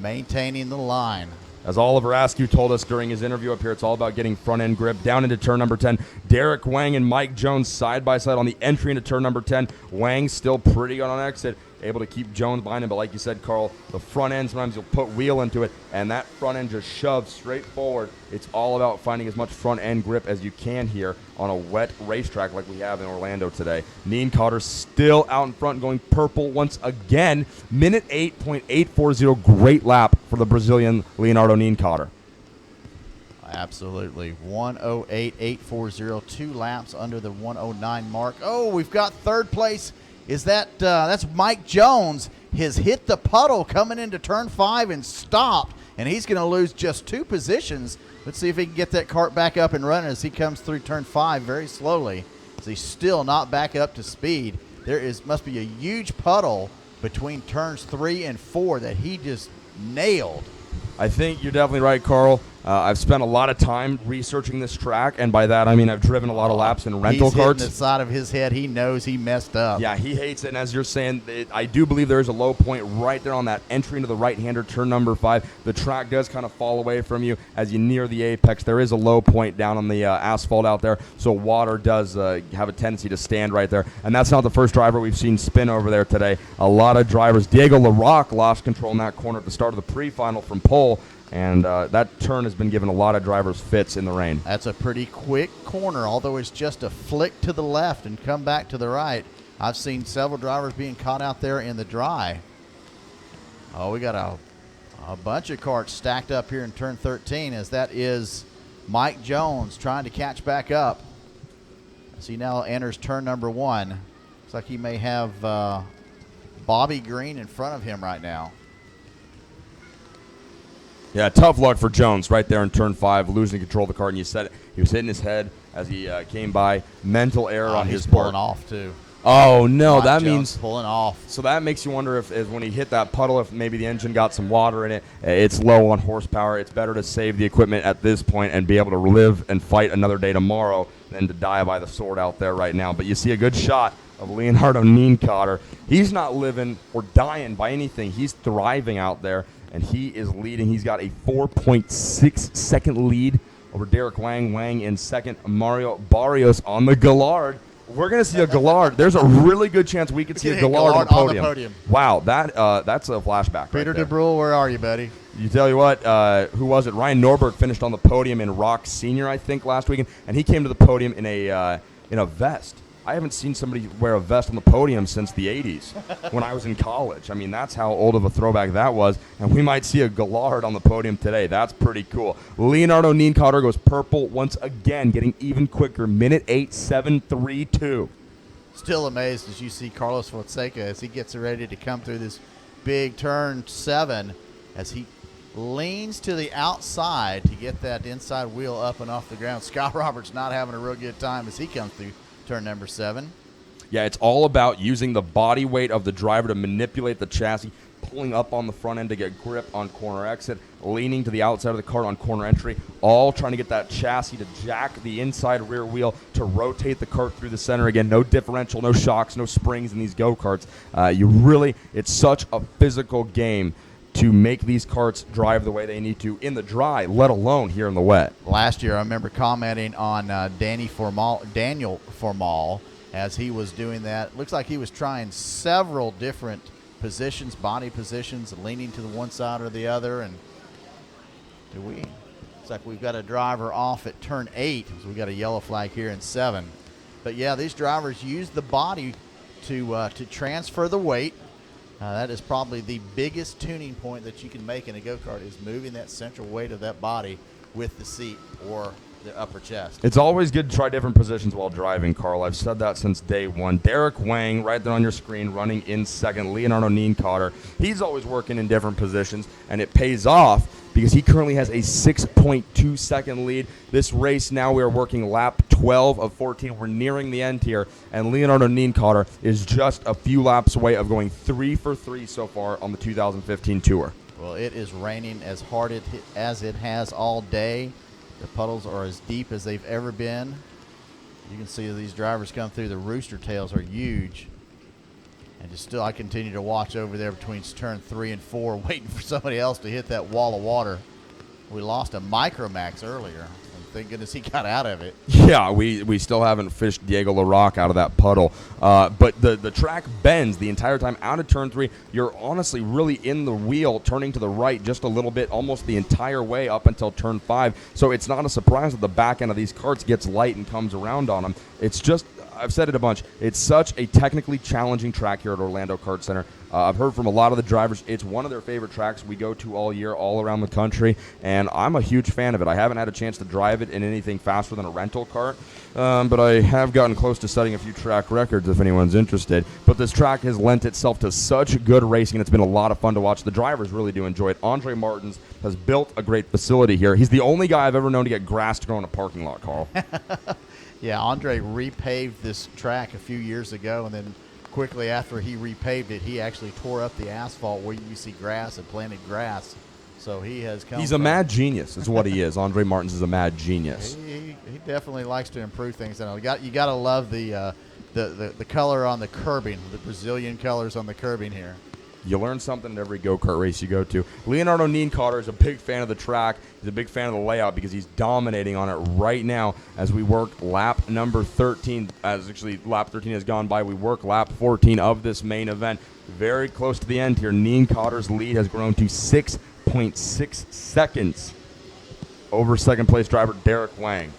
[SPEAKER 5] maintaining the line.
[SPEAKER 4] As Oliver Askew told us during his interview up here, it's all about getting front-end grip. Down into turn number 10, Derek Wang and Mike Jones side by side on the entry into turn number 10. Wang still pretty good on exit, able to keep Jones behind him. But like you said, Carl, the front end, sometimes you'll put wheel into it, and that front end just shoves straight forward. It's all about finding as much front-end grip as you can here on a wet racetrack like we have in Orlando today. Nienkotter still out in front, going purple once again. Minute 8.840, great lap for the Brazilian Leonardo Nienkotter.
[SPEAKER 5] Absolutely. 108.840, 2 laps under the 109 mark. Oh, we've got third place. Is that that's Mike Jones has hit the puddle coming into turn 5 and stopped, and he's going to lose just 2 positions. Let's see if he can get that kart back up and running as he comes through turn 5 very slowly, as he's still not back up to speed. Must be a huge puddle between turns 3 and 4 that he just nailed.
[SPEAKER 4] I think you're definitely right, Carl. I've spent a lot of time researching this track, and by that I mean I've driven a lot of laps in rental
[SPEAKER 5] He's
[SPEAKER 4] carts.
[SPEAKER 5] Hitting the side of his head. He knows he messed up.
[SPEAKER 4] Yeah, he hates it, and as you're saying, I do believe there is a low point right there on that entry into the right-hander, turn number 5. The track does kind of fall away from you as you near the apex. There is a low point down on the asphalt out there, so water does have a tendency to stand right there, and that's not the first driver we've seen spin over there today. A lot of drivers. Diego Larocque lost control in that corner at the start of the pre-final from pole, and that turn has been giving a lot of drivers fits in the rain.
[SPEAKER 5] That's a pretty quick corner, although it's just a flick to the left and come back to the right. I've seen several drivers being caught out there in the dry. Oh, we got a bunch of karts stacked up here in turn 13, as that is Mike Jones trying to catch back up. As he now enters turn number 1. Looks like he may have Bobby Green in front of him right now.
[SPEAKER 4] Yeah, tough luck for Jones right there in turn 5, losing control of the kart. And you said it, he was hitting his head as he came by. Mental error on his part.
[SPEAKER 5] He's pulling off, too.
[SPEAKER 4] Oh, no, that
[SPEAKER 5] Jones
[SPEAKER 4] means
[SPEAKER 5] pulling off.
[SPEAKER 4] So that makes you wonder if when he hit that puddle, if maybe the engine got some water in it, it's low on horsepower. It's better to save the equipment at this point and be able to live and fight another day tomorrow than to die by the sword out there right now. But you see a good shot of Leonardo Nienkotter. He's not living or dying by anything. He's thriving out there, and he is leading. He's got a 4.6 second lead over Derek Wang. Wang in second. Mario Barrios on the Gallard. We're going to see a Gallard. There's a really good chance we could see a Gallard on the podium. Wow, that's a flashback.
[SPEAKER 5] Peter
[SPEAKER 4] right there.
[SPEAKER 5] DeBrule, where are you, buddy?
[SPEAKER 4] You tell you what, who was it? Ryan Norberg finished on the podium in Rock Senior, I think, last weekend, and he came to the podium in a vest. I haven't seen somebody wear a vest on the podium since the 80s when I was in college. I mean, that's how old of a throwback that was, and we might see a Gallard on the podium today. That's pretty cool. Leonardo Nienkotter goes purple once again, getting even quicker. Minute 8.732.
[SPEAKER 5] Still amazed as you see Carlos Fonseca as he gets ready to come through this big turn 7 as he leans to the outside to get that inside wheel up and off the ground. Scott Roberts not having a real good time as he comes through turn number 7.
[SPEAKER 4] Yeah, it's all about using the body weight of the driver to manipulate the chassis, pulling up on the front end to get grip on corner exit, leaning to the outside of the kart on corner entry, all trying to get that chassis to jack the inside rear wheel to rotate the kart through the center. Again, no differential, no shocks, no springs in these go-karts. It's such a physical game to make these karts drive the way they need to in the dry, let alone here in the wet.
[SPEAKER 5] Last year, I remember commenting on Daniel Formal as he was doing that. Looks like he was trying several different positions, body positions, leaning to the one side or the other. And looks like we've got a driver off at turn 8. So we got a yellow flag here in 7. But yeah, these drivers use the body to transfer the weight. That is probably the biggest tuning point that you can make in a go-kart, is moving that central weight of that body with the seat or the upper chest.
[SPEAKER 4] It's always good to try different positions while driving, Carl. I've said that since day one. Derek Wang, right there on your screen, running in second. Leonardo Nienkotter, he's always working in different positions, and it pays off because he currently has a 6.2 second lead. This race now we are working lap 12 of 14. We're nearing the end here, and Leonardo Nienkotter is just a few laps away of going 3 for 3 so far on the 2015 Tour.
[SPEAKER 5] Well, it is raining as hard as it has all day. The puddles are as deep as they've ever been. You can see these drivers come through. The rooster tails are huge. And just still, I continue to watch over there between turn 3 and 4, waiting for somebody else to hit that wall of water. We lost a Micromax earlier. Thank goodness he got out of it.
[SPEAKER 4] Yeah, we still haven't fished Diego LaRocque out of that puddle. But the track bends the entire time out of turn 3. You're honestly really in the wheel, turning to the right just a little bit, almost the entire way up until turn 5. So it's not a surprise that the back end of these karts gets light and comes around on them. It's just, I've said it a bunch, it's such a technically challenging track here at Orlando Kart Center. I've heard from a lot of the drivers, it's one of their favorite tracks we go to all year, all around the country, and I'm a huge fan of it. I haven't had a chance to drive it in anything faster than a rental kart, but I have gotten close to setting a few track records if anyone's interested. But this track has lent itself to such good racing, and it's been a lot of fun to watch. The drivers really do enjoy it. Andre Martins has built a great facility here. He's the only guy I've ever known to get grass to grow in a parking lot, Carl.
[SPEAKER 5] Yeah, Andre repaved this track a few years ago, and then quickly after he repaved it, he actually tore up the asphalt where you see grass and planted grass. So he has come.
[SPEAKER 4] He's a mad genius, is what he is. Andre Martins is a mad genius.
[SPEAKER 5] He definitely likes to improve things. And you got to love the color on the curbing, the Brazilian colors on the curbing here.
[SPEAKER 4] You learn something at every go-kart race you go to. Leonardo Nienkotter is a big fan of the track. He's a big fan of the layout because he's dominating on it right now as we work lap number 13. As actually lap 13 has gone by, we work lap 14 of this main event. Very close to the end here. Nienkotter's lead has grown to 6.6 seconds over second-place driver Derek Wang.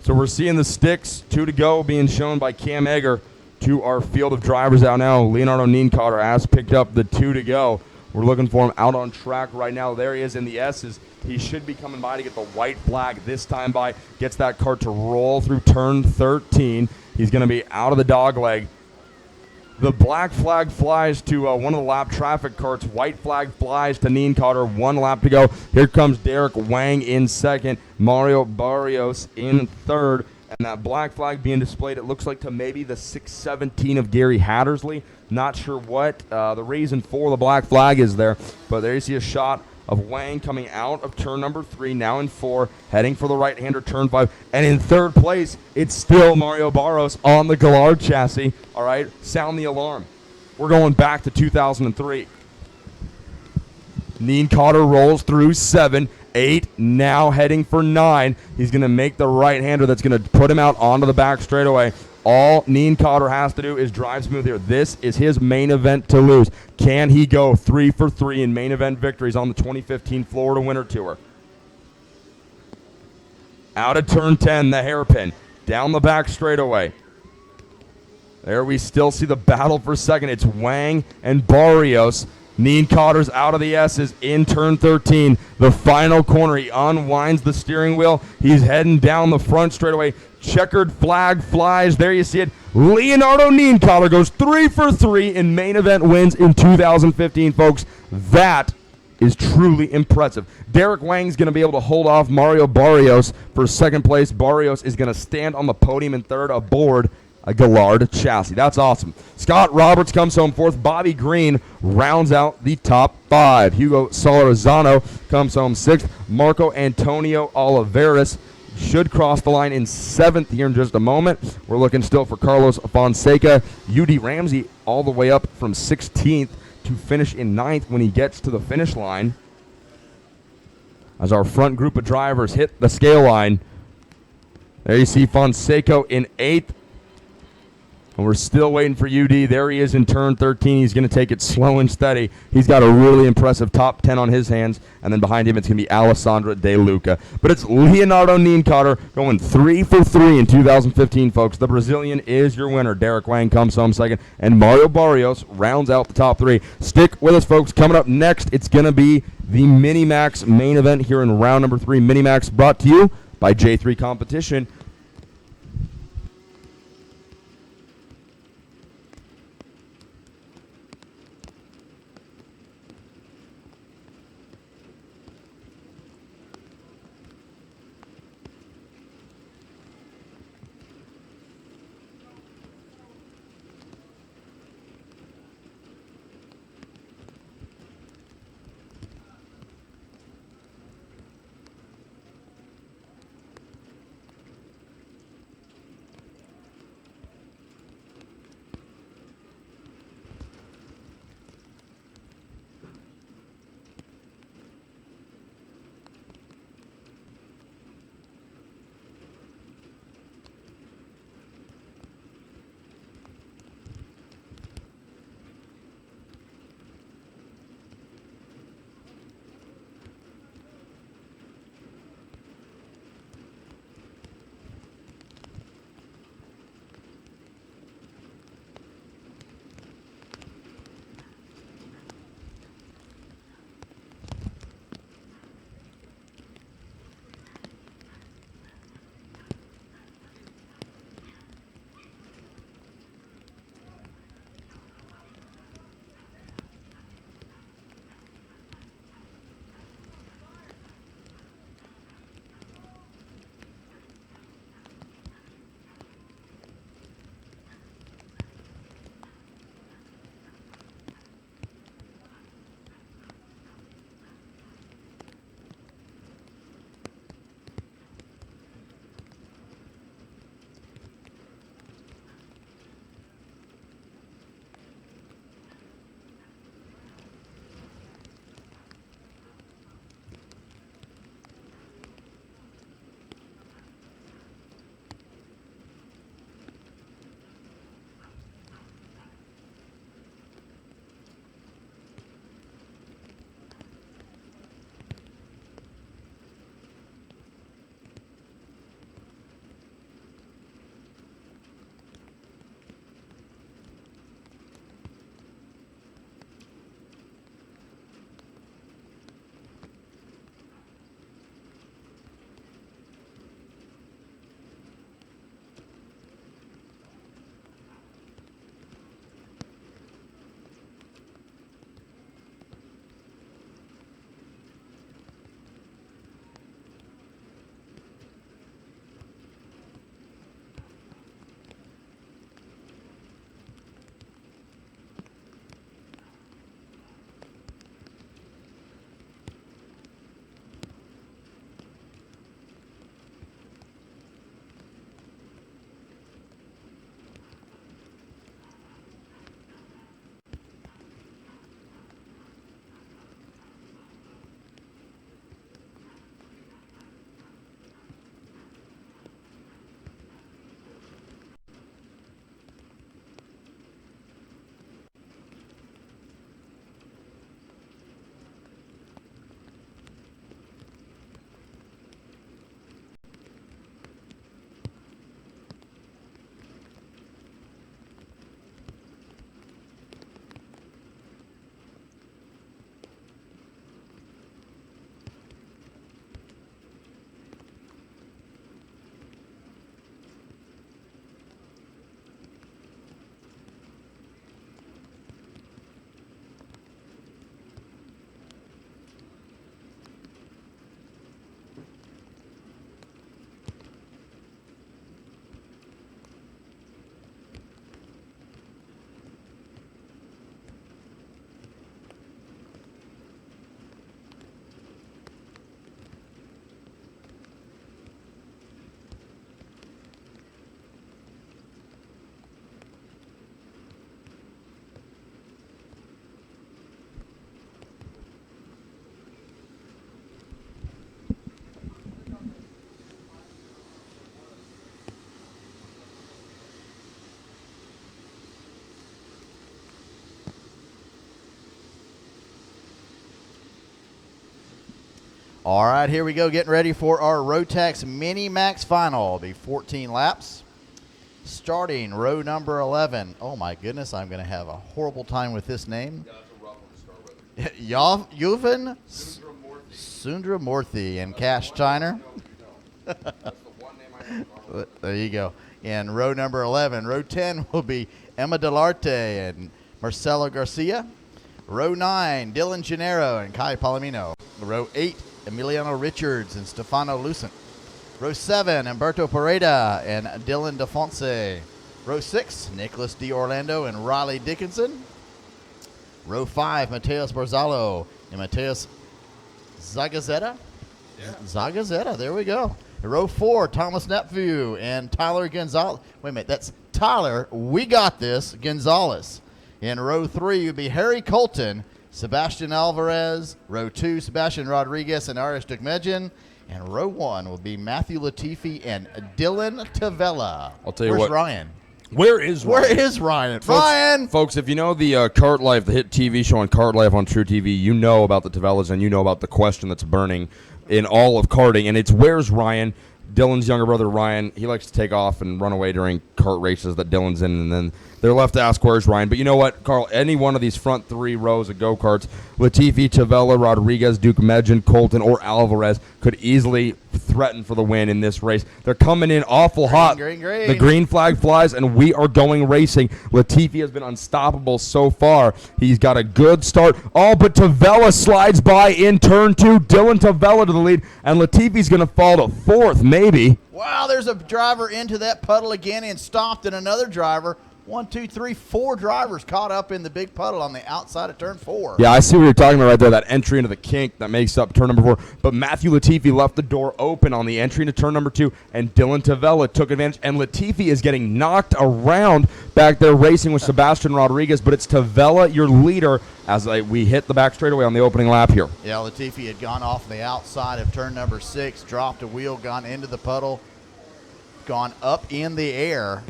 [SPEAKER 4] So we're seeing the sticks, 2 to go, being shown by Cam Egger to our field of drivers out now. Leonardo Nienkotter has picked up the 2 to go. We're looking for him out on track right now. There he is in the S's. He should be coming by to get the white flag this time by. Gets that kart to roll through turn 13. He's going to be out of the dog leg. The black flag flies to one of the lap traffic carts. White flag flies to Nienkotter. 1 lap to go. Here comes Derek Wang in second. Mario Barrios in third. And that black flag being displayed, it looks like to maybe the 617 of Gary Hattersley. Not sure what the reason for the black flag is there. But there you see a shot of Wang coming out of turn number 3, now in 4, heading for the right-hander turn 5. And in third place, it's still Mario Barros on the Gallard chassis. All right, sound the alarm. We're going back to 2003. Nienkotter rolls through 7, 8, now heading for 9. He's going to make the right-hander that's going to put him out onto the back straightaway. All Nienkotter has to do is drive smooth here. This is his main event to lose. Can he go 3 for 3 in main event victories on the 2015 Florida Winter Tour? Out of turn 10, the hairpin. Down the back straightaway. There we still see the battle for second. It's Wang and Barrios. Nienkotter's out of the S's in turn 13. The final corner, he unwinds the steering wheel. He's heading down the front straightaway. Checkered flag flies. There you see it. Leonardo Nienkotter goes 3 for 3 in main event wins in 2015, folks. That is truly impressive. Derek Wang's going to be able to hold off Mario Barrios for second place. Barrios is going to stand on the podium in third aboard a Gallard chassis. That's awesome. Scott Roberts comes home fourth. Bobby Green rounds out the top 5. Hugo Solorzano comes home 6th. Marco Antonio Oliveras should cross the line in 7th here in just a moment. We're looking still for Carlos Fonseca. UD Ramsey all the way up from 16th to finish in 9th when he gets to the finish line. As our front group of drivers hit the scale line, there you see Fonseca in 8th. And we're still waiting for UD. There he is in turn 13. He's going to take it slow and steady. He's got a really impressive top 10 on his hands. And then behind him, it's going to be Alessandra De Luca. But it's Leonardo Nienkotter going 3 for 3 in 2015, folks. The Brazilian is your winner. Derek Wang comes home second. And Mario Barrios rounds out the top 3. Stick with us, folks. Coming up next, it's going to be the Minimax main event here in round number 3. Minimax brought to you by J3 Competition.
[SPEAKER 5] All right, here we go, getting ready for our Rotax Mini Max Final. It'll be 14 laps. Starting row number 11. Oh my goodness, I'm going to have a horrible time with this name.
[SPEAKER 4] Yeah, that's a rough one to start with.
[SPEAKER 5] Yuvan Sundramurthy and Cash Tyner.
[SPEAKER 4] That's the one name I know.
[SPEAKER 5] There you go. In row number 11. Row 10 will be Emma Delarte and Marcelo Garcia. Row 9, Dylan Gennaro and Kai Palomino. Row 8, Emiliano Richards and Stefano Lucent. Row 7, Humberto Pereda and Dylan DeFonse. Row 6, Nicholas D. Orlando and Riley Dickinson. Row 5, Mateus Barzalo and Mateus Zagazeta. Zagazeta, there we go. Row 4, Thomas Nepview and Tyler Gonzalez. Wait a minute, that's Tyler, we got this, Gonzalez. In row 3 would be Harry Colton, Sebastian Alvarez. Row 2, Sebastian Rodriguez and Arish Dukmedjian. And row 1 will be Matthew Latifi and Dylan Tavella.
[SPEAKER 4] I'll tell you
[SPEAKER 5] Where's
[SPEAKER 4] what.
[SPEAKER 5] Ryan?
[SPEAKER 4] Where is Ryan?
[SPEAKER 5] Where is Ryan? Ryan!
[SPEAKER 4] Folks, if you know the Cart Life, the hit TV show on Cart Life on True TV, you know about the Tavellas and you know about the question that's burning in all of karting, and it's where's Ryan? Dylan's younger brother, Ryan, he likes to take off and run away during kart races that Dylan's in, and then they're left to ask, where's Ryan? But you know what, Carl, any one of these front 3 rows of go-karts, Latifi, Tavella, Rodriguez, Dukmedjian, Colton, or Alvarez could easily threaten for the win in this race. They're coming in awful hot.
[SPEAKER 5] Green.
[SPEAKER 4] The green flag flies, and we are going racing. Latifi has been unstoppable so far. He's got a good start. Oh, but Tavella slides by in turn 2. Dylan Tavella to the lead, and Latifi's going to fall to 4th, maybe.
[SPEAKER 5] Wow, there's a driver into that puddle again and stopped, and another driver. 1, 2, 3, 4 drivers caught up in the big puddle on the outside of turn 4.
[SPEAKER 4] Yeah, I see what you're talking about right there, that entry into the kink that makes up turn number 4. But Matthew Latifi left the door open on the entry into turn number 2, and Dylan Tavella took advantage. And Latifi is getting knocked around back there racing with Sebastian Rodriguez, but it's Tavella, your leader, as we hit the back straightaway on the opening lap here.
[SPEAKER 5] Yeah, Latifi had gone off the outside of turn number 6, dropped a wheel, gone into the puddle, gone up in the air.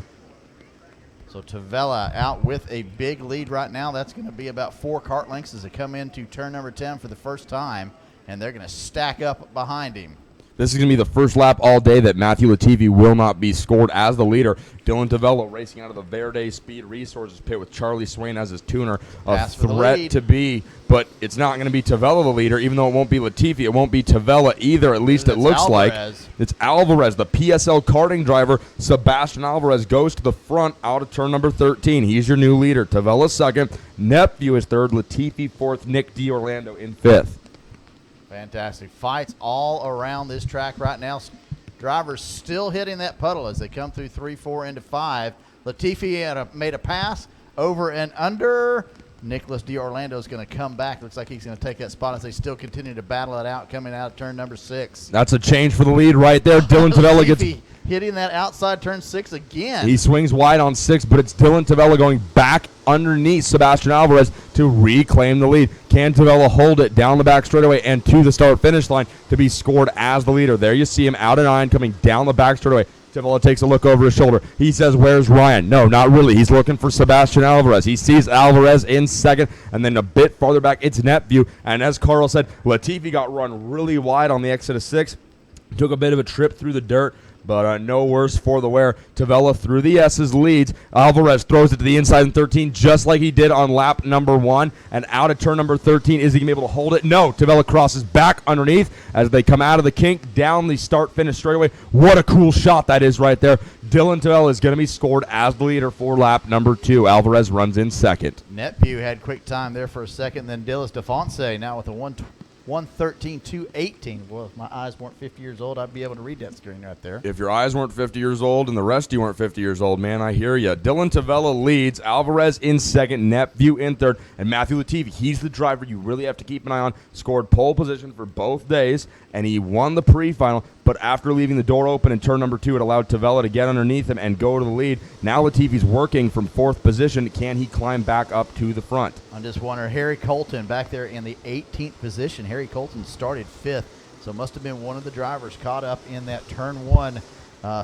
[SPEAKER 5] So Tavella out with a big lead right now. That's going to be about 4 kart lengths as they come into turn number 10 for the first time, and they're going to stack up behind him.
[SPEAKER 4] This is going to be the first lap all day that Matthew Latifi will not be scored as the leader. Dylan Tavella racing out of the Verde Speed Resources pit with Charlie Swain as his tuner. A threat to be, but it's not going to be Tavella the leader, even though it won't be Latifi. It won't be Tavella either, at least it looks
[SPEAKER 5] Alvarez.
[SPEAKER 4] like. It's Alvarez, the PSL karting driver. Sebastian Alvarez goes to the front out of turn number 13. He's your new leader. Tavella second. Nepview is third. Latifi fourth. Nick D. Orlando in fifth.
[SPEAKER 5] Fantastic. Fights all around this track right now. Drivers still hitting that puddle as they come through 3, 4 into 5. Latifi made a pass over and under. Nicholas D. Orlando is going to come back. Looks like he's going to take that spot as they still continue to battle it out coming out of turn number 6.
[SPEAKER 4] That's a change for the lead right there. Dylan Tavella gets
[SPEAKER 5] hitting that outside turn 6 again.
[SPEAKER 4] He swings wide on 6, but it's Dylan Tavella going back underneath Sebastian Alvarez to reclaim the lead. Can Tavella hold it down the back straightaway and to the start-finish line to be scored as the leader? There you see him out of 9 coming down the back straightaway. Tavella takes a look over his shoulder. He says, where's Ryan? No, not really. He's looking for Sebastian Alvarez. He sees Alvarez in second, and then a bit farther back, it's Nepview. And as Carl said, Latifi got run really wide on the exit of 6. Took a bit of a trip through the dirt, but no worse for the wear. Tavella through the S's leads. Alvarez throws it to the inside in 13 just like he did on lap number 1. And out at turn number 13, is he going to be able to hold it? No. Tavella crosses back underneath as they come out of the kink down the start-finish straightaway. What a cool shot that is right there. Dylan Tavella is going to be scored as the leader for lap number 2. Alvarez runs in second.
[SPEAKER 5] Nepview had quick time there for a second. Then Dillis DeFonse now with a 1:13.218. Well, if my eyes weren't 50 years old, I'd be able to read that screen right there.
[SPEAKER 4] If your eyes weren't 50 years old and the rest of you weren't 50 years old, man, I hear you. Dylan Tavella leads, Alvarez in second, Nepview in third, and Matthew Latifi, he's the driver you really have to keep an eye on. Scored pole position for both days, and he won the pre-final, but after leaving the door open in turn number 2, it allowed Tavella to get underneath him and go to the lead. Now Latifi's working from 4th position. Can he climb back up to the front?
[SPEAKER 5] I'm just wondering, Harry Colton back there in the 18th position. Harry Colton started 5th, so must have been one of the drivers caught up in that turn 1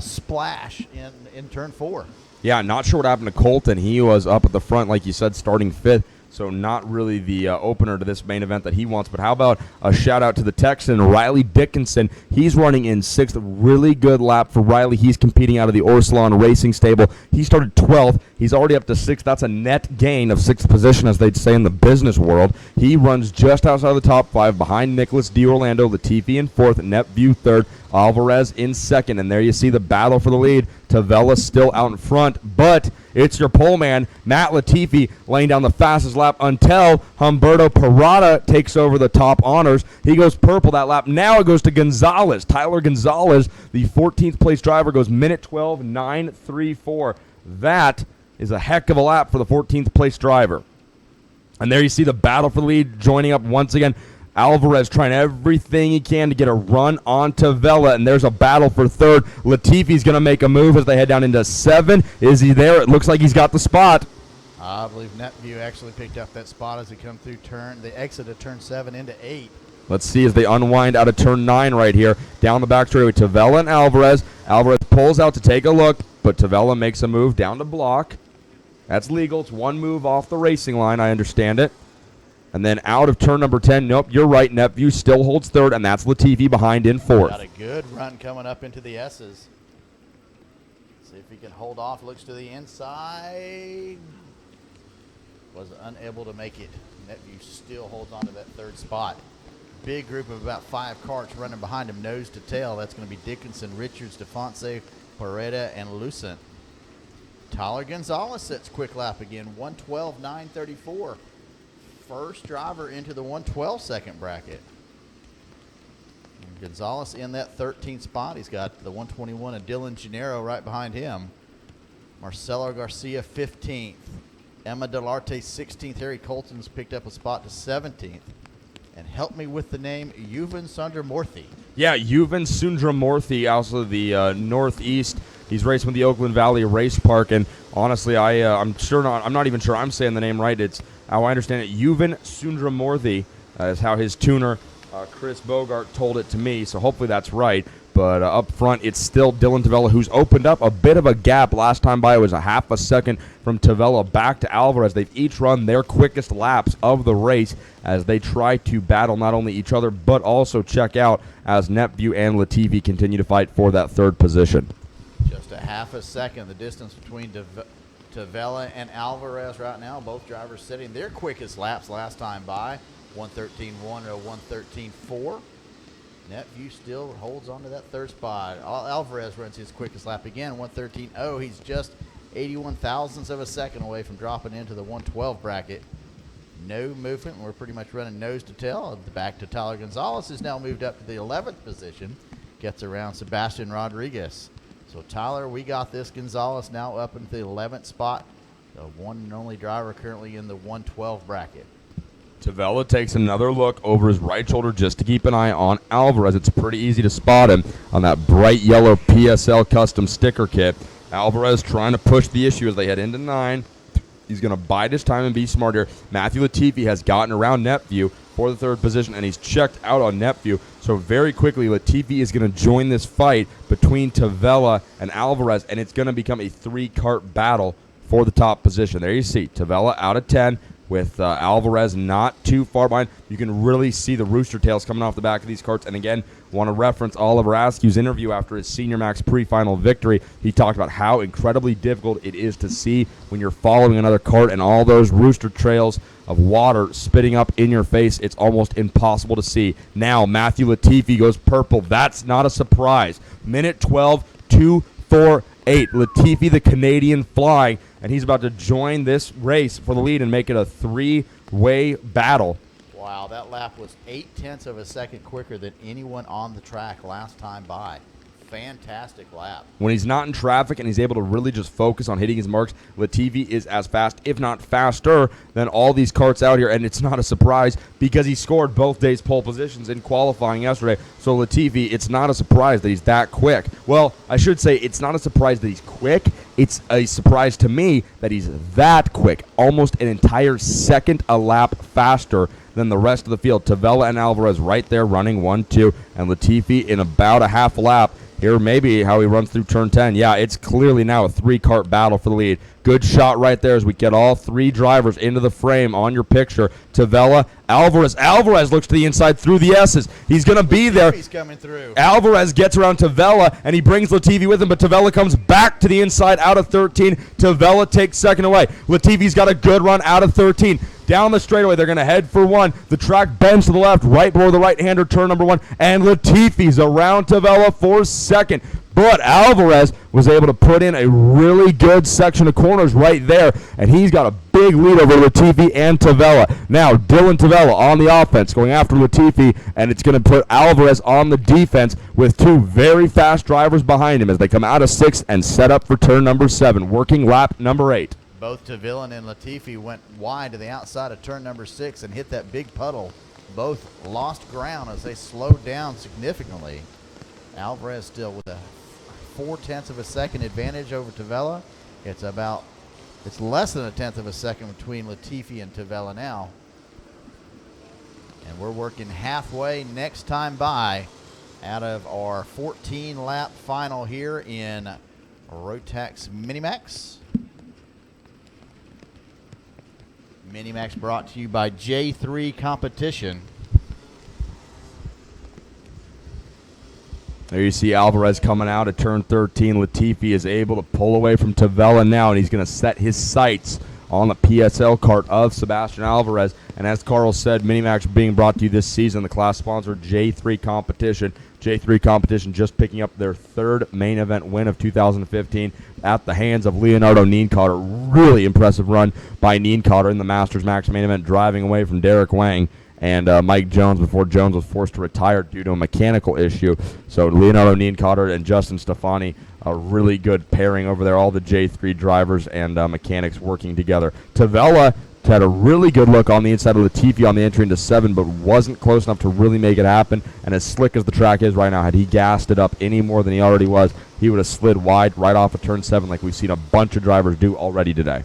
[SPEAKER 5] splash in turn 4.
[SPEAKER 4] Yeah, not sure what happened to Colton. He was up at the front, like you said, starting 5th. So not really the opener to this main event that he wants. But how about a shout-out to the Texan, Riley Dickinson. He's running in 6th. Really good lap for Riley. He's competing out of the Orsalon Racing Stable. He started 12th. He's already up to 6th. That's a net gain of 6th position, as they'd say in the business world. He runs just outside the top 5 behind Nicholas D'Orlando, Latifi in 4th, Nepview 3rd, Alvarez in 2nd. And there you see the battle for the lead. Tavella still out in front, but it's your pole man, Matt Latifi, laying down the fastest lap until Humberto Parada takes over the top honors. He goes purple that lap. Now it goes to Gonzalez. Tyler Gonzalez, the 14th place driver, goes minute 12:9.34. That is a heck of a lap for the 14th place driver. And there you see the battle for the lead joining up once again. Alvarez trying everything he can to get a run on Tavella, and there's a battle for 3rd. Latifi's going to make a move as they head down into 7. Is he there? It looks like he's got the spot.
[SPEAKER 5] I believe Netview actually picked up that spot as they come through they exit of turn 7 into 8.
[SPEAKER 4] Let's see as they unwind out of turn 9 right here. Down the back straightaway, Tavella and Alvarez. Alvarez pulls out to take a look, but Tavella makes a move down to block. That's legal. It's one move off the racing line, I understand it. And then out of turn number 10, nope, you're right, Nepview still holds 3rd, and that's Latifi behind in 4th.
[SPEAKER 5] Got a good run coming up into the S's. See if he can hold off. Looks to the inside. Was unable to make it. Nepview still holds on to that 3rd spot. Big group of about 5 carts running behind him, nose to tail. That's going to be Dickinson, Richards, DeFonce, Pareda, and Lucent. Tyler Gonzalez sets quick lap again, 1:12.934. First driver into the 1:12 bracket. And Gonzalez in that 13th spot. He's got the 121 of Dylan Gennaro right behind him. Marcelo Garcia 15th. Emma Delarte 16th. Harry Colton's picked up a spot to 17th. And help me with the name, Yuvan Sundramurthy.
[SPEAKER 4] Yeah, Yuvan Sundramurthy, also the Northeast. He's racing with the Oakland Valley Race Park, and honestly, I'm not even sure I'm saying the name right. It's how I understand it. Yuvan Sundramurthy is how his tuner, Chris Bogart, told it to me, so hopefully that's right. But up front, it's still Dylan Tavella, who's opened up a bit of a gap. Last time by, it was a half a second from Tavella back to Alvarez. They've each run their quickest laps of the race as they try to battle not only each other, but also check out as Nepview and Latifi continue to fight for that 3rd position.
[SPEAKER 5] Just a half a second, the distance between Tavella and Alvarez right now. Both drivers sitting their quickest laps last time by, 1:13.1 or 1:13.4. Nepview still holds on to that 3rd spot. Alvarez runs his quickest lap again, 1:13.0. He's just 81 thousandths of a second away from dropping into the 1:12 bracket. No movement. We're pretty much running nose to tail. Back to Tyler Gonzalez, who's now moved up to the 11th position. Gets around Sebastian Rodriguez. So, Tyler, we got this. Gonzalez now up into the 11th spot. The one and only driver currently in the 1:12 bracket.
[SPEAKER 4] Tavella takes another look over his right shoulder just to keep an eye on Alvarez. It's pretty easy to spot him on that bright yellow PSL custom sticker kit. Alvarez trying to push the issue as they head into 9. He's going to bide his time and be smart here. Matthew Latifi has gotten around Nepview for the 3rd position, and he's checked out on Nepview. So very quickly, Latifi is going to join this fight between Tavella and Alvarez, and it's going to become a 3-cart battle for the top position. There you see Tavella out of 10 with Alvarez not too far behind. You can really see the rooster tails coming off the back of these carts. And again, want to reference Oliver Askew's interview after his Senior Max Pre-final victory. He talked about how incredibly difficult it is to see when you're following another cart and all those rooster trails of water spitting up in your face. It's almost impossible to see. Now, Matthew Latifi goes purple. That's not a surprise. Minute 12:248. Latifi, the Canadian, flying, and he's about to join this race for the lead and make it a 3-way battle.
[SPEAKER 5] Wow, that lap was 0.8 of a second quicker than anyone on the track last time by. Fantastic lap.
[SPEAKER 4] When he's not in traffic and he's able to really just focus on hitting his marks, Latifi is as fast, if not faster, than all these carts out here. And it's not a surprise because he scored both days' pole positions in qualifying yesterday. So Latifi, it's not a surprise that he's that quick. Well, I should say it's not a surprise that he's quick. It's a surprise to me that he's that quick, almost an entire second a lap faster than the rest of the field. Tavella and Alvarez right there running 1-2, and Latifi in about a half lap. Here maybe how he runs through turn 10. Yeah, it's clearly now a 3-cart battle for the lead. Good shot right there as we get all 3 drivers into the frame on your picture. Tavella, Alvarez. Alvarez looks to the inside through the S's. He's going to be there.
[SPEAKER 5] He's coming through.
[SPEAKER 4] Alvarez gets around Tavella, and he brings Latifi with him, but Tavella comes back to the inside out of 13. Tavella takes second away. Latifi's got a good run out of 13. Down the straightaway, they're going to head for 1. The track bends to the left, right below the right-hander, turn number 1, and Latifi's around Tavella for second. But Alvarez was able to put in a really good section of corners right there, and he's got a big lead over Latifi and Tavella. Now, Dylan Tavella on the offense going after Latifi, and it's going to put Alvarez on the defense with 2 very fast drivers behind him as they come out of 6th and set up for turn number 7, working lap number 8.
[SPEAKER 5] Both Tavilla and Latifi went wide to the outside of turn number 6 and hit that big puddle. Both lost ground as they slowed down significantly. Alvarez still with a 0.4 of a second advantage over Tavella. It's less than a 1/10 of a second between Latifi and Tavella now. And we're working halfway next time by out of our 14-lap final here in Rotax Minimax. Minimax brought to you by J3 Competition.
[SPEAKER 4] There you see Alvarez coming out at turn 13. Latifi is able to pull away from Tavella now, and he's going to set his sights on the PSL cart of Sebastian Alvarez. And as Carl said, Minimax being brought to you this season, the class sponsor J3 Competition. J3 Competition just picking up their 3rd main event win of 2015 at the hands of Leonardo Nienkotter. Really impressive run by Nienkotter in the Masters Max main event, driving away from Derek Wang and Mike Jones before Jones was forced to retire due to a mechanical issue. So Leonardo Nienkotter and Justin Stefani, a really good pairing over there. All the J3 drivers and mechanics working together. Tavella had a really good look on the inside of Latifi on the entry into 7, but wasn't close enough to really make it happen. And as slick as the track is right now, had he gassed it up any more than he already was, he would have slid wide right off of turn 7 like we've seen a bunch of drivers do already today.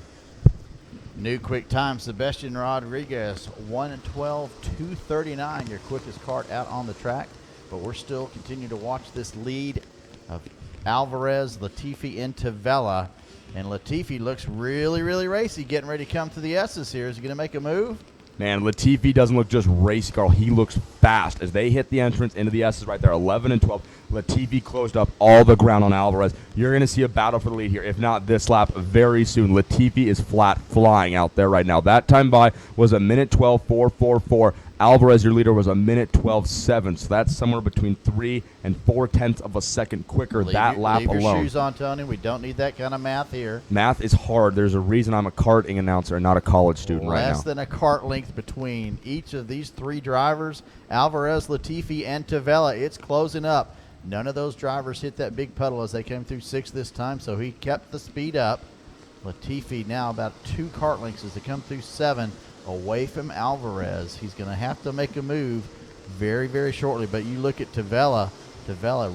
[SPEAKER 5] New quick time, Sebastian Rodriguez, 1:12.239, your quickest kart out on the track. But we're still continuing to watch this lead of Alvarez, Latifi, and Tavella. And Latifi looks really, really racy, getting ready to come to the S's here. Is he going to make a move?
[SPEAKER 4] Man, Latifi doesn't look just racy, Carl. He looks fast as they hit the entrance into the S's right there, 11 and 12. Latifi closed up all the ground on Alvarez. You're going to see a battle for the lead here, if not this lap, very soon. Latifi is flat flying out there right now. That time by was a minute 12.444. Alvarez, your leader, was a minute 12.7, so that's somewhere between 3 and 4/10 of a second quicker that lap alone.
[SPEAKER 5] Leave your shoes on, Tony. We don't need that kind of math here.
[SPEAKER 4] Math is hard. There's a reason I'm a karting announcer and not a college student right now.
[SPEAKER 5] Less than a kart length between each of these 3 drivers, Alvarez, Latifi, and Tavella. It's closing up. None of those drivers hit that big puddle as they came through 6 this time, so he kept the speed up. Latifi now about 2 kart lengths as they come through 7 away from Alvarez. He's going to have to make a move very, very shortly, but you look at Tavella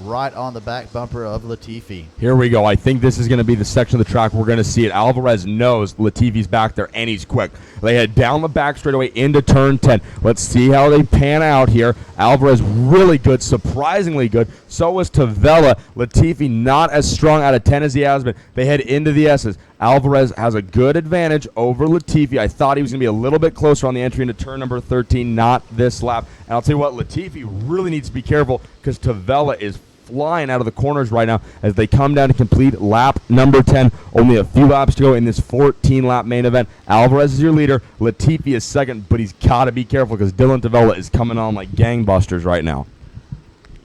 [SPEAKER 5] right on the back bumper of Latifi.
[SPEAKER 4] Here we go. I think this is going to be the section of the track we're going to see it. Alvarez knows Latifi's back there, and he's quick. They head down the back straightaway into turn 10. Let's see how they pan out here. Alvarez really good, surprisingly good. So was Tavella. Latifi not as strong out of 10 as he has been. They head into the S's. Alvarez has a good advantage over Latifi. I thought he was going to be a little bit closer on the entry into turn number 13, not this lap. And I'll tell you what, Latifi really needs to be careful because Tavella is flying out of the corners right now as they come down to complete lap number 10. Only a few laps to go in this 14-lap main event. Alvarez is your leader. Latifi is second, but he's got to be careful because Dylan Tavella is coming on like gangbusters right now.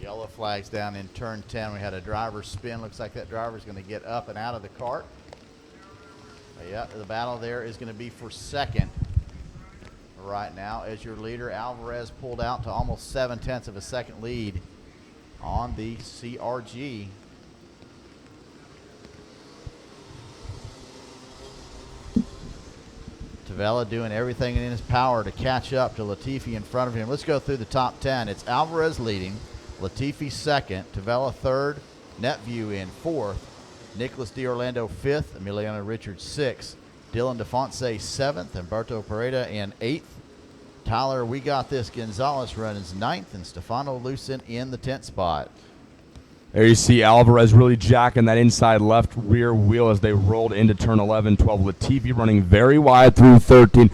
[SPEAKER 5] Yellow flags down in turn 10. We had a driver spin. Looks like that driver's going to get up and out of the cart. Yeah, the battle there is going to be for second right now as your leader. Alvarez pulled out to almost 7/10 of a second lead on the CRG. Tavella doing everything in his power to catch up to Latifi in front of him. Let's go through the top 10. It's Alvarez leading, Latifi second, Tavella third, Netview in fourth, Nicholas D'Orlando 5th, Emiliano Richards 6th, Dylan DeFonse 7th, Humberto Pereda in 8th, Tyler We Got This Gonzalez runs 9th, and Stefano Lucent in the 10th spot.
[SPEAKER 4] There you see Alvarez really jacking that inside left rear wheel as they rolled into turn 11, 12. Latifi running very wide through 13.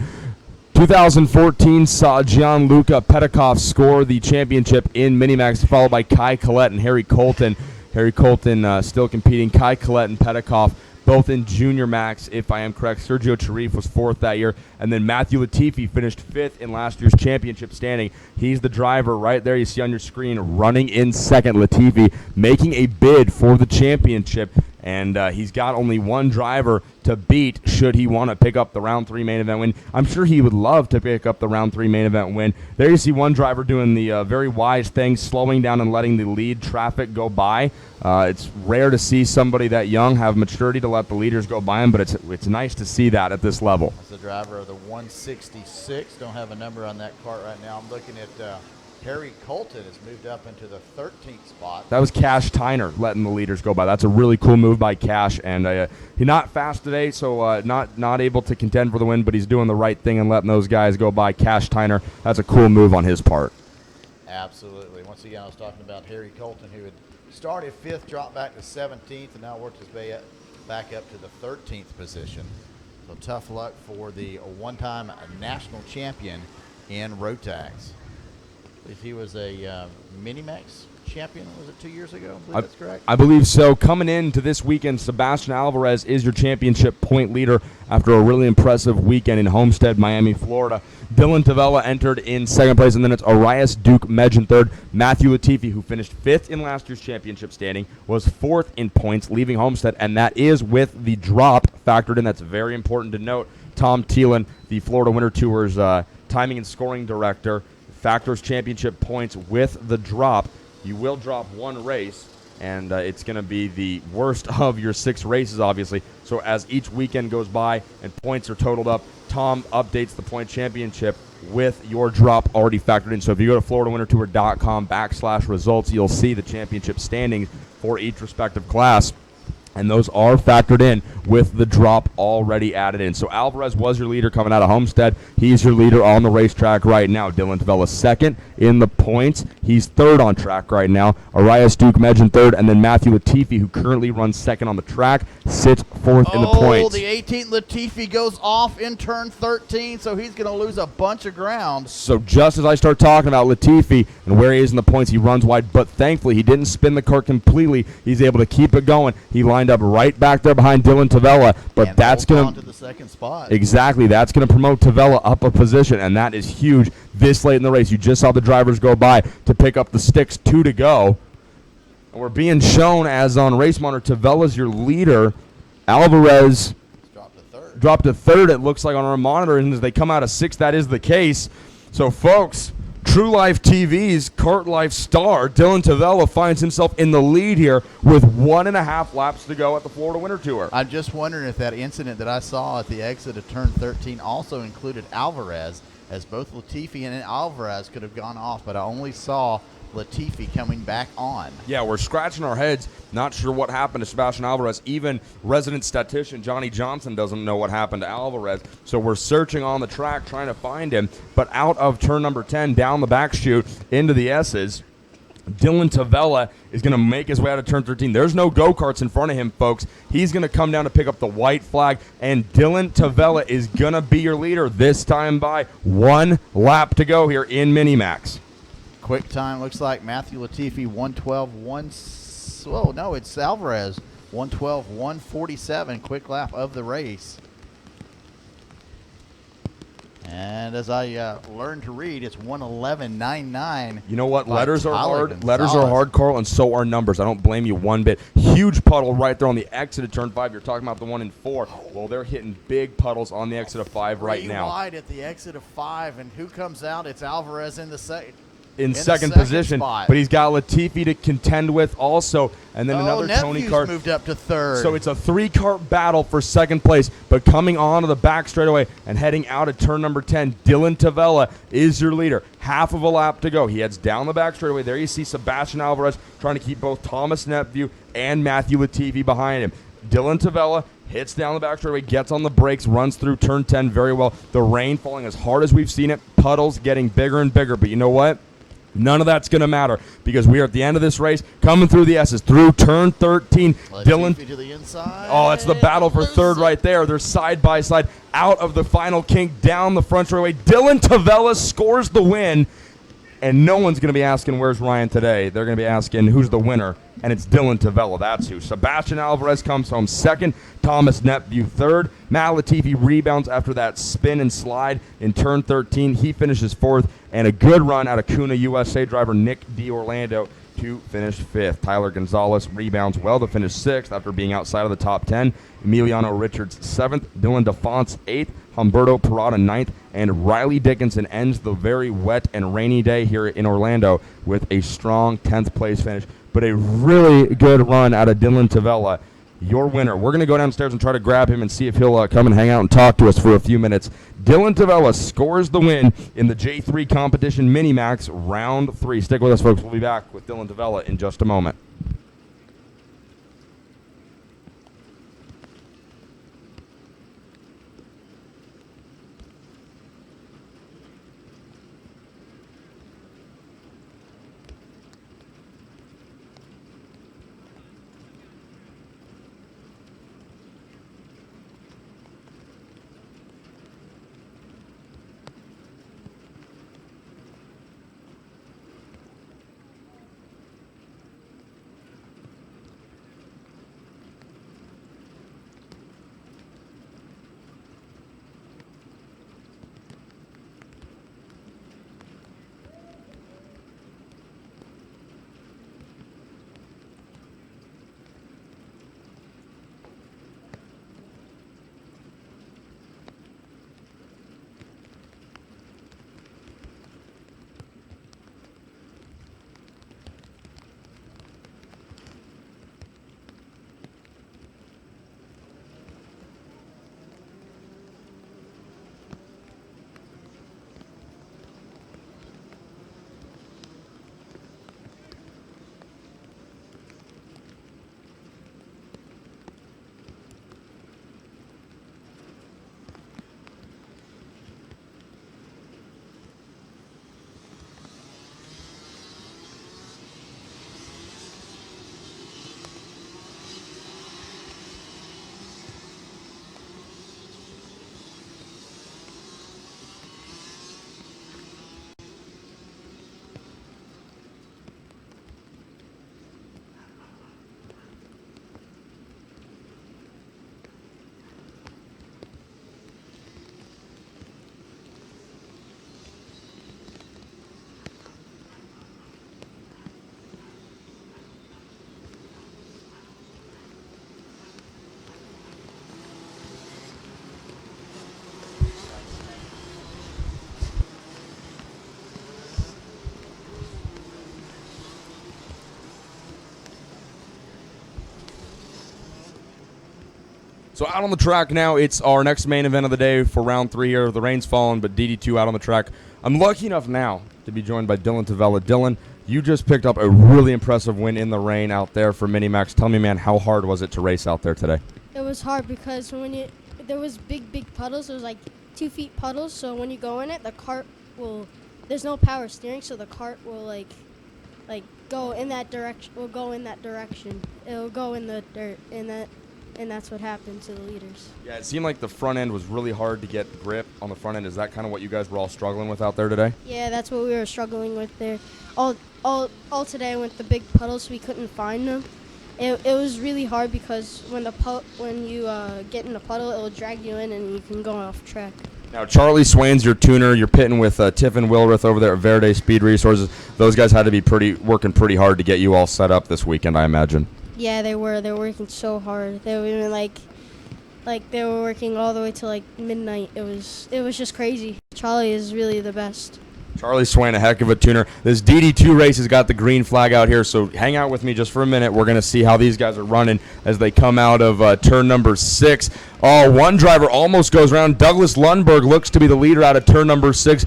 [SPEAKER 4] 2014 saw Gianluca Petikoff score the championship in Minimax, followed by Kai Collette and Harry Colton. Harry Colton still competing. Kai Collette and Petikoff both in Junior Max, if I am correct. Sergio Charif was 4th that year. And then Matthew Latifi finished 5th in last year's championship standing. He's the driver right there you see on your screen running in 2nd. Latifi making a bid for the championship. And he's got only one driver to beat should he want to pick up the round 3 main event win. I'm sure he would love to pick up the round 3 main event win. There you see one driver doing the very wise thing, slowing down and letting the lead traffic go by. It's rare to see somebody that young have maturity to let the leaders go by him, but it's nice to see that at this level.
[SPEAKER 5] That's the driver of the 166. Don't have a number on that cart right now. I'm looking at Harry Colton has moved up into the 13th spot.
[SPEAKER 4] That was Cash Tyner letting the leaders go by. That's a really cool move by Cash, and he's not fast today, so not able to contend for the win, but he's doing the right thing and letting those guys go by. Cash Tyner, that's a cool move on his part.
[SPEAKER 5] Absolutely. Once again, I was talking about Harry Colton, who had started 5th, dropped back to 17th, and now worked his way back up to the 13th position. So tough luck for the one-time national champion in Rotax. If he was a Minimax champion, was it 2 years ago? I believe that's correct.
[SPEAKER 4] I believe so. Coming into this weekend, Sebastian Alvarez is your championship point leader after a really impressive weekend in Homestead, Miami, Florida. Dylan Tavella entered in 2nd place, and then it's Arias Duke Medj in 3rd. Matthew Latifi, who finished 5th in last year's championship standing, was 4th in points, leaving Homestead, and that is with the drop factored in. That's very important to note. Tom Thielen, the Florida Winter Tour's timing and scoring director, factors championship points with the drop. You will drop one race, and it's going to be the worst of your 6 races, obviously. So as each weekend goes by and points are totaled up, Tom updates the point championship with your drop already factored in. So if you go to floridawintertour.com/results, you'll see the championship standings for each respective class. And those are factored in with the drop already added in. So Alvarez was your leader coming out of Homestead. He's your leader on the racetrack right now. Dylan Tavella 2nd in the points. He's 3rd on track right now. Arias Duke Medj in 3rd. And then Matthew Latifi, who currently runs 2nd on the track, sits 4th in the points.
[SPEAKER 5] Oh, the 18th Latifi goes off in turn 13, so he's going to lose a bunch of ground.
[SPEAKER 4] So just as I start talking about Latifi and where he is in the points, he runs wide. But thankfully, he didn't spin the cart completely. He's able to keep it going. He lined up right back there behind Dylan Tavella, but
[SPEAKER 5] and
[SPEAKER 4] that's going
[SPEAKER 5] to the 2nd spot.
[SPEAKER 4] Exactly, that's going to promote Tavella up a position, and that is huge this late in the race. You just saw the drivers go by to pick up the sticks, 2 to go. And we're being shown as on Race Monitor, Tavella's your leader. Alvarez dropped to 3rd, it looks like on our monitor, and as they come out of 6th, that is the case. So folks, True Life TV's Kart Life star, Dylan Tavella, finds himself in the lead here with 1.5 laps to go at the Florida Winter Tour.
[SPEAKER 5] I'm just wondering if that incident that I saw at the exit of turn 13 also included Alvarez, as both Latifi and Alvarez could have gone off, but I only saw Latifi coming back on.
[SPEAKER 4] Yeah, we're scratching our heads, not sure what happened to Sebastian Alvarez. Even resident statistician Johnny Johnson doesn't know what happened to Alvarez, so we're searching on the track trying to find him. But out of turn number 10, down the back chute into the S's, Dylan Tavella is going to make his way out of turn 13. There's no go-karts in front of him, folks. He's going to come down to pick up the white flag, and Dylan Tavella is going to be your leader this time by 1 lap to go here in Minimax.
[SPEAKER 5] Quick time looks like Matthew Latifi 112.1. Oh no, it's Alvarez 112.147. Quick lap of the race. And as I learned to read, it's 111.99.
[SPEAKER 4] You know what? Letters are hard.
[SPEAKER 5] Gonzalez.
[SPEAKER 4] Letters are hard, Carl, and so are numbers. I don't blame you one bit. Huge puddle right there on the exit of turn 5. You're talking about the one in 4. Well, they're hitting big puddles on the exit of 5 right now.
[SPEAKER 5] Wide at the exit of 5, and who comes out? It's Alvarez in the second.
[SPEAKER 4] In second position,
[SPEAKER 5] spot.
[SPEAKER 4] But he's got Latifi to contend with also, and then another Tony Kart
[SPEAKER 5] moved up to 3rd.
[SPEAKER 4] So it's a 3-kart battle for 2nd place, but coming onto the back straightaway and heading out at turn number 10, Dylan Tavella is your leader. Half of a lap to go. He heads down the back straightaway. There you see Sebastian Alvarez trying to keep both Thomas Nepview and Matthew Latifi behind him. Dylan Tavella hits down the back straightaway, gets on the brakes, runs through turn 10 very well. The rain falling as hard as we've seen it, puddles getting bigger and bigger, but you know what? None of that's going to matter because we are at the end of this race, coming through the S's, through turn 13. Dylan.
[SPEAKER 5] To the inside.
[SPEAKER 4] Oh, that's the battle for third right there. They're side by side out of the final kink down the front straightaway. Dylan Tavella scores the win. And no one's going to be asking, where's Ryan today? They're going to be asking, who's the winner? And it's Dylan Tavella. That's who. Sebastian Alvarez comes home second. Thomas Nepview third. Matt Latifi rebounds after that spin and slide in turn 13. He finishes fourth. And a good run out of Kuna USA driver Nick D'Orlando to finish fifth. Tyler Gonzalez rebounds well to finish sixth after being outside of the top 10. Emiliano Richards seventh. Dylan DeFonts eighth. Humberto Parada ninth. And Riley Dickinson ends the very wet and rainy day here in Orlando with a strong 10th place finish. But a really good run out of Dylan Tavella, your winner. We're going to go downstairs and try to grab him and see if he'll come and hang out and talk to us for a few minutes. Dylan Tavella scores the win in the J3 competition Minimax round 3. Stick with us, folks. We'll be back with Dylan Tavella in just a moment. So out on the track now, it's our next main event of the day for round 3 here. The rain's fallen, but DD2 out on the track. I'm lucky enough now to be joined by Dylan Tavella. Dylan, you just picked up a really impressive win in the rain out there for Minimax. Tell me, man, how hard was it to race out there today?
[SPEAKER 13] It was hard because there was big puddles. There was like 2 feet puddles, so when you go in it, the cart there's no power steering, so the cart will like go in that direction. Will go in that direction. It'll go in the dirt, and that's what happened to the leaders. Yeah,
[SPEAKER 4] it seemed like the front end was really hard to get grip on the front end. Is that kind of what you guys were all struggling with out there today?
[SPEAKER 13] Yeah, that's what we were struggling with there. All today with the big puddles, we couldn't find them. It was really hard because when you get in a puddle, it will drag you in and you can go off track.
[SPEAKER 4] Now, Charlie Swain's your tuner. You're pitting with Tiffin Wilrith over there at Verde Speed Resources. Those guys had to be working pretty hard to get you all set up this weekend, I imagine.
[SPEAKER 13] Yeah, they were. They were working so hard. They were even like they were working all the way till like midnight. It was just crazy. Charlie is really the best.
[SPEAKER 4] Charlie Swain, a heck of a tuner. This DD2 race has got the green flag out here, so hang out with me just for a minute. We're going to see how these guys are running as they come out of turn number 6. Oh, one driver almost goes around. Douglas Lundberg looks to be the leader out of turn number 6.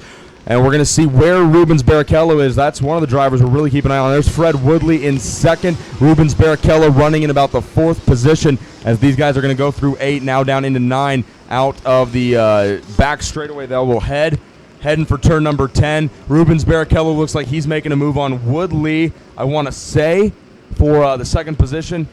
[SPEAKER 4] And we're going to see where Rubens Barrichello is. That's one of the drivers we're really keeping an eye on. There's Fred Woodley in second. Rubens Barrichello running in about the 4th position as these guys are going to go through 8, now down into 9 out of the back straightaway. They will head heading for turn number 10. Rubens Barrichello looks like he's making a move on Woodley, I want to say, for the second position.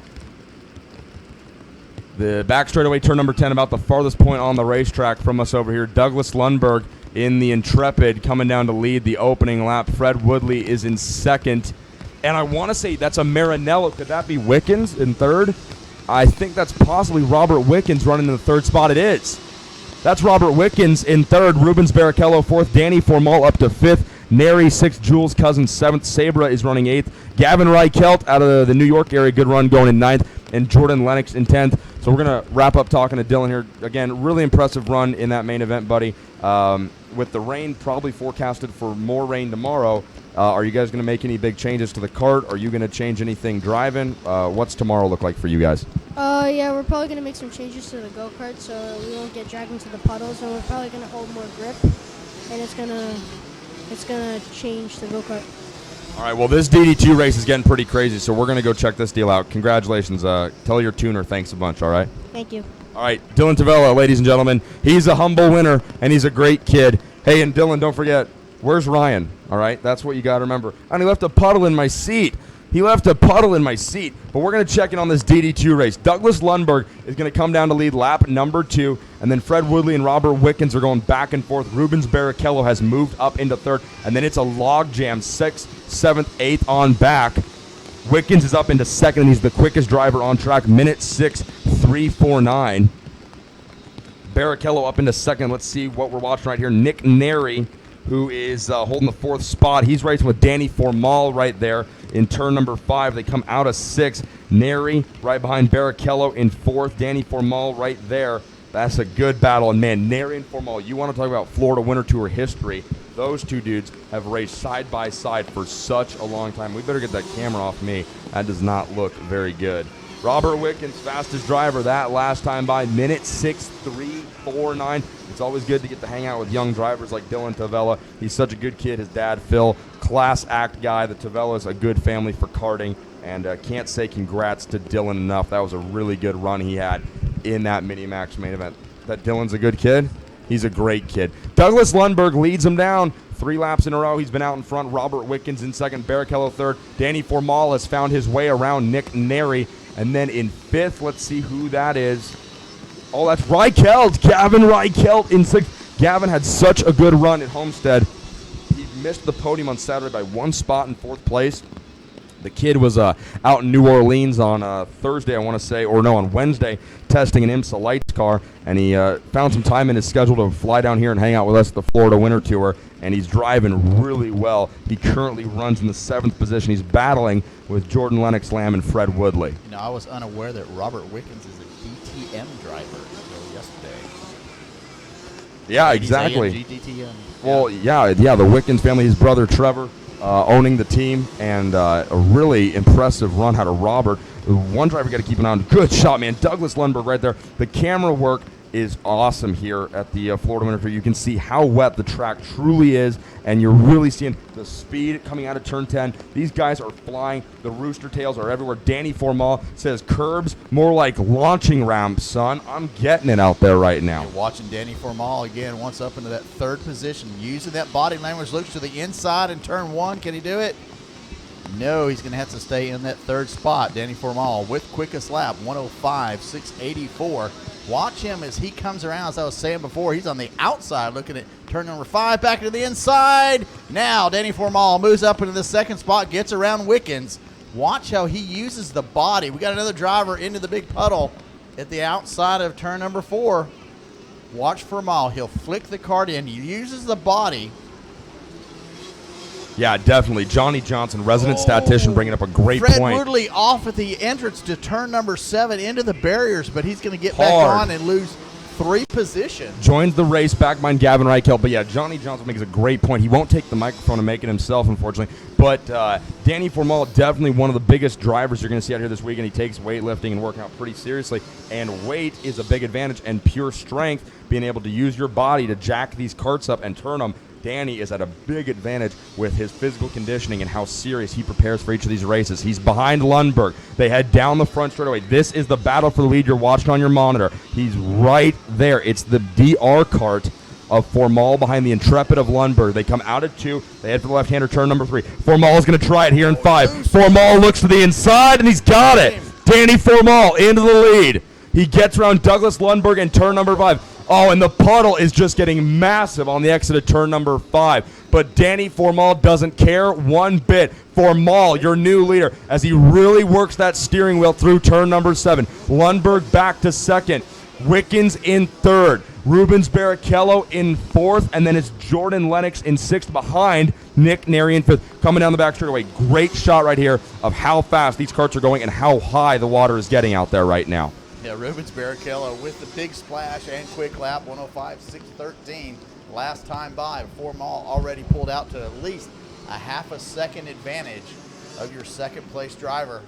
[SPEAKER 4] The back straightaway, turn number 10, about the farthest point on the racetrack from us over here. Douglas Lundberg in the Intrepid coming down to lead the opening lap. Fred Woodley is in second. And I want to say that's a Marinello. Could that be Wickens in third? I think that's possibly Robert Wickens running in the third spot. It is. That's Robert Wickens in third. Rubens Barrichello fourth. Danny Formal up to fifth. Neri sixth. Jules Cousins seventh. Sabra is running eighth. Gavin Reichelt out of the New York area, good run, going in ninth. And Jordan Lennox in 10th. So we're going to wrap up talking to Dylan here. Again, really impressive run in that main event, buddy. With the rain probably forecasted for more rain tomorrow, are you guys going to make any big changes to the cart? Are you going to change anything driving? What's tomorrow look like for you guys?
[SPEAKER 13] Yeah, we're probably going to make some changes to the go-kart so we won't get dragged into the puddles, and we're probably going to hold more grip, and it's going to change the go-kart.
[SPEAKER 4] All right, well, this DD2 race is getting pretty crazy, so we're going to go check this deal out. Congratulations. Tell your tuner thanks a bunch, all right?
[SPEAKER 13] Thank you.
[SPEAKER 4] All right, Dylan Tavella, ladies and gentlemen. He's a humble winner, and he's a great kid. Hey, and Dylan, don't forget, where's Ryan? All right, that's what you got to remember. And he left a puddle in my seat. But we're going to check in on this DD2 race. Douglas Lundberg is going to come down to lead lap number 2, and then Fred Woodley and Robert Wickens are going back and forth. Rubens Barrichello has moved up into third, and then it's a log jam, 6th, 7th, 8th on back. Wickens is up into second, and he's the quickest driver on track, minute 6:349. Barrichello up into second. Let's see what we're watching right here. Nick Neri, who is holding the 4th spot. He's racing with Danny Formal right there in turn number 5. They come out of 6th. Neri right behind Barrichello in 4th. Danny Formal right there. That's a good battle. And, man, Neri and Formal, you want to talk about Florida Winter Tour history. Those two dudes have raced side by side for such a long time. We better get that camera off me. That does not look very good. Robert Wickens, fastest driver that last time by, minute 6:349. It's always good to get to hang out with young drivers like Dylan Tavella. He's such a good kid. His dad, Phil, class act guy. The Tavella's a good family for karting, and can't say congrats to Dylan enough. That was a really good run he had in that Mini-Max main event. That Dylan's a good kid? He's a great kid. Douglas Lundberg leads him down 3 laps in a row. He's been out in front. Robert Wickens in second. Barrichello third. Danny Formal has found his way around Nick Neri. And then in 5th, let's see who that is. Oh, that's Reichelt. Gavin Reichelt in 6th. Gavin had such a good run at Homestead. He missed the podium on Saturday by 1 spot in 4th place. The kid was out in New Orleans on Thursday, I want to say, or no, on Wednesday, testing an IMSA Lights car, and he found some time in his schedule to fly down here and hang out with us at the Florida Winter Tour, and he's driving really well. He currently runs in the 7th position. He's battling with Jordan Lennox Lamb and Fred Woodley.
[SPEAKER 5] You know, I was unaware that Robert Wickens is a DTM driver until yesterday.
[SPEAKER 4] Yeah, exactly.
[SPEAKER 5] DTM.
[SPEAKER 4] Well, yeah, the Wickens family, his brother Trevor, owning the team, and a really impressive run out of Robert. One driver got to keep an eye on. Good shot, man. Douglas Lundberg right there. The camera work is awesome here at the Florida Winter Tour. You can see how wet the track truly is, and you're really seeing the speed coming out of turn 10. These guys are flying. The rooster tails are everywhere. Danny Formal says curbs more like launching ramps, son. I'm getting it out there right now.
[SPEAKER 5] You're watching Danny Formal again, once up into that 3rd position, using that body language, looks to the inside in turn 1. Can he do it? No, he's going to have to stay in that 3rd spot. Danny Formal with quickest lap, 105.684. Watch him as he comes around. As I was saying before, he's on the outside looking at turn number 5, back into the inside. Now Danny Formal moves up into the 2nd spot, gets around Wickens. Watch how he uses the body. We got another driver into the big puddle at the outside of turn number 4. Watch Formal. He'll flick the cart in. He uses the body.
[SPEAKER 4] Yeah, definitely. Johnny Johnson, resident statistician, bringing up a great
[SPEAKER 5] Fred
[SPEAKER 4] point.
[SPEAKER 5] Woodley off at the entrance to turn number 7 into the barriers, but he's going to get back on and lose 3 positions.
[SPEAKER 4] Joins the race back behind Gavin Reichelt. But, yeah, Johnny Johnson makes a great point. He won't take the microphone and make it himself, unfortunately. But Danny Formal, definitely one of the biggest drivers you're going to see out here this weekend. He takes weightlifting and working out pretty seriously. And weight is a big advantage, and pure strength, being able to use your body to jack these carts up and turn them. Danny is at a big advantage with his physical conditioning and how serious he prepares for each of these races. He's behind Lundberg. They head down the front straightaway. This is the battle for the lead you're watching on your monitor. He's right there. It's the DR cart of Formal behind the Intrepid of Lundberg. They come out at 2. They head for the left-hander, turn number 3. Formal is going to try it here in 5. Formal looks to the inside, and he's got it. Danny Formal into the lead. He gets around Douglas Lundberg in turn number 5. Oh, and the puddle is just getting massive on the exit of turn number 5. But Danny Formal doesn't care one bit. Formal, your new leader, as he really works that steering wheel through turn number 7. Lundberg back to second. Wickens in third. Rubens Barrichello in 4th. And then it's Jordan Lennox in 6th behind Nick Neri in 5th. Coming down the back straightaway. Great shot right here of how fast these karts are going and how high the water is getting out there right now.
[SPEAKER 5] Yeah, Rubens Barrichello with the big splash and quick lap, 105.613. Last time by, Formal already pulled out to at least a half a second advantage of your second place driver.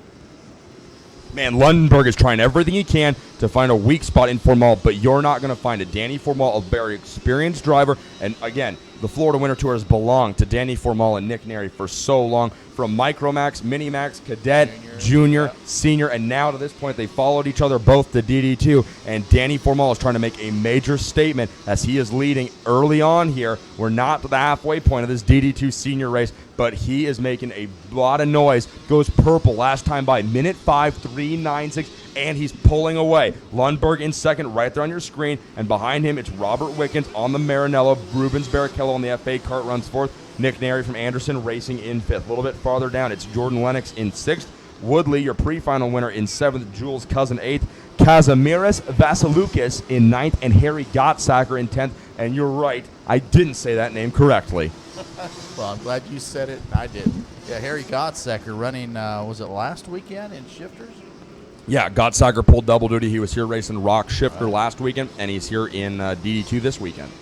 [SPEAKER 4] Man, Lundberg is trying everything he can to find a weak spot in Formal, but you're not going to find it. Danny Formal, a very experienced driver, and again, the Florida Winter Tour has belonged to Danny Formal and Nick Neri for so long, from Micromax, Minimax, Cadet, Junior, Senior, and now to this point they followed each other both to DD2, and Danny Formal is trying to make a major statement as he is leading early on here. We're not to the halfway point of this DD2 Senior race, but he is making a lot of noise. Goes purple last time by, minute 5.396, and he's pulling away. Lundberg in second, right there on your screen, and behind him it's Robert Wickens on the Maranello. Rubens Barrichello on the FA kart runs 4th. Nick Neri from Anderson racing in 5th. A little bit farther down, it's Jordan Lennox in 6th. Woodley, your pre-final winner, in 7th. Jules Cousin 8th. Kazimieras Vasiloukis in 9th, and Harry Gottsacker in 10th. And you're right, I didn't say that name correctly.
[SPEAKER 5] Well, I'm glad you said it. I did. Yeah, Harry Gottsacker running, was it last weekend in shifters?
[SPEAKER 4] Yeah, Gottsacker pulled double duty. He was here racing Rock Shifter last weekend, and he's here in DD2 this weekend.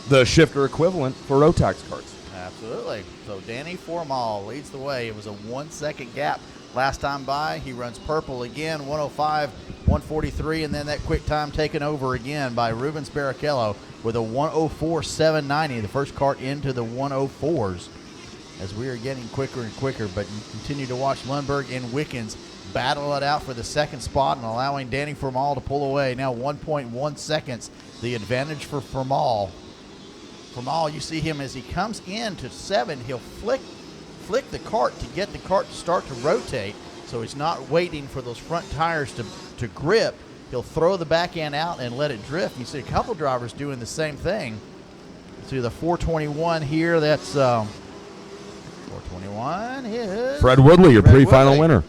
[SPEAKER 4] The shifter equivalent for Rotax carts.
[SPEAKER 5] Absolutely. So Danny Formal leads the way. It was a 1 second gap last time by. He runs purple again, 105, 143, and then that quick time taken over again by Rubens Barrichello with a 104.790, the first kart into the 104s as we are getting quicker and quicker. But you continue to watch Lundberg and Wickens battle it out for the second spot and allowing Danny Formal to pull away. Now 1.1 seconds, the advantage for Formal. Formal, you see him as he comes into 7, he'll flick the cart to get the cart to start to rotate, so he's not waiting for those front tires to grip. He'll throw the back end out and let it drift. You see a couple drivers doing the same thing. See the 421 here, that's 421 is
[SPEAKER 4] Fred Woodley, your pre-final winner.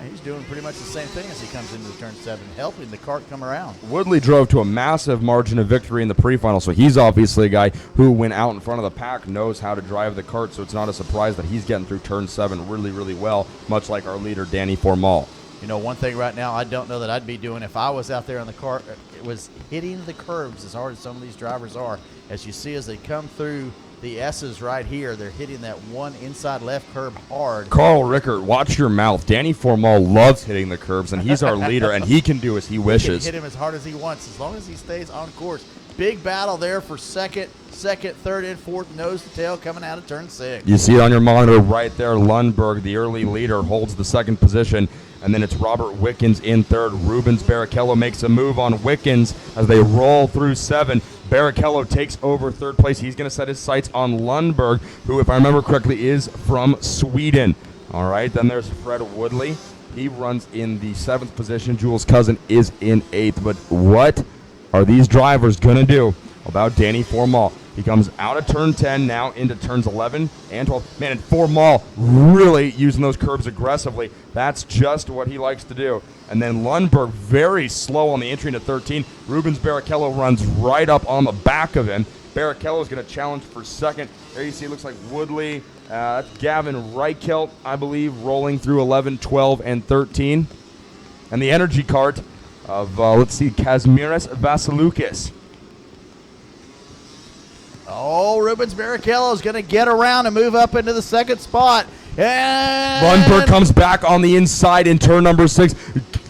[SPEAKER 5] He's doing pretty much the same thing as he comes into turn 7, helping the cart come around.
[SPEAKER 4] Woodley drove to a massive margin of victory in the pre-final, so he's obviously a guy who, when out in front of the pack, knows how to drive the cart, so it's not a surprise that he's getting through turn 7 really, really well, much like our leader, Danny Formal.
[SPEAKER 5] You know, one thing right now I don't know that I'd be doing if I was out there on the cart, it was hitting the curbs as hard as some of these drivers are. As you see, as they come through the S's right here, they're hitting that one inside left curb hard.
[SPEAKER 4] Carl Rickert, watch your mouth. Danny Formal loves hitting the curbs, and he's our leader, and he can do as he wishes.
[SPEAKER 5] He can hit him as hard as he wants, as long as he stays on course. Big battle there for second, third, and fourth, nose to tail coming out of turn 6.
[SPEAKER 4] You see it on your monitor right there. Lundberg, the early leader, holds the second position, and then it's Robert Wickens in third. Rubens Barrichello makes a move on Wickens as they roll through 7. Barrichello takes over third place. He's going to set his sights on Lundberg, who, if I remember correctly, is from Sweden. All right, then there's Fred Woodley. He runs in the 7th position. Jules Cousin is in 8th. But what are these drivers going to do about Danny Formal? He comes out of turn 10 now into turns 11 and 12. Man, and Formal really using those curbs aggressively. That's just what he likes to do. And then Lundberg very slow on the entry into 13. Rubens Barrichello runs right up on the back of him. Barrichello is going to challenge for second. There you see it looks like Woodley. That's Gavin Reichelt, I believe, rolling through 11, 12, and 13. And the energy cart of, let's see, Kazimieras Vasiloukis.
[SPEAKER 5] Oh, Rubens Barrichello is going to get around and move up into the second spot. And
[SPEAKER 4] Lundberg comes back on the inside in turn number 6.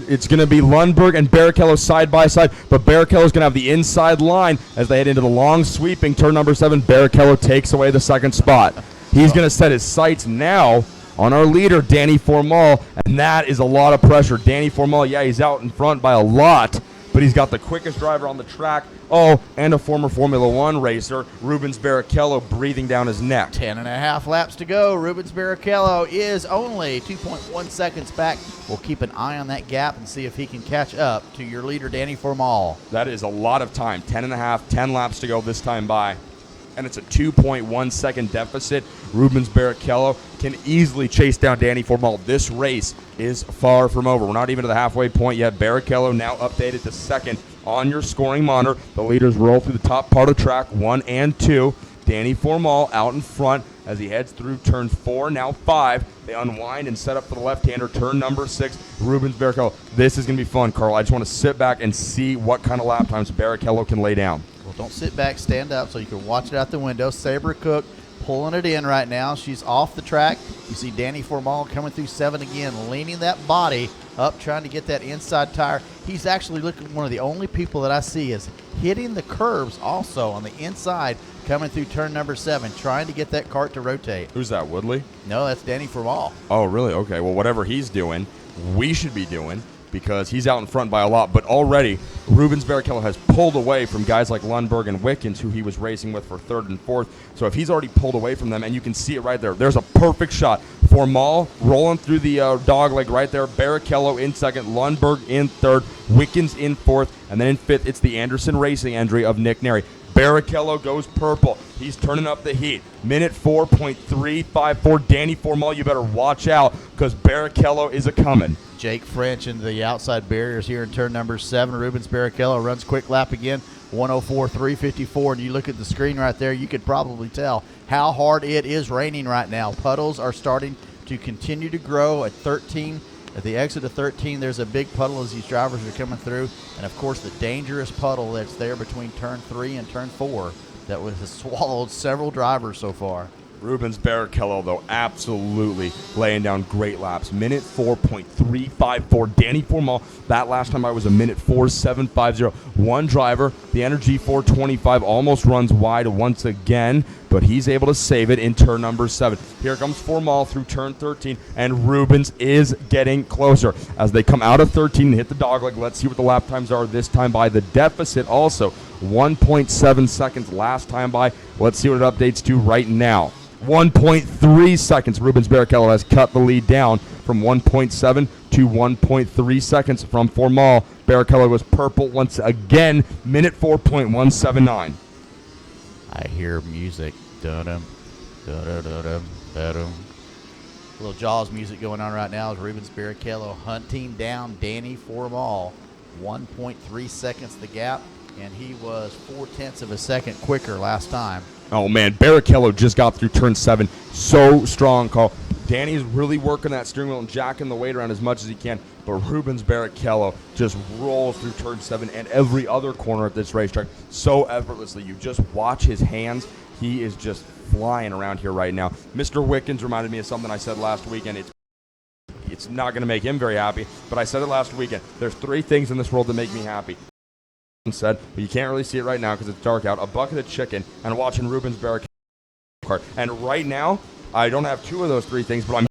[SPEAKER 4] It's going to be Lundberg and Barrichello side by side, but Barrichello is going to have the inside line as they head into the long sweeping turn number 7. Barrichello takes away the second spot. He's going to set his sights now on our leader, Danny Formal, and that is a lot of pressure. Danny Formal, yeah, he's out in front by a lot, but he's got the quickest driver on the track. Oh, and a former Formula One racer, Rubens Barrichello, breathing down his neck.
[SPEAKER 5] 10.5 laps to go. Rubens Barrichello is only 2.1 seconds back. We'll keep an eye on that gap and see if he can catch up to your leader, Danny Formal.
[SPEAKER 4] That is a lot of time. 10 laps to go this time by. And it's a 2.1 second deficit. Rubens Barrichello can easily chase down Danny Formal. This race is far from over. We're not even to the halfway point yet. Barrichello now updated to second on your scoring monitor. The leaders roll through the top part of track 1 and 2. Danny Formal out in front as he heads through turn 4, now 5. They unwind and set up for the left-hander, turn number 6, Rubens Barrichello. This is going to be fun, Carl. I just want to sit back and see what kind of lap times Barrichello can lay down.
[SPEAKER 5] Well, don't sit back, stand up so you can watch it out the window. Sabre Cook pulling it in right now. She's off the track. You see Danny Formal coming through 7 again, leaning that body up, trying to get that inside tire. He's actually looking one of the only people that I see is hitting the curbs also on the inside, coming through turn number 7, trying to get that cart to rotate.
[SPEAKER 4] Who's that, Woodley?
[SPEAKER 5] No, that's Danny Formal.
[SPEAKER 4] Oh, really? Okay. Well, whatever he's doing, we should be doing, because he's out in front by a lot. But already, Rubens Barrichello has pulled away from guys like Lundberg and Wickens, who he was racing with for 3rd and 4th. So if he's already pulled away from them, and you can see it right there, there's a perfect shot. Formal rolling through the dogleg right there. Barrichello in 2nd, Lundberg in 3rd, Wickens in 4th, and then in 5th, it's the Anderson Racing entry of Nick Neri. Barrichello goes purple. He's turning up the heat. Minute 4.354. Danny Formal, you better watch out, because Barrichello is a-coming.
[SPEAKER 5] Jake French into the outside barriers here in turn number 7. Rubens Barrichello runs quick lap again, 104.354. And you look at the screen right there, you could probably tell how hard it is raining right now. Puddles are starting to continue to grow at 13. At the exit of 13, there's a big puddle as these drivers are coming through. And, of course, the dangerous puddle that's there between turn 3 and turn 4 that has swallowed several drivers so far.
[SPEAKER 4] Rubens Barrichello, though, absolutely laying down great laps. Minute 4.354. Danny Formal, that last time I was a minute 4.750. One driver, the Energy 425, almost runs wide once again, but he's able to save it in turn number 7. Here comes Formal through turn 13, and Rubens is getting closer. As they come out of 13 and hit the dogleg, let's see what the lap times are this time by. The deficit also 1.7 seconds last time by. Let's see what it updates to right now. 1.3 seconds. Rubens Barrichello has cut the lead down from 1.7 to 1.3 seconds from Formal. Barrichello was purple once again. Minute 4.179.
[SPEAKER 5] I hear music. Dun-dum, dun-dum, dun-dum. Little Jaws music going on right now as Rubens Barrichello hunting down Danny Formal. 1.3 seconds the gap, and he was 0.4 of a second quicker last time.
[SPEAKER 4] Oh, man, Barrichello just got through turn 7. So strong, Carl. Danny's really working that steering wheel and jacking the weight around as much as he can, but Rubens Barrichello just rolls through turn 7 and every other corner at this racetrack so effortlessly. You just watch his hands. He is just flying around here right now. Mr. Wickens reminded me of something I said last weekend. It's not going to make him very happy, but I said it last weekend. There's 3 things in this world that make me happy. Said, but you can't really see it right now because it's dark out. A bucket of chicken and watching Rubens Barrichello kart. And right now, I don't have 2 of those 3 things, but I'm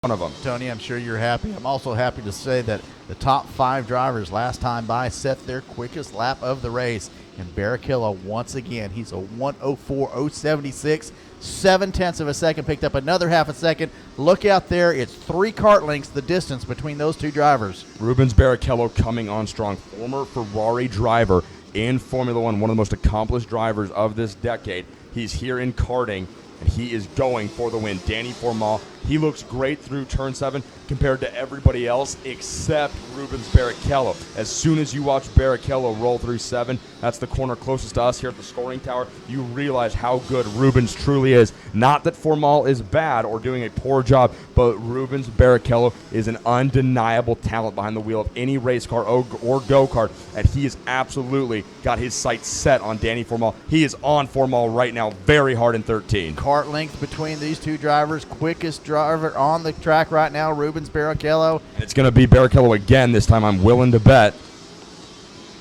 [SPEAKER 4] one of them.
[SPEAKER 5] Tony, I'm sure you're happy. I'm also happy to say that the top 5 drivers last time by set their quickest lap of the race. And Barrichello, once again, he's a 104.076. 0.7 of a second, picked up another half a second. Look out there. It's 3 kart lengths the distance between those 2 drivers.
[SPEAKER 4] Rubens Barrichello coming on strong. Former Ferrari driver in Formula One, one of the most accomplished drivers of this decade. He's here in karting, and he is going for the win. Danny Formal, he looks great through turn 7 compared to everybody else except Rubens Barrichello. As soon as you watch Barrichello roll through 7, that's the corner closest to us here at the scoring tower, you realize how good Rubens truly is. Not that Formal is bad or doing a poor job, but Rubens Barrichello is an undeniable talent behind the wheel of any race car or go-kart, and he has absolutely got his sights set on Danny Formal. He is on Formal right now very hard in 13.
[SPEAKER 5] Kart length between these 2 drivers. Quickest driver on the track right now, Rubens Barrichello.
[SPEAKER 4] And it's going to be Barrichello again this time, I'm willing to bet.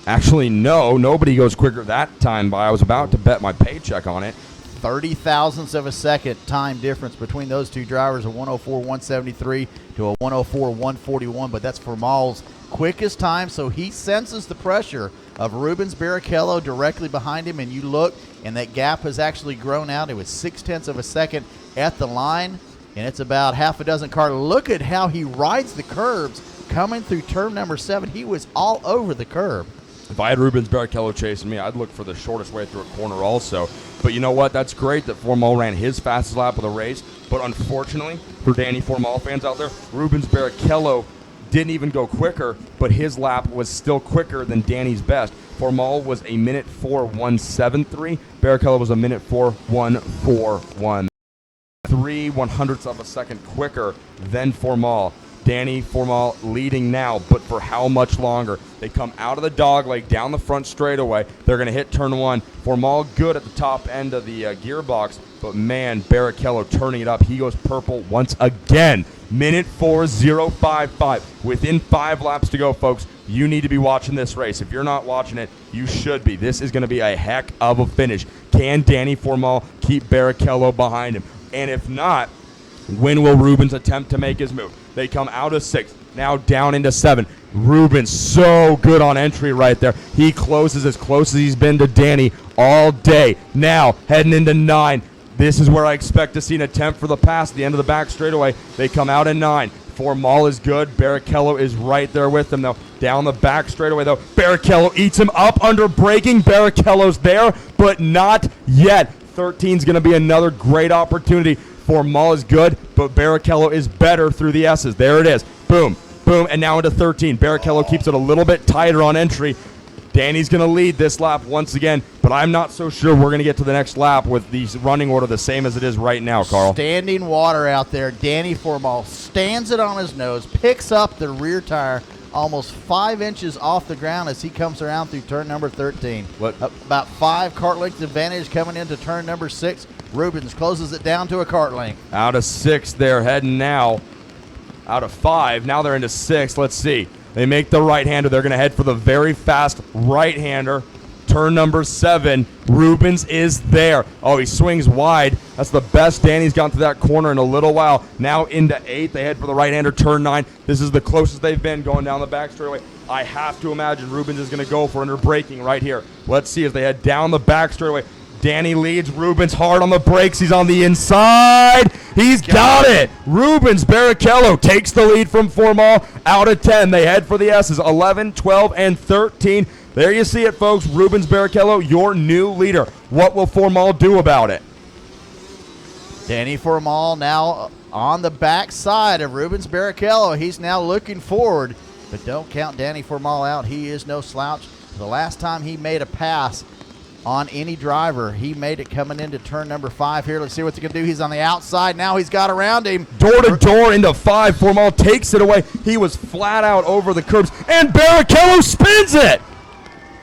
[SPEAKER 4] Actually, no, nobody goes quicker that time by. I was about to bet my paycheck on it.
[SPEAKER 5] 30 thousandths of a second time difference between those two drivers, a 104.173 to a 104.141, but that's Formal's quickest time, so he senses the pressure of Rubens Barrichello directly behind him, and you look, and that gap has actually grown out. It was 0.6 of a second at the line, and it's about half a dozen cars. Look at how he rides the curbs coming through turn number 7. He was all over the curb.
[SPEAKER 4] If I had Rubens Barrichello chasing me, I'd look for the shortest way through a corner also. But you know what? That's great that Formal ran his fastest lap of the race. But unfortunately, for Danny Formal fans out there, Rubens Barrichello didn't even go quicker, but his lap was still quicker than Danny's best. Formal was a minute 4.173. Barrichello was a minute 4.141. 3/100ths of a second quicker than Formal. Danny Formal leading now, but for how much longer? They come out of the dog leg down the front straightaway. They're going to hit turn 1. Formal good at the top end of the gearbox, but man, Barrichello turning it up. He goes purple once again. Minute 4.055. Within 5 laps to go, folks. You need to be watching this race. If you're not watching it, you should be. This is going to be a heck of a finish. Can Danny Formal keep Barrichello behind him? And if not, when will Rubens attempt to make his move? They come out of 6, now down into 7. Rubens so good on entry right there. He closes as close as he's been to Danny all day. Now heading into 9. This is where I expect to see an attempt for the pass at the end of the back straightaway. They come out in 9. Formal is good. Barrichello is right there with them, though. Down the back straightaway, though. Barrichello eats him up under braking. Barrichello's there, but not yet. 13's going to be another great opportunity. Formal is good, but Barrichello is better through the S's. There it is. Boom, boom, and now into 13. Barrichello keeps it a little bit tighter on entry. Danny's going to lead this lap once again, but I'm not so sure we're going to get to the next lap with the running order the same as it is right now, Carl.
[SPEAKER 5] Standing water out there. Danny Formal stands it on his nose, picks up the rear tire almost 5 inches off the ground as he comes around through turn number 13. About 5 kart lengths advantage coming into turn number 6. Rubens closes it down to a kart length.
[SPEAKER 4] Out of 6, they're heading now. Out of 5, now they're into 6. Let's see. They make the right-hander. They're going to head for the very fast right-hander. Turn number 7. Rubens is there. Oh, he swings wide. That's the best Danny's gotten to that corner in a little while. Now into 8. They head for the right-hander, turn 9. This is the closest they've been going down the back straightaway. I have to imagine Rubens is going to go for under braking right here. Let's see as they head down the back straightaway. Danny leads. Rubens hard on the brakes. He's on the inside. He's got it. Rubens Barrichello takes the lead from Formal. Out of 10. They head for the S's. 11, 12, and 13. There you see it, folks. Rubens Barrichello, your new leader. What will Formal do about it?
[SPEAKER 5] Danny Formal now on the back side of Rubens Barrichello. He's now looking forward, but don't count Danny Formal out. He is no slouch. The last time he made a pass on any driver, he made it coming into turn number 5 here. Let's see what he can do. He's on the outside. Now he's got around him.
[SPEAKER 4] Door to door into 5. Formal takes it away. He was flat out over the curbs, and Barrichello spins it.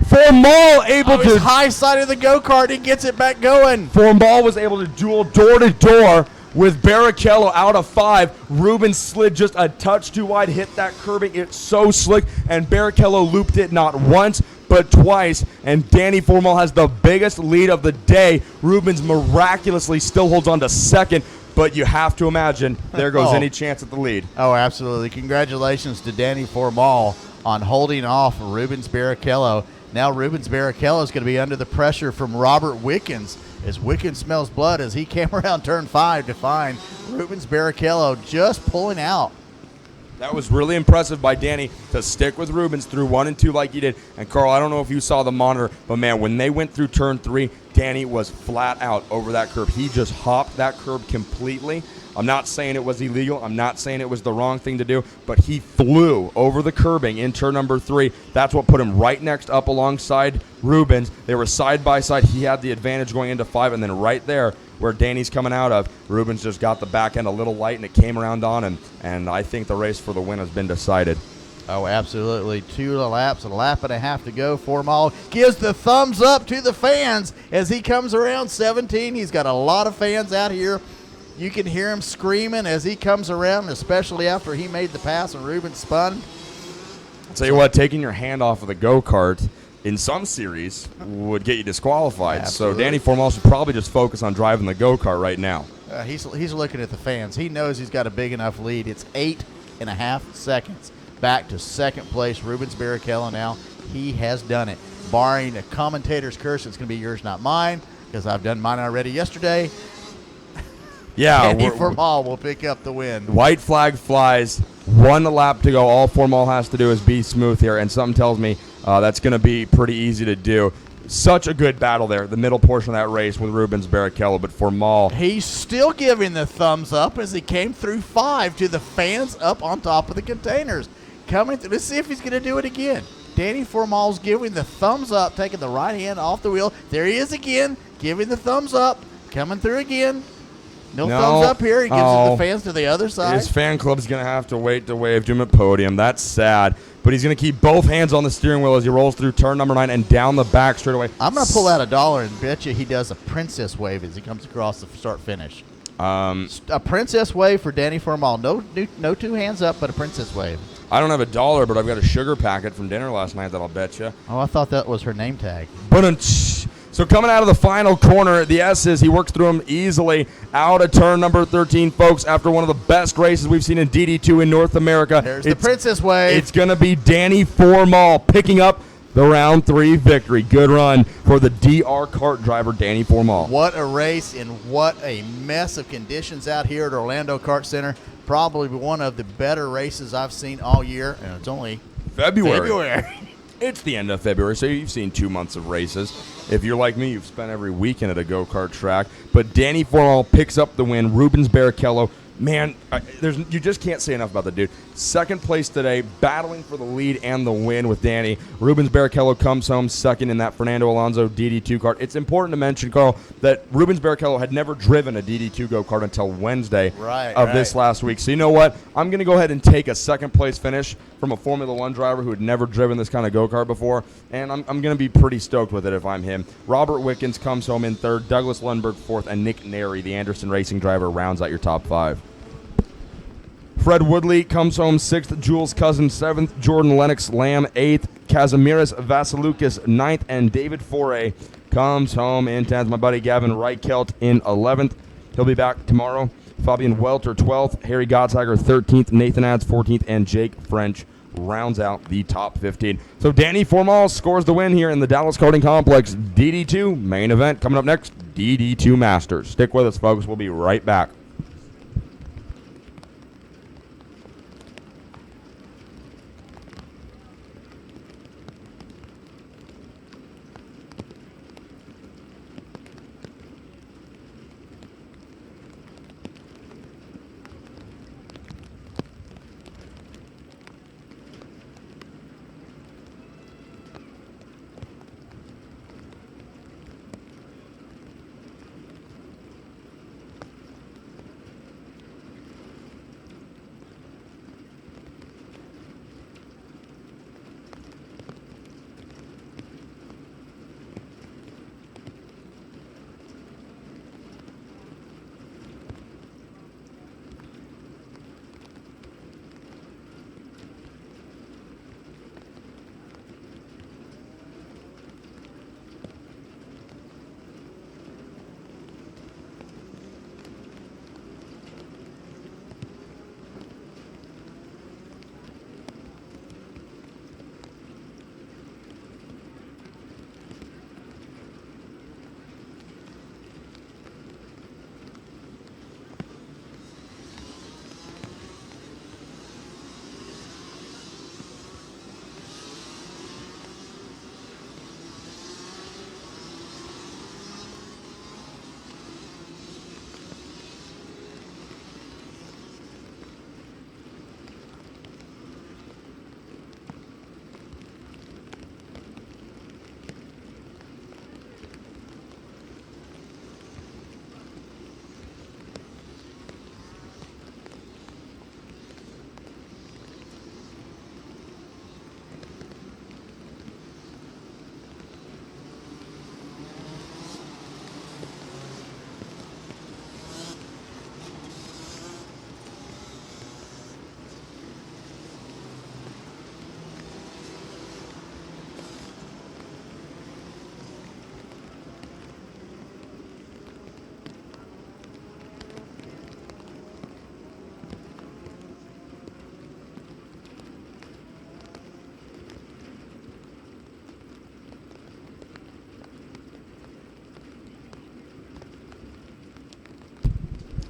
[SPEAKER 4] Formal able to
[SPEAKER 5] high side of the go-kart. He gets it back going.
[SPEAKER 4] Formal was able to duel door to door with Barrichello out of 5. Rubens slid just a touch too wide, hit that curbing. It's so slick, and Barrichello looped it not once but twice, and Danny Formal has the biggest lead of the day. Rubens miraculously still holds on to second, but you have to imagine there goes any chance at the lead.
[SPEAKER 5] Oh, absolutely. Congratulations to Danny Formal on holding off Rubens Barrichello. Now Rubens Barrichello is going to be under the pressure from Robert Wickens as Wickens smells blood as he came around turn 5 to find Rubens Barrichello just pulling out.
[SPEAKER 4] That was really impressive by Danny to stick with Rubens through 1 and 2 like he did. And Carl, I don't know if you saw the monitor, but man, when they went through turn 3, Danny was flat out over that curb. He just hopped that curb completely. I'm not saying it was illegal. I'm not saying it was the wrong thing to do, but he flew over the curbing in turn number 3. That's what put him right next up alongside Rubens. They were side by side. He had the advantage going into 5, and then right there where Danny's coming out of, Rubens just got the back end a little light, and it came around on him, and I think the race for the win has been decided.
[SPEAKER 5] Oh, absolutely. 2 laps, a lap and a half to go. Formal gives the thumbs up to the fans as he comes around 17. He's got a lot of fans out here. You can hear him screaming as he comes around, especially after he made the pass and Rubens spun.
[SPEAKER 4] I'll tell you what, taking your hand off of the go-kart in some series would get you disqualified.
[SPEAKER 5] Absolutely.
[SPEAKER 4] So Danny Formal should probably just focus on driving the go-kart right now.
[SPEAKER 5] He's looking at the fans. He knows he's got a big enough lead. It's 8.5 seconds back to second place. Rubens Barrichello now. He has done it. Barring a commentator's curse, it's going to be yours, not mine, because I've done mine already yesterday.
[SPEAKER 4] Yeah,
[SPEAKER 5] Danny Formal will pick up the win.
[SPEAKER 4] White flag flies. 1 lap to go. All Formal has to do is be smooth here, and something tells me that's going to be pretty easy to do. Such a good battle there, the middle portion of that race with Rubens Barrichello, but Formal.
[SPEAKER 5] He's still giving the thumbs up as he came through 5 to the fans up on top of the containers. Coming through. Let's see if he's going to do it again. Danny Formal's giving the thumbs up, taking the right hand off the wheel. There he is again, giving the thumbs up, coming through again. No thumbs up here. He gives it to the fans to the other side.
[SPEAKER 4] His fan club's going to have to wait to wave to him at Podium. That's sad. But he's going to keep both hands on the steering wheel as he rolls through turn number 9 and down the back straightaway.
[SPEAKER 5] I'm going to pull out $1 and bet you he does a princess wave as he comes across the start-finish. A princess wave for Danny Formal. No 2 hands up, but a princess wave.
[SPEAKER 4] I don't have $1, but I've got a sugar packet from dinner last night that I'll bet you.
[SPEAKER 5] Oh, I thought that was her name tag.
[SPEAKER 4] So coming out of the final corner, the S's, he works through them easily out of turn number 13, folks, after one of the best races we've seen in DD2 in North America.
[SPEAKER 5] There's the princess wave.
[SPEAKER 4] It's going to be Danny Formal picking up the round 3 victory. Good run for the DR kart driver, Danny Formal.
[SPEAKER 5] What a race and what a mess of conditions out here at Orlando Kart Center. Probably one of the better races I've seen all year, and it's only February.
[SPEAKER 4] It's the end of February, so you've seen 2 months of races. If you're like me, you've spent every weekend at a go-kart track. But Danny Formal picks up the win. Rubens Barrichello, man, you just can't say enough about the dude. Second place today, battling for the lead and the win with Danny. Rubens Barrichello comes home second in that Fernando Alonso DD2 kart. It's important to mention, Carl, that Rubens Barrichello had never driven a DD2 go-kart until Wednesday of this last week. So you know what? I'm going to go ahead and take a second-place finish from a Formula One driver who had never driven this kind of go-kart before, and I'm going to be pretty stoked with it if I'm him. Robert Wickens comes home in third, Douglas Lundberg fourth, and Nick Neri, the Anderson Racing driver, rounds out your top 5. Fred Woodley comes home 6th, Jules Cousins 7th, Jordan Lennox Lamb 8th, Kazimieras Vasilukis 9th, and David Foray comes home in 10th. My buddy Gavin Reichelt in 11th. He'll be back tomorrow. Fabian Welter 12th, Harry Gottsager 13th, Nathan Adds 14th, and Jake French rounds out the top 15. So Danny Formal scores the win here in the Dallas Karting Complex. DD2 main event coming up next, DD2 Masters. Stick with us, folks. We'll be right back.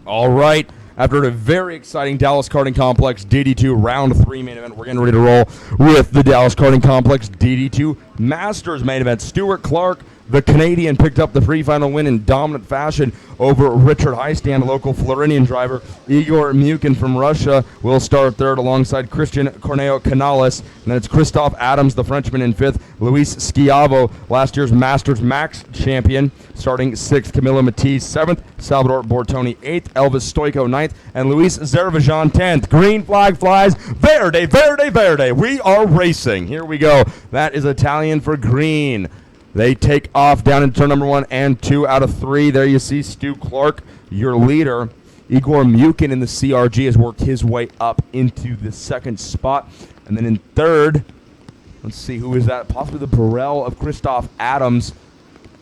[SPEAKER 4] All right. After a very exciting Dallas Karting Complex DD2 Round 3 main event, we're getting ready to roll with the Dallas Karting Complex DD2 Masters main event. Stuart Clark, the Canadian, picked up the pre-final win in dominant fashion over Richard Heistand, local Floridian driver. Igor Mukin from Russia will start third alongside Christian Corneo Canales. And then it's Christophe Adams, the Frenchman, in fifth. Luis Schiavo, last year's Masters Max champion, starting sixth. Camilo Matisse, seventh. Salvador Bortoni, eighth. Elvis Stoico, ninth. And Luis Zervajan, 10th. Green flag flies. Verde, verde, verde. We are racing. Here we go. That is Italian for green. They take off down in turn number 1 and 2 out of 3. There you see Stu Clark, your leader. Igor Mukin in the CRG has worked his way up into the second spot. And then in third, let's see, who is that? Possibly the Burrell of Christophe Adams.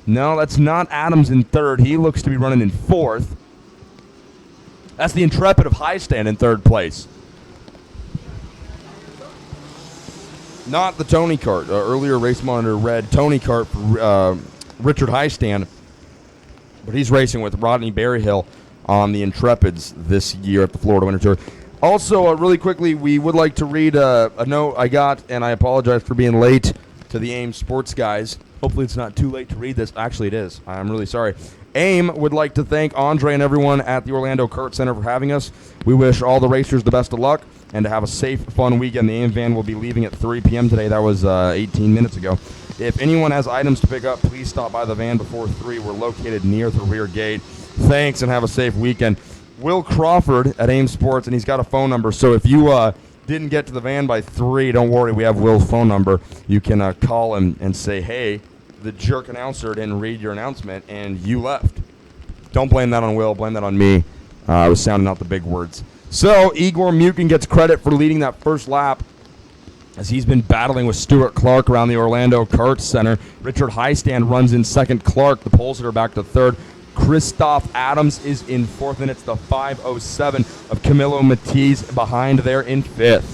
[SPEAKER 4] No, that's not Adams in third. He looks to be running in fourth. That's the Intrepid of Heistand in third place. Not the Tony Kart. Earlier Race Monitor read Tony Kart for Richard Heistand, but he's racing with Rodney Berryhill on the Intrepids this year at the Florida Winter Tour. Also, really quickly, we would like to read a note I got, and I apologize for being late to the AIM Sports guys. Hopefully it's not too late to read this. Actually, it is. I'm really sorry. AIM would like to thank Andre and everyone at the Orlando Kart Center for having us. We wish all the racers the best of luck and to have a safe, fun weekend. The AIM van will be leaving at 3 p.m. today. That was 18 minutes ago. If anyone has items to pick up, please stop by the van before 3. We're located near the rear gate. Thanks, and have a safe weekend. Will Crawford at AIM Sports, and he's got a phone number. So if you didn't get to the van by 3, don't worry. We have Will's phone number. You can call him and say, hey, the jerk announcer didn't read your announcement, and you left. Don't blame that on Will. Blame that on me. I was sounding out the big words. So Igor Mukin gets credit for leading that first lap as he's been battling with Stuart Clark around the Orlando Kart Center. Richard Heistand runs in second. Clark, the pole sitter, back to third. Christophe Adams is in fourth, and it's the 507 of Camilo Matisse behind there in fifth.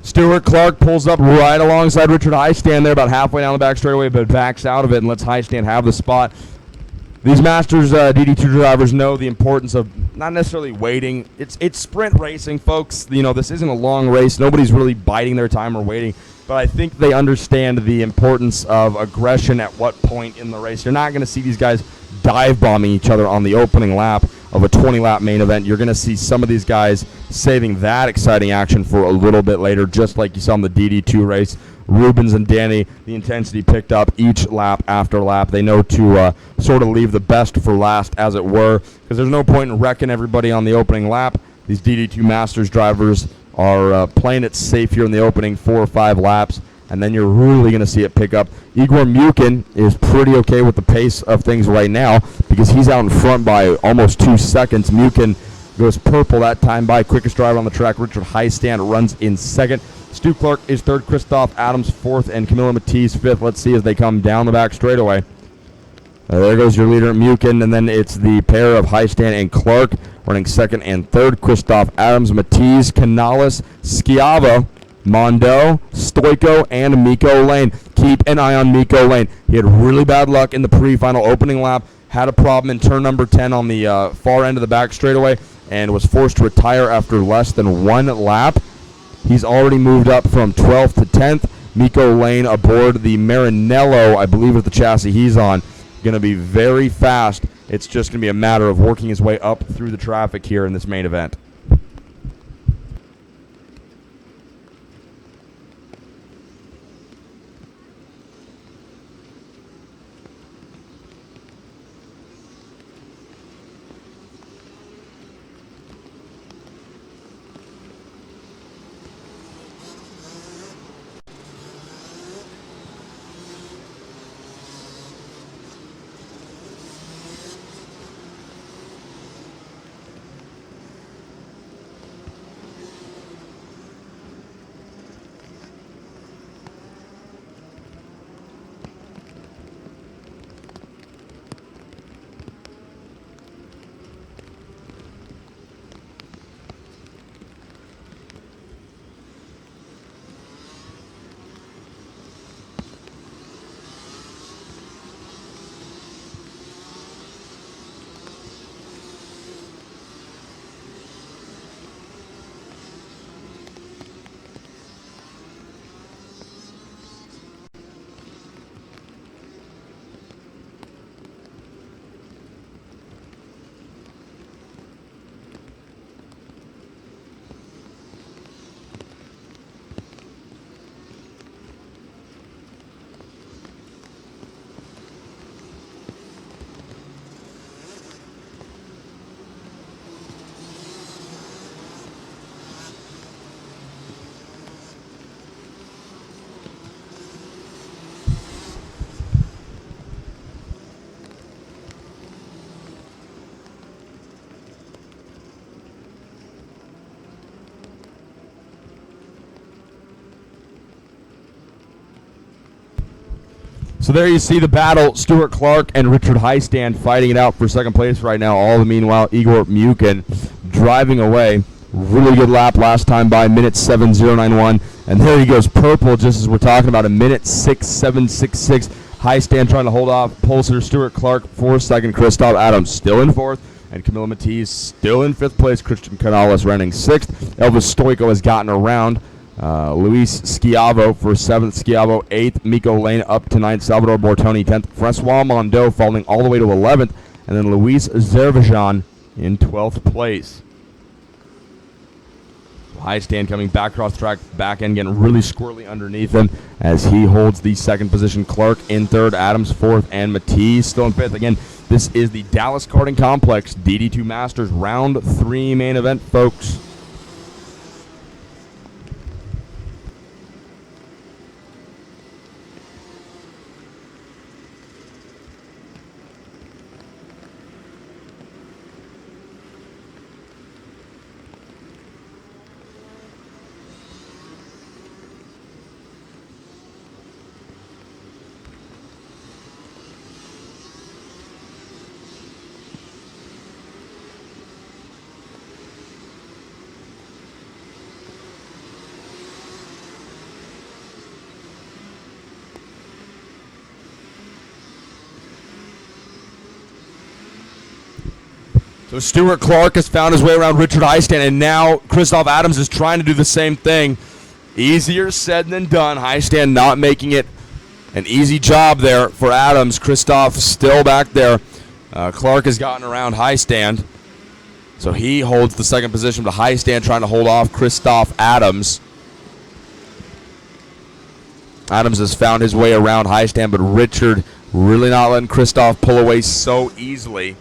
[SPEAKER 4] Stuart Clark pulls up right alongside Richard Heistand there about halfway down the back straightaway, but backs out of it and lets Heistand have the spot. These Masters DD2 drivers know the importance of not necessarily waiting. It's sprint racing, folks. You know, this isn't a long race. Nobody's really biding their time or waiting. But I think they understand the importance of aggression at what point in the race. You're not going to see these guys dive bombing each other on the opening lap of a 20-lap main event. You're going to see some of these guys saving that exciting action for a little bit later, just like you saw in the DD2 race. Rubens and Danny, the intensity picked up each lap after lap. They know to sort of leave the best for last, as it were, because there's no point in wrecking everybody on the opening lap. These DD2 Masters drivers are playing it safe here in the opening 4 or 5 laps, and then you're really going to see it pick up. Igor Mukin is pretty okay with the pace of things right now because he's out in front by almost 2 seconds. Mukin goes purple that time by. Quickest driver on the track, Richard Heistand, runs in second. Stu Clark is third, Christophe Adams fourth, and Camilo Matisse fifth. Let's see as they come down the back straightaway. There goes your leader, Mukin, and then it's the pair of Heistand and Clark running second and third. Christophe Adams, Matisse, Canales, Schiavo, Mondo, Stoico, and Miko Lane. Keep an eye on Miko Lane. He had really bad luck in the pre-final opening lap, had a problem in turn number 10 on the far end of the back straightaway, and was forced to retire after less than 1 lap. He's already moved up from 12th to 10th. Miko Lane aboard the Marinello, I believe is the chassis he's on. Going to be very fast. It's just going to be a matter of working his way up through the traffic here in this main event. So there you see the battle. Stuart Clark and Richard Highstand fighting it out for second place right now. All the meanwhile, Igor Mukin driving away. Really good lap last time by minute 7:091. And there he goes, purple, just as we're talking about, a minute 6:766. Highstand trying to hold off Pulsar. Stuart Clark for second. Christoph Adams still in fourth. And Camilla Matisse still in fifth place. Christian Canales running sixth. Elvis Stoico has gotten around. Luis Schiavo for seventh. Schiavo eighth. Miko Lane up to ninth. Salvador Bortoni 10th. Francois Mondo falling all the way to 11th. And then Luis Zervajan in 12th place. Highstand coming back across the track, back end getting really squirrely underneath him as he holds the second position. Clark in third, Adams fourth, and Matisse still in fifth. Again, this is the Dallas Karting Complex DD2 Masters Round 3 main event, folks. So Stuart Clark has found his way around Richard Highstand, and now Christoph Adams is trying to do the same thing. Easier said than done. Highstand not making it an easy job there for Adams. Christoph still back there. Clark has gotten around Highstand, so he holds the second position, but Highstand trying to hold off Christoph Adams. Adams has found his way around Highstand, but Richard really not letting Christoph pull away so easily.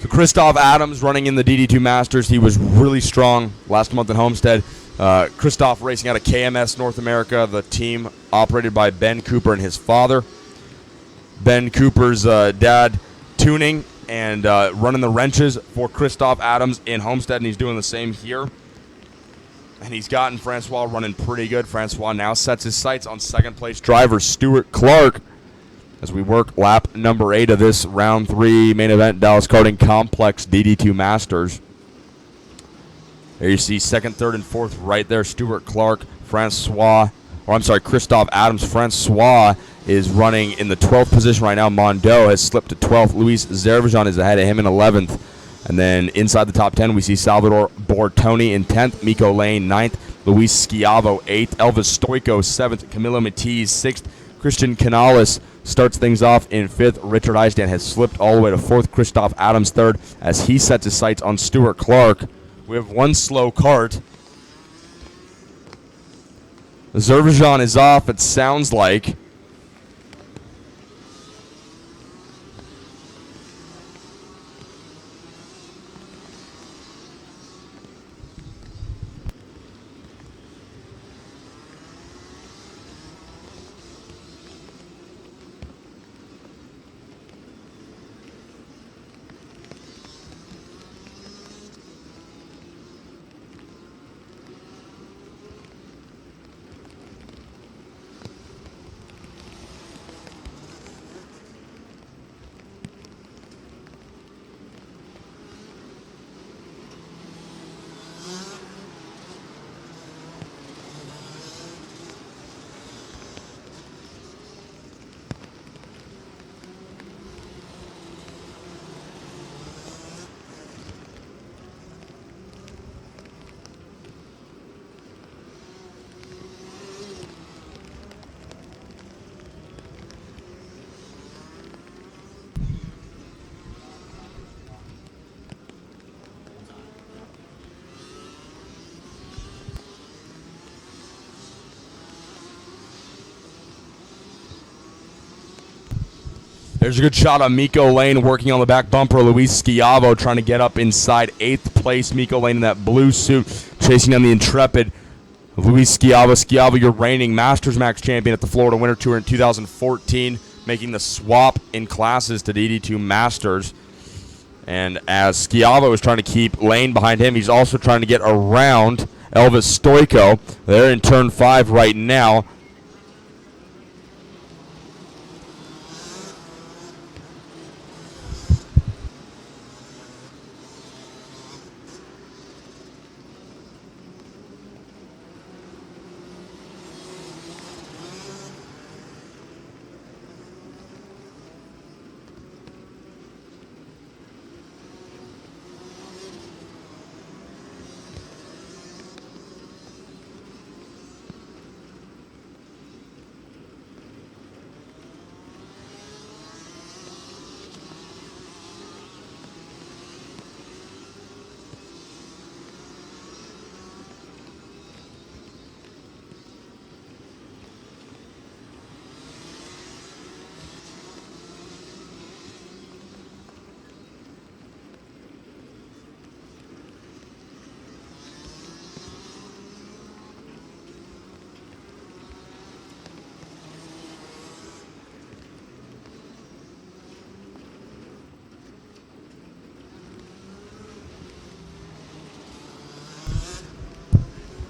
[SPEAKER 4] So Christoph Adams running in the DD2 Masters. He was really strong last month in Homestead. Christoph racing out of KMS North America, the team operated by Ben Cooper and his father. Ben Cooper's dad tuning and running the wrenches for Christoph Adams in Homestead, and he's doing the same here. And he's gotten Francois running pretty good. Francois now sets his sights on second place driver Stuart Clark as we work lap number 8 of this round 3 main event Dallas Karting Complex DD2 Masters. There you see second, third, and fourth right there. Stuart Clark, Christoph Adams. Francois is running in the 12th position right now. Mondo has slipped to 12th. Luis Zervajan is ahead of him in 11th. And then inside the top 10, we see Salvador Bortoni in 10th. Miko Lane 9th. Luis Schiavo 8th. Elvis Stoico 7th. Camilo Matisse 6th. Christian Canales starts things off in 5th. Richard Highstand has slipped all the way to 4th. Christoph Adams 3rd as he sets his sights on Stuart Clark. We have one slow kart. Zervajan is off, it sounds like. There's a good shot on Miko Lane working on the back bumper. Luis Schiavo trying to get up inside 8th place. Miko Lane in that blue suit chasing down the Intrepid. Luis Schiavo. Schiavo, your reigning Masters Max champion at the Florida Winter Tour in 2014, making the swap in classes to DD2 Masters. And as Schiavo is trying to keep Lane behind him, he's also trying to get around Elvis Stoico. They're in turn 5 right now.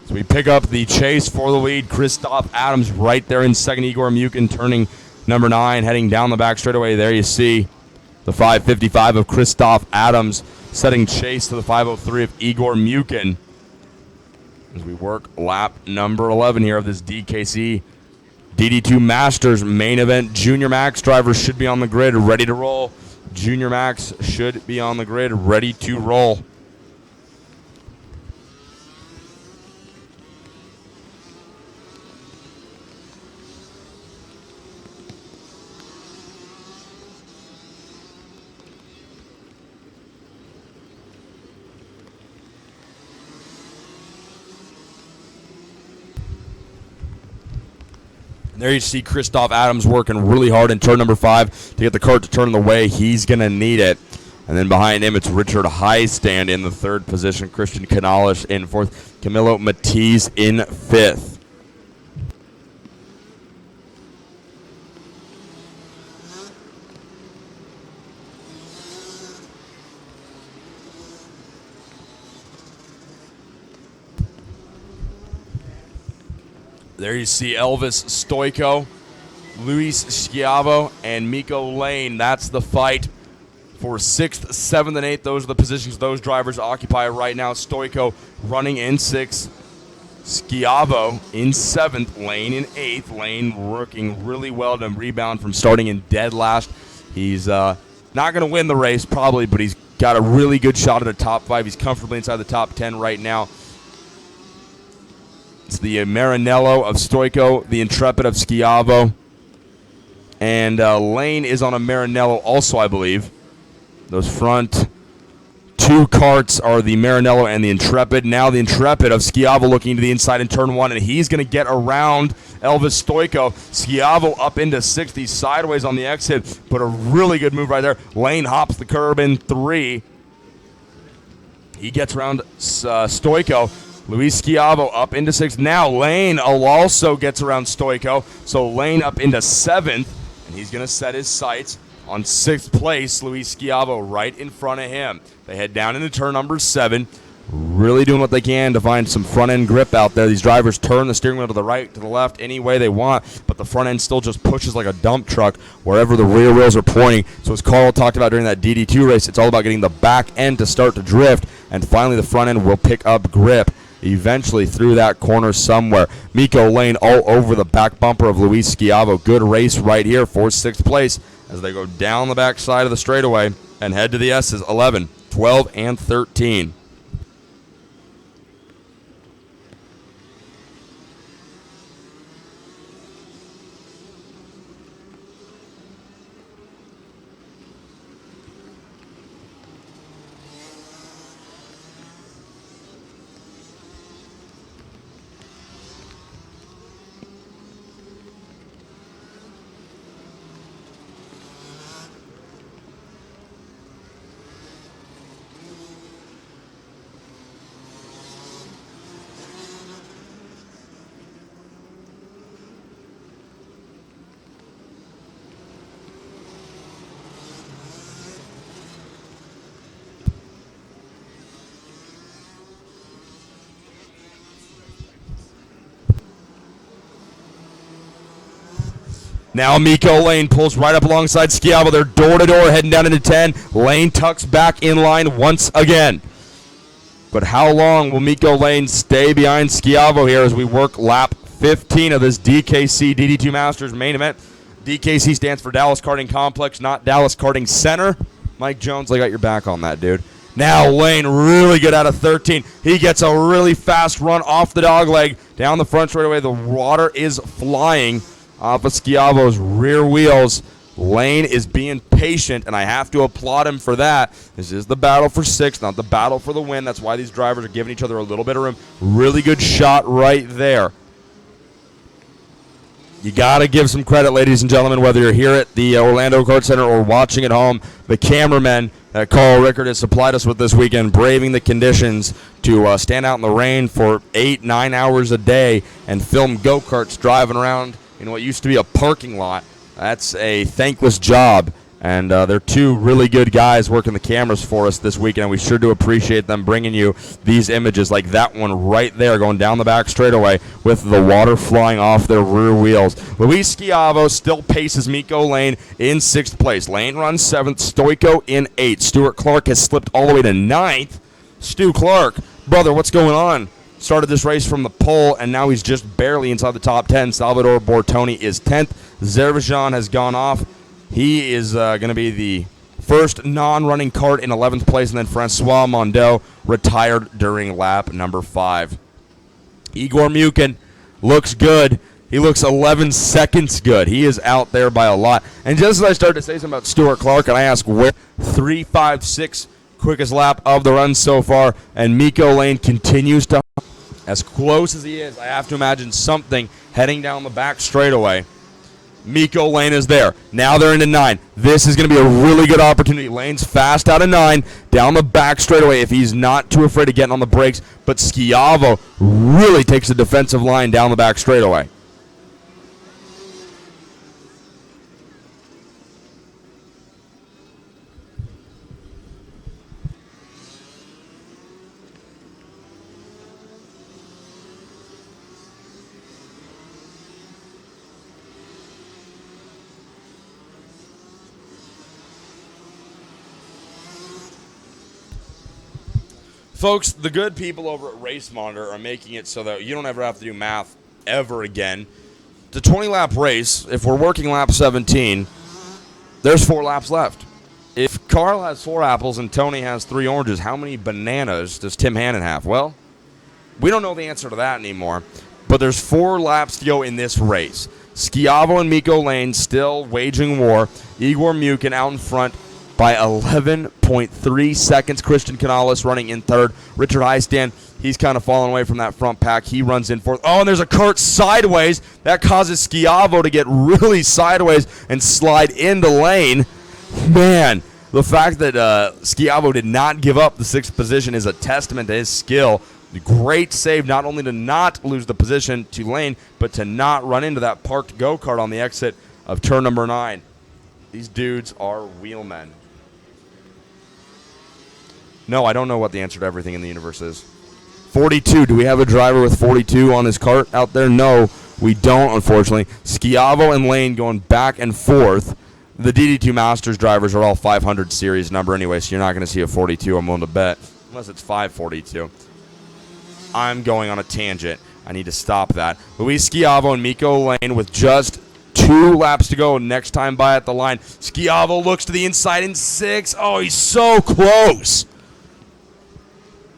[SPEAKER 4] So we pick up the chase for the lead. Christoph Adams right there in second. Igor Mukin turning number 9, heading down the back straightaway. There you see the 5:55 of Christoph Adams setting chase to the 5:03 of Igor Mukin. As we work lap number 11 here of this DKC DD2 Masters main event. Junior Max drivers should be on the grid, ready to roll. Junior Max should be on the grid, ready to roll. There you see Christoph Adams working really hard in turn number 5 to get the cart to turn the way he's going to need it. And then behind him, it's Richard Highstand in the 3rd position, Christian Canales in 4th, Camilo Matiz in 5th. There you see Elvis Stoico, Luis Schiavo, and Miko Lane. That's the fight for 6th, 7th, and 8th. Those are the positions those drivers occupy right now. Stoico running in 6th, Schiavo in 7th, Lane in 8th. Lane working really well to rebound from starting in dead last. He's not going to win the race probably, but he's got a really good shot at the top 5. He's comfortably inside the top 10 right now. It's the Maranello of Stoico, the Intrepid of Schiavo, and Lane is on a Maranello also, I believe. Those front 2 carts are the Maranello and the Intrepid. Now the Intrepid of Schiavo looking to the inside in turn 1, and he's going to get around Elvis Stoico. Schiavo up into 6th. He's sideways on the exit, but a really good move right there. Lane hops the curb in 3. He gets around Stoico. Luis Schiavo up into 6th. Now Lane also gets around Stoico. So Lane up into 7th, and he's going to set his sights on 6th place. Luis Schiavo right in front of him. They head down into turn number 7, really doing what they can to find some front-end grip out there. These drivers turn the steering wheel to the right, to the left, any way they want, but the front end still just pushes like a dump truck wherever the rear wheels are pointing. So as Carl talked about during that DD2 race, it's all about getting the back end to start to drift, and finally the front end will pick up grip eventually through that corner somewhere. Miko Lane all over the back bumper of Luis Schiavo. Good race right here for 6th place as they go down the back side of the straightaway and head to the S's 11, 12, and 13. Now Miko Lane pulls right up alongside Schiavo. They're door-to-door heading down into 10. Lane tucks back in line once again. But how long will Miko Lane stay behind Schiavo here as we work lap 15 of this DKC DD2 Masters main event? DKC stands for Dallas Karting Complex, not Dallas Karting Center. Mike Jones, I got your back on that, dude. Now Lane really good out of 13. He gets a really fast run off the dog leg down the front straightaway. The water is flying off of Schiavo's rear wheels. Lane is being patient, and I have to applaud him for that. This is the battle for 6th, not the battle for the win. That's why these drivers are giving each other a little bit of room. Really good shot right there. You got to give some credit, ladies and gentlemen, whether you're here at the Orlando Kart Center or watching at home. The cameramen that Carl Rickard has supplied us with this weekend, braving the conditions to stand out in the rain for 8-9 hours a day and film go-karts driving around in what used to be a parking lot. That's a thankless job, and they're two really good guys working the cameras for us this weekend, and we sure do appreciate them bringing you these images like that one right there going down the back straightaway with the water flying off their rear wheels. Luis Schiavo still paces Miko Lane in 6th place. Lane runs 7th, Stoico in 8th. Stuart Clark has slipped all the way to 9th. Stu Clark, brother, what's going on? Started this race from the pole, and now he's just barely inside the top 10. Salvador Bortoni is 10th. Zervajan has gone off. He is going to be the first non-running kart in 11th place, and then Francois Mondel retired during lap number 5. Igor Mukin looks good. He looks 11 seconds good. He is out there by a lot. And just as I started to say something about Stuart Clark, and I ask where 3.56 quickest lap of the run so far, and Miko Lane continues to as close as he is. I have to imagine something heading down the back straightaway. Miko Lane is there. Now they're into 9. This is going to be a really good opportunity. Lane's fast out of 9, down the back straightaway if he's not too afraid of getting on the brakes. But Schiavo really takes the defensive line down the back straightaway. Folks, the good people over at Race Monitor are making it so that you don't ever have to do math ever again. The 20-lap race, if we're working lap 17, there's 4 laps left. If Carl has 4 apples and Tony has 3 oranges, how many bananas does Tim Hannon have? Well, we don't know the answer to that anymore, but there's 4 laps to go in this race. Schiavo and Miko Lane still waging war. Igor Mukin out in front by 11.3 seconds. Christian Canales running in 3rd. Richard Heistand, he's kind of falling away from that front pack. He runs in 4th. Oh, and there's a kart sideways. That causes Schiavo to get really sideways and slide into Lane. Man, the fact that Schiavo did not give up the 6th position is a testament to his skill. Great save, not only to not lose the position to Lane, but to not run into that parked go-kart on the exit of turn number 9. These dudes are wheelmen. No, I don't know what the answer to everything in the universe is. 42. Do we have a driver with 42 on his cart out there? No, we don't, unfortunately. Schiavo and Lane going back and forth. The DD2 Masters drivers are all 500 series number anyway, so you're not going to see a 42, I'm willing to bet, unless it's 542. I'm going on a tangent. I need to stop that. Luis Schiavo and Miko Lane with just 2 laps to go next time by at the line. Schiavo looks to the inside in 6. Oh, he's so close.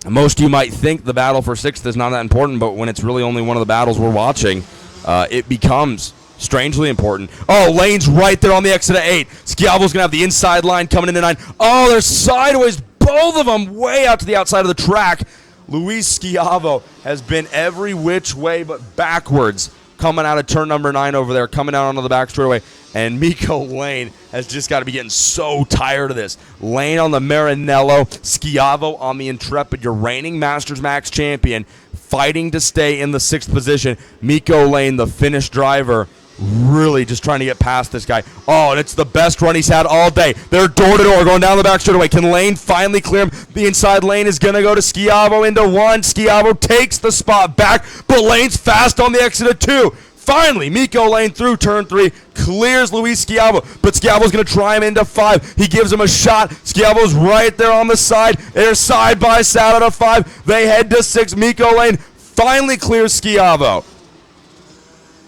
[SPEAKER 4] Most of you might think the battle for 6th is not that important, but when it's really only one of the battles we're watching, it becomes strangely important. Oh, Lane's right there on the exit of 8. Schiavo's going to have the inside line coming into 9. Oh, they're sideways, both of them way out to the outside of the track. Luis Schiavo has been every which way but backwards coming out of turn number 9 over there, coming out onto the back straightaway. And Miko Lane has just got to be getting so tired of this. Lane on the Maranello, Schiavo on the Intrepid, your reigning Masters Max champion, fighting to stay in the 6th position. Miko Lane, the Finnish driver, really just trying to get past this guy. Oh, and it's the best run he's had all day. They're door-to-door going down the back straightaway. Can Lane finally clear him? The inside lane is going to go to Schiavo into 1. Schiavo takes the spot back, but Lane's fast on the exit of 2. Finally, Miko Lane through turn 3, clears Luis Schiavo, but Schiavo's going to try him into 5. He gives him a shot. Schiavo's right there on the side. They're side by side out of 5. They head to 6. Miko Lane finally clears Schiavo.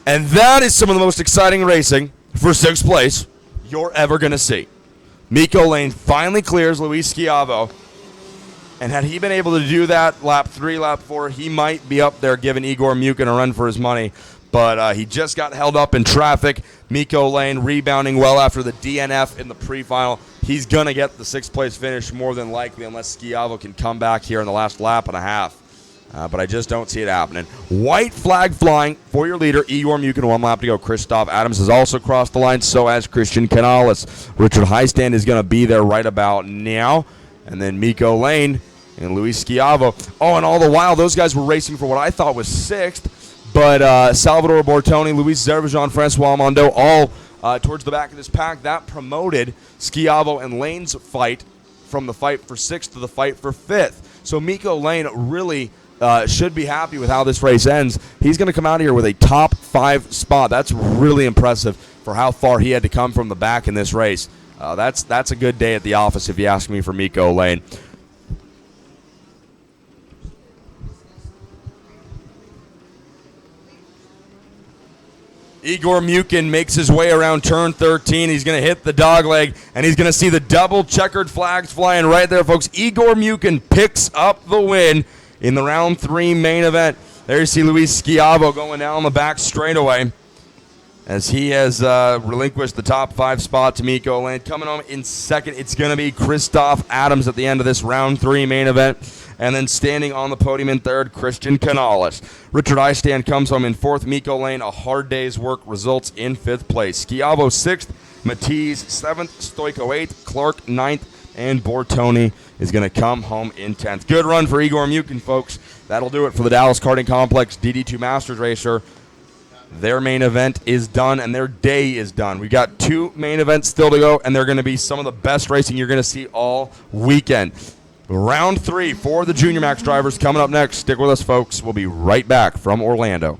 [SPEAKER 4] And that is some of the most exciting racing for 6th place you're ever going to see. Miko Lane finally clears Luis Schiavo. And had he been able to do that lap 3, lap 4, he might be up there giving Igor Mukin a run for his money. But he just got held up in traffic. Miko Lane rebounding well after the DNF in the pre-final. He's going to get the 6th place finish more than likely unless Schiavo can come back here in the last lap and a half. But I just don't see it happening. White flag flying for your leader, Igor Mukin. 1 lap to go. Christoph Adams has also crossed the line. So has Christian Canales. Richard Highstand is going to be there right about now. And then Miko Lane and Luis Schiavo. Oh, and all the while, those guys were racing for what I thought was 6th. But Salvador Bortoni, Luis Zervajan, Francois Mondo, all towards the back of this pack. That promoted Schiavo and Lane's fight from the fight for 6th to the fight for 5th. So Miko Lane really should be happy with how this race ends. He's going to come out here with a top 5 spot. That's really impressive for how far he had to come from the back in this race. That's a good day at the office, if you ask me, for Miko Lane. Igor Mukin makes his way around turn 13. He's going to hit the dogleg, and he's going to see the double checkered flags flying right there, folks. Igor Mukin picks up the win in the round 3 main event. There you see Luis Schiavo going down the back straightaway as he has relinquished the top 5 spot to Miko Lane. Coming home in 2nd, it's going to be Christoph Adams at the end of this round 3 main event. And then standing on the podium in 3rd, Christian Canales. Richard Eistand comes home in 4th. Miko Lane, a hard day's work, results in 5th place. Schiavo 6th, Matiz 7th, Stoico 8th, Clark 9th, and Bortoni is going to come home in 10th. Good run for Igor Mukin, folks. That'll do it for the Dallas Karting Complex DD2 Masters Racer. Their main event is done, and their day is done. We've got 2 main events still to go, and they're going to be some of the best racing you're going to see all weekend. Round 3 for the Junior Max drivers coming up next. Stick with us, folks. We'll be right back from Orlando.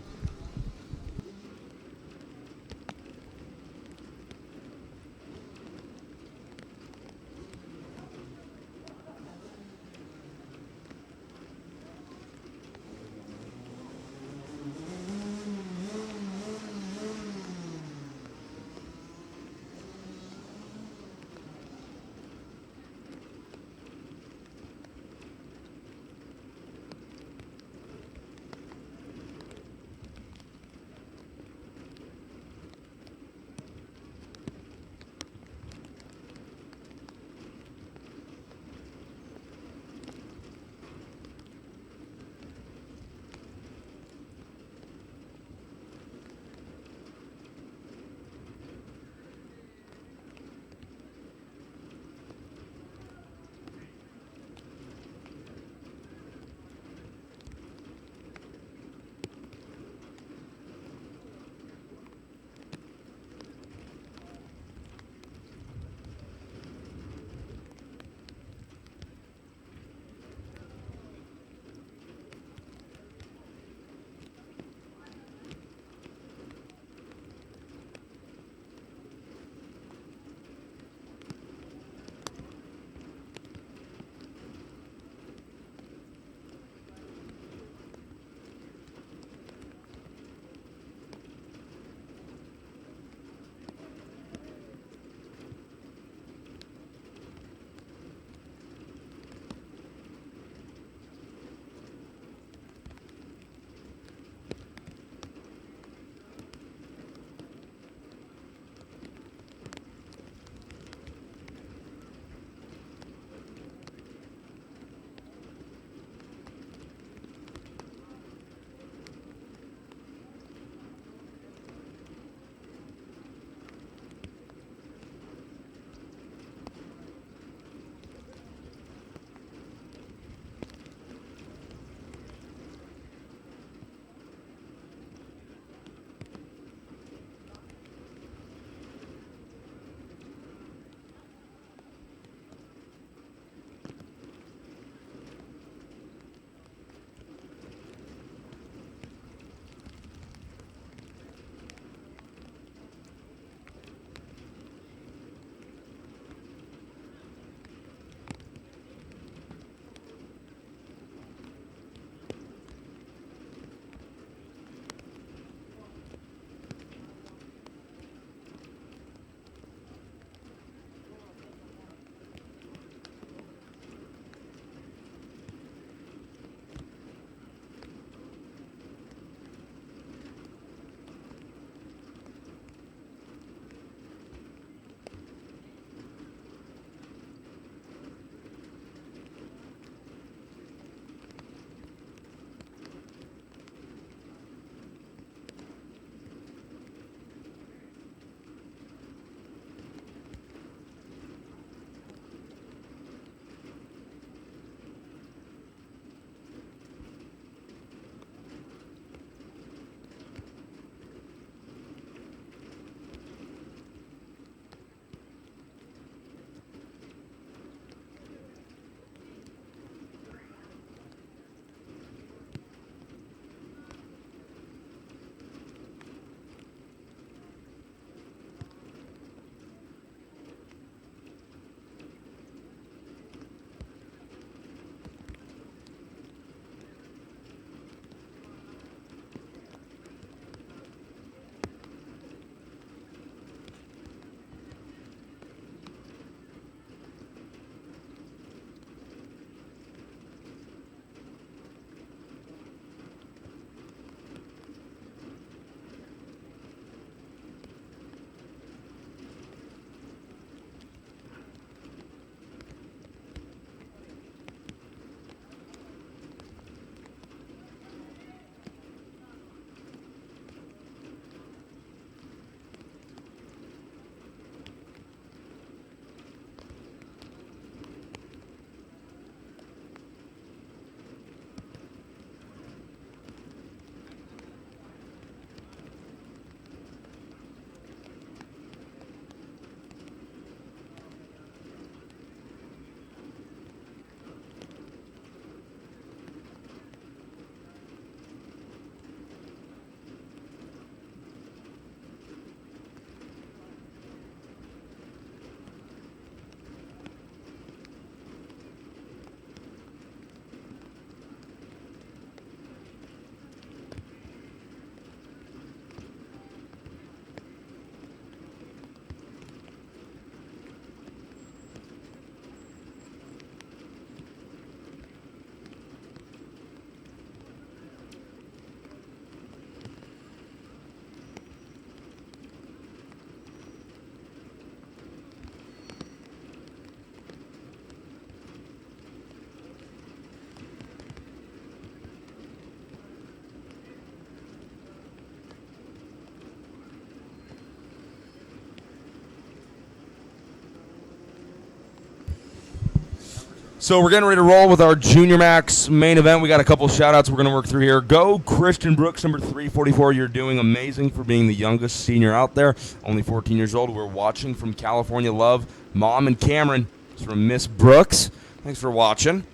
[SPEAKER 4] So we're getting ready to roll with our Junior Max main event. We got a couple shout-outs we're going to work through here. Go Christian Brooks, number 344. You're doing amazing for being the youngest senior out there. Only 14 years old. We're watching from California. Love, Mom and Cameron. It's from Miss Brooks. Thanks for watching.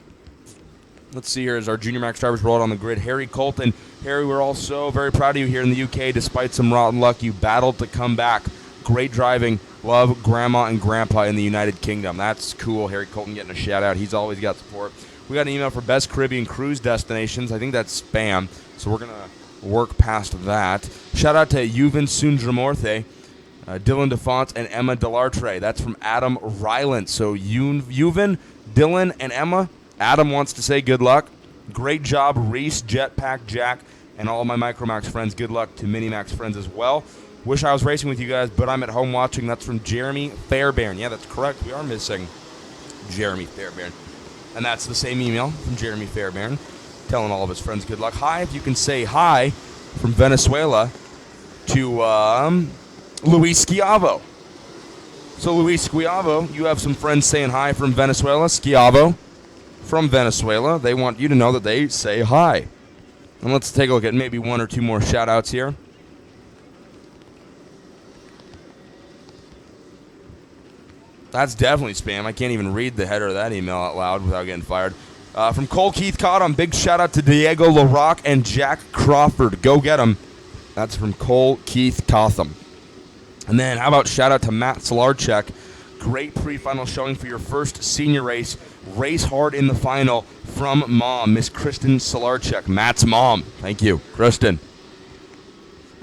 [SPEAKER 4] Let's see here as our Junior Max drivers roll out on the grid. Harry Colton. Harry, we're all so very proud of you here in the UK. Despite some rotten luck, you battled to come back. Great driving. Love Grandma and Grandpa in the United Kingdom. That's cool. Harry Colton getting a shout out. He's always got support. We got an email for Best Caribbean Cruise Destinations. I think that's spam, so we're going to work past that. Shout out to Yuvan Sundramorthe, Dylan DeFont, and Emma Delartre. That's from Adam Ryland. So Yuvan, Dylan, and Emma. Adam wants to say good luck. Great job, Reese, Jetpack, Jack, and all of my Micromax friends. Good luck to Minimax friends as well. Wish I was racing with you guys, but I'm at home watching. That's from Jeremy Fairbairn. Yeah, that's correct. We are missing Jeremy Fairbairn. And that's the same email from Jeremy Fairbairn, telling all of his friends good luck. Hi, if you can say hi from Venezuela to Luis Schiavo. So, Luis Schiavo, you have some friends saying hi from Venezuela. Schiavo from Venezuela. They want you to know that they say hi. And let's take a look at maybe one or two more shout-outs here. That's definitely spam. I can't even read the header of that email out loud without getting fired. From Cole Keith Cottom, big shout out to Diego LaRock and Jack Crawford. Go get them. That's from Cole Keith Cotham. And then how about shout out to Matt Solarchek. Great pre-final showing for your first senior race. Race hard in the final from Mom, Miss Kristen Solarchek. Matt's mom. Thank you, Kristen.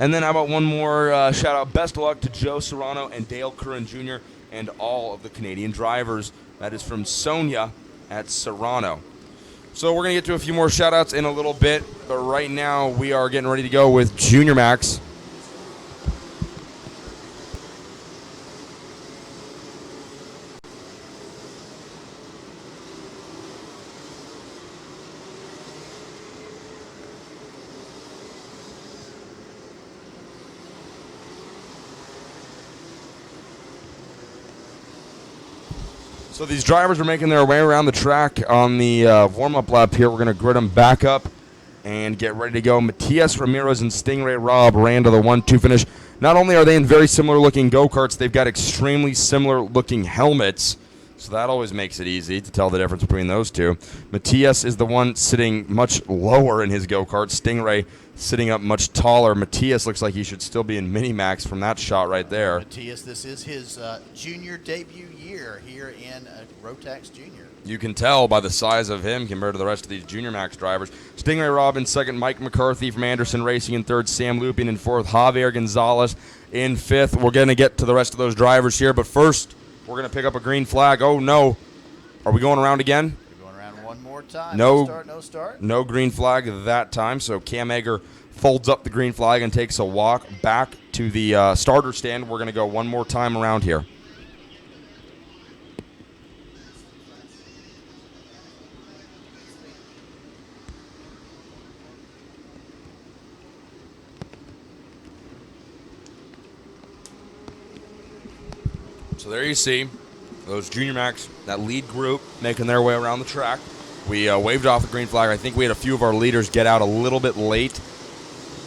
[SPEAKER 4] And then how about one more shout out. Best of luck to Joe Serrano and Dale Curran Jr. and all of the Canadian drivers. That is from Sonia at Serrano. So we're going to get to a few more shout-outs in a little bit, but right now we are getting ready to go with Junior Max. So these drivers are making their way around the track on the warm-up lap here. We're going to grid them back up and get ready to go. Matias Ramirez and Stingray Robb ran to the 1-2 finish. Not only are they in very similar-looking go-karts, they've got extremely similar-looking helmets. So that always makes it easy to tell the difference between those two. Matias is the one sitting much lower in his go-kart. Stingray sitting up much taller. Matias looks like he should still be in Minimax from that shot right there.
[SPEAKER 5] Matias, this is his junior debut year here in Rotax Junior.
[SPEAKER 4] You can tell by the size of him compared to the rest of these Junior Max drivers. Stingray Robb in second, Mike McCarthy from Anderson Racing in third, Sam Lupin in fourth, Javier Gonzalez in fifth. We're going to get to the rest of those drivers here, but first we're going to pick up a green flag. Oh, no. Are we going around again?
[SPEAKER 5] We're going around one more time.
[SPEAKER 4] No
[SPEAKER 5] start, no start.
[SPEAKER 4] No green flag that time, so Cam Egger folds up the green flag and takes a walk back to the starter stand. We're going to go one more time around here. So there you see those Junior Max, that lead group, making their way around the track. We waved off the green flag. I think we had a few of our leaders get out a little bit late.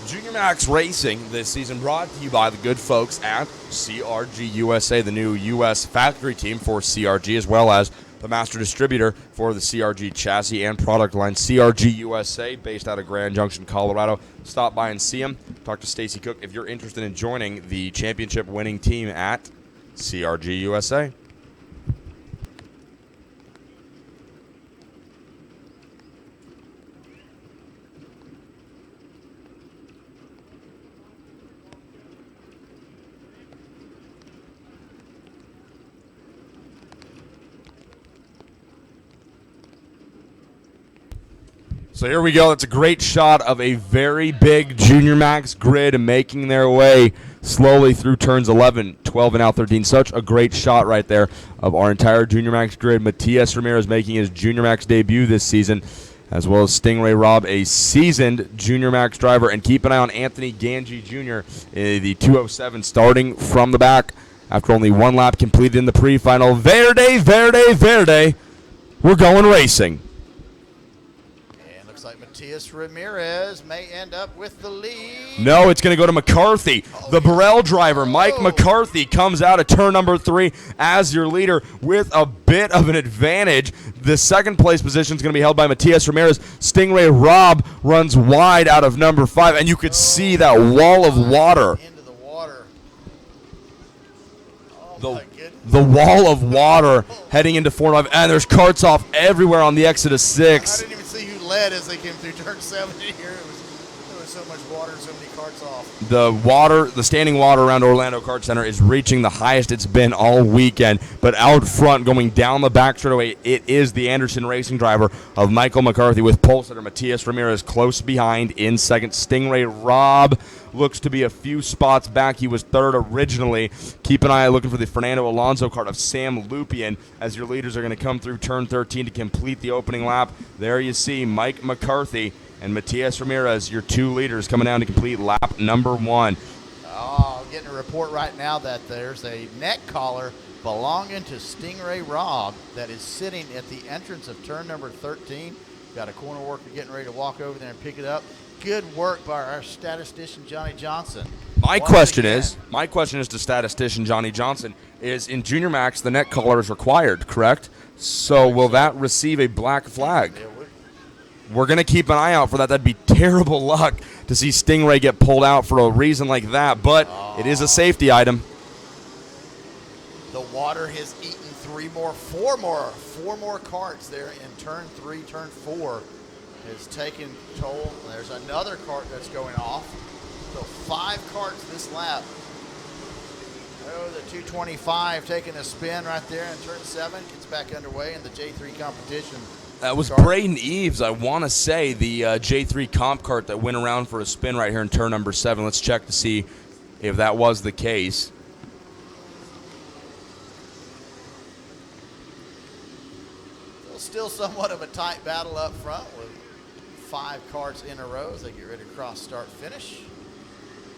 [SPEAKER 4] Junior Max Racing this season brought to you by the good folks at CRG USA, the new U.S. factory team for CRG, as well as the master distributor for the CRG chassis and product line. CRG USA, based out of Grand Junction, Colorado. Stop by and see them. Talk to Stacy Cook if you're interested in joining the championship-winning team at CRG USA. So here we go. That's a great shot of a very big Junior Max grid making their way slowly through turns 11, 12, and out 13. Such a great shot right there of our entire Junior Max grid. Matias Ramirez making his Junior Max debut this season, as well as Stingray Robb, a seasoned Junior Max driver. And keep an eye on Anthony Ganji Jr., the 207, starting from the back after only one lap completed in the pre-final. Verde, Verde, Verde. we're going racing.
[SPEAKER 5] And looks like Matias Ramirez may end up with the lead.
[SPEAKER 4] No, it's going to go to McCarthy. The Burrell driver, Mike McCarthy, comes out of turn number 3 as your leader with a bit of an advantage. The second place position is going to be held by Matias Ramirez. Stingray Rob runs wide out of number 5, and you could see that wall of water.
[SPEAKER 5] Into the water.
[SPEAKER 4] The wall of water heading into 4 and 5, and there's carts off everywhere on the exit of 6.
[SPEAKER 5] I didn't even see who led as they came through turn 7 here. There was so much water and so many carts off.
[SPEAKER 4] The standing water around Orlando Kart Center is reaching the highest it's been all weekend. But out front, going down the back straightaway, it is the Anderson Racing driver of Michael McCarthy with pole sitter Matias Ramirez close behind in second. Stingray Rob looks to be a few spots back. He was third originally. Keep an eye looking for the Fernando Alonso kart of Sam Lupien as your leaders are going to come through turn 13 to complete the opening lap. There you see Mike McCarthy and Matias Ramirez, your 2 leaders, coming down to complete lap number 1.
[SPEAKER 5] Oh, getting a report right now that there's a neck collar belonging to Stingray Rob that is sitting at the entrance of turn number 13. Got a corner worker getting ready to walk over there and pick it up. Good work by our statistician, Johnny Johnson.
[SPEAKER 4] My question is to statistician Johnny Johnson, is in Junior Max, the neck collar is required, correct? So will that receive a black flag? We're going to keep an eye out for that. That'd be terrible luck to see Stingray get pulled out for a reason like that, but it is a safety item.
[SPEAKER 5] The water has eaten 4 more carts there in turn 3, turn 4 has taken toll. There's another cart that's going off. So 5 carts this lap. Oh, the 225 taking a spin right there in turn 7. Gets back underway in the J3 competition.
[SPEAKER 4] That was Braden Eves, I want to say, the J3 comp cart that went around for a spin right here in turn number 7. Let's check to see if that was the case.
[SPEAKER 5] Still somewhat of a tight battle up front with 5 carts in a row as they get ready to cross start finish.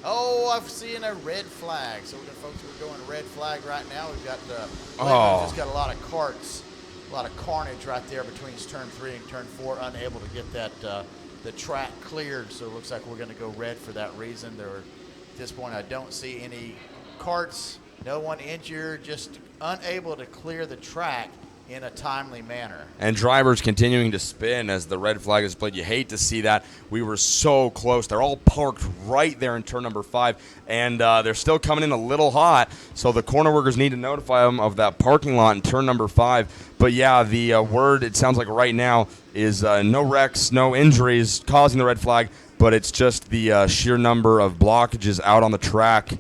[SPEAKER 5] Oh, I'm seeing a red flag. So we've got folks who are going red flag right now. We've got just got a lot of carts, a lot of carnage right there between turn 3 and turn 4, unable to get that the track cleared. So it looks like we're going to go red for that reason. At this point, I don't see any carts, no one injured, just unable to clear the track in a timely manner.
[SPEAKER 4] And drivers continuing to spin as the red flag is played. You hate to see that. We were so close. They're all parked right there in turn number 5, and they're still coming in a little hot, so the corner workers need to notify them of that parking lot in turn number 5. But yeah, the word, it sounds like right now, is no wrecks, no injuries causing the red flag, but it's just the sheer number of blockages out on the track.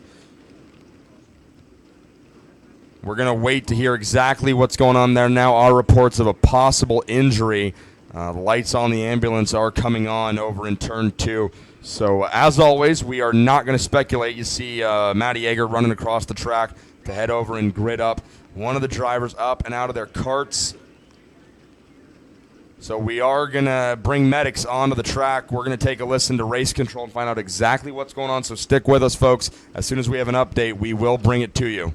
[SPEAKER 4] We're going to wait to hear exactly what's going on there now. Our reports of a possible injury. The lights on the ambulance are coming on over in turn 2. So, as always, we are not going to speculate. You see Matty Yeager running across the track to head over and grid up. One of the drivers up and out of their carts. So we are going to bring medics onto the track. We're going to take a listen to race control and find out exactly what's going on. So stick with us, folks. As soon as we have an update, we will bring it to you.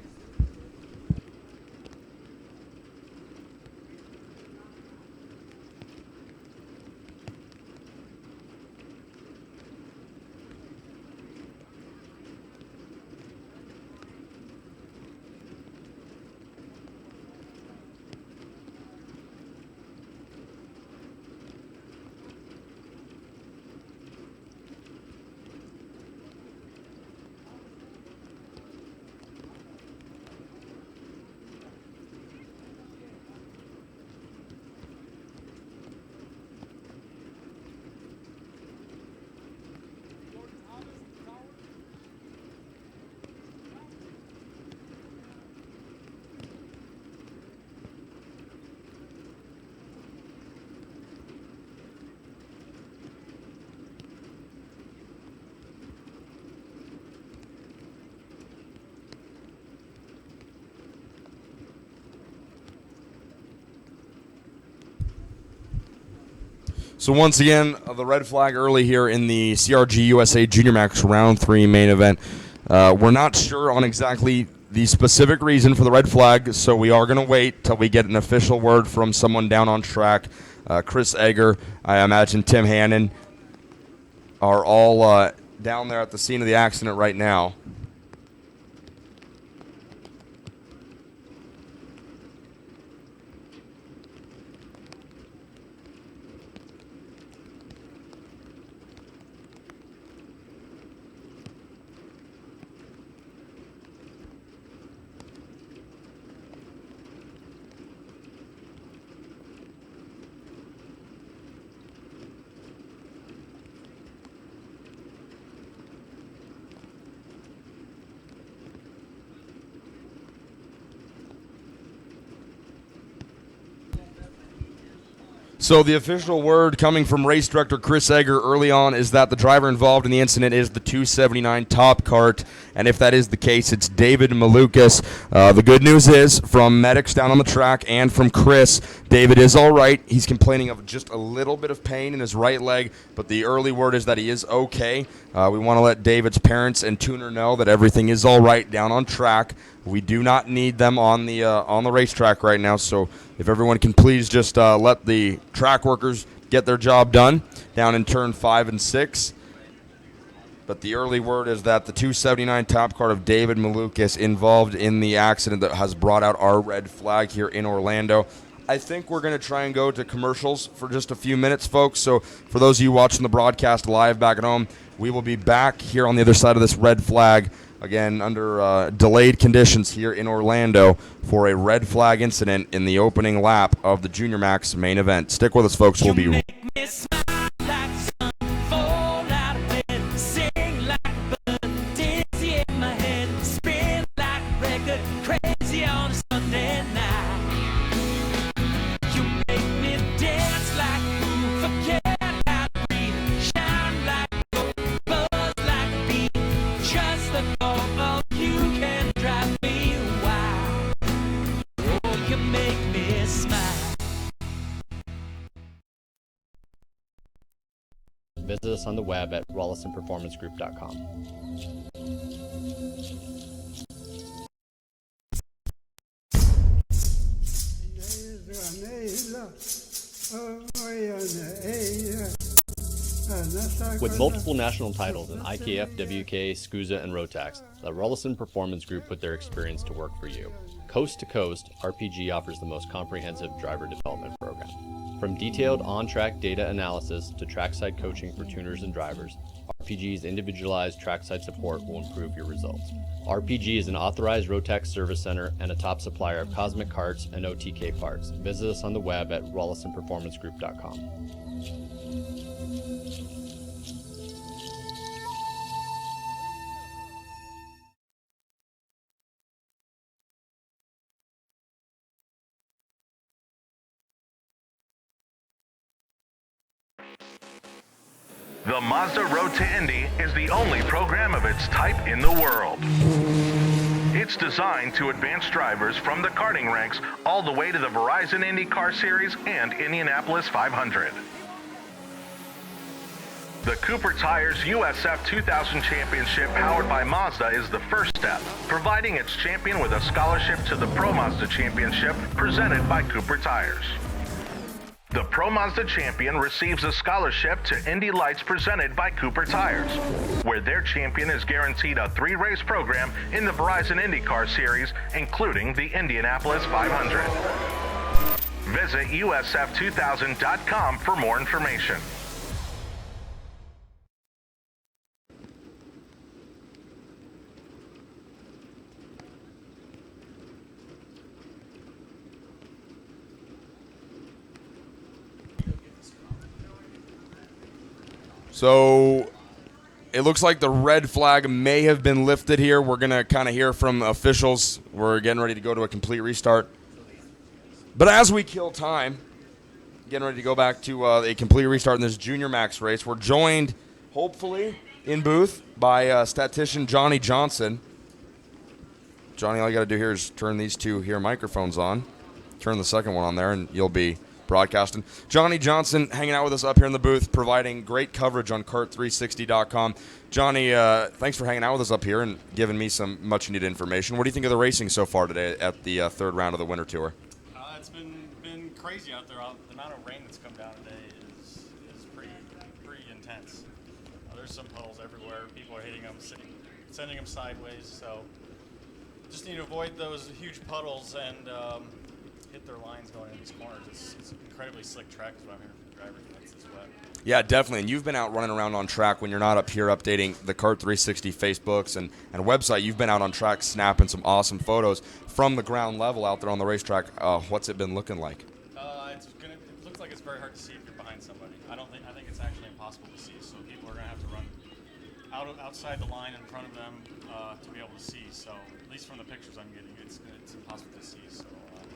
[SPEAKER 4] So once again, the red flag early here in the CRG USA Junior Max Round 3 main event. We're not sure on exactly the specific reason for the red flag, so we are going to wait till we get an official word from someone down on track. Chris Egger, I imagine Tim Hannon are all down there at the scene of the accident right now. So the official word coming from race director Chris Egger early on is that the driver involved in the incident is the 279 top cart, and if that is the case, it's David Malukas. The good news is, from medics down on the track and from Chris, David is all right. He's complaining of just a little bit of pain in his right leg, but the early word is that he is okay. We want to let David's parents and tuner know that everything is all right down on track. We do not need them on the racetrack right now, so if everyone can please just let the track workers get their job done down in turn 5 and 6. But the early word is that the 279 top cart of David Malukas involved in the accident that has brought out our red flag here in Orlando. I think we're going to try and go to commercials for just a few minutes, folks. So for those of you watching the broadcast live back at home, we will be back here on the other side of this red flag, again, under delayed conditions here in Orlando for a red flag incident in the opening lap of the Junior Max main event. Stick with us, folks. We'll be
[SPEAKER 1] Visit us on the web at rollisonperformancegroup.com. With multiple national titles in IKF, WK, SCUSA, and Rotax, the Rollison Performance Group put their experience to work for you. Coast to coast, RPG offers the most comprehensive driver development program. From detailed on-track data analysis to trackside coaching for tuners and drivers, RPG's individualized trackside support will improve your results. RPG is an authorized Rotax service center and a top supplier of Cosmic carts and OTK parts. Visit us on the web at rollisonperformancegroup.com.
[SPEAKER 2] The Mazda Road to Indy is the only program of its type in the world. It's designed to advance drivers from the karting ranks all the way to the Verizon IndyCar Series and Indianapolis 500. The Cooper Tires USF 2000 Championship powered by Mazda is the first step, providing its champion with a scholarship to the Pro Mazda Championship presented by Cooper Tires. The Pro Mazda champion receives a scholarship to Indy Lights presented by Cooper Tires, where their champion is guaranteed a 3-race program in the Verizon IndyCar Series, including the Indianapolis 500. Visit usf2000.com for more information.
[SPEAKER 4] So it looks like the red flag may have been lifted here. We're going to kind of hear from officials. We're getting ready to go to a complete restart. But as we kill time, getting ready to go back to a complete restart in this Junior Max race, we're joined, hopefully, in booth by statistician Johnny Johnson. Johnny, all you got to do here is turn these two here microphones on. Turn the second one on there, and you'll be Broadcasting. Johnny Johnson hanging out with us up here in the booth, providing great coverage on Kart360.com. Johnny, thanks for hanging out with us up here and giving me some much-needed information. What do you think of the racing so far today at the third round of the Winter Tour?
[SPEAKER 14] It's been crazy out there. The amount of rain that's come down today is pretty intense. There's some puddles everywhere. People are hitting them, sending them sideways. So just need to avoid those huge puddles and hit their lines going in these corners. It's incredibly slick track is what I'm hearing from the drivers when it's this wet.
[SPEAKER 4] Yeah, definitely. And you've been out running around on track when you're not up here updating the Kart360 Facebooks and website. You've been out on track snapping some awesome photos from the ground level out there on the racetrack. What's it been looking like?
[SPEAKER 14] It looks like it's very hard to see if you're behind somebody. I think it's actually impossible to see. So people are going to have to run outside the line in front of them to be able to see. So at least from the pictures I'm getting, it's impossible to see. So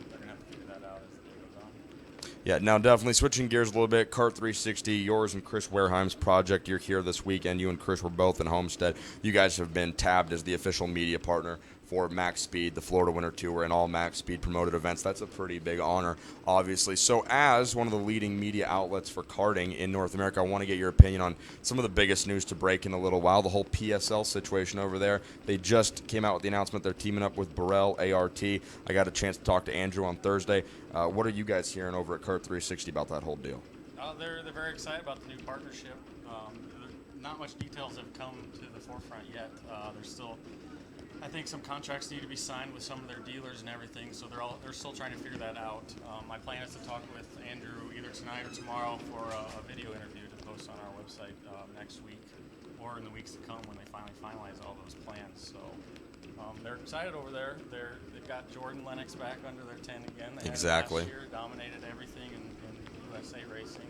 [SPEAKER 14] they're going to have to figure that out as the day goes on.
[SPEAKER 4] Yeah, now definitely switching gears a little bit. Kart360, yours and Chris Wareheim's project. You're here this weekend. You and Chris were both in Homestead. You guys have been tabbed as the official media partner for Max Speed, the Florida Winter Tour, and all Max Speed promoted events. That's a pretty big honor, obviously. So as one of the leading media outlets for karting in North America, I want to get your opinion on some of the biggest news to break in a little while. The whole PSL situation over there. They just came out with the announcement they're teaming up with Burrell ART. I got a chance to talk to Andrew on Thursday. What are you guys hearing over at Kart360 about that whole deal?
[SPEAKER 14] They're very excited about the new partnership. Not much details have come to the forefront yet. There's still, I think, some contracts need to be signed with some of their dealers and everything, so they're still trying to figure that out. My plan is to talk with Andrew either tonight or tomorrow for a video interview to post on our website next week or in the weeks to come when they finally finalize all those plans. So they're excited over there. They've got Jordan Lennox back under their tent again. They
[SPEAKER 4] Exactly.
[SPEAKER 14] Last year dominated everything in USA racing.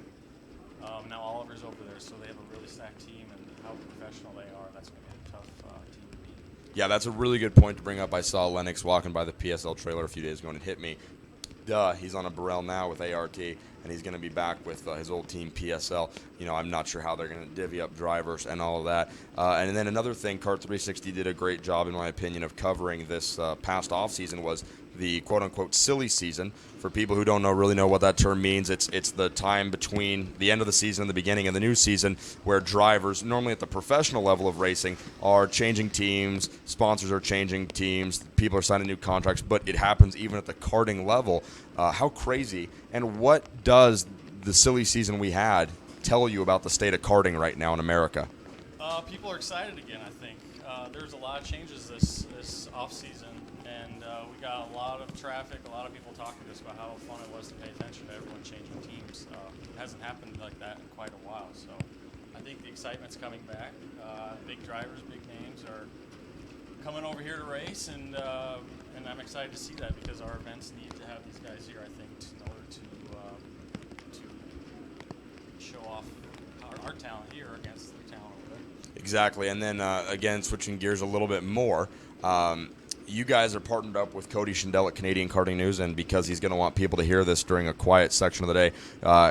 [SPEAKER 14] Now Oliver's over there, so they have a really stacked team, and how professional they are, that's going to be a tough team to beat.
[SPEAKER 4] Yeah, that's a really good point to bring up. I saw Lennox walking by the PSL trailer a few days ago and it hit me. He's on a Burrell now with ART, and he's going to be back with his old team PSL. You know, I'm not sure how they're going to divvy up drivers and all of that. And then another thing, Kart360 did a great job, in my opinion, of covering this past offseason was the quote-unquote silly season. For people who don't really know what that term means, it's the time between the end of the season and the beginning of the new season where drivers, normally at the professional level of racing, are changing teams, sponsors are changing teams, people are signing new contracts, but it happens even at the karting level. How crazy, and what does the silly season we had tell you about the state of karting right now in America?
[SPEAKER 14] People are excited again, I think. There's a lot of changes this off-season, and we got a lot of traffic, a lot of people talking to us about how fun it was to pay attention to everyone changing teams. It hasn't happened like that in quite a while, so I think the excitement's coming back. Big drivers, big names are coming over here to race, and I'm excited to see that because our events need to have these guys here, I think, in order to show off our talent here against their talent over there.
[SPEAKER 4] Exactly, and then again, switching gears a little bit more, you guys are partnered up with Cody Schindel at Canadian Karting News, and because he's going to want people to hear this during a quiet section of the day,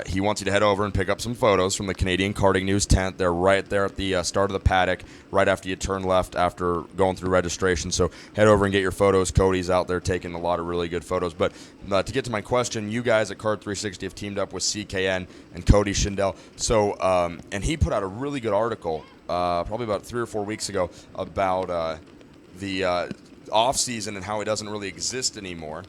[SPEAKER 4] he wants you to head over and pick up some photos from the Canadian Karting News tent. They're right there at the start of the paddock, right after you turn left after going through registration. So head over and get your photos. Cody's out there taking a lot of really good photos. But to get to my question, you guys at Kart360 have teamed up with CKN and Cody Schindel. So, and he put out a really good article probably about 3 or 4 weeks ago about the off season and how it doesn't really exist anymore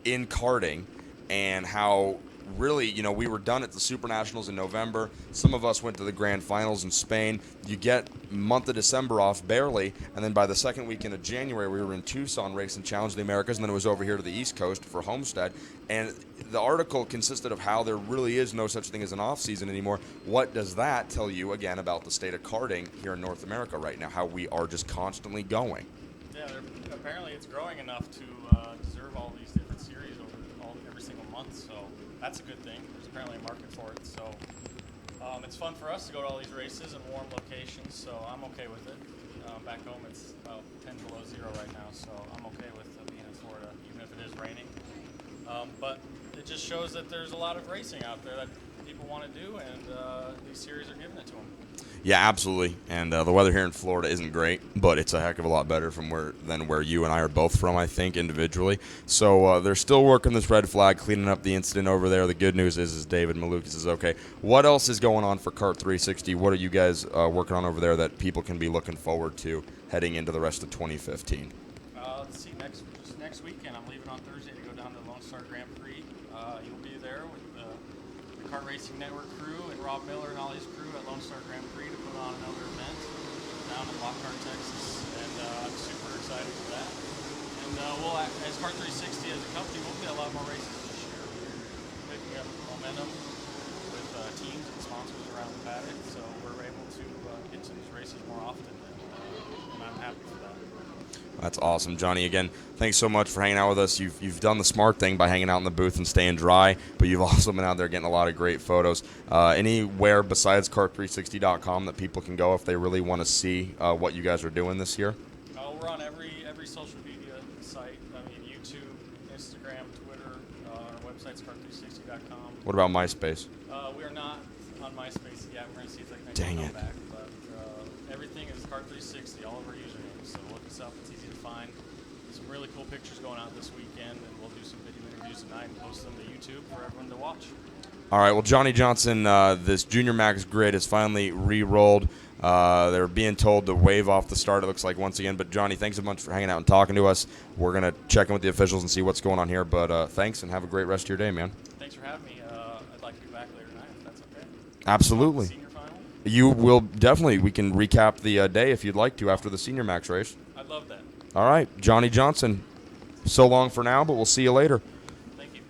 [SPEAKER 4] in karting, and how really, you know, we were done at the Super Nationals in November. Some of us went to the Grand Finals in Spain. You get month of December off barely, and then by the second weekend of January, we were in Tucson racing Challenge of the Americas, and then it was over here to the East Coast for Homestead. And the article consisted of how there really is no such thing as an off season anymore. What does that tell you again about the state of karting here in North America right now? How we are just constantly going.
[SPEAKER 14] Yeah, apparently it's growing enough to deserve all these different series every single month, so that's a good thing. There's apparently a market for it, so it's fun for us to go to all these races in warm locations, so I'm okay with it. Back home it's about 10 below zero right now, so I'm okay with being in Florida, even if it is raining. But it just shows that there's a lot of racing out there that people want to do, and these series are giving it to them.
[SPEAKER 4] Yeah, absolutely. And the weather here in Florida isn't great, but it's a heck of a lot better than where you and I are both from, I think, individually. So they're still working this red flag, cleaning up the incident over there. The good news is David Malukas is okay. What else is going on for Kart 360? What are you guys working on over there that people can be looking forward to heading into the rest of 2015?
[SPEAKER 14] Let's see, next weekend I'm leaving on Thursday to go down to the Lone Star Grand Prix. You'll be there with the Kart Racing Network crew and Rob Miller and all his crew at Lone Star Grand Prix to put on another event down in Lockhart, Texas, and I'm super excited for that. And we'll, as Kart 360 as a company, we'll get a lot more races this year. We're picking up momentum with teams and sponsors around the paddock, so we're able to get to these races more often, and I'm happy for that.
[SPEAKER 4] That's awesome. Johnny, again, thanks so much for hanging out with us. You've done the smart thing by hanging out in the booth and staying dry, but you've also been out there getting a lot of great photos. Anywhere besides kart360.com that people can go if they really want to see what you guys are doing this year?
[SPEAKER 14] We're on every social media site. I mean, YouTube, Instagram, Twitter. Our website's kart360.com.
[SPEAKER 4] What about MySpace?
[SPEAKER 14] We are not on MySpace yet. We're going to see if they
[SPEAKER 4] Dang
[SPEAKER 14] can
[SPEAKER 4] it.
[SPEAKER 14] come back. But everything is Kart360, all of our usernames. So look us up. It's easy to find. Some really cool pictures going out this weekend, and we'll do some video interviews tonight and post them to YouTube for everyone to watch.
[SPEAKER 4] All right, well, Johnny Johnson, this Junior Max grid is finally re-rolled. They're being told to wave off the start, it looks like, once again. But, Johnny, thanks so much for hanging out and talking to us. We're going to check in with the officials and see what's going on here. But thanks, and have a great rest of your day, man.
[SPEAKER 14] Thanks for having me. I'd like to be back later tonight, if that's okay.
[SPEAKER 4] Absolutely.
[SPEAKER 14] Senior final?
[SPEAKER 4] You will definitely. We can recap the day if you'd like to after the Senior Max race.
[SPEAKER 14] I'd love that.
[SPEAKER 4] All right, Johnny Johnson, so long for now, but we'll see you later.
[SPEAKER 14] Thank you.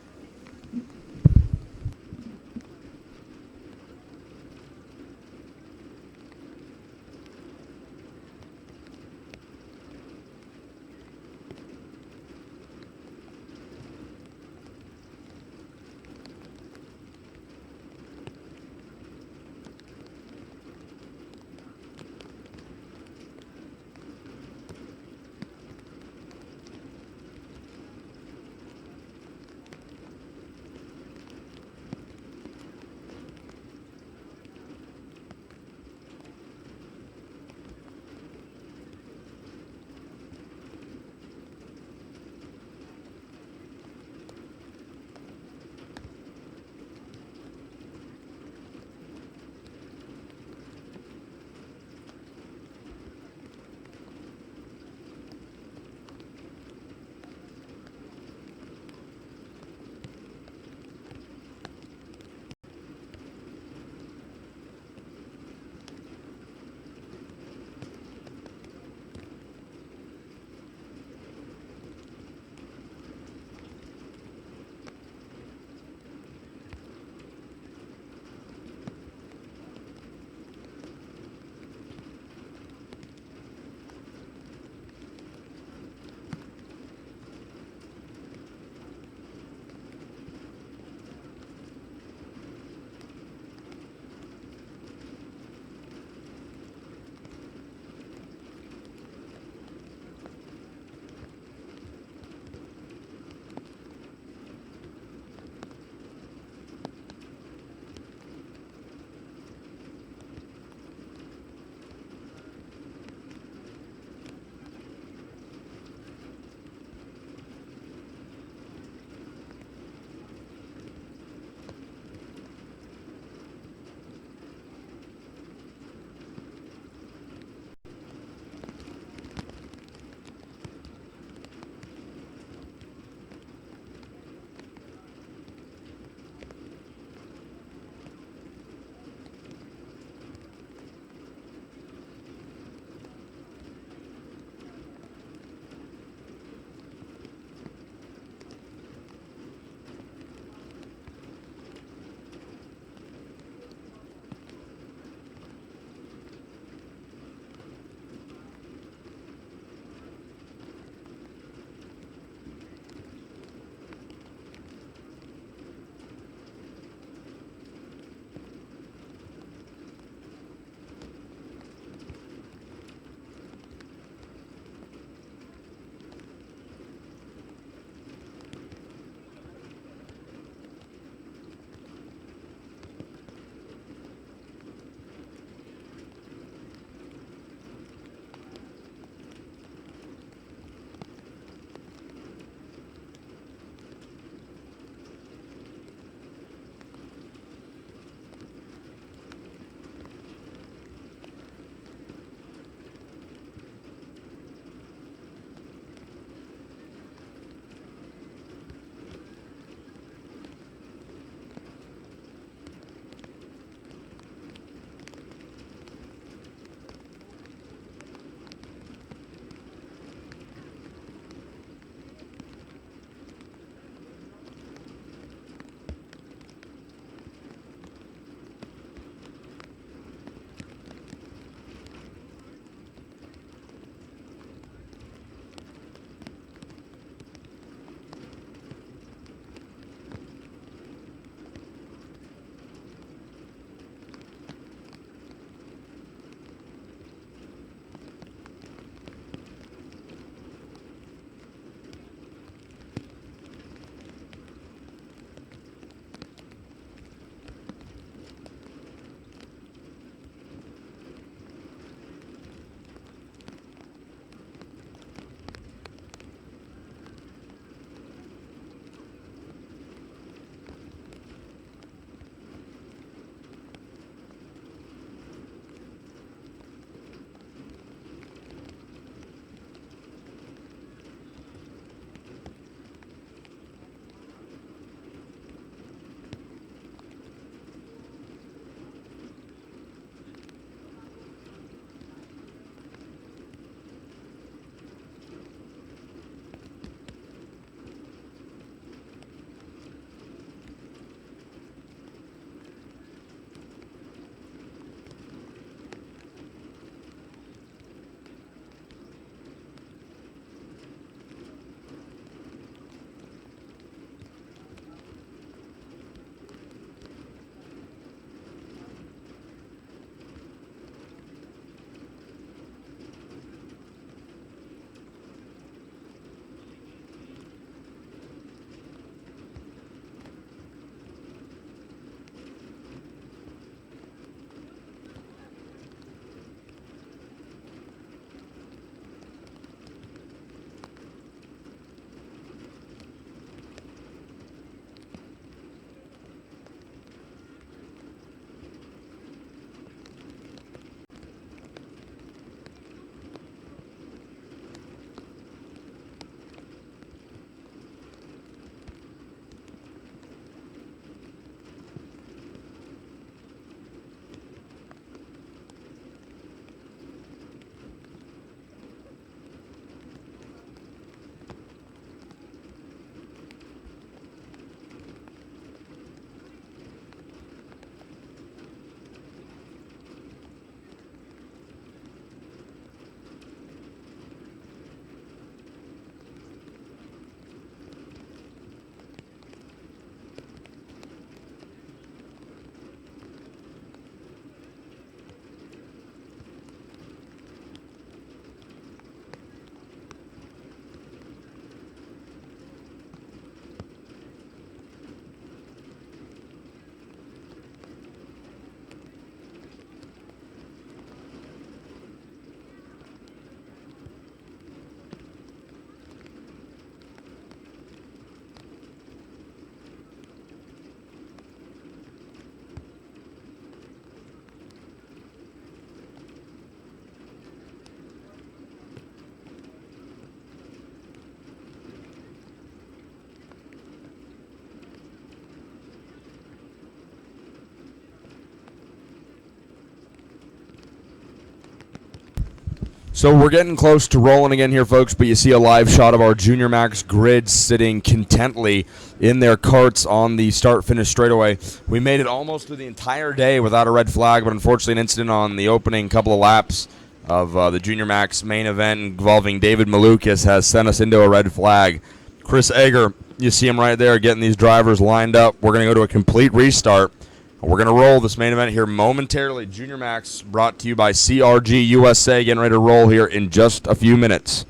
[SPEAKER 4] So we're getting close to rolling again here, folks, but you see a live shot of our Junior Max grid sitting contently in their carts on the start-finish straightaway. We made it almost through the entire day without a red flag, but unfortunately an incident on the opening couple of laps of the Junior Max main event involving David Malukas has sent us into a red flag. Chris Egger, you see him right there getting these drivers lined up. We're going to go to a complete restart. We're going to roll this main event here momentarily. Junior Max brought to you by CRG USA. Getting ready to roll here in just a few minutes.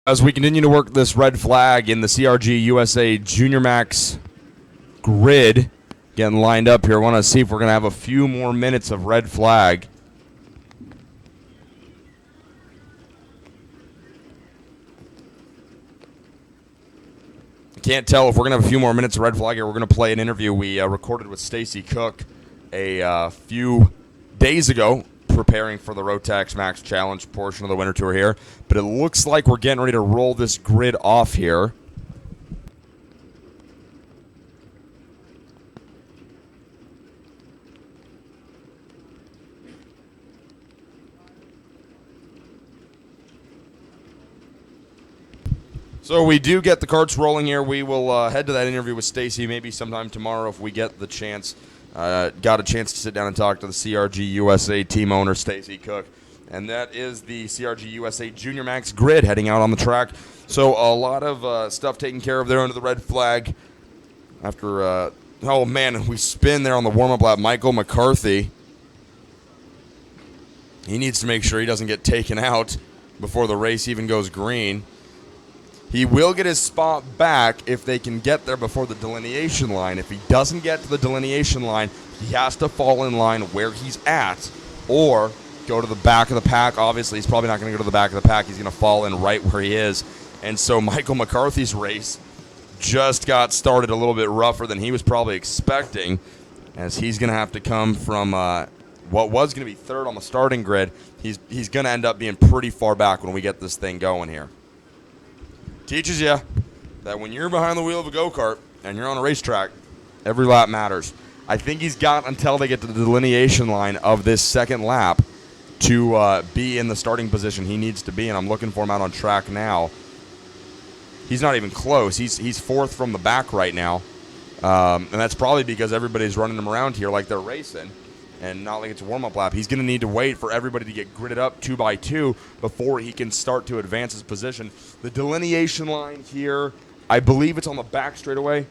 [SPEAKER 4] As we continue to work this red flag in the CRG USA Junior Max grid, getting lined up here, I want to see if we're going to have a few more minutes of red flag. I can't tell if we're going to have a few more minutes of red flag here. We're going to play an interview we recorded with Stacy Cook a few days ago, preparing for the Rotax Max Challenge portion of the Winter Tour here. But it looks like we're getting ready to roll this grid off here. So we do get the carts rolling here. We will head to that interview with Stacy maybe sometime tomorrow if we get the chance. Got a chance to sit down and talk to the CRG USA team owner, Stacy Cook. And that is the CRG USA Junior Max grid heading out on the track. So a lot of stuff taken care of there under the red flag. After, oh man, we spin there on the warm-up lap. Michael McCarthy. He needs to make sure he doesn't get taken out before the race even goes green. He will get his spot back if they can get there before the delineation line. If he doesn't get to the delineation line, he has to fall in line where he's at or go to the back of the pack. Obviously, he's probably not going to go to the back of the pack. He's going to fall in right where he is. And so Michael McCarthy's race just got started a little bit rougher than he was probably expecting, as he's going to have to come from what was going to be third on the starting grid. He's going to end up being pretty far back when we get this thing going here. Teaches you that when you're behind the wheel of a go-kart and you're on a racetrack, every lap matters. I think he's got until they get to the delineation line of this second lap to be in the starting position he needs to be, and I'm looking for him out on track now. He's not even close. He's fourth from the back right now, and that's probably because everybody's running him around here like they're racing and not like it's a warm-up lap. He's going to need to wait for everybody to get gridded up 2 by 2 before he can start to advance his position. The delineation line here, I believe it's on the back straightaway.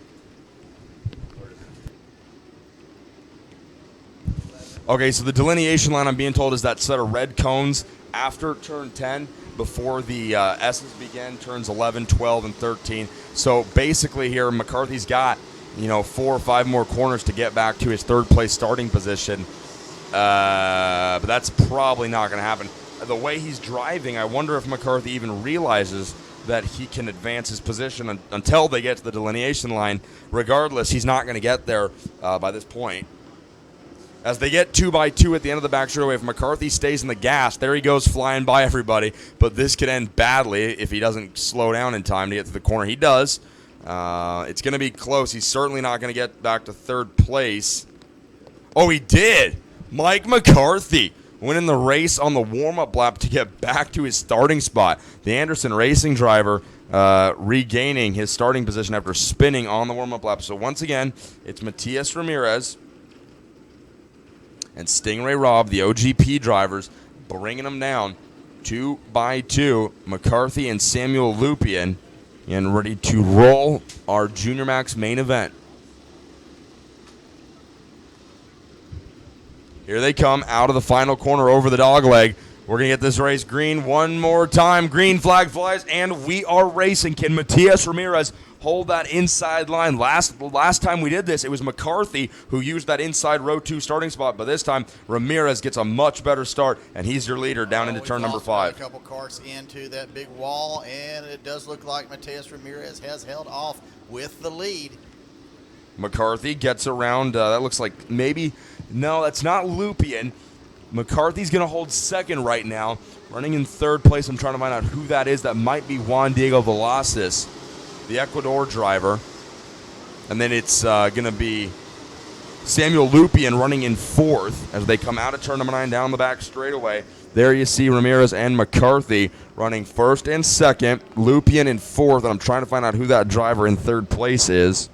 [SPEAKER 4] Okay, so the delineation line, I'm being told, is that set of red cones after turn 10, before the S's begin, turns 11, 12, and 13. So basically here, McCarthy's got, 4 or 5 more corners to get back to his third place starting position. But that's probably not going to happen. The way he's driving, I wonder if McCarthy even realizes that he can advance his position until they get to the delineation line. Regardless, he's not going to get there by this point. As they get 2x2 at the end of the back straightaway, if McCarthy stays in the gas, there he goes flying by everybody. But this could end badly if he doesn't slow down in time to get to the corner. He does. It's going to be close. He's certainly not going to get back to third place. Oh, he did. Mike McCarthy winning the race on the warm-up lap to get back to his starting spot. The Anderson Racing driver regaining his starting position after spinning on the warm-up lap. So once again, it's Matias Ramirez and Stingray Robb, the OGP drivers, bringing them down 2x2. McCarthy and Samuel Lupien, and ready to roll our Junior Max main event. Here they come out of the final corner over the dog leg. We're going to get this race green one more time. Green flag flies, and we are racing. Can Matias Ramirez hold that inside line? Last time we did this, it was McCarthy who used that inside row 2 starting spot, but this time Ramirez gets a much better start, and he's your leader down into turn number 5.
[SPEAKER 5] A couple carts into that big wall, and it does look like Matias Ramirez has held off with the lead.
[SPEAKER 4] McCarthy gets around, that looks like maybe, no, that's not Lupien. McCarthy's going to hold second right now. Running in third place, I'm trying to find out who that is. That might be Juan Diego Velasquez, the Ecuador driver. And then it's going to be Samuel Lupien running in fourth as they come out of turn number 9 down the back straightaway. There you see Ramirez and McCarthy running first and second. Lupien in fourth, and I'm trying to find out who that driver in third place is.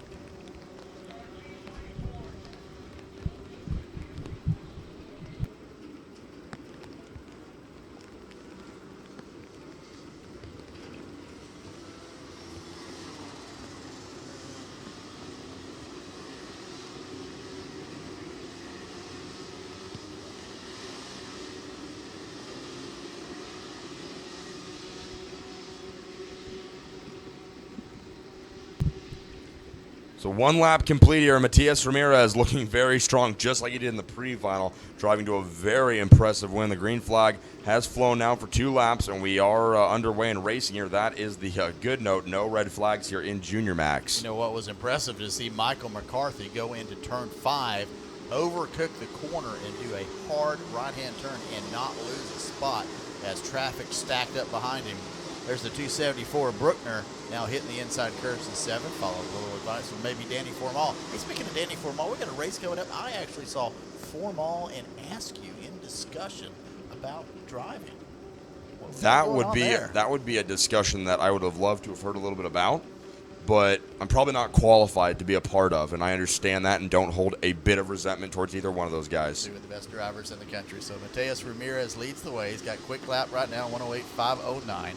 [SPEAKER 4] So one lap complete here. Matias Ramirez looking very strong, just like he did in the pre-final, driving to a very impressive win. The green flag has flown now for 2 laps, and we are underway in racing here. That is the good note. No red flags here in Junior Max.
[SPEAKER 5] You know what was impressive to see Michael McCarthy go into turn 5, overcook the corner, and do a hard right-hand turn and not lose a spot as traffic stacked up behind him. There's the 274 Bruckner now hitting the inside curves in 7. Followed a little advice from maybe Danny Formal. Hey, speaking of Danny Formal, we got a race coming up. I actually saw Formal and Askew in discussion about driving.
[SPEAKER 4] That would be a discussion that I would have loved to have heard a little bit about, but I'm probably not qualified to be a part of, and I understand that and don't hold a bit of resentment towards either one of those guys.
[SPEAKER 5] 2 of the best drivers in the country. So Matias Ramirez leads the way. He's got quick lap right now, 108.509.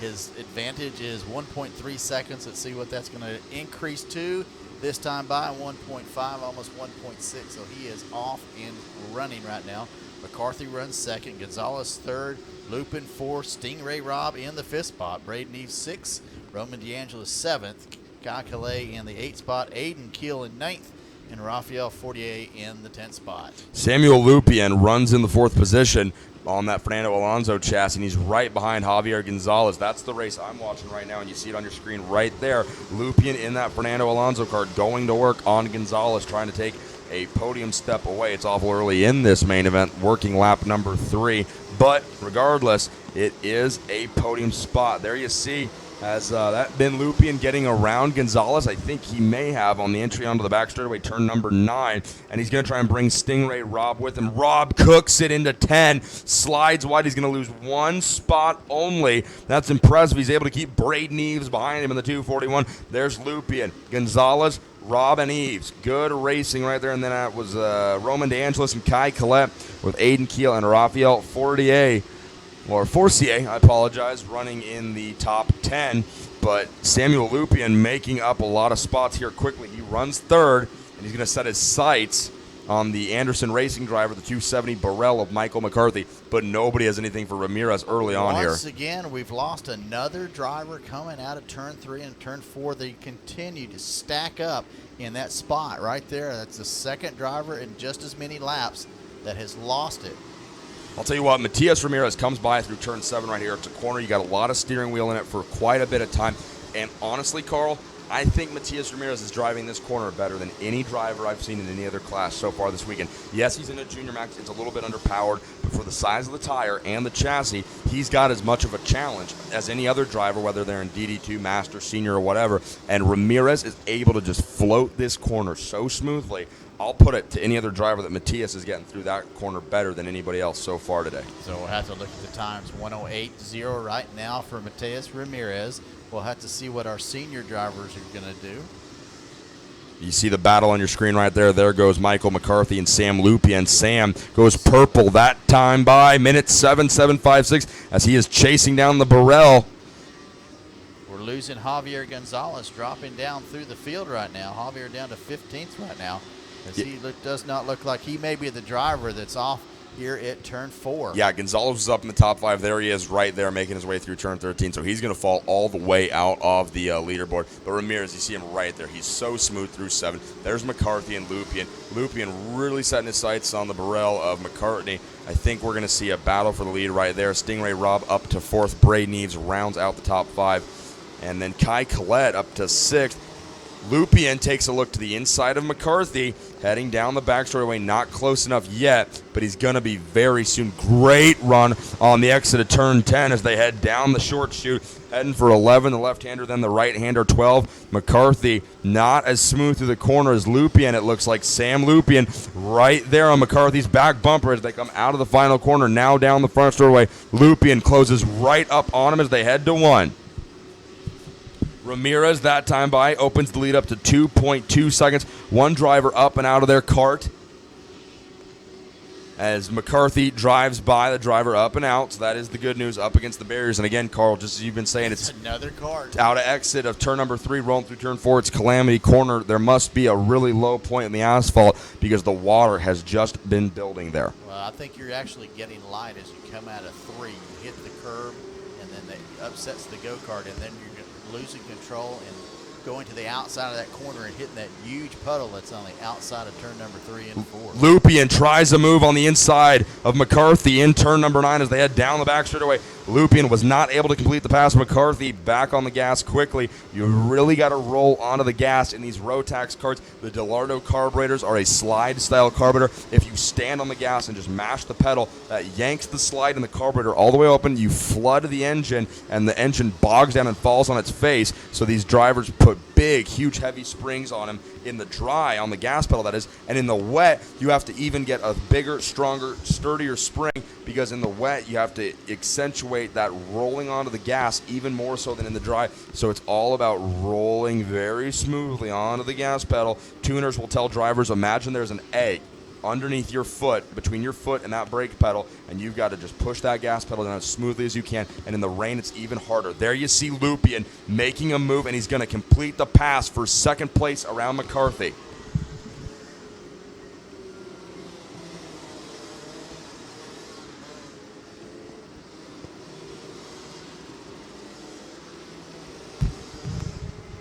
[SPEAKER 5] His advantage is 1.3 seconds. Let's see what that's going to increase to. This time by 1.5, almost 1.6. So he is off and running right now. McCarthy runs second. Gonzalez third. Lupin fourth. Stingray Robb in the 5th spot. Braden Eve 6th. Roman DeAngelis 7th. Guy Calais in the 8th spot. Aiden Keel in 9th. And Rafael Fortier in the 10th spot.
[SPEAKER 4] Samuel Lupien runs in the 4th position on that Fernando Alonso chassis, and he's right behind Javier Gonzalez. That's the race I'm watching right now, and you see it on your screen right there. Lupien in that Fernando Alonso car going to work on Gonzalez, trying to take a podium step away. It's awful early in this main event, working lap number 3. But regardless, it is a podium spot. There you see, has that been Lupien getting around Gonzalez? I think he may have on the entry onto the back straightaway, turn number 9. And he's going to try and bring Stingray Robb with him. Robb cooks it into 10, slides wide. He's going to lose 1 spot only. That's impressive. He's able to keep Braden Eves behind him in the 241. There's Lupien, Gonzalez, Robb, and Eves. Good racing right there. And then that was Roman DeAngelis and Kai Collette with Aiden Keel and Rafael Fortier. Or Forcier, I apologize, running in the top 10. But Samuel Lupien making up a lot of spots here quickly. He runs third, and he's going to set his sights on the Anderson Racing driver, the 270 Burrell of Michael McCarthy, but nobody has anything for Ramirez early on here.
[SPEAKER 5] Once again, we've lost another driver coming out of turn 3 and turn 4. They continue to stack up in that spot right there. That's the second driver in just as many laps that has lost it.
[SPEAKER 4] I'll tell you what, Matias Ramirez comes by through turn 7 right here. It's a corner. You got a lot of steering wheel in it for quite a bit of time. And honestly, Carl, I think Matias Ramirez is driving this corner better than any driver I've seen in any other class so far this weekend. Yes, he's in a junior max. It's a little bit underpowered, but for the size of the tire and the chassis, he's got as much of a challenge as any other driver, whether they're in DD2, Master, Senior, or whatever. And Ramirez is able to just float this corner so smoothly. I'll put it to any other driver that Matias is getting through that corner better than anybody else so far today.
[SPEAKER 5] So we'll have to look at the times. 1:08.0 right now for Matias Ramirez. We'll have to see what our senior drivers are going to do.
[SPEAKER 4] You see the battle on your screen right there. There goes Michael McCarthy and Sam Lupien. Sam goes purple that time by minute 7:7.56 as he is chasing down the Burrell.
[SPEAKER 5] We're losing Javier Gonzalez, dropping down through the field right now. Javier down to 15th right now. As he does not look like he may be the driver that's off here at turn 4.
[SPEAKER 4] Yeah, Gonzalez is up in the top 5. There he is right there making his way through turn 13. So he's going to fall all the way out of the leaderboard. But Ramirez, you see him right there. He's so smooth through 7. There's McCarthy and Lupien. Lupien really setting his sights on the Burrell of McCartney. I think we're going to see a battle for the lead right there. Stingray Robb up to 4th. Bray Neves rounds out the top 5. And then Kai Collette up to 6th. Lupien takes a look to the inside of McCarthy, heading down the back straightaway, not close enough yet, but he's going to be very soon. Great run on the exit of turn 10 as they head down the short chute, heading for 11, the left-hander, then the right-hander, 12. McCarthy not as smooth through the corner as Lupien. It looks like Sam Lupien right there on McCarthy's back bumper as they come out of the final corner, now down the front straightaway. Lupien closes right up on him as they head to 1. Ramirez that time by opens the lead up to 2.2 seconds. One driver up and out of their cart as McCarthy drives by the driver up and out. So that is the good news up against the barriers. And again, Carl, just as you've been saying, it's
[SPEAKER 5] another cart.
[SPEAKER 4] Out of exit of turn number 3, rolling through turn 4. It's Calamity Corner. There must be a really low point in the asphalt because the water has just been building there.
[SPEAKER 5] Well, I think you're actually getting light as you come out of 3. You hit the curb, and then that upsets the go-kart, and then you're losing control and going to the outside of that corner and hitting that huge puddle that's on the outside of turn number 3 and 4.
[SPEAKER 4] Lupien tries a move on the inside of McCarthy in turn number 9 as they head down the back straightaway. Lupien was not able to complete the pass. McCarthy back on the gas quickly. You really got to roll onto the gas in these Rotax carts. The Delardo carburetors are a slide-style carburetor. If you stand on the gas and just mash the pedal, that yanks the slide in the carburetor all the way open. You flood the engine, and the engine bogs down and falls on its face. So these drivers put big, huge, heavy springs on them in the dry, on the gas pedal, that is. And in the wet, you have to even get a bigger, stronger, sturdier spring because in the wet, you have to accentuate that rolling onto the gas even more so than in the dry. So it's all about rolling very smoothly onto the gas pedal. Tuners will tell drivers, imagine there's an egg underneath your foot, between your foot and that brake pedal, and you've got to just push that gas pedal down as smoothly as you can, and in the rain, it's even harder. There you see Lupien making a move, and he's going to complete the pass for second place around McCarthy.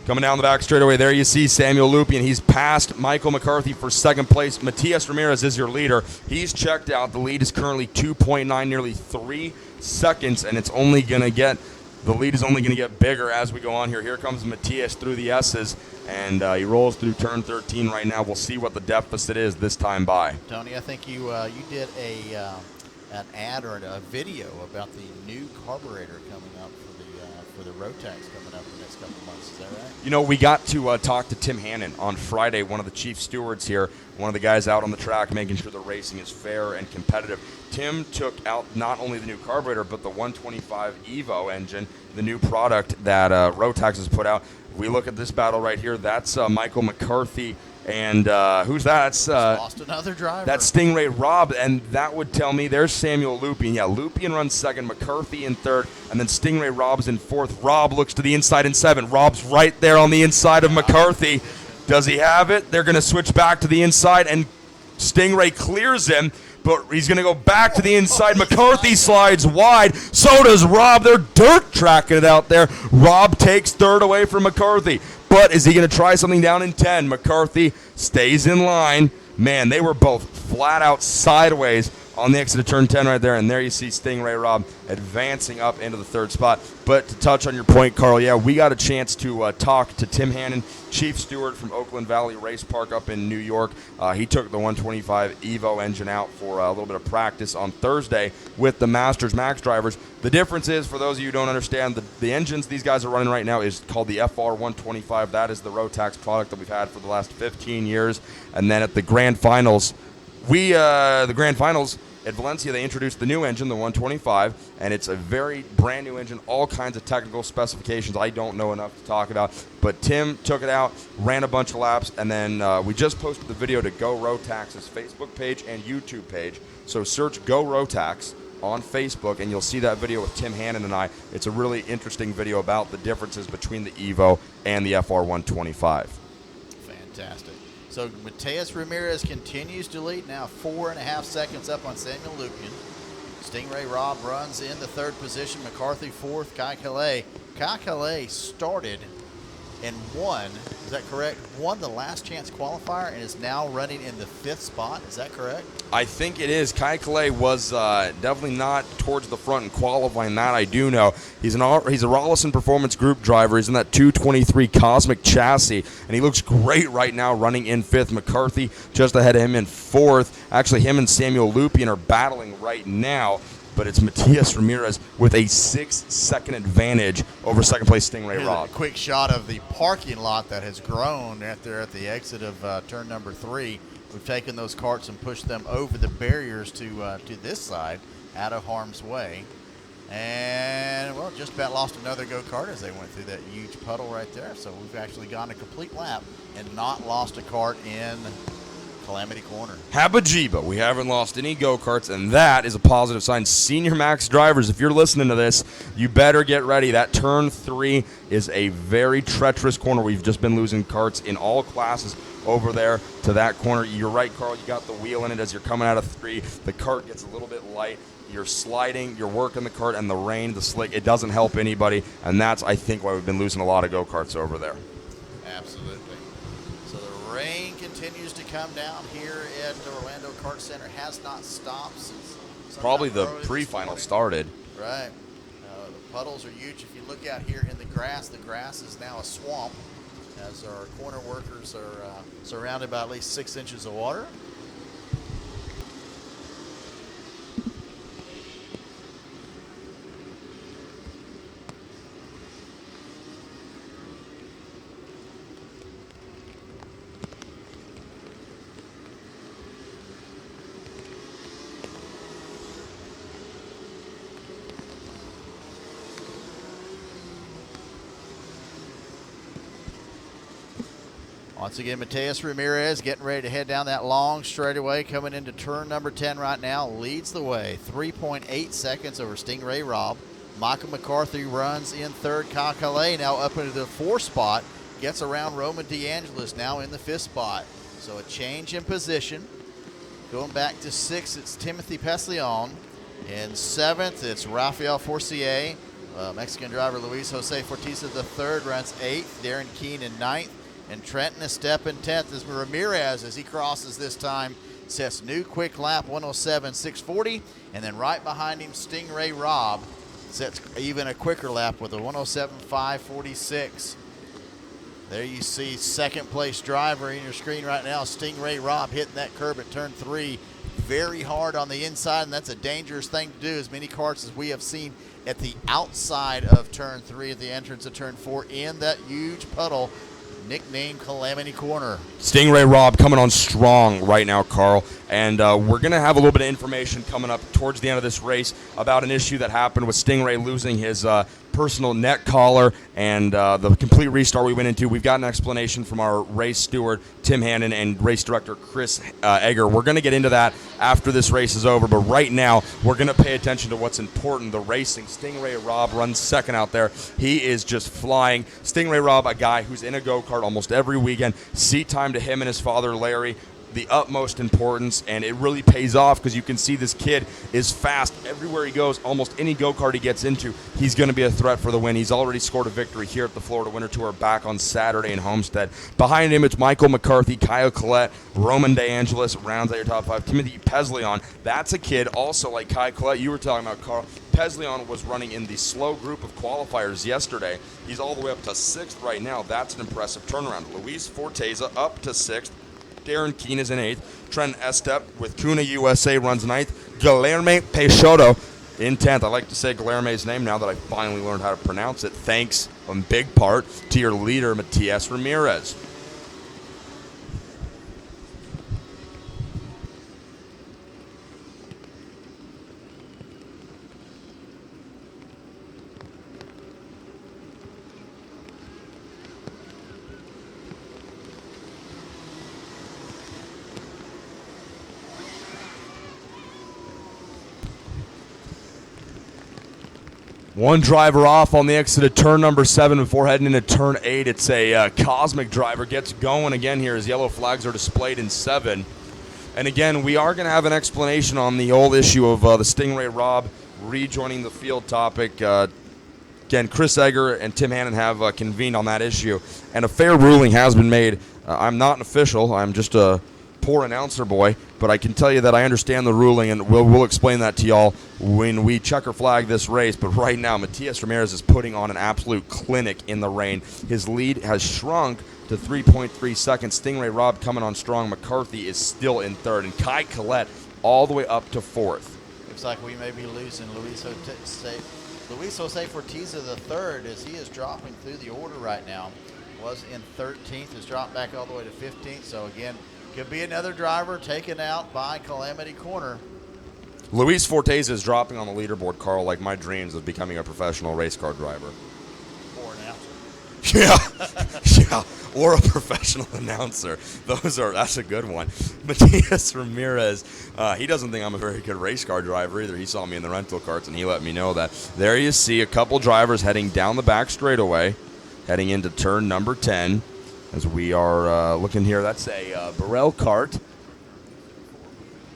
[SPEAKER 4] Coming down the back straightaway, there you see Samuel Lupien. He's passed Michael McCarthy for second place. Matias Ramirez is your leader. He's checked out. The lead is currently 2.9, nearly 3 seconds, and the lead is only going to get bigger as we go on here. Here comes Matias through the S's, and he rolls through turn 13 right now. We'll see what the deficit is this time by.
[SPEAKER 5] Tony, I think you did an ad or a video about the new carburetor coming up for the Rotax coming up in the next couple of months. Is that right?
[SPEAKER 4] You know, we got to talk to Tim Hannon on Friday, one of the chief stewards here, one of the guys out on the track making sure the racing is fair and competitive. Tim took out not only the new carburetor, but the 125 Evo engine, the new product that Rotax has put out. We look at this battle right here. That's Michael McCarthy. And who's that? That's
[SPEAKER 5] lost another driver.
[SPEAKER 4] That's Stingray Robb, and that would tell me there's Samuel Lupien. Yeah, Lupien runs second, McCarthy in third, and then Stingray Robb's in fourth. Robb looks to the inside in 7. Robb's right there on the inside of McCarthy. Does he have it? They're going to switch back to the inside, and Stingray clears him, but he's going to go back to the inside. McCarthy slides wide. So does Rob. They're dirt tracking it out there. Rob takes third away from McCarthy. But is he going to try something down in 10? McCarthy stays in line. Man, they were both flat out sideways on the exit of turn 10 right there, and there you see Stingray Rob advancing up into the third spot. But to touch on your point, Carl, yeah, we got a chance to talk to Tim Hannon, Chief Steward from Oakland Valley Race Park up in New York. He took the 125 Evo engine out for a little bit of practice on Thursday with the Masters Max drivers. The difference is, for those of you who don't understand, the engines these guys are running right now is called the FR125. That is the Rotax product that we've had for the last 15 years. And then at the Grand Finals, the Grand Finals at Valencia, they introduced the new engine, the 125, and it's a very brand new engine, all kinds of technical specifications I don't know enough to talk about. But Tim took it out, ran a bunch of laps, and then we just posted the video to Go Rotax's Facebook page and YouTube page. So search Go Rotax on Facebook, and you'll see that video with Tim Hannon and I. It's a really interesting video about the differences between the Evo and the FR125.
[SPEAKER 5] Fantastic. So Mateus Ramirez continues to lead now, 4.5 seconds up on Samuel Lupian. Stingray Rob runs in the third position. McCarthy fourth. Kai Calais. Kai Calais started and won, is that correct? Won the last chance qualifier and is now running in the 5th spot. Is that correct?
[SPEAKER 4] I think it is. Kai Calais was definitely not towards the front in qualifying. That I do know. He's a Rollison Performance Group driver. He's in that 223 Cosmic chassis, and he looks great right now running in 5th. McCarthy just ahead of him in 4th. Actually, him and Samuel Lupian are battling right now, but it's Matias Ramirez with a 6-second advantage over second place Stingray Rob.
[SPEAKER 5] A quick shot of the parking lot that has grown at the exit of turn number 3. We've taken those carts and pushed them over the barriers to this side, out of harm's way. And, well, just about lost another go-kart as they went through that huge puddle right there. So we've actually gone a complete lap and not lost a cart in Calamity Corner.
[SPEAKER 4] Habajiba, we haven't lost any go-karts, and that is a positive sign. Senior Max drivers, if you're listening to this, you better get ready. That turn 3 is a very treacherous corner. We've just been losing carts in all classes over there to that corner. You're right, Carl, you got the wheel in it as you're coming out of 3. The cart gets a little bit light. You're sliding, you're working the cart, and the rain, the slick, it doesn't help anybody, and that's, I think, why we've been losing a lot of go-karts over there.
[SPEAKER 5] Absolutely. So the rain continues to come down here at the Orlando Kart Center. Has not stopped since
[SPEAKER 4] probably the pre-final started.
[SPEAKER 5] Right. The puddles are huge. If you look out here in the grass is now a swamp as our corner workers are surrounded by at least 6 inches of water. Once again, Mateus Ramirez getting ready to head down that long straightaway, coming into turn number 10 right now, leads the way. 3.8 seconds over Stingray Rob. Michael McCarthy runs in third. Kai Calais now up into the 4th spot, gets around Roman DeAngelis now in the 5th spot. So a change in position. Going back to 6th, it's Timothy Peslion. In 7th, it's Rafael Forcier. Mexican driver Luis Jose Fortiza III runs 8th. Darren Keene in 9th. And Trenton is stepping 10th as Ramirez, as he crosses this time, sets new quick lap 107.640. And then right behind him, Stingray Rob sets even a quicker lap with a 107.546. There you see second place driver in your screen right now, Stingray Rob, hitting that curb at turn 3 very hard on the inside, and that's a dangerous thing to do. As many carts as we have seen at the outside of turn 3 at the entrance of turn 4 in that huge puddle nicknamed Calamity Corner.
[SPEAKER 4] Stingray Rob coming on strong right now, Carl. And we're going to have a little bit of information coming up towards the end of this race about an issue that happened with Stingray losing his personal neck collar and the complete restart we went into. We've got an explanation from our race steward, Tim Hannon, and race director, Chris Egger. We're going to get into that after this race is over, but right now we're going to pay attention to what's important, the racing. Stingray Rob runs second out there. He is just flying. Stingray Rob, a guy who's in a go-kart almost every weekend. Seat time to him and his father, Larry. the utmost importance, and it really pays off because you can see this kid is fast everywhere he goes. Almost any go-kart he gets into, he's going to be a threat for the win. He's already scored a victory here at the Florida Winter Tour back on Saturday in Homestead. Behind him, it's Michael McCarthy, Kyle Collette, Roman DeAngelis rounds out your top 5. Timothy Pesleon, that's a kid also like Kyle Collette. You were talking about, Carl. Pesleon was running in the slow group of qualifiers yesterday. He's all the way up to 6th right now. That's an impressive turnaround. Luis Forteza up to 6th. Darren Keene is in 8th. Trent Estep with Kuna USA runs 9th. Guilherme Peixoto in 10th. I like to say Guilherme's name now that I finally learned how to pronounce it. Thanks in big part to your leader, Matias Ramirez. One driver off on the exit of turn number 7 before heading into turn 8. It's a Cosmic driver. Gets going again here as yellow flags are displayed in 7. And again, we are going to have an explanation on the old issue of the Stingray Rob rejoining the field topic. Again, Chris Egger and Tim Hannon have convened on that issue. And a fair ruling has been made. I'm not an official. I'm just a poor announcer boy, but I can tell you that I understand the ruling, and we'll explain that to y'all when we checker flag this race. But right now, Matias Ramirez is putting on an absolute clinic in the rain. His lead has shrunk to 3.3 seconds. Stingray Rob coming on strong. McCarthy is still in 3rd, and Kai Collette all the way up to 4th.
[SPEAKER 5] Looks like we may be losing Luis Jose Forteza the 3rd as he is dropping through the order right now. Was in 13th, has dropped back all the way to 15th. So again, could be another driver taken out by Calamity Corner.
[SPEAKER 4] Luis Forteza is dropping on the leaderboard, Carl, like my dreams of becoming a professional race car driver.
[SPEAKER 5] Or announcer.
[SPEAKER 4] Yeah, or a professional announcer. That's a good one. Matias Ramirez, he doesn't think I'm a very good race car driver either. He saw me in the rental carts, and he let me know that. There you see a couple drivers heading down the back straightaway, heading into turn number 10. As we are looking here, that's a Burrell kart.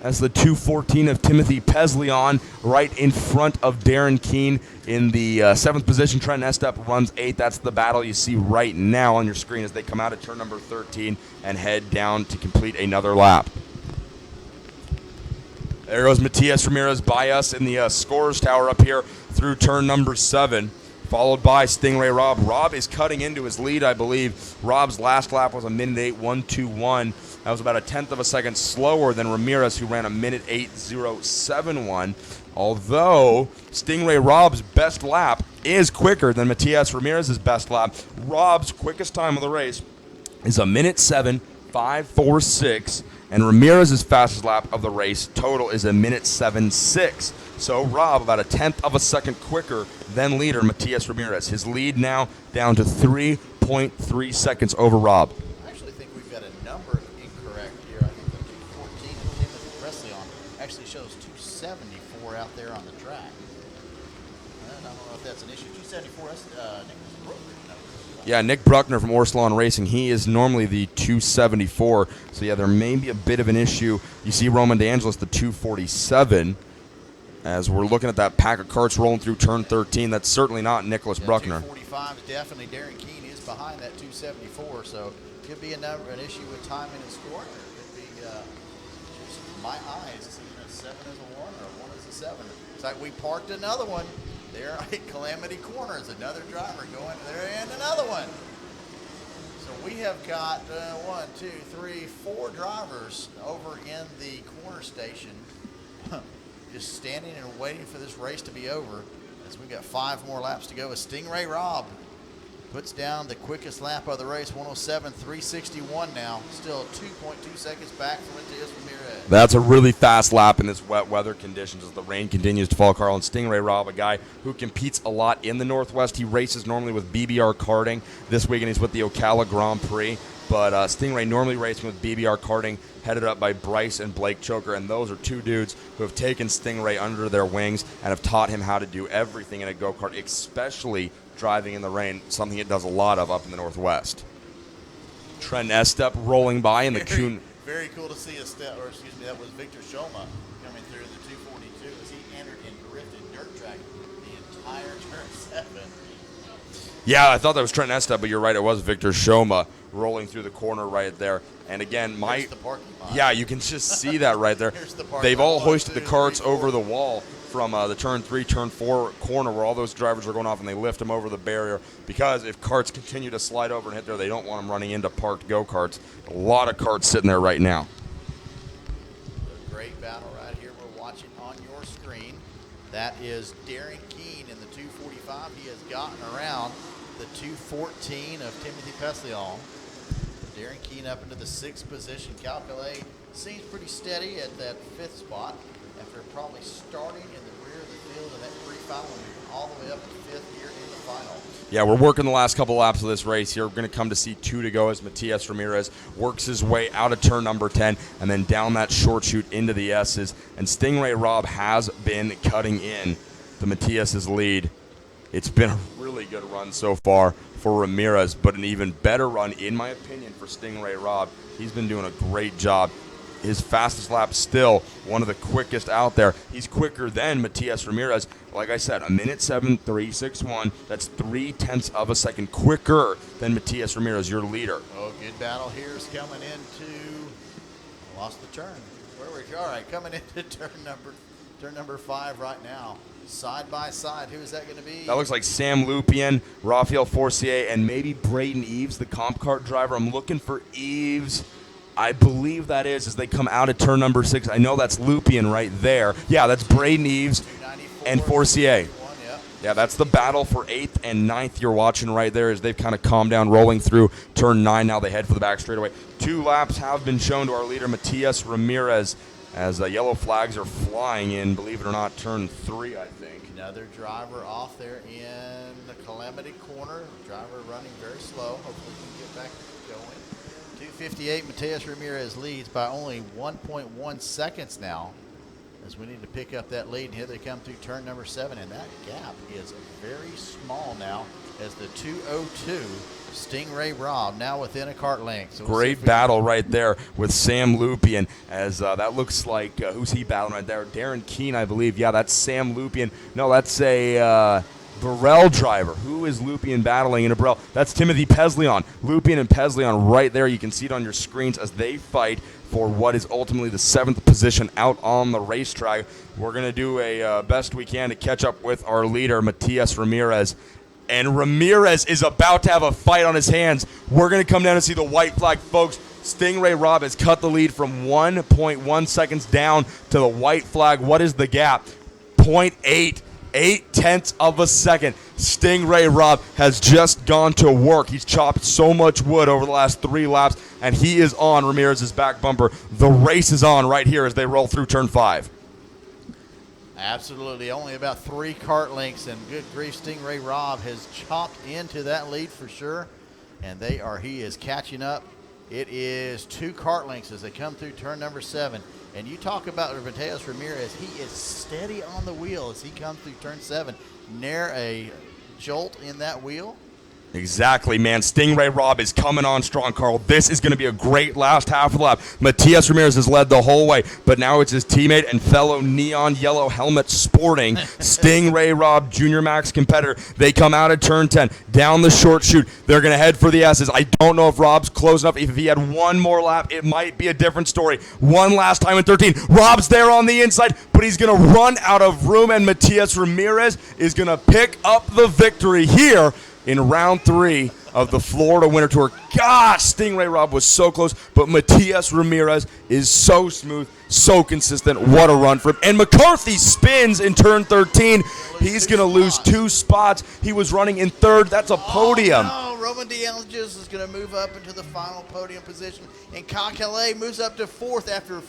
[SPEAKER 4] That's the 214 of Timothy Pesleon right in front of Darren Keene in the 7th position. Trent Estep runs 8th. That's the battle you see right now on your screen as they come out of turn number 13 and head down to complete another lap. There goes Matias Ramirez by us in the scores tower up here through turn number 7. Followed by Stingray Rob. Rob is cutting into his lead, I believe. Rob's last lap was a minute 8.121. That was about a 10th of a second slower than Ramirez, who ran a minute 8.071. Although Stingray Rob's best lap is quicker than Matias Ramirez's best lap. Rob's quickest time of the race is a minute 7.546, and Ramirez's fastest lap of the race total is a minute 7.6. So Rob about a 10th of a second quicker than leader Matias Ramirez. His lead now down to 3.3 seconds over Rob.
[SPEAKER 5] I actually think we've got a number incorrect here. I think the 214 of Timothy Pesleon actually shows 274 out there on the track. I don't know if that's an issue. 274, that's Nick Bruckner.
[SPEAKER 4] Yeah, Nick Bruckner from Orslon Racing. He is normally the 274. So yeah, there may be a bit of an issue. You see Roman DeAngelis, the 247. As we're looking at that pack of carts rolling through turn 13, that's certainly not Nicholas Bruckner.
[SPEAKER 5] 245 is definitely Darren Keene is behind that 274, so could be an issue with timing and scoring. Could be just my eyes seeing a 7 as a 1 or a 1 as a 7. It's like we parked another one there at Calamity Corners. Another driver going there and another one. So we have got 1, 2, 3, 4 drivers over in the corner station. Just standing and waiting for this race to be over as we've got 5 more laps to go as Stingray Rob puts down the quickest lap of the race, 107.361 now. Still 2.2 seconds back from Matias Ramirez.
[SPEAKER 4] That's a really fast lap in this wet weather conditions as the rain continues to fall, Carl. And Stingray Rob, a guy who competes a lot in the Northwest. He races normally with BBR Karting. This weekend he's with the Ocala Grand Prix. But Stingray normally racing with BBR Karting, headed up by Bryce and Blake Choker, and those are 2 dudes who have taken Stingray under their wings and have taught him how to do everything in a go-kart, especially driving in the rain, something it does a lot of up in the Northwest. Trent Estep rolling by in the Kuhn.
[SPEAKER 5] Very cool to see that was Victor Shoma coming through the 242 as he entered and drifted dirt track the entire turn 7.
[SPEAKER 4] Yeah, I thought that was Trent Nesta, but you're right. It was Victor Shoma rolling through the corner right there. And again,
[SPEAKER 5] Here's the parking lot.
[SPEAKER 4] yeah, you can just see that right there.
[SPEAKER 5] Here's the parking
[SPEAKER 4] They've
[SPEAKER 5] lot.
[SPEAKER 4] all
[SPEAKER 5] 1,
[SPEAKER 4] hoisted
[SPEAKER 5] 2,
[SPEAKER 4] the carts
[SPEAKER 5] 3, 4.
[SPEAKER 4] over the wall from the turn 3, turn 4 corner where all those drivers are going off, and they lift them over the barrier because if carts continue to slide over and hit there, they don't want them running into parked go-karts. A lot of carts sitting there right now.
[SPEAKER 5] A great battle right here we're watching on your screen. That is Darren Keene in the 245. He has gotten around the 214 of Timothy Peslion. Darren Keene up into the 6th position. Calculate seems pretty steady at that 5th spot after probably starting in the rear of the field in that pre-final and moving all the way up to 5th here in the final.
[SPEAKER 4] Yeah, we're working the last couple laps of this race here. We're going to come to see 2 to go as Matias Ramirez works his way out of turn number 10 and then down that short chute into the S's. And Stingray Rob has been cutting in the Matias's lead. It's been a really good run so far for Ramirez, but an even better run, in my opinion, for Stingray Rob. He's been doing a great job. His fastest lap still one of the quickest out there. He's quicker than Matias Ramirez. Like I said, 1:07.361. That's 0.3 of a second quicker than Matias Ramirez, your leader.
[SPEAKER 5] Oh, good battle here is coming into, lost the turn. Where were you? All right, coming into turn number 5 right now. Side by side, who is that going to be?
[SPEAKER 4] That looks like Sam Lupien, Rafael Forcier, and maybe Braden Eves, the comp cart driver. I'm looking for Eves. I believe that is as they come out of turn number 6. I know that's Lupien right there. Yeah, that's Braden Eves and Forcier. Yeah, that's the battle for 8th and 9th you're watching right there as they've kind of calmed down, rolling through turn 9. Now they head for the back straightaway. 2 laps have been shown to our leader, Matias Ramirez, as the yellow flags are flying in, believe it or not, turn 3, I think.
[SPEAKER 5] Another driver off there in the Calamity corner. Driver running very slow. Hopefully he can get back going. 2:58, Matias Ramirez leads by only 1.1 seconds now, as we need to pick up that lead. And here they come through turn number 7, and that gap is very small now as the 202 Stingray Rob now within a kart length. So
[SPEAKER 4] Great battle right there with Sam Lupien as that looks like, who's he battling right there? Darren Keene, I believe. Yeah, that's Sam Lupien. No, that's a Burrell driver. Who is Lupien battling in a Burrell? That's Timothy Peslion. Lupien and Peslion right there. You can see it on your screens as they fight for what is ultimately the 7th position out on the racetrack. We're going to do a best we can to catch up with our leader, Matias Ramirez. And Ramirez is about to have a fight on his hands. We're going to come down and see the white flag, folks. Stingray Rob has cut the lead from 1.1 seconds down to the white flag. What is the gap? 0.8. 0.8 of a second. Stingray Rob has just gone to work. He's chopped so much wood over the last 3 laps, and he is on Ramirez's back bumper. The race is on right here as they roll through turn 5.
[SPEAKER 5] Absolutely. Only about 3 kart lengths, and good grief, Stingray Rob has chopped into that lead for sure. And he is catching up. It is 2 kart lengths as they come through turn number 7. And you talk about Matias Ramirez, he is steady on the wheel as he comes through turn 7. Near a jolt in that wheel.
[SPEAKER 4] Exactly, man. Stingray Rob is coming on strong, Carl. This is going to be a great last half of the lap. Matias Ramirez has led the whole way, but now it's his teammate and fellow neon yellow helmet sporting Stingray Rob, junior Max competitor. They come out of turn 10, down the short chute. They're going to head for the S's. I don't know if Rob's close enough. If he had one more lap, it might be a different story. One last time in 13. Rob's there on the inside, but he's going to run out of room, and Matias Ramirez is going to pick up the victory here in round 3 of the Florida Winter Tour. Gosh, Stingray Rob was so close, but Matias Ramirez is so smooth, so consistent. What a run for him. And McCarthy spins in turn 13. He's going to lose 2 spots. He was running in 3rd. That's a podium.
[SPEAKER 5] Oh, no. Roman DeAngelis is going to move up into the final podium position. And Calais moves up to 4th after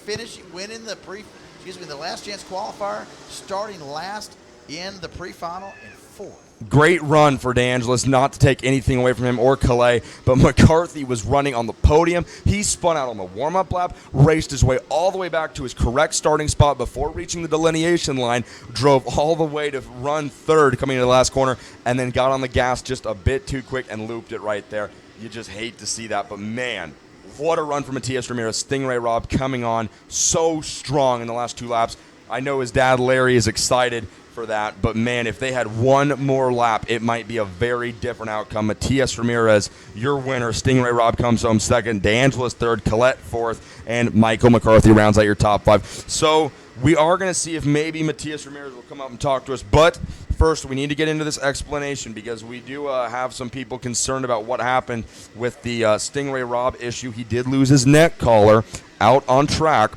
[SPEAKER 5] winning the last chance qualifier, starting last in the pre-final in 4th.
[SPEAKER 4] Great run for DeAngelis, not to take anything away from him or Calais, but McCarthy was running on the podium. He spun out on the warm-up lap, raced his way all the way back to his correct starting spot before reaching the delineation line, drove all the way to run 3rd coming into the last corner, and then got on the gas just a bit too quick and looped it right there. You just hate to see that, but man, What a run for Matias Ramirez. Stingray Rob coming on so strong in the last 2 laps. I know his dad, Larry, is excited for that, but man, if they had one more lap, it might be a very different outcome. Matias Ramirez, your winner. Stingray Rob comes home second. DeAngela's third. Colette fourth. And Michael McCarthy rounds out your top 5. So we are going to see if maybe Matias Ramirez will come up and talk to us, but first, we need to get into this explanation because we do have some people concerned about what happened with the Stingray Rob issue. He did lose his neck collar out on track,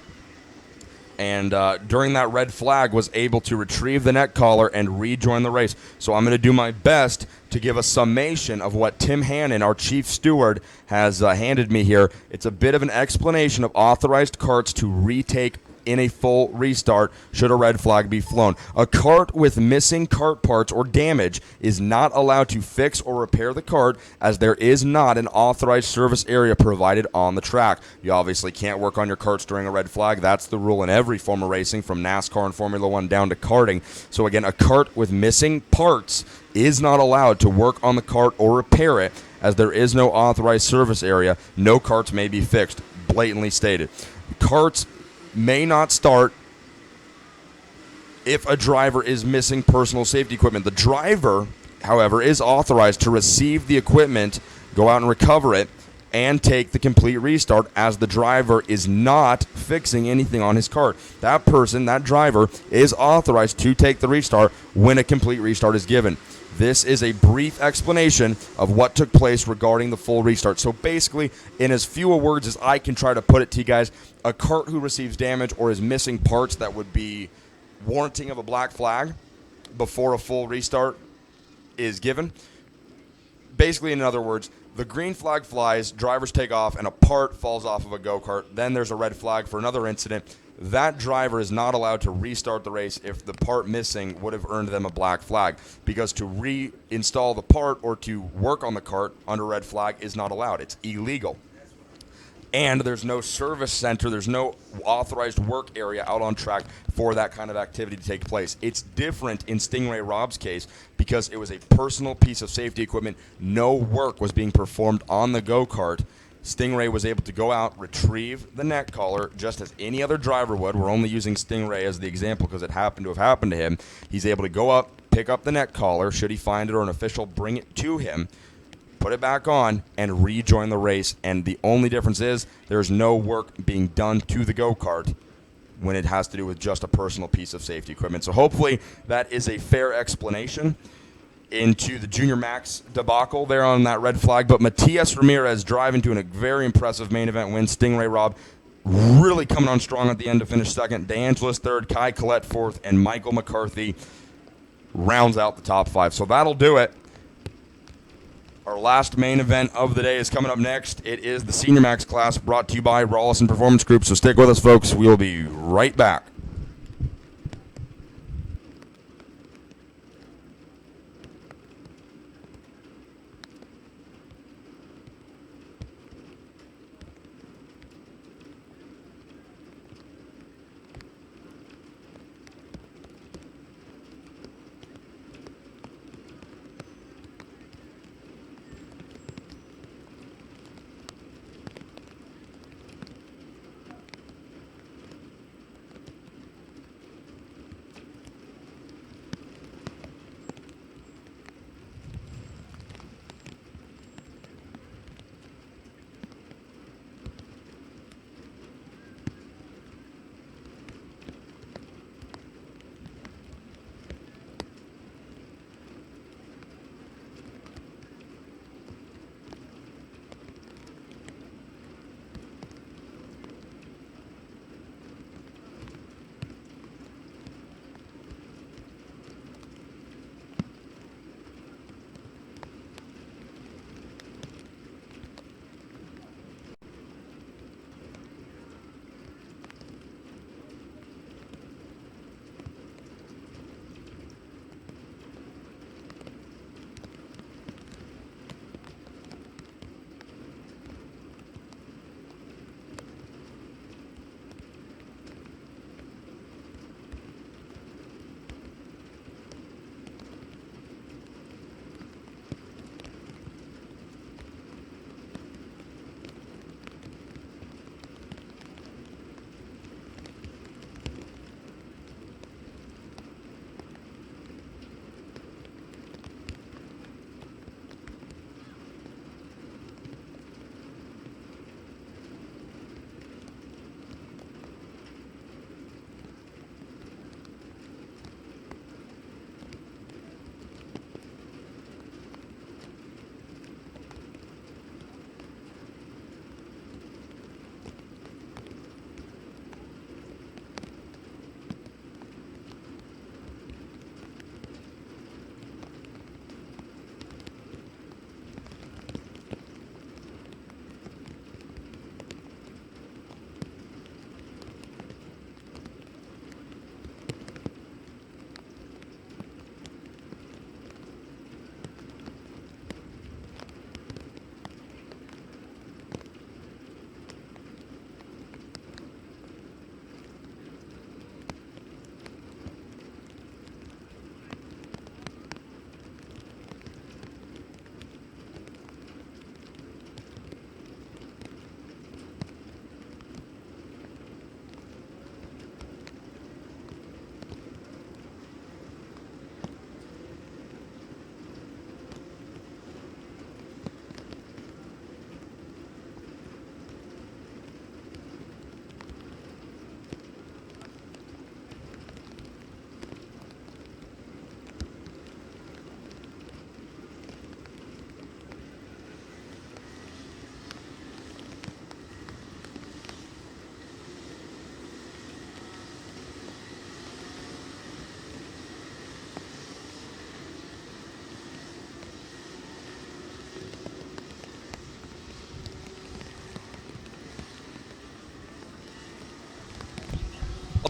[SPEAKER 4] and during that red flag was able to retrieve the neck collar and rejoin the race. So I'm going to do my best to give a summation of what Tim Hannon, our chief steward, has handed me here. It's a bit of an explanation of authorized carts to retake in a full restart should a red flag be flown. A cart with missing cart parts or damage is not allowed to fix or repair the cart, as there is not an authorized service area provided on the track. You obviously can't work on your carts during a red flag. That's the rule in every form of racing, from NASCAR and Formula One down to karting. So again, a cart with missing parts is not allowed to work on the cart or repair it, as there is no authorized service area. No carts may be fixed, blatantly stated. Carts may not start if a driver is missing personal safety equipment. The driver, however, is authorized to receive the equipment, go out and recover it, and take the complete restart, as the driver is not fixing anything on his cart. That person, that driver, is authorized to take the restart when a complete restart is given. This is a brief explanation of what took place regarding the full restart. So basically, in as few words as I can try to put it to you guys, a cart who receives damage or is missing parts that would be warranting of a black flag before a full restart is given. Basically, in other words, the green flag flies, drivers take off, and a part falls off of a go-kart. Then there's a red flag for another incident. That driver is not allowed to restart the race if the part missing would have earned them a black flag, because to reinstall the part or to work on the cart under red flag is not allowed. It's illegal. And there's no service center, there's no authorized work area out on track for that kind of activity to take place. It's different in Stingray Rob's case because it was a personal piece of safety equipment. No work was being performed on the go-kart. Stingray was able to go out, retrieve the neck collar, just as any other driver would. We're only using Stingray as the example because it happened to have happened to him. He's able to go up, pick up the neck collar, should he find it or an official bring it to him, put it back on, and rejoin the race. And the only difference is there's no work being done to the go-kart when it has to do with just a personal piece of safety equipment. So hopefully that is a fair explanation into the Junior Max debacle there on that red flag. But Matias Ramirez driving to a very impressive main event win. Stingray Rob really coming on strong at the end to finish second. DeAngela's third, Kai Collette fourth, and Michael McCarthy rounds out the top 5. So that'll do it. Our last main event of the day is coming up next. It is the Senior Max class, brought to you by Rollison Performance Group. So stick with us, folks. We will be right back.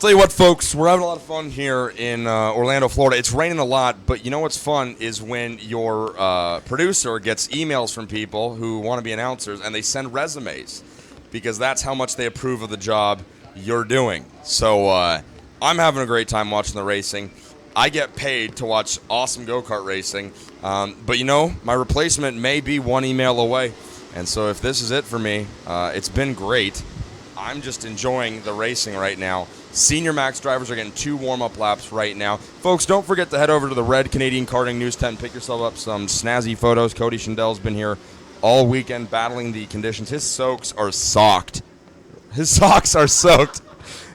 [SPEAKER 4] I'll tell you what, folks, we're having a lot of fun here in Orlando, Florida. It's raining a lot, but you know what's fun is when your producer gets emails from people who want to be announcers, and they send resumes, because that's how much they approve of the job you're doing. So I'm having a great time watching the racing. I get paid to watch awesome go-kart racing, but you know, my replacement may be one email away. And so if this is it for me, it's been great. I'm just enjoying the racing right now. Senior Max drivers are getting 2 warm-up laps right now. Folks, don't forget to head over to the Red Canadian Karting News Tent. Pick yourself up some snazzy photos. Cody Schindell's been here all weekend battling the conditions. His soaks are socked. His socks are soaked.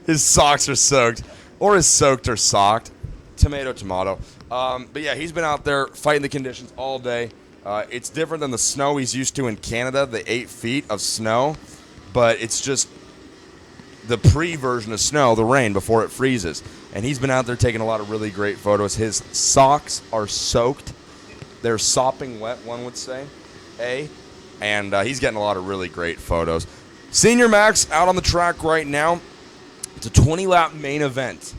[SPEAKER 4] His socks are soaked. Or his soaked or socked. Tomato, tomato. But yeah, he's been out there fighting the conditions all day. It's different than the snow he's used to in Canada, the 8 feet of snow. But it's just the pre-version of snow, the rain, before it freezes. And he's been out there taking a lot of really great photos. His socks are soaked. They're sopping wet, one would say. And he's getting a lot of really great photos. Senior Max out on the track right now. It's a 20-lap main event.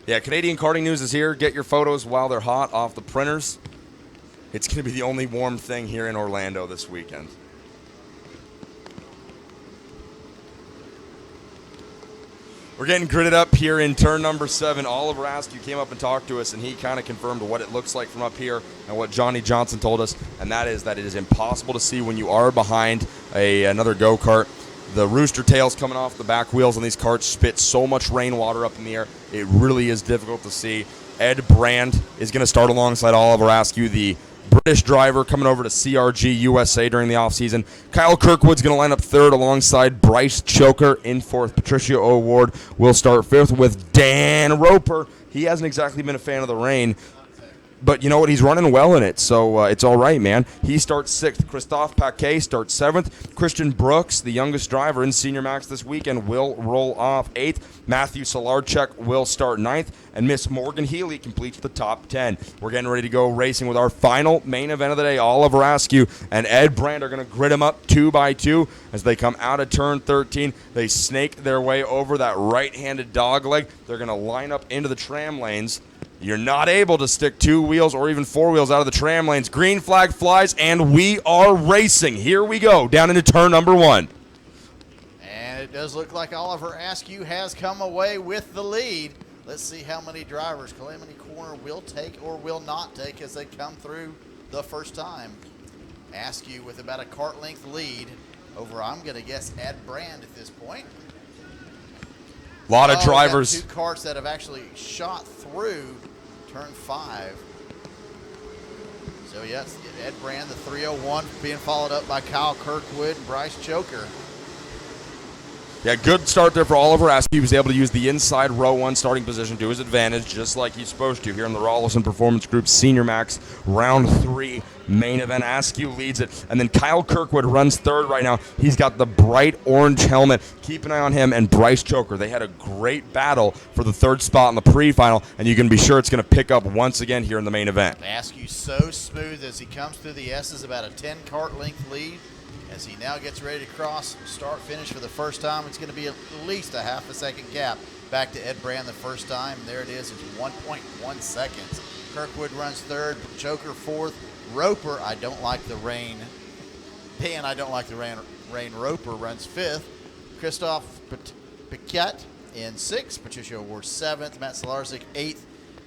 [SPEAKER 4] Yeah, Canadian Karting News is here. Get your photos while they're hot off the printers. It's going to be the only warm thing here in Orlando this weekend. We're getting gridded up here in turn number 7. Oliver Askew came up and talked to us, and he kind of confirmed what it looks like from up here and what Johnny Johnson told us, and that is that it is impossible to see when you are behind another go-kart. The rooster tails coming off the back wheels on these karts spit so much rainwater up in the air, it really is difficult to see. Ed Brand is going to start alongside Oliver Askew, the British driver coming over to CRG USA during the offseason. Kyle Kirkwood's going to line up 3rd alongside Bryce Choker in 4th. Patricia O'Ward will start 5th with Dan Roper. He hasn't exactly been a fan of the rain, but you know what? He's running well in it, so it's all right, man. He starts 6th. Christophe Paquet starts 7th. Christian Brooks, the youngest driver in Senior Max this weekend, will roll off 8th. Matthew Solarchek will start 9th. And Miss Morgan Healy completes the top 10. We're getting ready to go racing with our final main event of the day. Oliver Askew and Ed Brand are going to grid him up 2 by 2 as they come out of turn 13. They snake their way over that right-handed dog leg. They're going to line up into the tram lanes. You're not able to stick 2 wheels or even 4 wheels out of the tram lanes. Green flag flies, and we are racing. Here we go, down into turn number 1.
[SPEAKER 5] And it does look like Oliver Askew has come away with the lead. Let's see how many drivers Calamity Corner will take or will not take as they come through the first time. Askew with about a kart length lead over, I'm going to guess, Ed Brand at this point.
[SPEAKER 4] A lot of drivers.
[SPEAKER 5] We got 2 karts that have actually shot through turn 5. So yes, Ed Brand, the 301, being followed up by Kyle Kirkwood and Bryce Choker.
[SPEAKER 4] Yeah, good start there for Oliver Askew. He was able to use the inside row 1 starting position to his advantage, just like he's supposed to here in the Rollison Performance Group Senior Max Round 3 main event. Askew leads it, and then Kyle Kirkwood runs 3rd right now. He's got the bright orange helmet. Keep an eye on him and Bryce Choker. They had a great battle for the 3rd spot in the pre-final, and you can be sure it's going to pick up once again here in the main event.
[SPEAKER 5] Askew so smooth as he comes through the S's, about a 10 kart length lead. As he now gets ready to cross start-finish for the first time, it's going to be at least a half a second gap back to Ed Brand the first time. There it is. It's 1.1 seconds. Kirkwood runs 3rd, Choker 4th. Roper, I don't like the rain. I don't like the rain. Roper runs 5th. Christophe Paquette in 6th. Patricia O'Ward 7th. Matt Solarczyk 8th.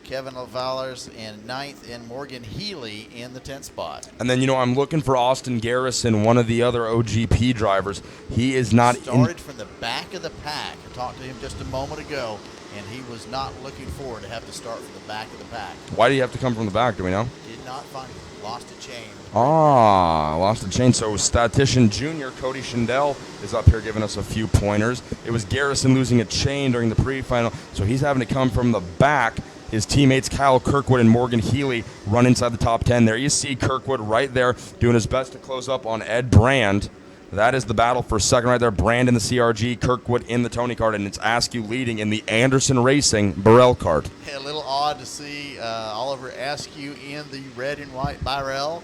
[SPEAKER 5] Kevin Lavalers in 9th, and Morgan Healy in the 10th spot.
[SPEAKER 4] And then, you know, I'm looking for Austin Garrison, one of the other OGP drivers. He is not
[SPEAKER 5] started from the back of the pack. I talked to him just a moment ago, and he was not looking forward to have to start from the back of the pack.
[SPEAKER 4] Why do you have to come from the back? Do we know?
[SPEAKER 5] Did not find it. Lost a chain.
[SPEAKER 4] Lost a chain. So Statistician Junior Cody Schindell is up here giving us a few pointers. It was Garrison losing a chain during the pre-final, so he's having to come from the back. His teammates Kyle Kirkwood and Morgan Healy run inside the top 10. There you see Kirkwood right there doing his best to close up on Ed Brand. That is the battle for second right there. Brand in the CRG, Kirkwood in the Tony kart, and it's Askew leading in the Anderson Racing Burrell kart.
[SPEAKER 5] Yeah, a little odd to see Oliver Askew in the red and white Burrell.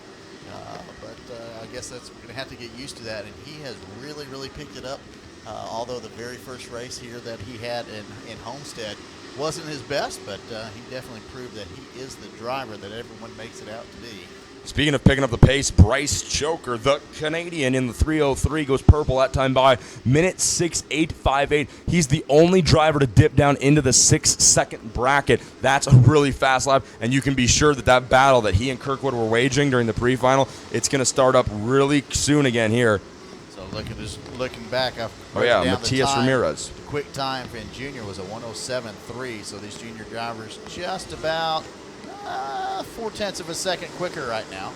[SPEAKER 5] But I guess that's going to have to get used to that, and he has really, really picked it up. Although the very first race here that he had in Homestead wasn't his best, but he definitely proved that he is the driver that everyone makes it out to be.
[SPEAKER 4] Speaking of picking up the pace, Bryce Choker, the Canadian in the 303, goes purple that time by minute 6:858. He's the only driver to dip down into the 6-second bracket. That's a really fast lap, and you can be sure that that battle that he and Kirkwood were waging during the pre-final, it's going to start up really soon again here.
[SPEAKER 5] So looking back,
[SPEAKER 4] Matias Ramirez.
[SPEAKER 5] The quick time in junior was a 107.3, so these junior drivers just about 0.4 of a second quicker right now.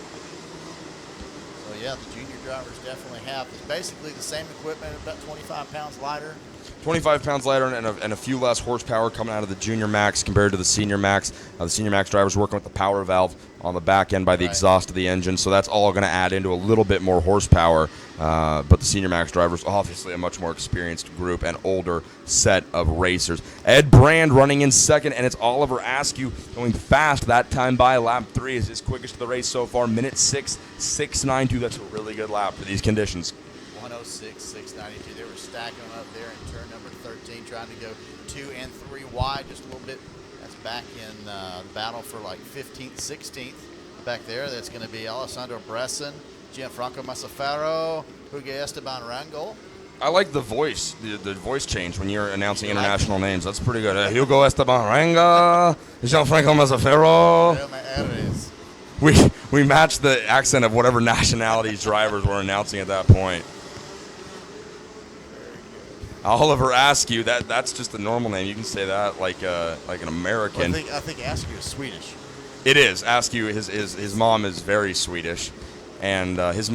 [SPEAKER 5] So yeah, the junior drivers definitely have basically the same equipment, about 25 pounds lighter.
[SPEAKER 4] 25 pounds lighter and a few less horsepower coming out of the junior max compared to the senior max. The senior max drivers working with the power valve on the back end by the exhaust of the engine, so that's all going to add into a little bit more horsepower. But the senior max drivers, obviously a much more experienced group and older set of racers. Ed Brand running in second, and it's Oliver Askew going fast that time by. Lap 3 is his quickest of the race so far, minute 6:692. That's a really good lap for these conditions.
[SPEAKER 5] 106.692. They were stacking them up there in turn number 13, trying to go 2 and 3 wide, just a little bit. That's back in the battle for like 15th, 16th. Back there, that's going to be Alessandro Bresson, Gianfranco Massafaro, Hugo Esteban Rangel.
[SPEAKER 4] I like the voice, the voice change when you're announcing international names. That's pretty good. Hugo Esteban Rangel, Gianfranco Massafaro. We matched the accent of whatever nationalities drivers were announcing at that point. Oliver Askew, that's just a normal name. You can say that like an American.
[SPEAKER 5] Well, I think Askew is Swedish.
[SPEAKER 4] It is. Askew, his mom is very Swedish, and his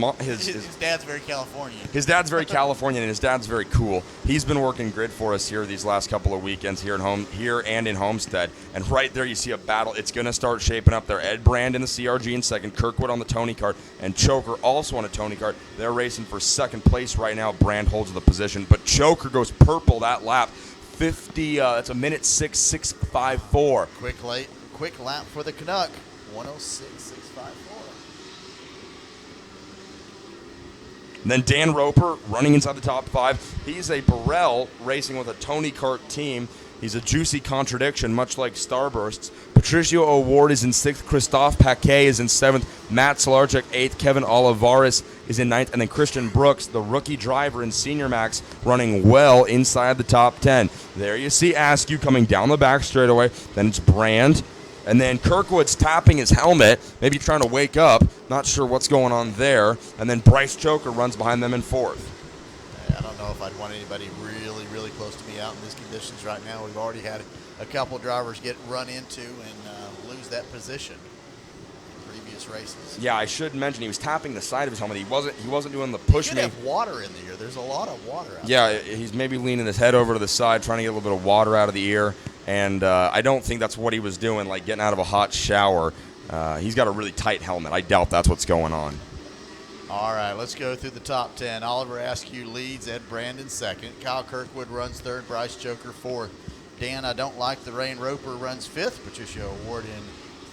[SPEAKER 5] dad's very Californian.
[SPEAKER 4] His dad's very Californian, and his dad's very cool. He's been working grid for us here these last couple of weekends here and in Homestead. And right there, you see a battle. It's going to start shaping up there. Ed Brand in the CRG in second, Kirkwood on the Tony kart, and Choker also on a Tony kart. They're racing for second place right now. Brand holds the position, but Choker goes purple that lap. 50. That's a minute 6:654.
[SPEAKER 5] Quick lap for the Canuck. 106.654.
[SPEAKER 4] And then Dan Roper running inside the top 5. He's a Burrell racing with a Tony kart team. He's a juicy contradiction, much like Starbursts. Patricio O'Ward is in 6th. Christophe Paquet is in 7th. Matt Solarczyk 8th. Kevin Olivares is in 9th. And then Christian Brooks, the rookie driver in Senior Max, running well inside the top 10. There you see Askew coming down the back straightaway. Then it's Brand. And then Kirkwood's tapping his helmet, maybe trying to wake up. Not sure what's going on there. And then Bryce Choker runs behind them in 4th.
[SPEAKER 5] I don't know if I'd want anybody really, really close to me out in these conditions right now. We've already had a couple drivers get run into and lose that position in previous races.
[SPEAKER 4] Yeah, I should mention he was tapping the side of his helmet. He wasn't doing the push me.
[SPEAKER 5] You have water in the ear. There's a lot of water out
[SPEAKER 4] there.
[SPEAKER 5] there.
[SPEAKER 4] Yeah, he's maybe leaning his head over to the side, trying to get a little bit of water out of the ear. And I don't think that's what he was doing, like getting out of a hot shower. He's got a really tight helmet. I doubt that's what's going on.
[SPEAKER 5] All right, let's go through the top 10. Oliver Askew leads, Ed Brandon second. Kyle Kirkwood runs third, Bryce Choker fourth. Dan, I don't like the rain. Roper runs fifth. Patricia Award in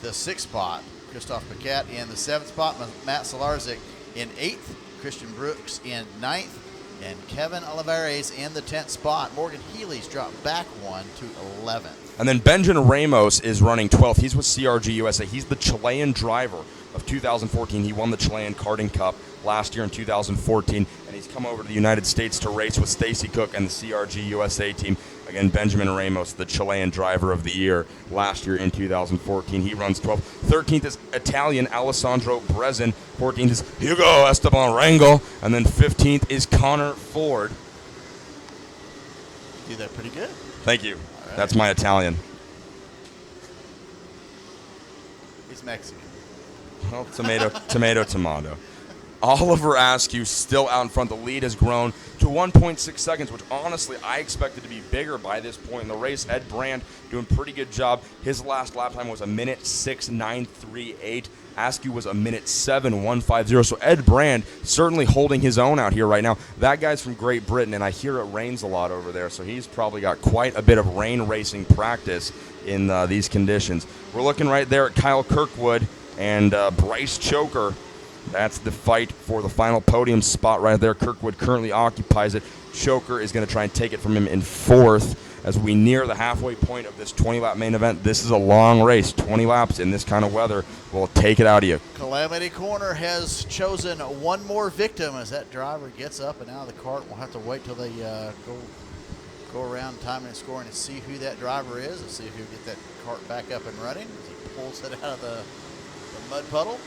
[SPEAKER 5] the 6th spot. Christophe Paquette in the 7th spot. Matt Solarczyk in 8th. Christian Brooks in 9th. And Kevin Olivares in the 10th spot. Morgan Healy's dropped back one to 11th.
[SPEAKER 4] And then Benjamin Ramos is running 12th. He's with CRG USA. He's the Chilean driver of 2014. He won the Chilean Karting Cup last year in 2014. And he's come over to the United States to race with Stacy Cook and the CRG USA team. Again, Benjamin Ramos, the Chilean driver of the year last year in 2014. He runs 12th. 13th is Italian Alessandro Brezin. 14th is Hugo Esteban Rangel. And then 15th is Connor Ford.
[SPEAKER 5] You did that pretty good.
[SPEAKER 4] Thank you.
[SPEAKER 5] Right.
[SPEAKER 4] That's my Italian.
[SPEAKER 5] He's Mexican.
[SPEAKER 4] Well, tomato. Oliver Askew still out in front. The lead has grown to 1.6 seconds, which honestly I expected to be bigger by this point in the race. Ed Brand doing a pretty good job. His last lap time was a minute 6:938. Askew was a minute 7:150. So Ed Brand certainly holding his own out here right now. That guy's from Great Britain, and I hear it rains a lot over there, so he's probably got quite a bit of rain racing practice in these conditions. We're looking right there at Kyle Kirkwood and Bryce Choker. That's the fight for the final podium spot right there. Kirkwood currently occupies it. Choker is going to try and take it from him in fourth as we near the halfway point of this 20-lap main event. This is a long race. 20 laps in this kind of weather will take it out of you.
[SPEAKER 5] Calamity Corner has chosen one more victim as that driver gets up and out of the cart. We'll have to wait till they go around timing and scoring and see who that driver is and see if he'll get that cart back up and running as he pulls it out of the mud puddle.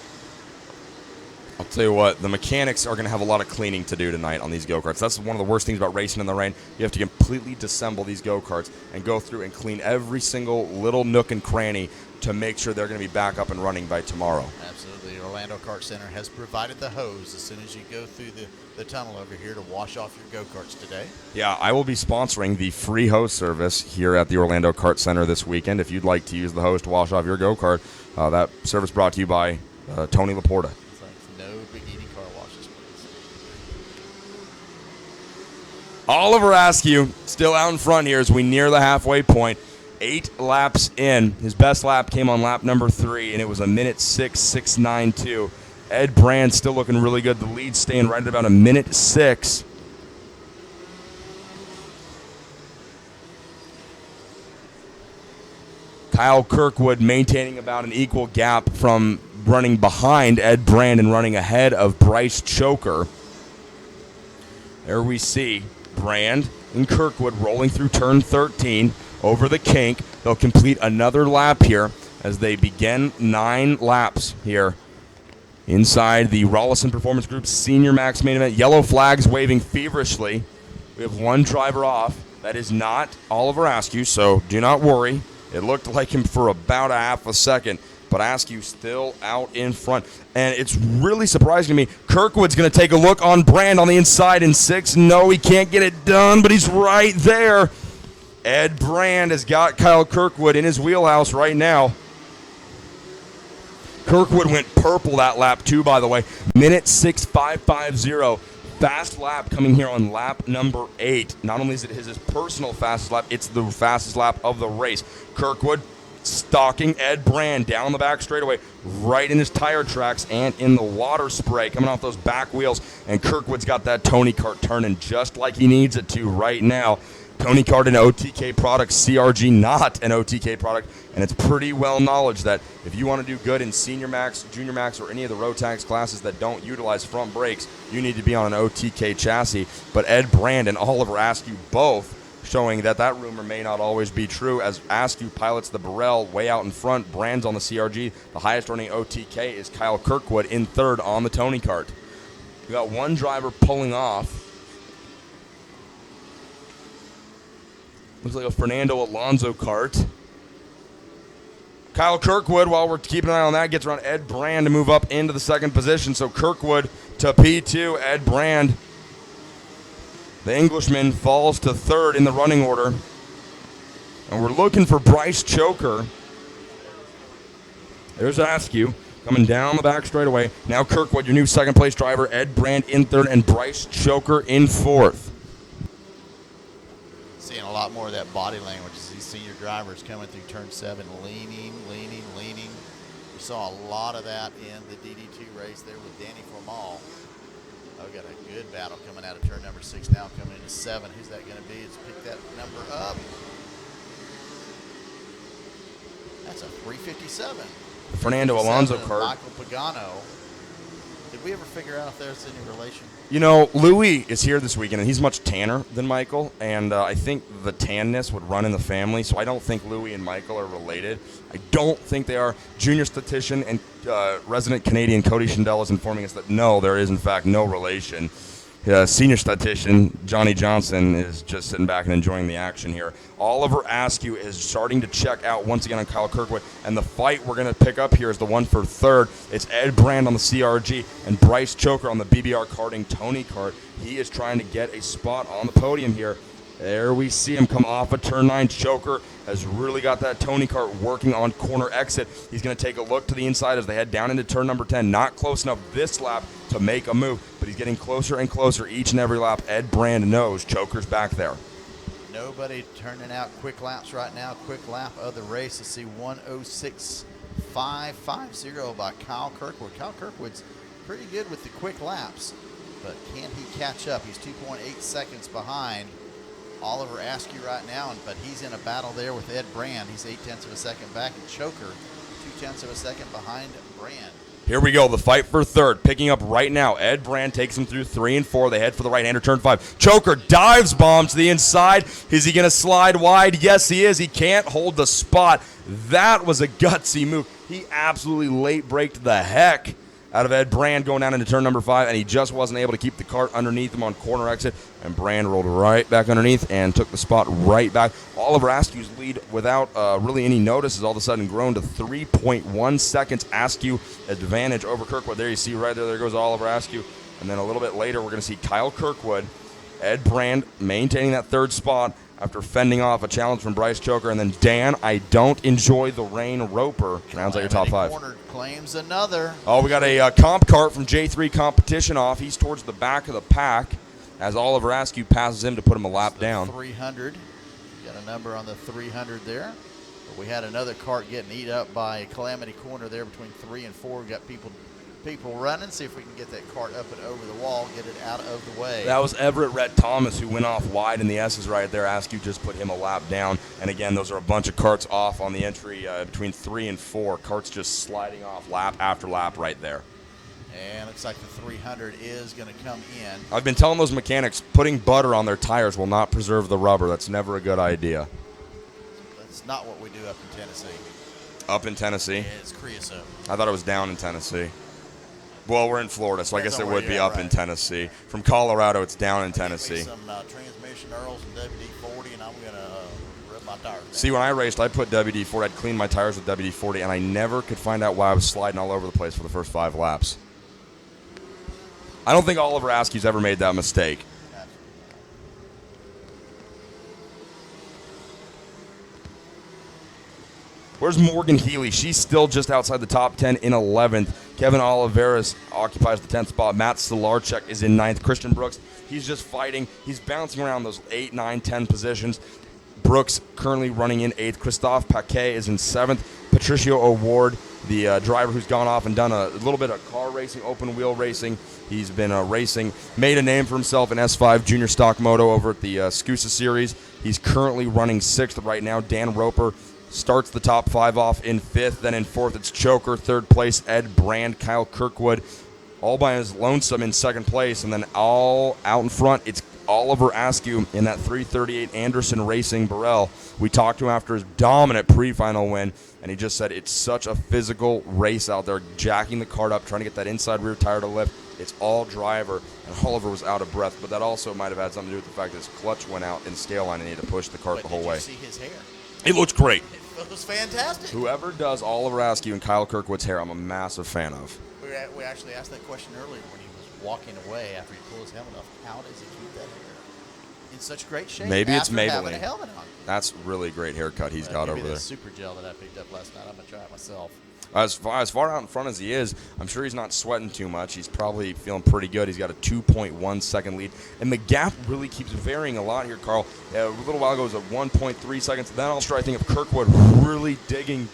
[SPEAKER 4] I'll tell you what, the mechanics are going to have a lot of cleaning to do tonight on these go-karts. That's one of the worst things about racing in the rain. You have to completely disassemble these go-karts and go through and clean every single little nook and cranny to make sure they're going to be back up and running by tomorrow.
[SPEAKER 5] Absolutely. Orlando Kart Center has provided the hose as soon as you go through the tunnel over here to wash off your go-karts today.
[SPEAKER 4] Yeah, I will be sponsoring the free hose service here at the Orlando Kart Center this weekend. If you'd like to use the hose to wash off your go-kart, that service brought to you by Tony Laporta. Oliver Askew still out in front here as we near the halfway point. 8 laps in. His best lap came on lap number 3, and it was a minute 6:6.92. Ed Brand still looking really good. The lead staying right at about a minute 6. Kyle Kirkwood maintaining about an equal gap from running behind Ed Brand and running ahead of Bryce Choker. There we see Brand and Kirkwood rolling through turn 13 over the kink. They'll complete another lap here as they begin 9 laps here inside the Rollison Performance Group's Senior Max main event. Yellow flags waving feverishly. We have one driver off. That is not Oliver Askew, so do not worry. It looked like him for about a half a second, but Askew still out in front. And it's really surprising to me. Kirkwood's going to take a look on Brand on the inside in 6. No, he can't get it done, but he's right there. Ed Brand has got Kyle Kirkwood in his wheelhouse right now. Kirkwood went purple that lap too, by the way. Minute 6:5.50. Fast lap coming here on lap number 8. Not only is it his personal fastest lap, it's the fastest lap of the race. Kirkwood stalking Ed Brand down the back straightaway, right in his tire tracks and in the water spray coming off those back wheels. And Kirkwood's got that Tony kart turning just like he needs it to right now. Tony kart, an OTK product, CRG not an OTK product, and it's pretty well knowledge that if you want to do good in Senior Max, Junior Max, or any of the Rotax classes that don't utilize front brakes, you need to be on an OTK chassis. But Ed Brand and Oliver Askew both showing that that rumor may not always be true as Askew pilots the Burrell way out in front. Brand's on the CRG. The highest running OTK is Kyle Kirkwood in third on the Tony kart. We got one driver pulling off. Looks like a Fernando Alonso kart. Kyle Kirkwood, while we're keeping an eye on that, gets around Ed Brand to move up into the second position. So Kirkwood to P2, Ed Brand, the Englishman, falls to third in the running order. And we're looking for Bryce Choker. There's Askew coming down the back straightaway. Now Kirkwood, your new second place driver. Ed Brand in third and Bryce Choker in fourth.
[SPEAKER 5] Seeing a lot more of that body language as these senior drivers coming through turn 7, leaning. We saw a lot of that in the DD2 race there with Danny Formal. I've got a good battle coming out of turn number 6 now, coming into 7. Who's that going to be? Let's pick that number up. That's a 357.
[SPEAKER 4] The Fernando Alonso kart.
[SPEAKER 5] Michael Pagano. Did we ever figure out if there's any relation?
[SPEAKER 4] You know, Louis is here this weekend, and he's much tanner than Michael, and I think the tanness would run in the family, so I don't think Louis and Michael are related. I don't think they are. Junior statistician and resident Canadian Cody Schindel is informing us that no, there is in fact no relation. Senior statistician Johnny Johnson is just sitting back and enjoying the action here. Oliver Askew is starting to check out once again on Kyle Kirkwood, and the fight we're going to pick up here is the one for third. It's Ed Brand on the CRG and Bryce Choker on the BBR karting Tony kart. He is trying to get a spot on the podium here. There we see him come off of turn 9. Choker has really got that Tony kart working on corner exit. He's going to take a look to the inside as they head down into turn number 10. Not close enough this lap to make a move, but he's getting closer and closer each and every lap. Ed Brand knows Choker's back there.
[SPEAKER 5] Nobody turning out quick laps right now. Quick lap of the race. Let's see, 106.550 by Kyle Kirkwood. Kyle Kirkwood's pretty good with the quick laps, but can he catch up? He's 2.8 seconds behind Oliver Askew right now, but he's in a battle there with Ed Brand. He's 0.8 of a second back, and Choker 0.2 of a second behind Brand.
[SPEAKER 4] Here we go, the fight for third, picking up right now. Ed Brand takes him through 3 and 4. They head for the right-hander, turn 5. Choker dives bomb to the inside. Is he going to slide wide? Yes, he is. He can't hold the spot. That was a gutsy move. He absolutely late braked the heck out of Ed Brand going down into turn number 5, and he just wasn't able to keep the cart underneath him on corner exit, and Brand rolled right back underneath and took the spot right back. Oliver Askew's lead without really any notice has all of a sudden grown to 3.1 seconds. Askew advantage over Kirkwood. There you see right there goes Oliver Askew. And then a little bit later, we're going to see Kyle Kirkwood, Ed Brand maintaining that third spot after fending off a challenge from Bryce Choker. And then Dan, I don't enjoy the rain Roper rounds out your top 5.
[SPEAKER 5] Corner claims another.
[SPEAKER 4] Oh, we got a comp cart from J3 Competition off. He's towards the back of the pack as Oliver Askew passes him to put him a lap down.
[SPEAKER 5] 300. Got a number on the 300 there. But we had another cart getting eat up by Calamity Corner there between 3 and 4. We got people running. See if we can get that cart up and over the wall, get it out of the way.
[SPEAKER 4] That was Everett Rhett Thomas who went off wide in the S's right there. Askew just put him a lap down. And again, those are a bunch of carts off on the entry between 3 and 4. Carts just sliding off lap after lap right there.
[SPEAKER 5] And looks like the 300 is going to come in.
[SPEAKER 4] I've been telling those mechanics putting butter on their tires will not preserve the rubber. That's never a good idea.
[SPEAKER 5] That's not what we do up in Tennessee.
[SPEAKER 4] Up in Tennessee?
[SPEAKER 5] Yeah, it's creosote.
[SPEAKER 4] I thought it was down in Tennessee. Well, we're in Florida, so I guess it would be up in
[SPEAKER 5] right.
[SPEAKER 4] Tennessee. From Colorado, it's down in Tennessee.
[SPEAKER 5] Some transmission Earls and WD-40, and I'm going to rip my tires down.
[SPEAKER 4] See, when I raced, I put WD-40. I'd clean my tires with WD-40, and I never could find out why I was sliding all over the place for the first 5 laps. I don't think Oliver Askew's ever made that mistake. Where's Morgan Healy? She's still just outside the top 10 in 11th. Kevin Oliveras occupies the 10th spot. Matt Stolarczyk is in 9th. Christian Brooks, he's just fighting. He's bouncing around those 8, 9, 10 positions. Brooks currently running in 8th. Christophe Paquet is in 7th. Patricio O'Ward, the driver who's gone off and done a little bit of car racing, open wheel racing. He's been racing, made a name for himself in S5 Junior Stock Moto over at the SCUSA Series. He's currently running 6th right now. Dan Roper starts the top 5 off in 5th. Then in 4th, it's Choker. 3rd place, Ed Brand, Kyle Kirkwood, all by his lonesome in 2nd place. And then all out in front, it's Oliver Askew in that 338 Anderson Racing Burrell. We talked to him after his dominant pre-final win, and he just said it's such a physical race out there, jacking the cart up, trying to get that inside rear tire to lift. It's all driver, and Oliver was out of breath, but that also might have had something to do with the fact that his clutch went out in the scale line and he had to push the cart the whole way.
[SPEAKER 5] Did you see his hair?
[SPEAKER 4] It looks great.
[SPEAKER 5] It was fantastic.
[SPEAKER 4] Whoever does Oliver Askew and Kyle Kirkwood's hair, I'm a massive fan of.
[SPEAKER 5] We actually asked that question earlier when he was walking away after he pulled his helmet off. How does he keep that hair in such great shape?
[SPEAKER 4] Maybe it's
[SPEAKER 5] after having
[SPEAKER 4] Maybelline.
[SPEAKER 5] a helmet on?
[SPEAKER 4] That's really great haircut he's got over there.
[SPEAKER 5] Super gel that I picked up last night. I'm gonna try it myself.
[SPEAKER 4] As far out in front as he is, I'm sure he's not sweating too much. He's probably feeling pretty good. He's got a 2.1 second lead. And the gap really keeps varying a lot here, Carl. A little while ago it was at 1.3 seconds. Then I'll try, I think, of Kirkwood really digging.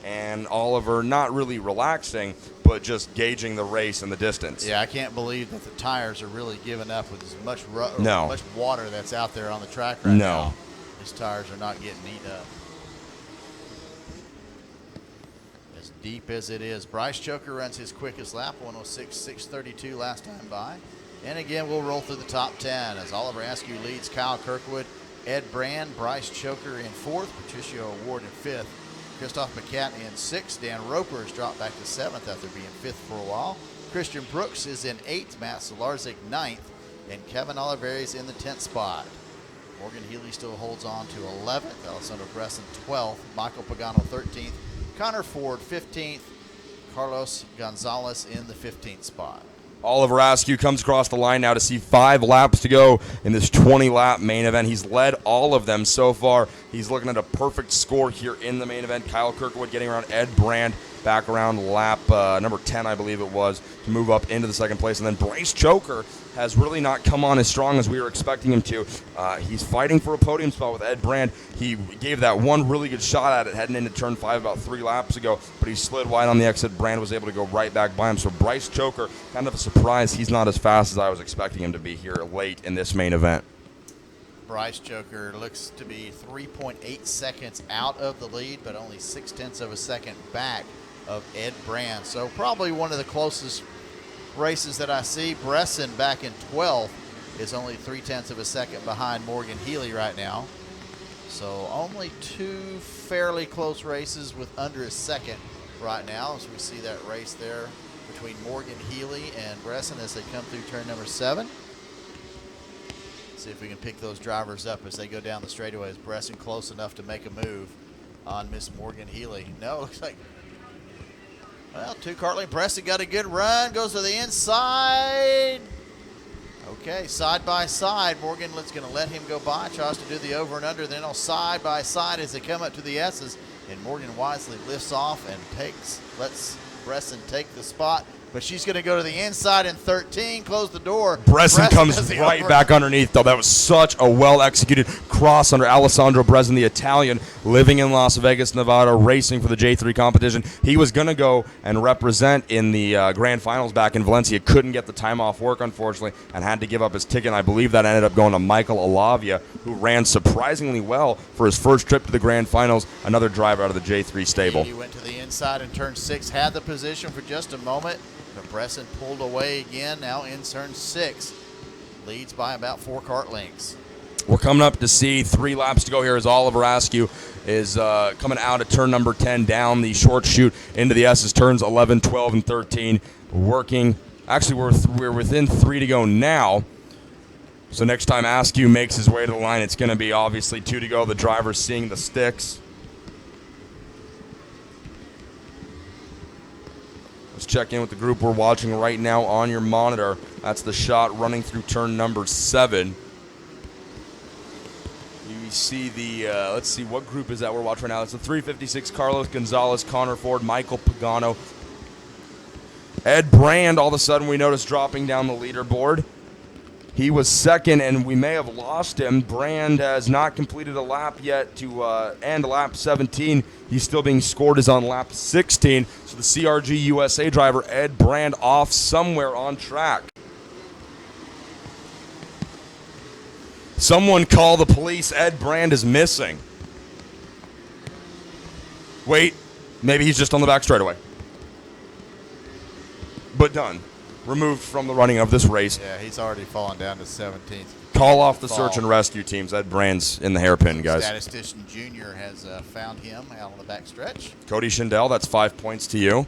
[SPEAKER 4] And Oliver not really relaxing, but just gauging the race and the distance.
[SPEAKER 5] Yeah, I can't believe that the tires are really giving up with as much much water that's out there on the track right now. These tires are not getting eaten up. As deep as it is. Bryce Choker runs his quickest lap, 106.632 last time by. And again, we'll roll through the top 10 as Oliver Askew leads Kyle Kirkwood, Ed Brand, Bryce Choker in 4th, Patricio O'Ward in 5th, Christophe McCat in 6th. Dan Roper has dropped back to 7th after being 5th for a while. Christian Brooks is in 8th, Matt Stolarczyk 9th, and Kevin Oliveras in the 10th spot. Morgan Healy still holds on to 11th, Alessandro Bresson 12th, Michael Pagano 13th, Connor Ford 15th, Carlos Gonzalez in the 15th spot.
[SPEAKER 4] Oliver Askew comes across the line now to see 5 laps to go in this 20-lap main event. He's led all of them so far. He's looking at a perfect score here in the main event. Kyle Kirkwood getting around Ed Brand back around lap number 10, I believe it was, to move up into the second place. And then Bryce Choker has really not come on as strong as we were expecting him to. He's fighting for a podium spot with Ed Brand. He gave that one really good shot at it heading into turn 5 about 3 laps ago, but he slid wide on the exit. Brand was able to go right back by him. So Bryce Choker, kind of a surprise. He's not as fast as I was expecting him to be here late in this main event.
[SPEAKER 5] Bryce Choker looks to be 3.8 seconds out of the lead, but only 0.6 of a second back of Ed Brand. So probably one of the closest races that I see. Bresson back in 12th is only 0.3 of a second behind Morgan Healy right now. So only 2 fairly close races with under a second right now, as we see that race there between Morgan Healy and Bresson as they come through turn number 7. See if we can pick those drivers up as they go down the straightaway. Is Bresson close enough to make a move on Miss Morgan Healy? No, looks like, well, 2 kart lane. Bresson got a good run, goes to the inside. Okay, side by side. Morgan is going to let him go by, tries to do the over and under, then on side by side as they come up to the S's. And Morgan wisely lifts off and lets Bresson take the spot. But she's going to go to the inside in 13, close the door.
[SPEAKER 4] Bresson comes right back underneath, though. That was such a well-executed cross under Alessandro Bresson, the Italian, living in Las Vegas, Nevada, racing for the J3 competition. He was going to go and represent in the grand finals back in Valencia. Couldn't get the time off work, unfortunately, and had to give up his ticket. And I believe that ended up going to Michael Alavia, who ran surprisingly well for his first trip to the grand finals, another driver out of the J3 stable.
[SPEAKER 5] He went to the inside in turn 6, had the position for just a moment. But Bresson pulled away again, now in turn 6. Leads by about 4 kart lengths.
[SPEAKER 4] We're coming up to see 3 laps to go here as Oliver Askew is coming out of turn number 10 down the short chute into the S's, turns 11, 12, and 13. Working. Actually, we're within 3 to go now. So next time Askew makes his way to the line, it's going to be obviously 2 to go. The driver's seeing the sticks. Let's check in with the group we're watching right now on your monitor. That's the shot running through turn number 7. You see the, let's see, what group is that we're watching right now? It's the 356, Carlos Gonzalez, Connor Ford, Michael Pagano. Ed Brand, all of a sudden we notice dropping down the leaderboard. He was second, and we may have lost him. Brand has not completed a lap yet to end lap 17. He's still being scored as on lap 16. So the CRG USA driver, Ed Brand, off somewhere on track. Someone call the police. Ed Brand is missing. Wait, maybe he's just on the back straightaway. But done. Removed from the running of this race.
[SPEAKER 5] Yeah, he's already fallen down to 17th.
[SPEAKER 4] Call off the search and rescue teams. Ed Brand's in the hairpin, guys.
[SPEAKER 5] Statistician Jr. has found him out on the back stretch.
[SPEAKER 4] Cody Schindel, that's 5 points to you.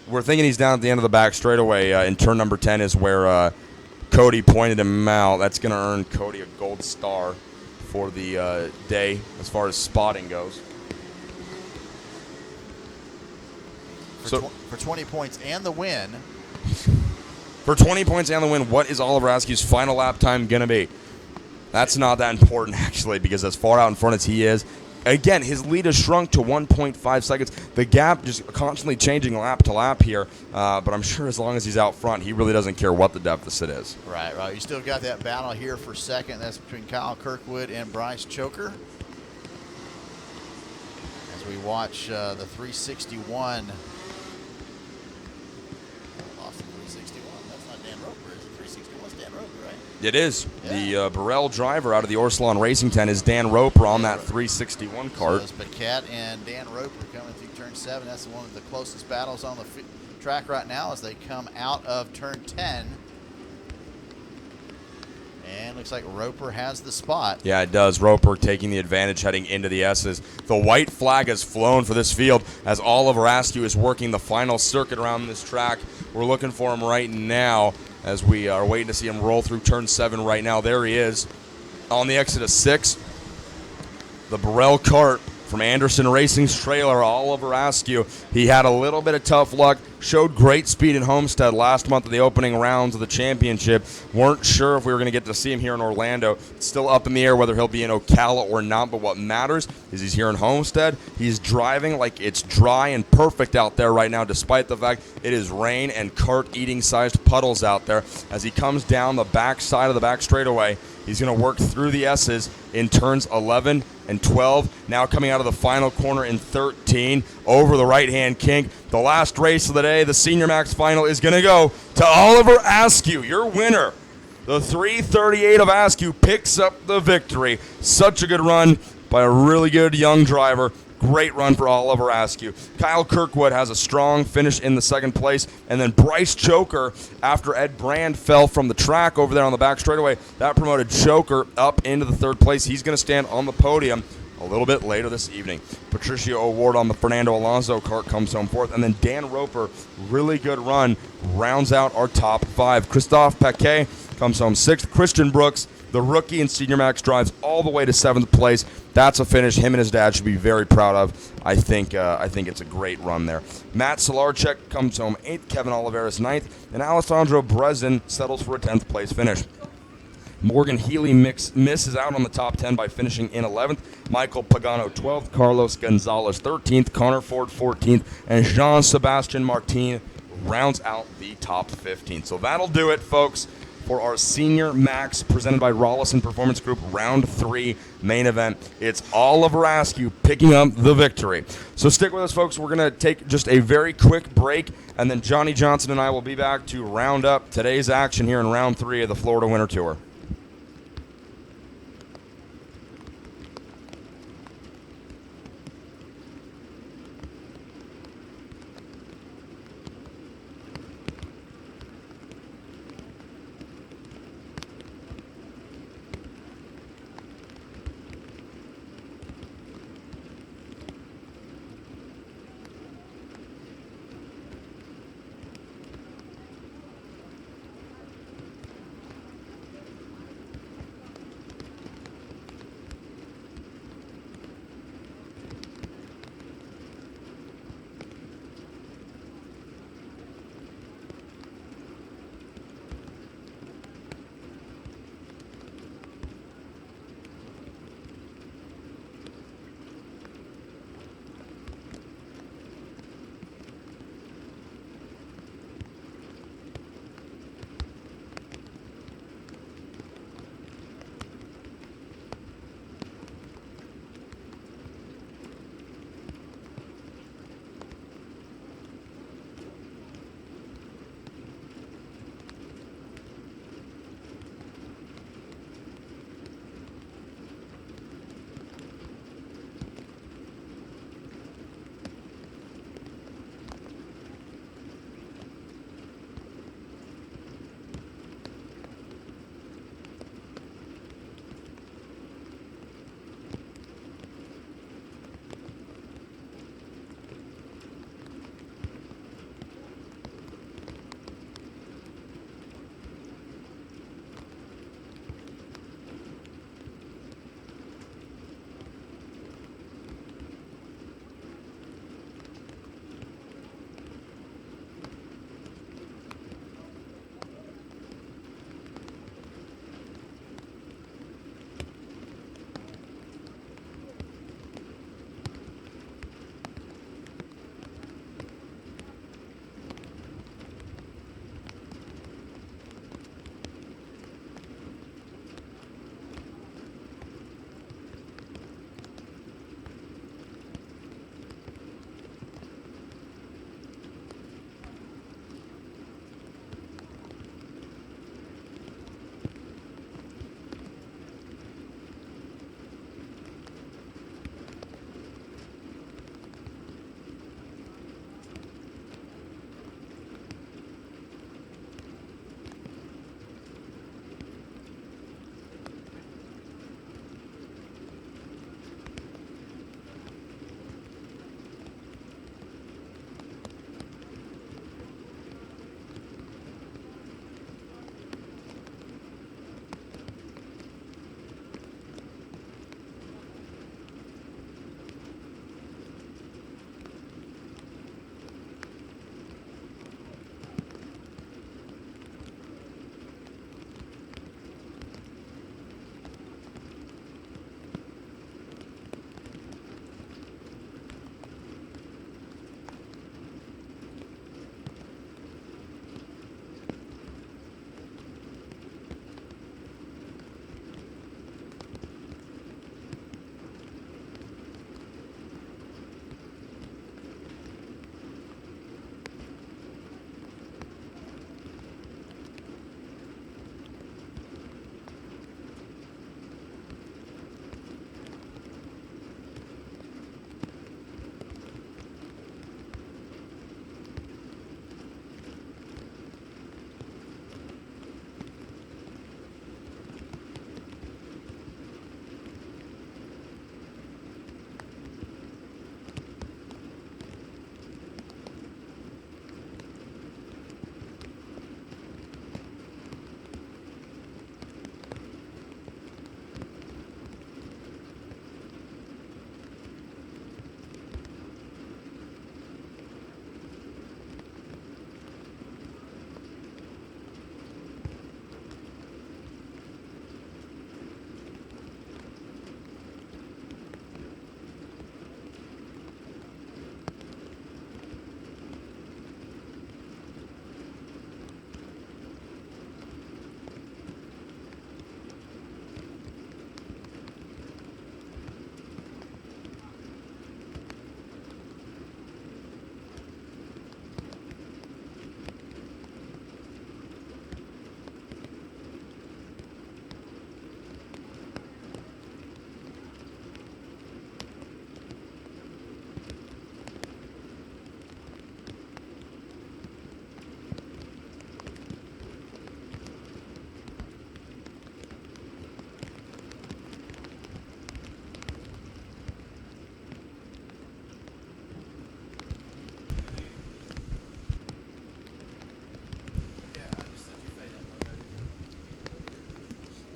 [SPEAKER 4] We're thinking he's down at the end of the back straightaway. In turn number 10 is where Cody pointed him out. That's going to earn Cody a gold star for the day as far as spotting goes.
[SPEAKER 5] For 20 points and the win.
[SPEAKER 4] For 20 points and the win, what is Oliver Askew's final lap time going to be? That's not that important, actually, because as far out in front as he is, again, his lead has shrunk to 1.5 seconds. The gap just constantly changing lap to lap here, but I'm sure as long as he's out front, he really doesn't care what the deficit is.
[SPEAKER 5] Right. You still got that battle here for second. That's between Kyle Kirkwood and Bryce Choker. As we watch the 361.
[SPEAKER 4] It is. Yeah. The Burrell driver out of the Orsalon Racing Tent is Dan Roper on that 361 cart.
[SPEAKER 5] So it's Paquette and Dan Roper coming through turn 7. That's one of the closest battles on the track right now as they come out of turn 10. And looks like Roper has the spot.
[SPEAKER 4] Yeah, it does. Roper taking the advantage heading into the S's. The white flag has flown for this field as Oliver Askew is working the final circuit around this track. We're looking for him right now as we are waiting to see him roll through turn 7 right now. There he is on the exit of 6. The Burrell cart from Anderson Racing's trailer, Oliver Askew. He had a little bit of tough luck, showed great speed in Homestead last month in the opening rounds of the championship. Weren't sure if we were going to get to see him here in Orlando. It's still up in the air whether he'll be in Ocala or not, but what matters is he's here in Homestead. He's driving like it's dry and perfect out there right now, despite the fact it is rain and cart-eating sized puddles out there. As he comes down the back side of the back straightaway, he's going to work through the S's in turns 11 and 12. Now coming out of the final corner in 13 over the right-hand kink. The last race of the day, the Senior Max Final, is going to go to Oliver Askew, your winner. The 338 of Askew picks up the victory. Such a good run by a really good young driver. Great run for Oliver Askew. Kyle Kirkwood has a strong finish in the second place. And then Bryce Choker, after Ed Brand fell from the track over there on the back straightaway, that promoted Choker up into the third place. He's going to stand on the podium a little bit later this evening. Patricio O'Ward on the Fernando Alonso kart comes home fourth. And then Dan Roper, really good run, rounds out our top five. Christophe Paquet comes home sixth. Christian Brooks, the rookie in Senior Max, drives all the way to seventh place. That's a finish him and his dad should be very proud of. I think it's a great run there. Matt Solarchek comes home eighth. Kevin Oliveras ninth. And Alessandro Brezin settles for a 10th place finish. Morgan Healy misses out on the top 10 by finishing in 11th. Michael Pagano 12th. Carlos Gonzalez 13th. Connor Ford 14th. And Jean-Sebastian Martin rounds out the top 15. So that'll do it, folks, for our Senior Max presented by Rollison Performance Group Round 3 main event. It's Oliver Askew picking up the victory. So stick with us, folks. We're going to take just a very quick break, and then Johnny Johnson and I will be back to round up today's action here in Round 3 of the Florida Winter Tour.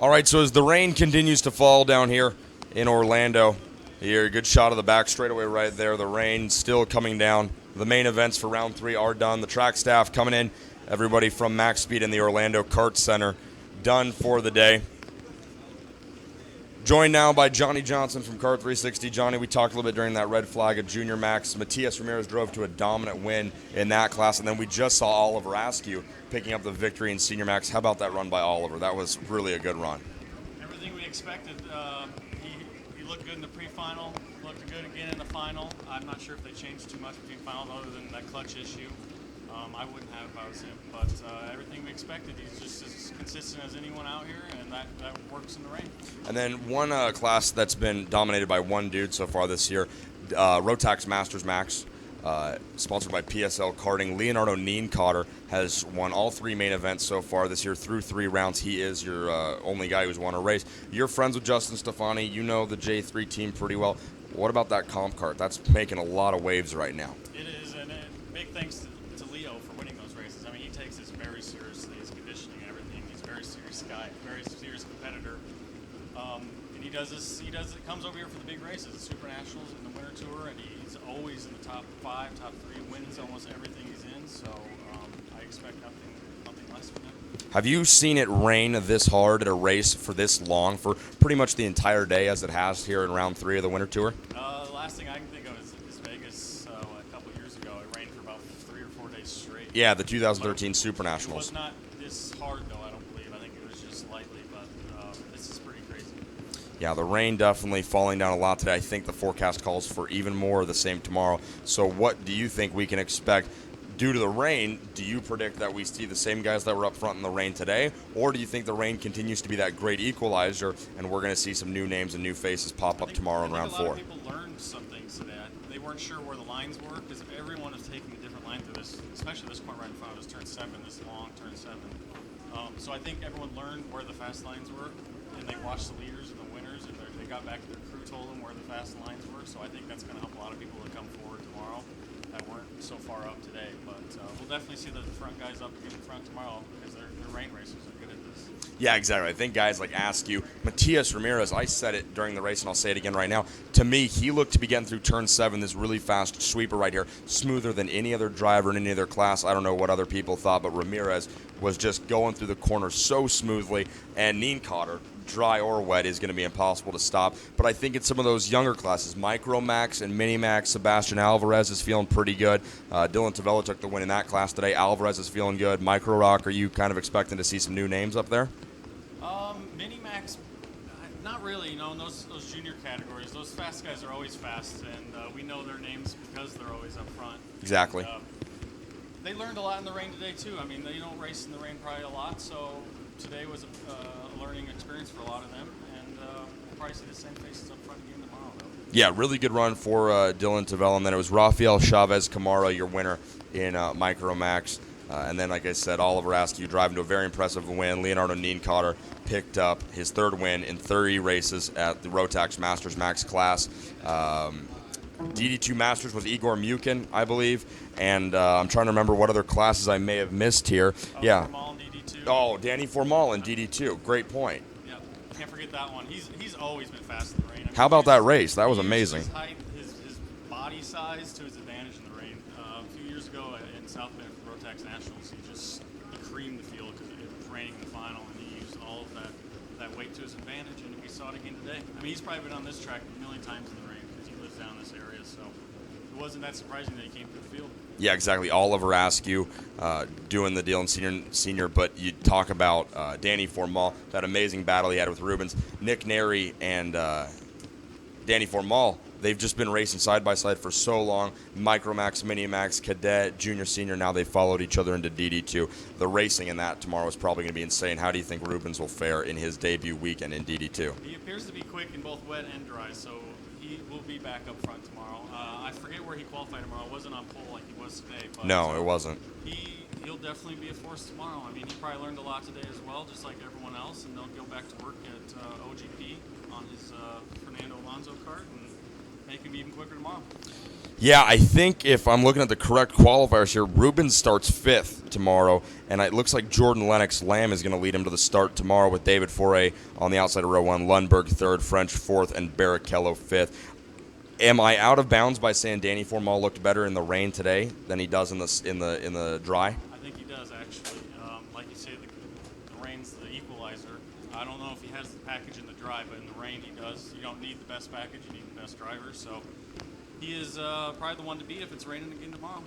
[SPEAKER 4] All right, so as the rain continues to fall down here in Orlando, here, good shot of the back straightaway right there. The rain still coming down. The main events for round 3 are done. The track staff coming in. Everybody from Max Speed and the Orlando Kart Center done for the day. Joined now by Johnny Johnson from Kart 360. Johnny, we talked a little bit during that red flag of Junior Max. Matias Ramirez drove to a dominant win in that class, and then we just saw Oliver Askew picking up the victory in Senior Max. How about that run by Oliver? That was really a good run.
[SPEAKER 14] Everything we expected. He looked good in the pre-final, looked good again in the final. I'm not sure if they changed too much between finals other than that clutch issue. I wouldn't have if I was him, but everything we expected. He's just as consistent as anyone out here, and that works in the rain.
[SPEAKER 4] And then one class that's been dominated by one dude so far this year, Rotax Masters Max, sponsored by PSL Karting. Leonardo Nienkotter has won all 3 main events so far this year through 3 rounds. He is your only guy who's won a race. You're friends with Justin Stefani. You know the J3 team pretty well. What about that comp cart? That's making a lot of waves right now.
[SPEAKER 14] It is, and big thanks to Leo for winning those races. I mean, he takes this very seriously, his conditioning and everything. He's a very serious guy, very serious competitor. And he does this. It comes over here for the big races, the Super Nationals and the Winter Tour, and he's always in the top 5, top 3, wins almost everything he's in. So I expect nothing less from him.
[SPEAKER 4] Have you seen it rain this hard at a race for this long, for pretty much the entire day as it has here in round 3 of the Winter Tour?
[SPEAKER 14] The last thing I can think of is Vegas a couple years ago. It rained for about 3 or 4 days straight.
[SPEAKER 4] Yeah, the 2013 Super
[SPEAKER 14] It
[SPEAKER 4] Nationals.
[SPEAKER 14] was not this hard, though, I don't believe. I think it was just lightly, but this is pretty crazy.
[SPEAKER 4] Yeah, the rain definitely falling down a lot today. I think the forecast calls for even more of the same tomorrow. So what do you think we can expect? Due to the rain, do you predict that we see the same guys that were up front in the rain today? Or do you think the rain continues to be that great equalizer and we're going to see some new names and new faces pop up tomorrow in round 4?
[SPEAKER 14] A lot of people learned some things today. They weren't sure where the lines were because everyone is taking a different line through this, especially this corner right in front of us, turn 7, this long turn 7. So I think everyone learned where the fast lines were, and they watched the leaders and the winners, and they got back to their crew, told them where the fast lines were. So I think that's going to help a lot of people to come forward tomorrow that weren't so far up today. But we'll definitely see the front guys up again in front tomorrow because their rain racers are good at this.
[SPEAKER 4] Yeah, exactly. I think guys like Askew, Matias Ramirez, I said it during the race and I'll say it again right now. To me, he looked to be getting through turn 7, this really fast sweeper right here, smoother than any other driver in any other class. I don't know what other people thought, but Ramirez was just going through the corner so smoothly. And Nienkotter, dry or wet, is going to be impossible to stop. But I think in some of those younger classes, Micro Max and Mini Max, Sebastian Alvarez is feeling pretty good. Dylan Tavella took the win in that class today. Alvarez is feeling good. Micro Rock, are you kind of expecting to see some new names up there?
[SPEAKER 14] Mini Max, not really. You know, in those junior categories, those fast guys are always fast, and we know their names because they're always up front.
[SPEAKER 4] Exactly.
[SPEAKER 14] They learned a lot in the rain today too. I mean, they don't race in the rain probably a lot, so today was a learning experience for a lot of them, and we'll probably see the same faces up front again tomorrow, though.
[SPEAKER 4] Yeah, really good run for Dylan Tavella, and then it was Rafael Chavez Camara, your winner in Micro Max. And then, like I said, Oliver Askew driving to a very impressive win. Leonardo Nienkotter picked up his 3rd win in 30 races at the Rotax Masters Max class. DD2 Masters was Igor Mukin, I believe. And I'm trying to remember what other classes I may have missed here. Yeah.
[SPEAKER 14] Formal in DD2.
[SPEAKER 4] Oh, Danny Formal in DD2. Great point.
[SPEAKER 14] Yeah, can't forget that one. He's always been fast in the rain. I mean,
[SPEAKER 4] How about that race? That was amazing.
[SPEAKER 14] His height, his body size to his advantage in the rain. A few years ago in South Bend for Rotax Nationals, he creamed the field because it was raining in the final, and he used all of that weight to his advantage, and we saw it again today. I mean, he's probably been on this track a million times in the rain because he lives down this area, so it wasn't that surprising that he came through the field.
[SPEAKER 4] Yeah, exactly. Oliver Askew doing the deal in senior, but you talk about Danny Formal, that amazing battle he had with Rubens. Nick Neri and Danny Formal, they've just been racing side by side for so long. Micromax, Minimax, Cadet, Junior, Senior, now they followed each other into DD2. The racing in that tomorrow is probably going to be insane. How do you think Rubens will fare in his debut weekend in DD2?
[SPEAKER 14] He appears to be quick in both wet and dry, so he will be back up front tomorrow. I forget where he qualified tomorrow. It wasn't on pole like he was today. But
[SPEAKER 4] No, it wasn't.
[SPEAKER 14] He'll definitely be a force tomorrow. I mean, he probably learned a lot today as well, just like everyone else, and they'll go back to work at OGP on his Fernando Alonso kart and make him even quicker tomorrow.
[SPEAKER 4] Yeah, I think if I'm looking at the correct qualifiers here, Ruben starts 5th tomorrow, and it looks like Jordan Lennox Lamb is going to lead him to the start tomorrow with David Foray on the outside of row 1, Lundberg 3rd, French 4th, and Barrichello 5th. Am I out of bounds by saying Danny Formal looked better in the rain today than he does in the dry?
[SPEAKER 14] I think he does, actually. Like you say, the rain's the equalizer. I don't know if he has the package in the dry, but in the rain he does. You don't need the best package, you need the best driver. So he is probably the one to beat if it's raining again tomorrow.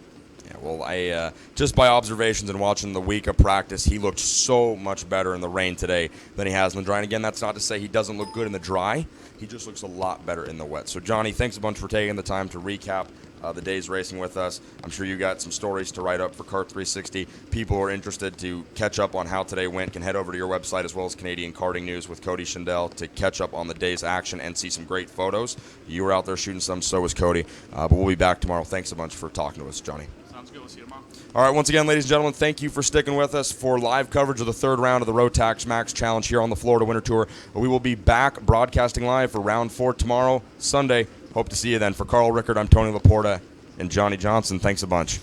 [SPEAKER 4] Yeah, well, I just by observations and watching the week of practice, he looked so much better in the rain today than he has in the dry. And again, that's not to say he doesn't look good in the dry. He just looks a lot better in the wet. So, Johnny, thanks a bunch for taking the time to recap the day's racing with us. I'm sure you got some stories to write up for Kart 360. People who are interested to catch up on how today went can head over to your website as well as Canadian Karting News with Cody Schindel to catch up on the day's action and see some great photos. You were out there shooting some, so was Cody. But we'll be back tomorrow. Thanks a bunch for talking to us, Johnny.
[SPEAKER 14] Sounds good. We'll see you tomorrow.
[SPEAKER 4] All right, once again, ladies and gentlemen, thank you for sticking with us for live coverage of the 3rd round of the Rotax Max Challenge here on the Florida Winter Tour. We will be back broadcasting live for round 4 tomorrow, Sunday. Hope to see you then. For Carl Rickard, I'm Tony Laporta and Johnny Johnson. Thanks a bunch.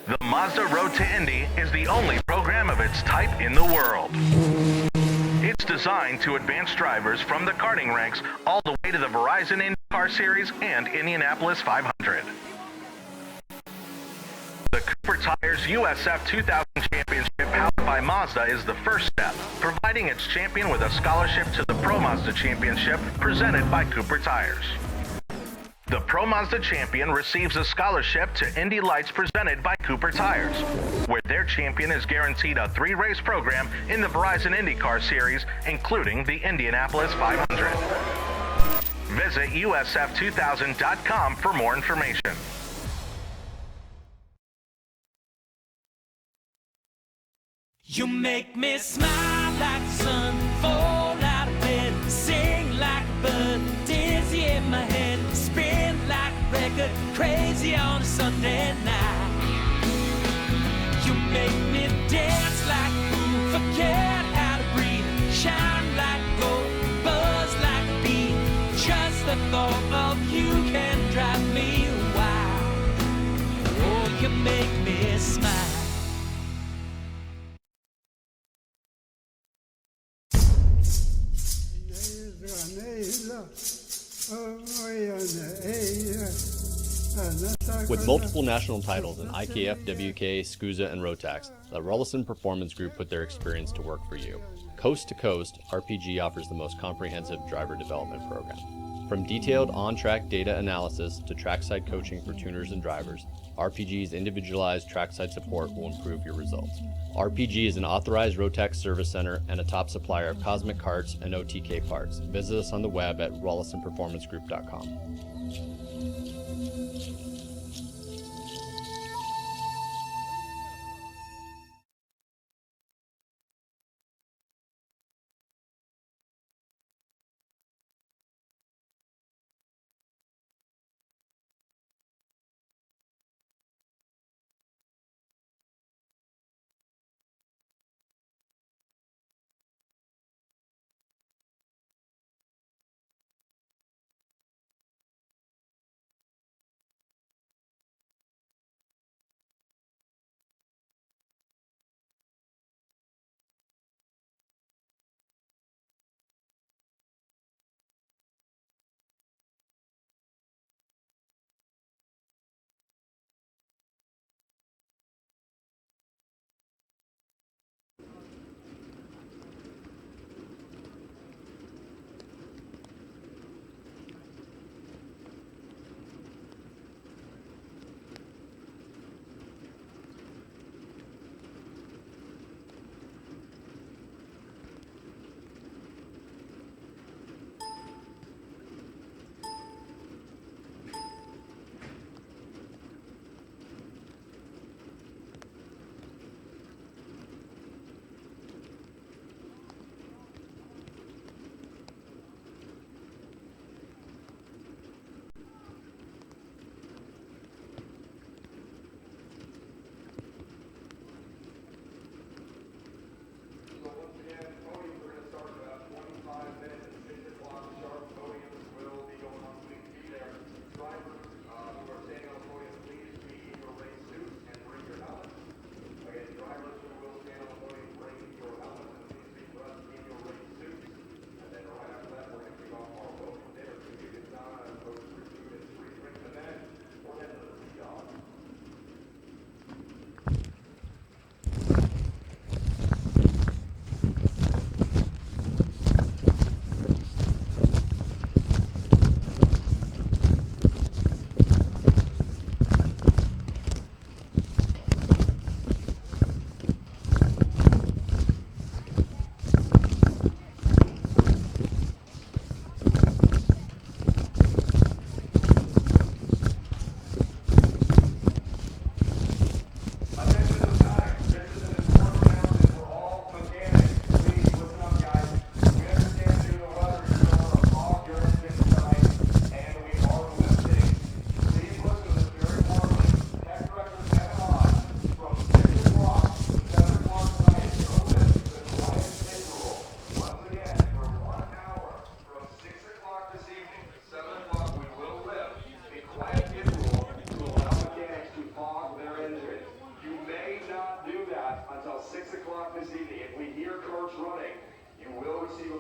[SPEAKER 2] The Mazda Road to Indy is the only program of its type in the world. It's designed to advance drivers from the karting ranks all the way to the Verizon IndyCar Series and Indianapolis 500. The Cooper Tires USF 2000 Championship powered by Mazda is the first step, providing its champion with a scholarship to the Pro Mazda Championship presented by Cooper Tires. The Pro Mazda champion receives a scholarship to Indy Lights presented by Cooper Tires, where their champion is guaranteed a 3-race program in the Verizon IndyCar Series, including the Indianapolis 500. Visit usf2000.com for more information.
[SPEAKER 3] You make me smile like the sun, fall out of bed, sing like a bird, dizzy in my head, spin like a record, crazy on a Sunday night. You make me dance like a fool, forget how to breathe, shine like gold, buzz like a bee. Just the thought of you can drive me wild. Oh, you make me smile.
[SPEAKER 1] With multiple national titles in IKF, WK, SCUSA, and Rotax, the Rollison Performance Group put their experience to work for you. Coast to Coast, RPG offers the most comprehensive driver development program. From detailed on-track data analysis to trackside coaching for tuners and drivers, RPG's individualized trackside support will improve your results. RPG is an authorized Rotax service center and a top supplier of Cosmic Carts and OTK parts. Visit us on the web at rollisonperformancegroup.com.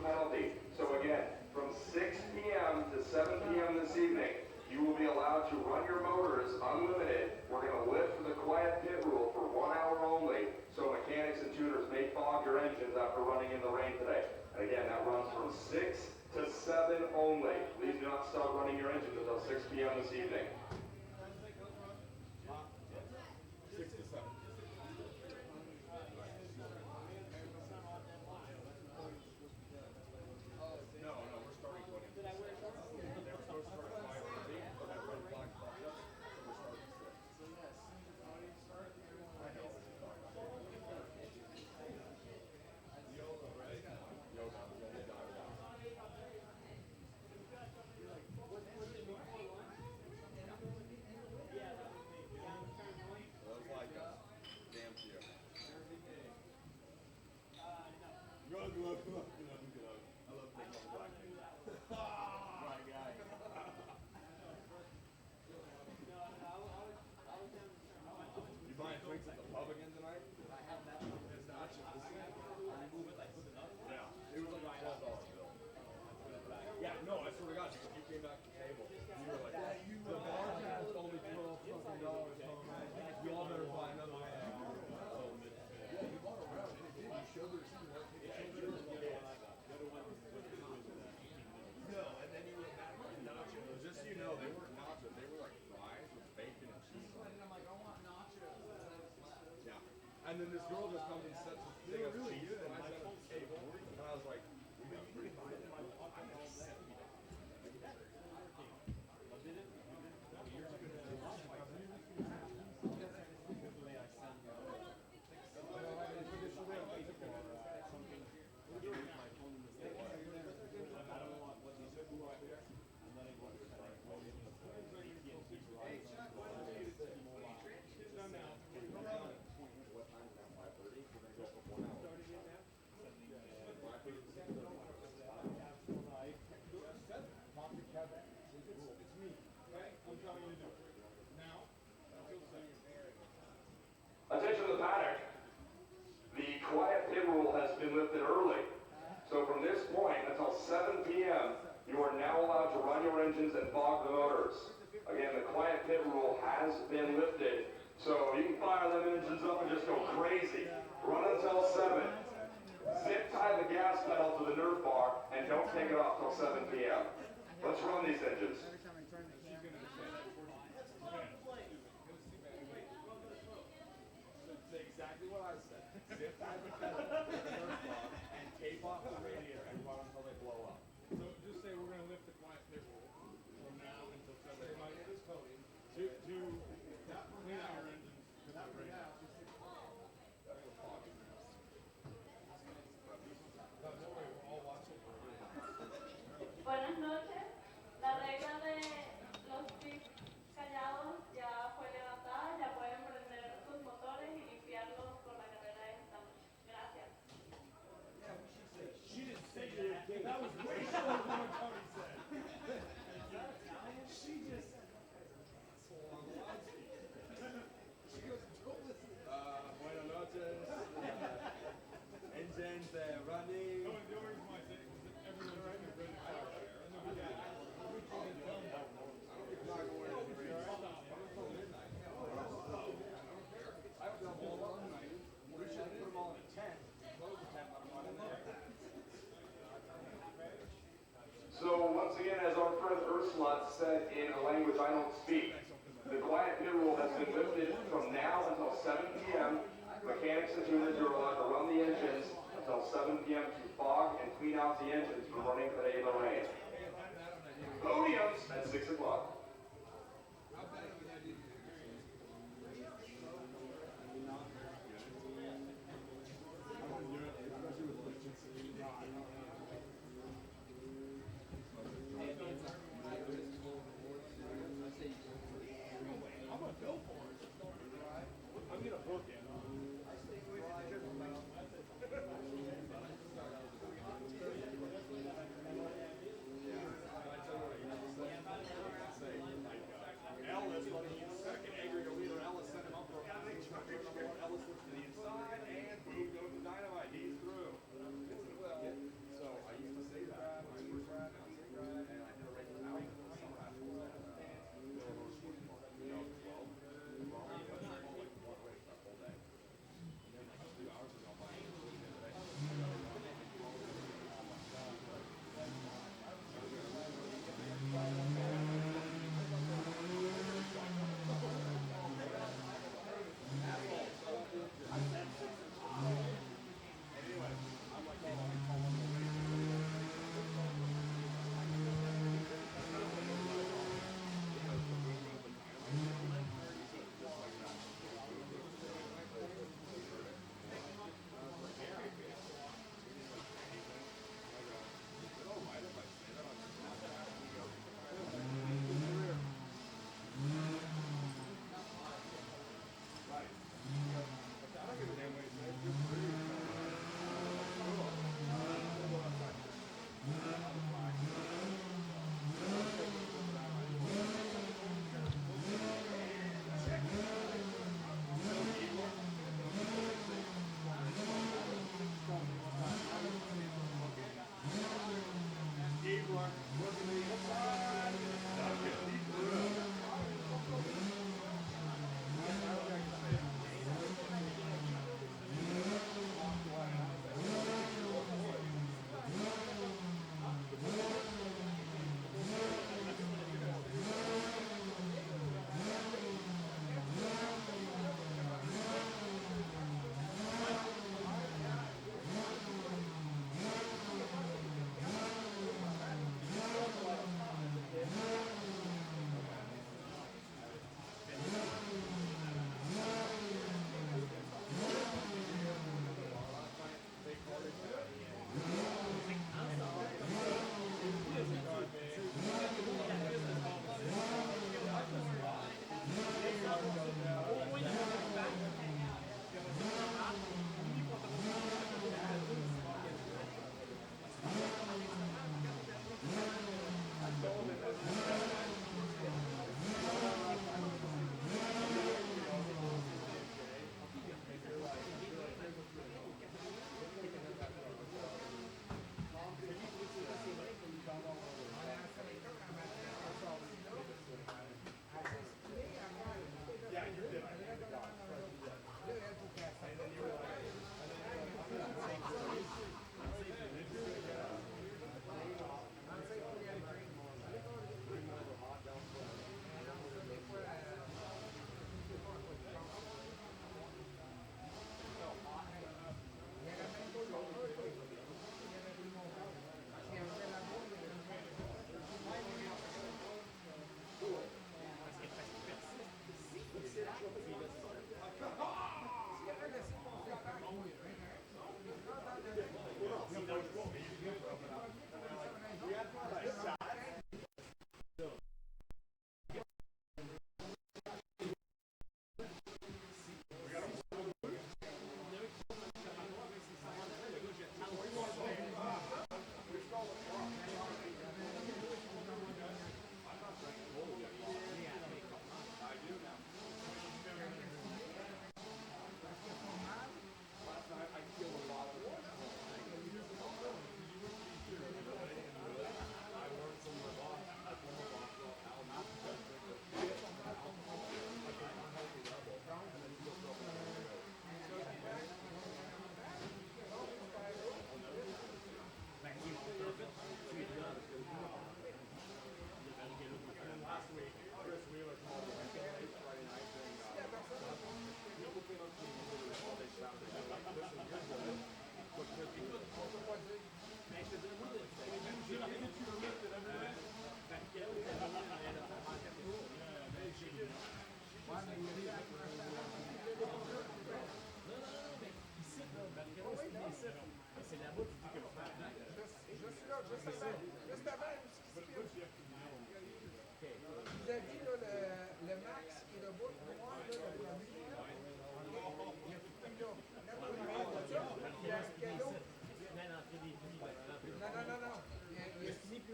[SPEAKER 6] a penalty. So again, from 6 p.m. to 7 p.m. this evening, you will be allowed to run your motors unlimited. We're going to lift for the quiet pit rule for 1 hour only, so mechanics and tuners may fog your engines after running in the rain today. And again, that runs from 6 to 7 only. Please do not start running your engines until 6 p.m. this evening.
[SPEAKER 4] And then this girl just comes and sets this thing of cheese, and I set up the table, and I was like,
[SPEAKER 6] Attention to the paddock. The quiet pit rule has been lifted early. So from this point until 7 p.m., you are now allowed to run your engines and fog the motors. Again, the quiet pit rule has been lifted. So you can fire them engines up and just go crazy. Run until 7. Zip tie the gas pedal to the Nerf bar and don't take it off till 7 p.m. Let's run these engines.
[SPEAKER 4] exactly what I said. Zip tie the pedal to the Nerf bar and tape off the radiator and run until they blow up.
[SPEAKER 7] So just say we're going to lift the quiet pit rule from now until 7 o'clock. My name is Cody. To clean out your engines.
[SPEAKER 15] Buenas noches. La regla de los pits callados ya fue levantada. Ya pueden prender sus motores y limpiarlos por la carrera de esta noche. Gracias.
[SPEAKER 7] She didn't say that. That was way shorter than what Cody said. She just.
[SPEAKER 4] Buenas noches. Engines running.
[SPEAKER 7] The only reason why I said it was that everyone's just going to bring the fire there. And then we got
[SPEAKER 4] We should have put them all in a tent. Close the tent, let them run in there.
[SPEAKER 6] So once again, as our friend Ursula said in a language I don't speak, the quiet pit rule has been lifted from now until 7 p.m. Mechanics and tuners are allowed to run the engines until 7 p.m. to fog and clean out the engines for running today in the rain. Podiums at 6 o'clock.
[SPEAKER 7] I'm going to go for it. I'm going to book it.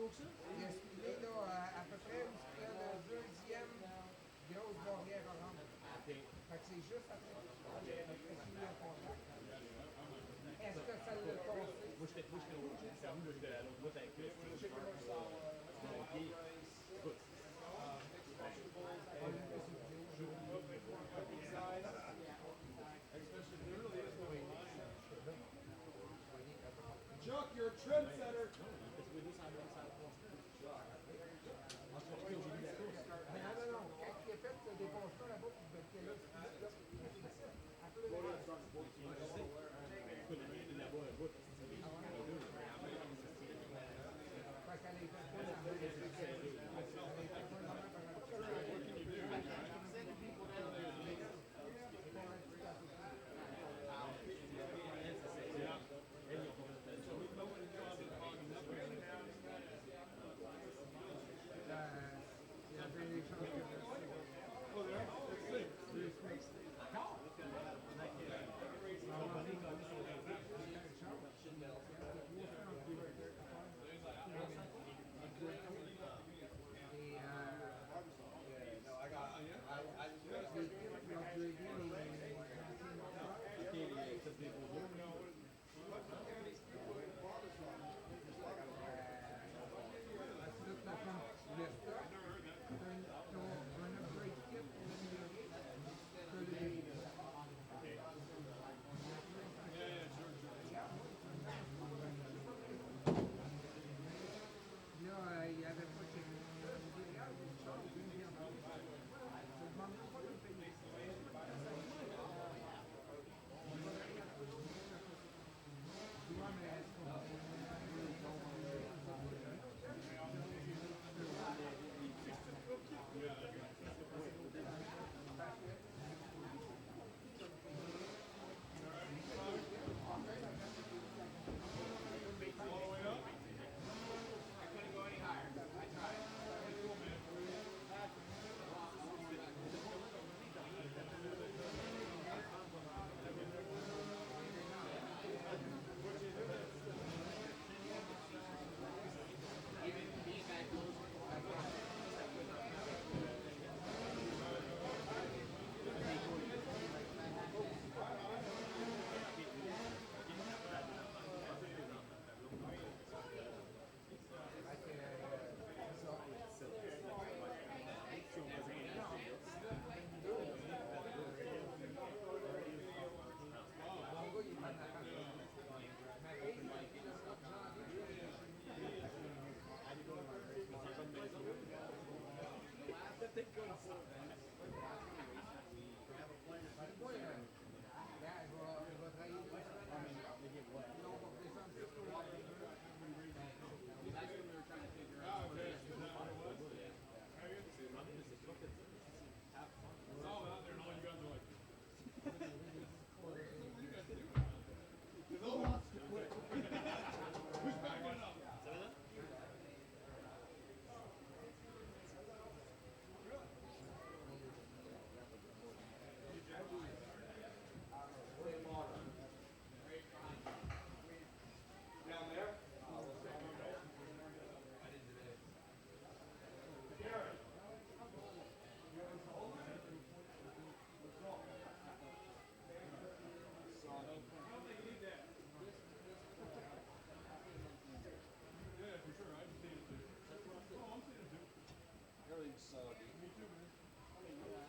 [SPEAKER 7] Il a spilé là, à peu près où il y a la deuxième grosse barrière orange. Fait que c'est juste après qu'il a contact. Est-ce que ça l'a cassé? Moi, j'étais servi, j'étais à l'autre bout avec lui. Chuck, you're a trendsetter. Non. Quand il est fait, tu ne déposes pas là-bas pour que là,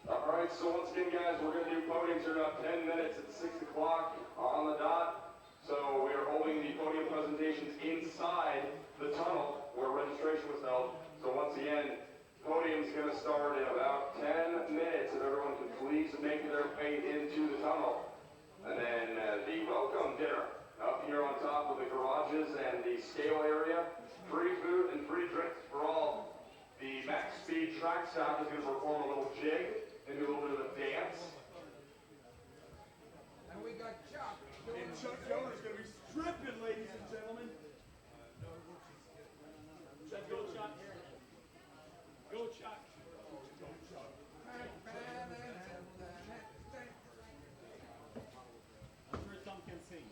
[SPEAKER 6] Alright, so once again guys, we're going to do podiums in about 10 minutes at 6 o'clock on the dot. So we are holding the podium presentations inside the tunnel where registration was held. So once again, podium's going to start in about 10 minutes if everyone could please make their way into the tunnel. And then the welcome dinner up here on top of the garages and the scale area. Free food and free drinks for all. The Max Speed track staff is going to perform a little jig and do a little bit of a dance.
[SPEAKER 7] And we got Chuck.
[SPEAKER 16] And Chuck Joner's going to be stripping, ladies and gentlemen. Chuck, go Chuck. Go Chuck. Go Chuck. I'm sure some can sing.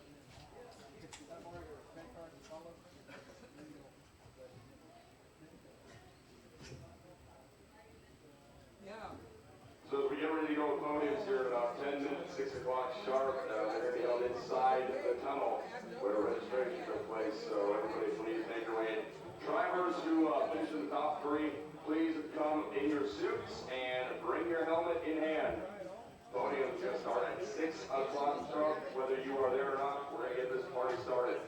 [SPEAKER 6] So as we get ready to go with podiums here in about 10 minutes, 6 o'clock sharp, they're going to be held inside the tunnel where registration took place. So everybody please make your way in. Drivers who finish in the top 3, please come in your suits and bring your helmet in hand. Podium's going to start at 6 o'clock sharp. Whether you are there or not, we're going to get this party started.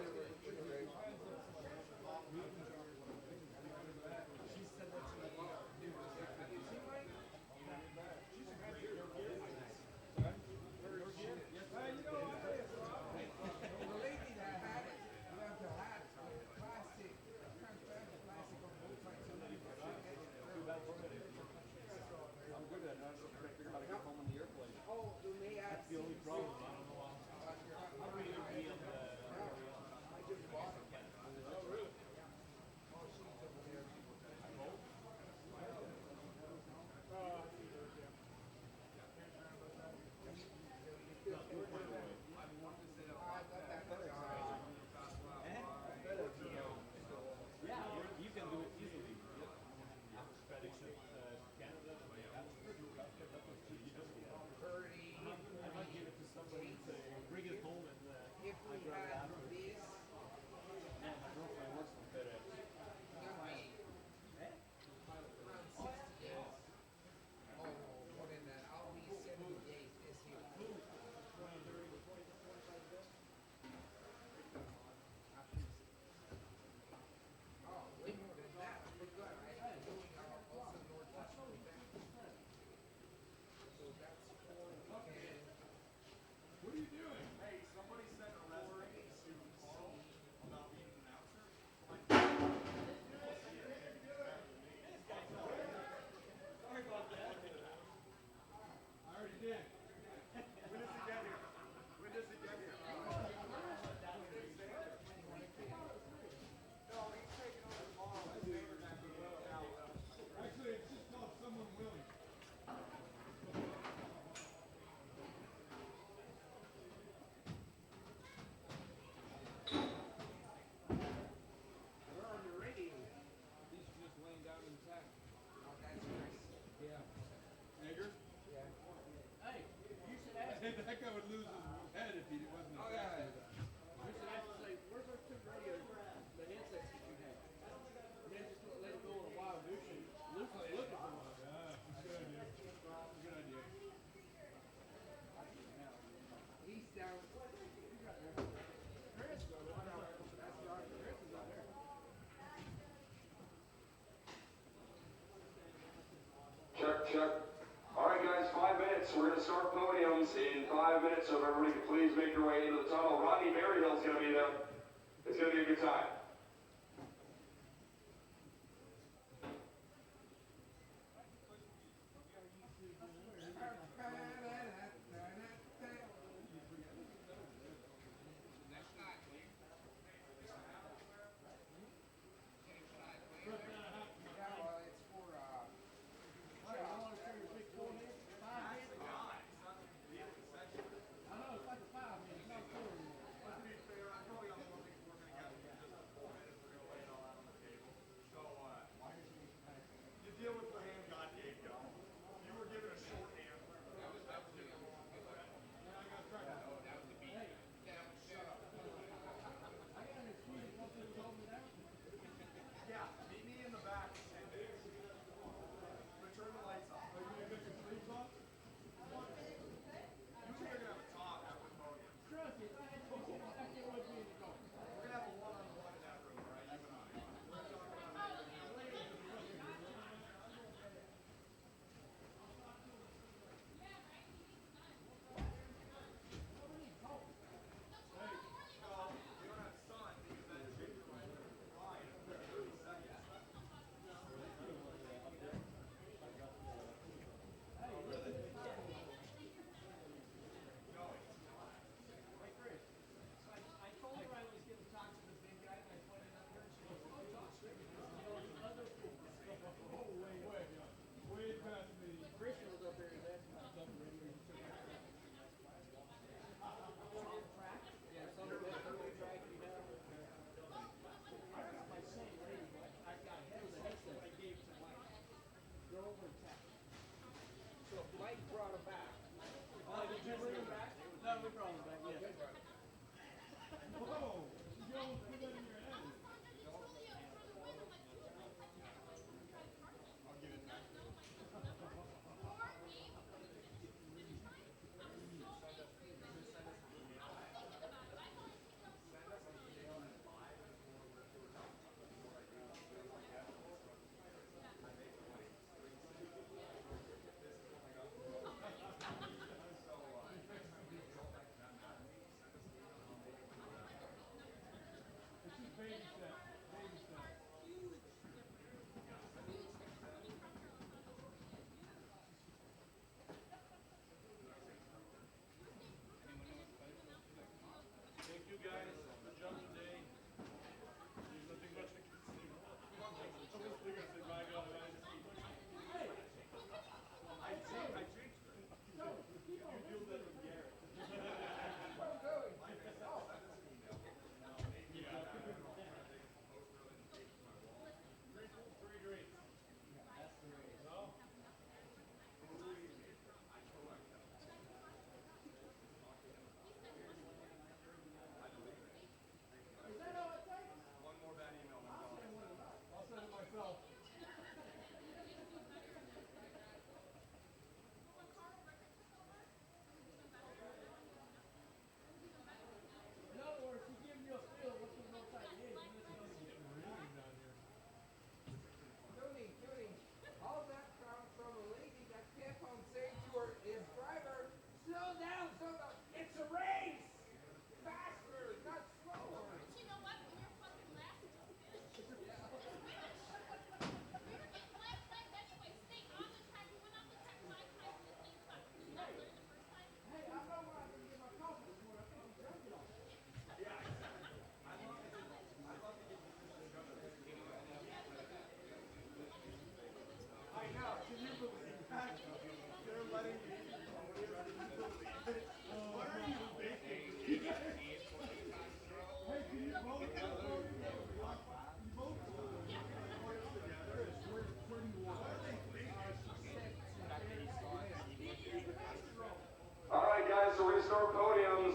[SPEAKER 17] That guy would lose his head if he wasn't. Oh, yeah. You should have to say, where's those 2 radios, the headsets that you had? And then just let it go on a wild goose shoot. Luke's looking for one. Yeah, good idea. Good idea. He's down. Chris, that's right. Chris is out there.
[SPEAKER 6] Check. All right, guys, 5 minutes. We're going to start podiums in 5 minutes, so if everybody can please make your way into the tunnel. Rodney Maryhill's going to be there. It's going to be a good time.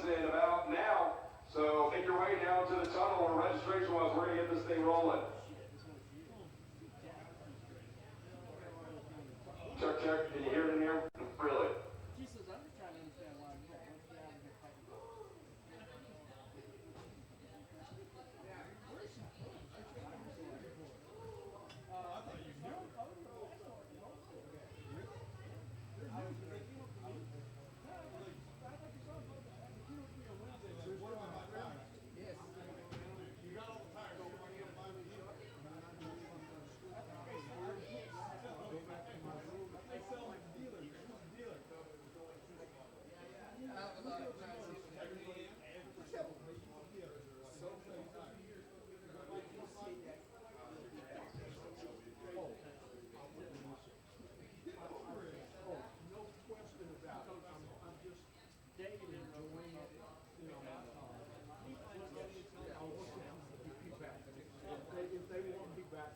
[SPEAKER 6] begins in about now. So make your way down to the tunnel where registration was. We're going to get this thing rolling. Check, check. Can you hear it in here? Really?
[SPEAKER 17] She says, I'm just trying to understand why I'm here. Let's get out of here. Where's she from? I thought you knew. Yes. You got all the tires. Don't worry about it. They sell like a dealer. Who's the dealer? No question about it. I'm just digging in the way it, you know, if they want me back,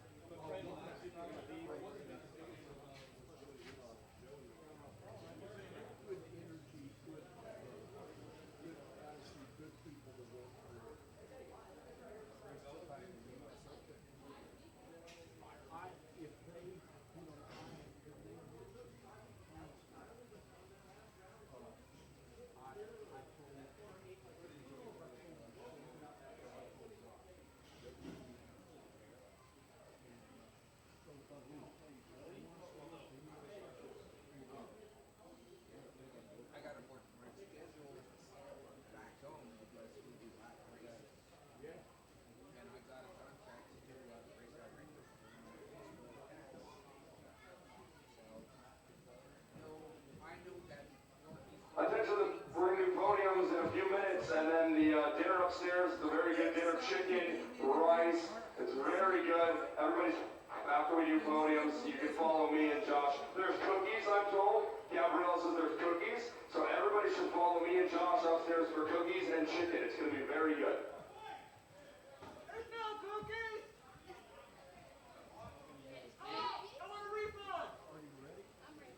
[SPEAKER 17] good energy, good attitude, good people to work for. If they, you know, I got to work my schedule back home because we do hot races. Yeah. And I got a contract to do race by race. So, I knew that.
[SPEAKER 6] Attention, we're going to do podiums in a few minutes, and then the dinner upstairs, the very good dinner, chicken, rice. It's very good. Everybody's, after we do podiums, you can follow me and Josh. There's cookies, I'm told. Gabrielle says there's cookies. So everybody should follow me and Josh upstairs for cookies and chicken. It's going to be very good.
[SPEAKER 17] There's no cookies! I want a refund! Are you ready? I'm ready.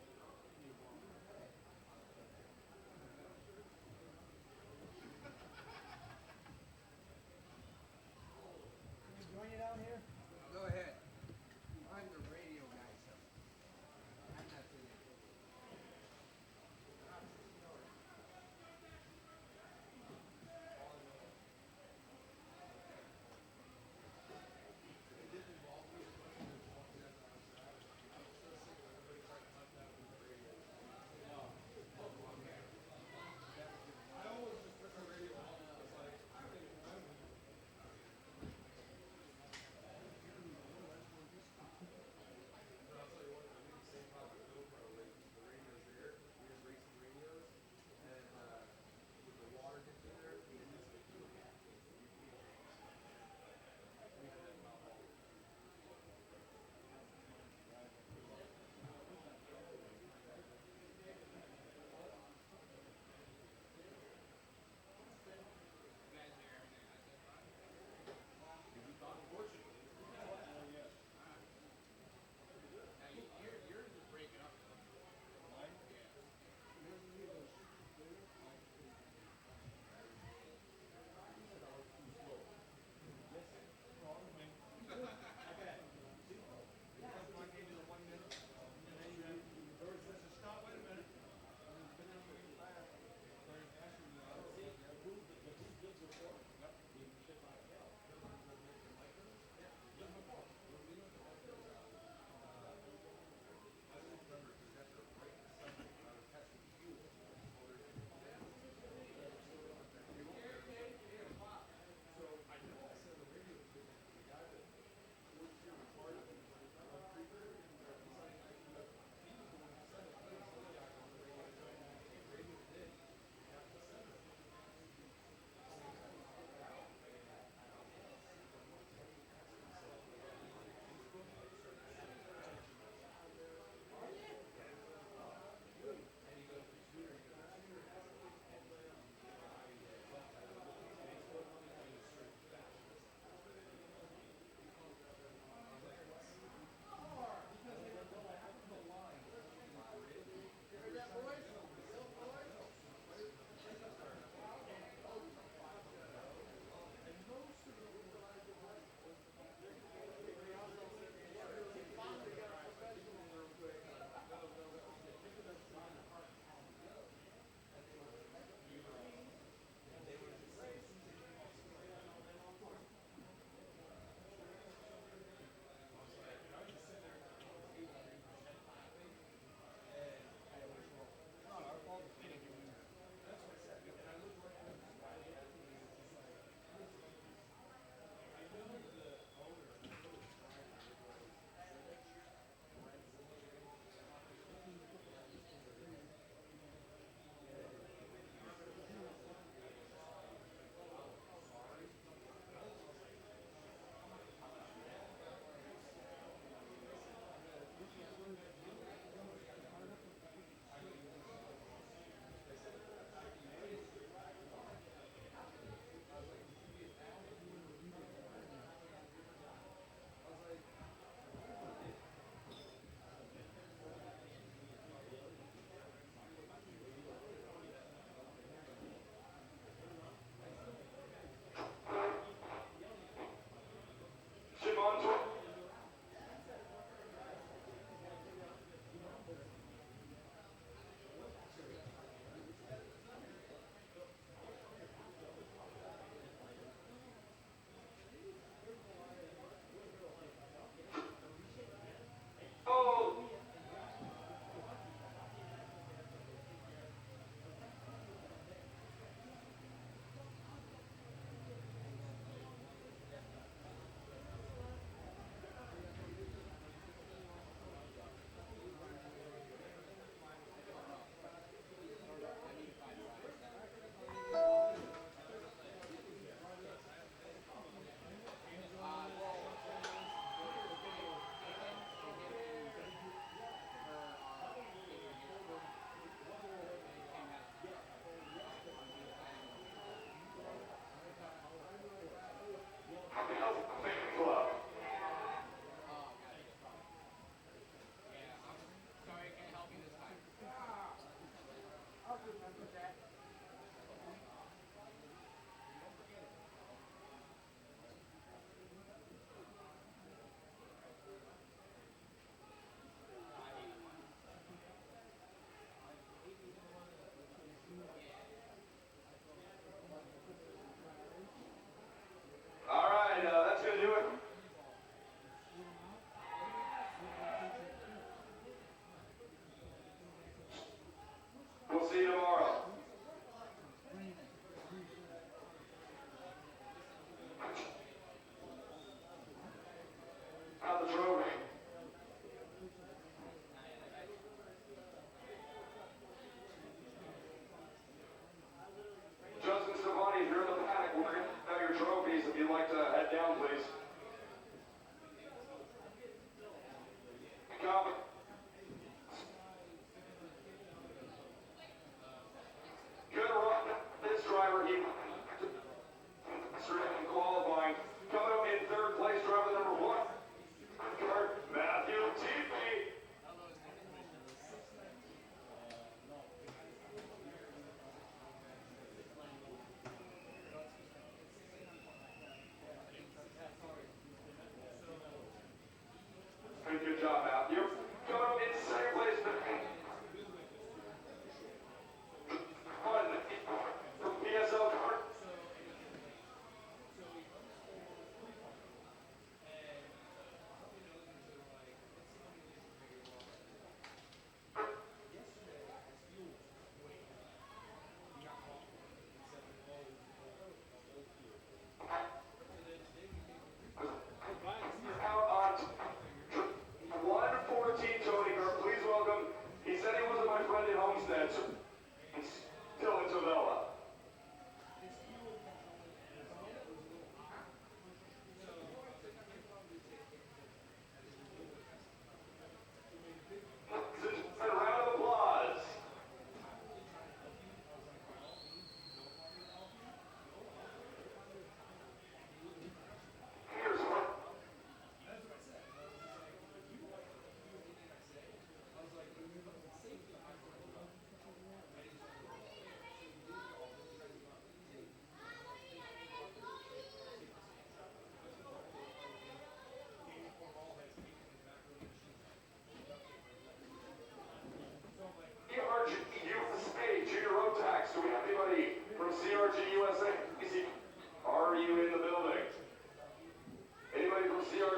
[SPEAKER 17] Can you join it out here?
[SPEAKER 8] Go ahead. I'm the radio guy, so I'm not doing it.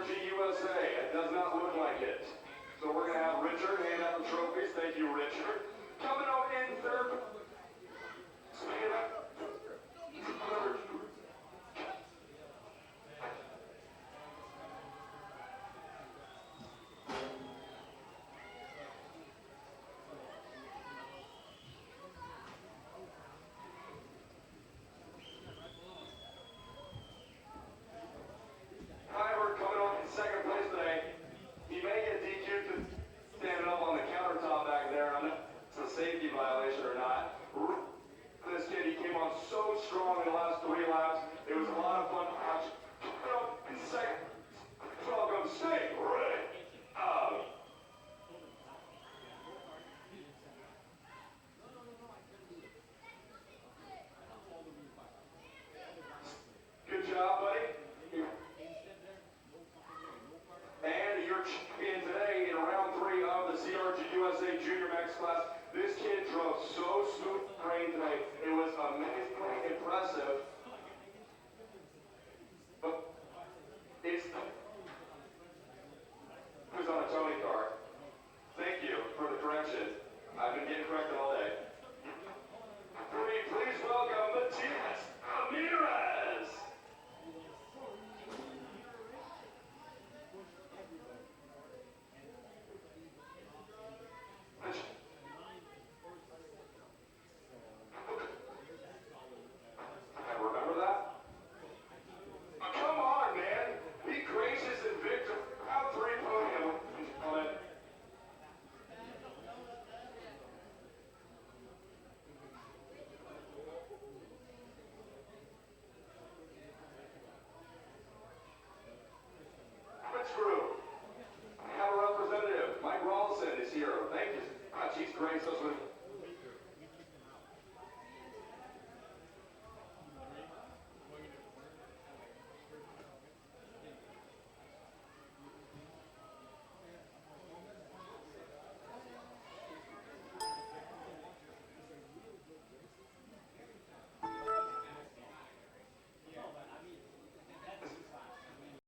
[SPEAKER 6] CRG USA. It does not look like it. So we're going to have Richard hand out the trophies. Thank you, Richard. Coming out in third. Hyberg coming on in second place today. He may get DQ'd to standing up on the countertop back there. I don't know if it's a safety violation or not. This kid, he came on so strong in the last 3 laps. It was a lot of fun to watch. Coming up in second. Welcome, stay ready. Good job, buddy. And your champion today in round 3 of the CRG USA Junior Max class. This kid drove so smooth rain today. It was amazingly impressive. But it's who's on a Tony car. Thank you for the correction. I've been getting corrected all day. Please welcome Matias Ramirez. Remember that? Come on, man. Be gracious and victor. Round 3 podium. On it. Prince Crew. I have a representative. Mike Rawlson is here. Thank you so much. He's graced us with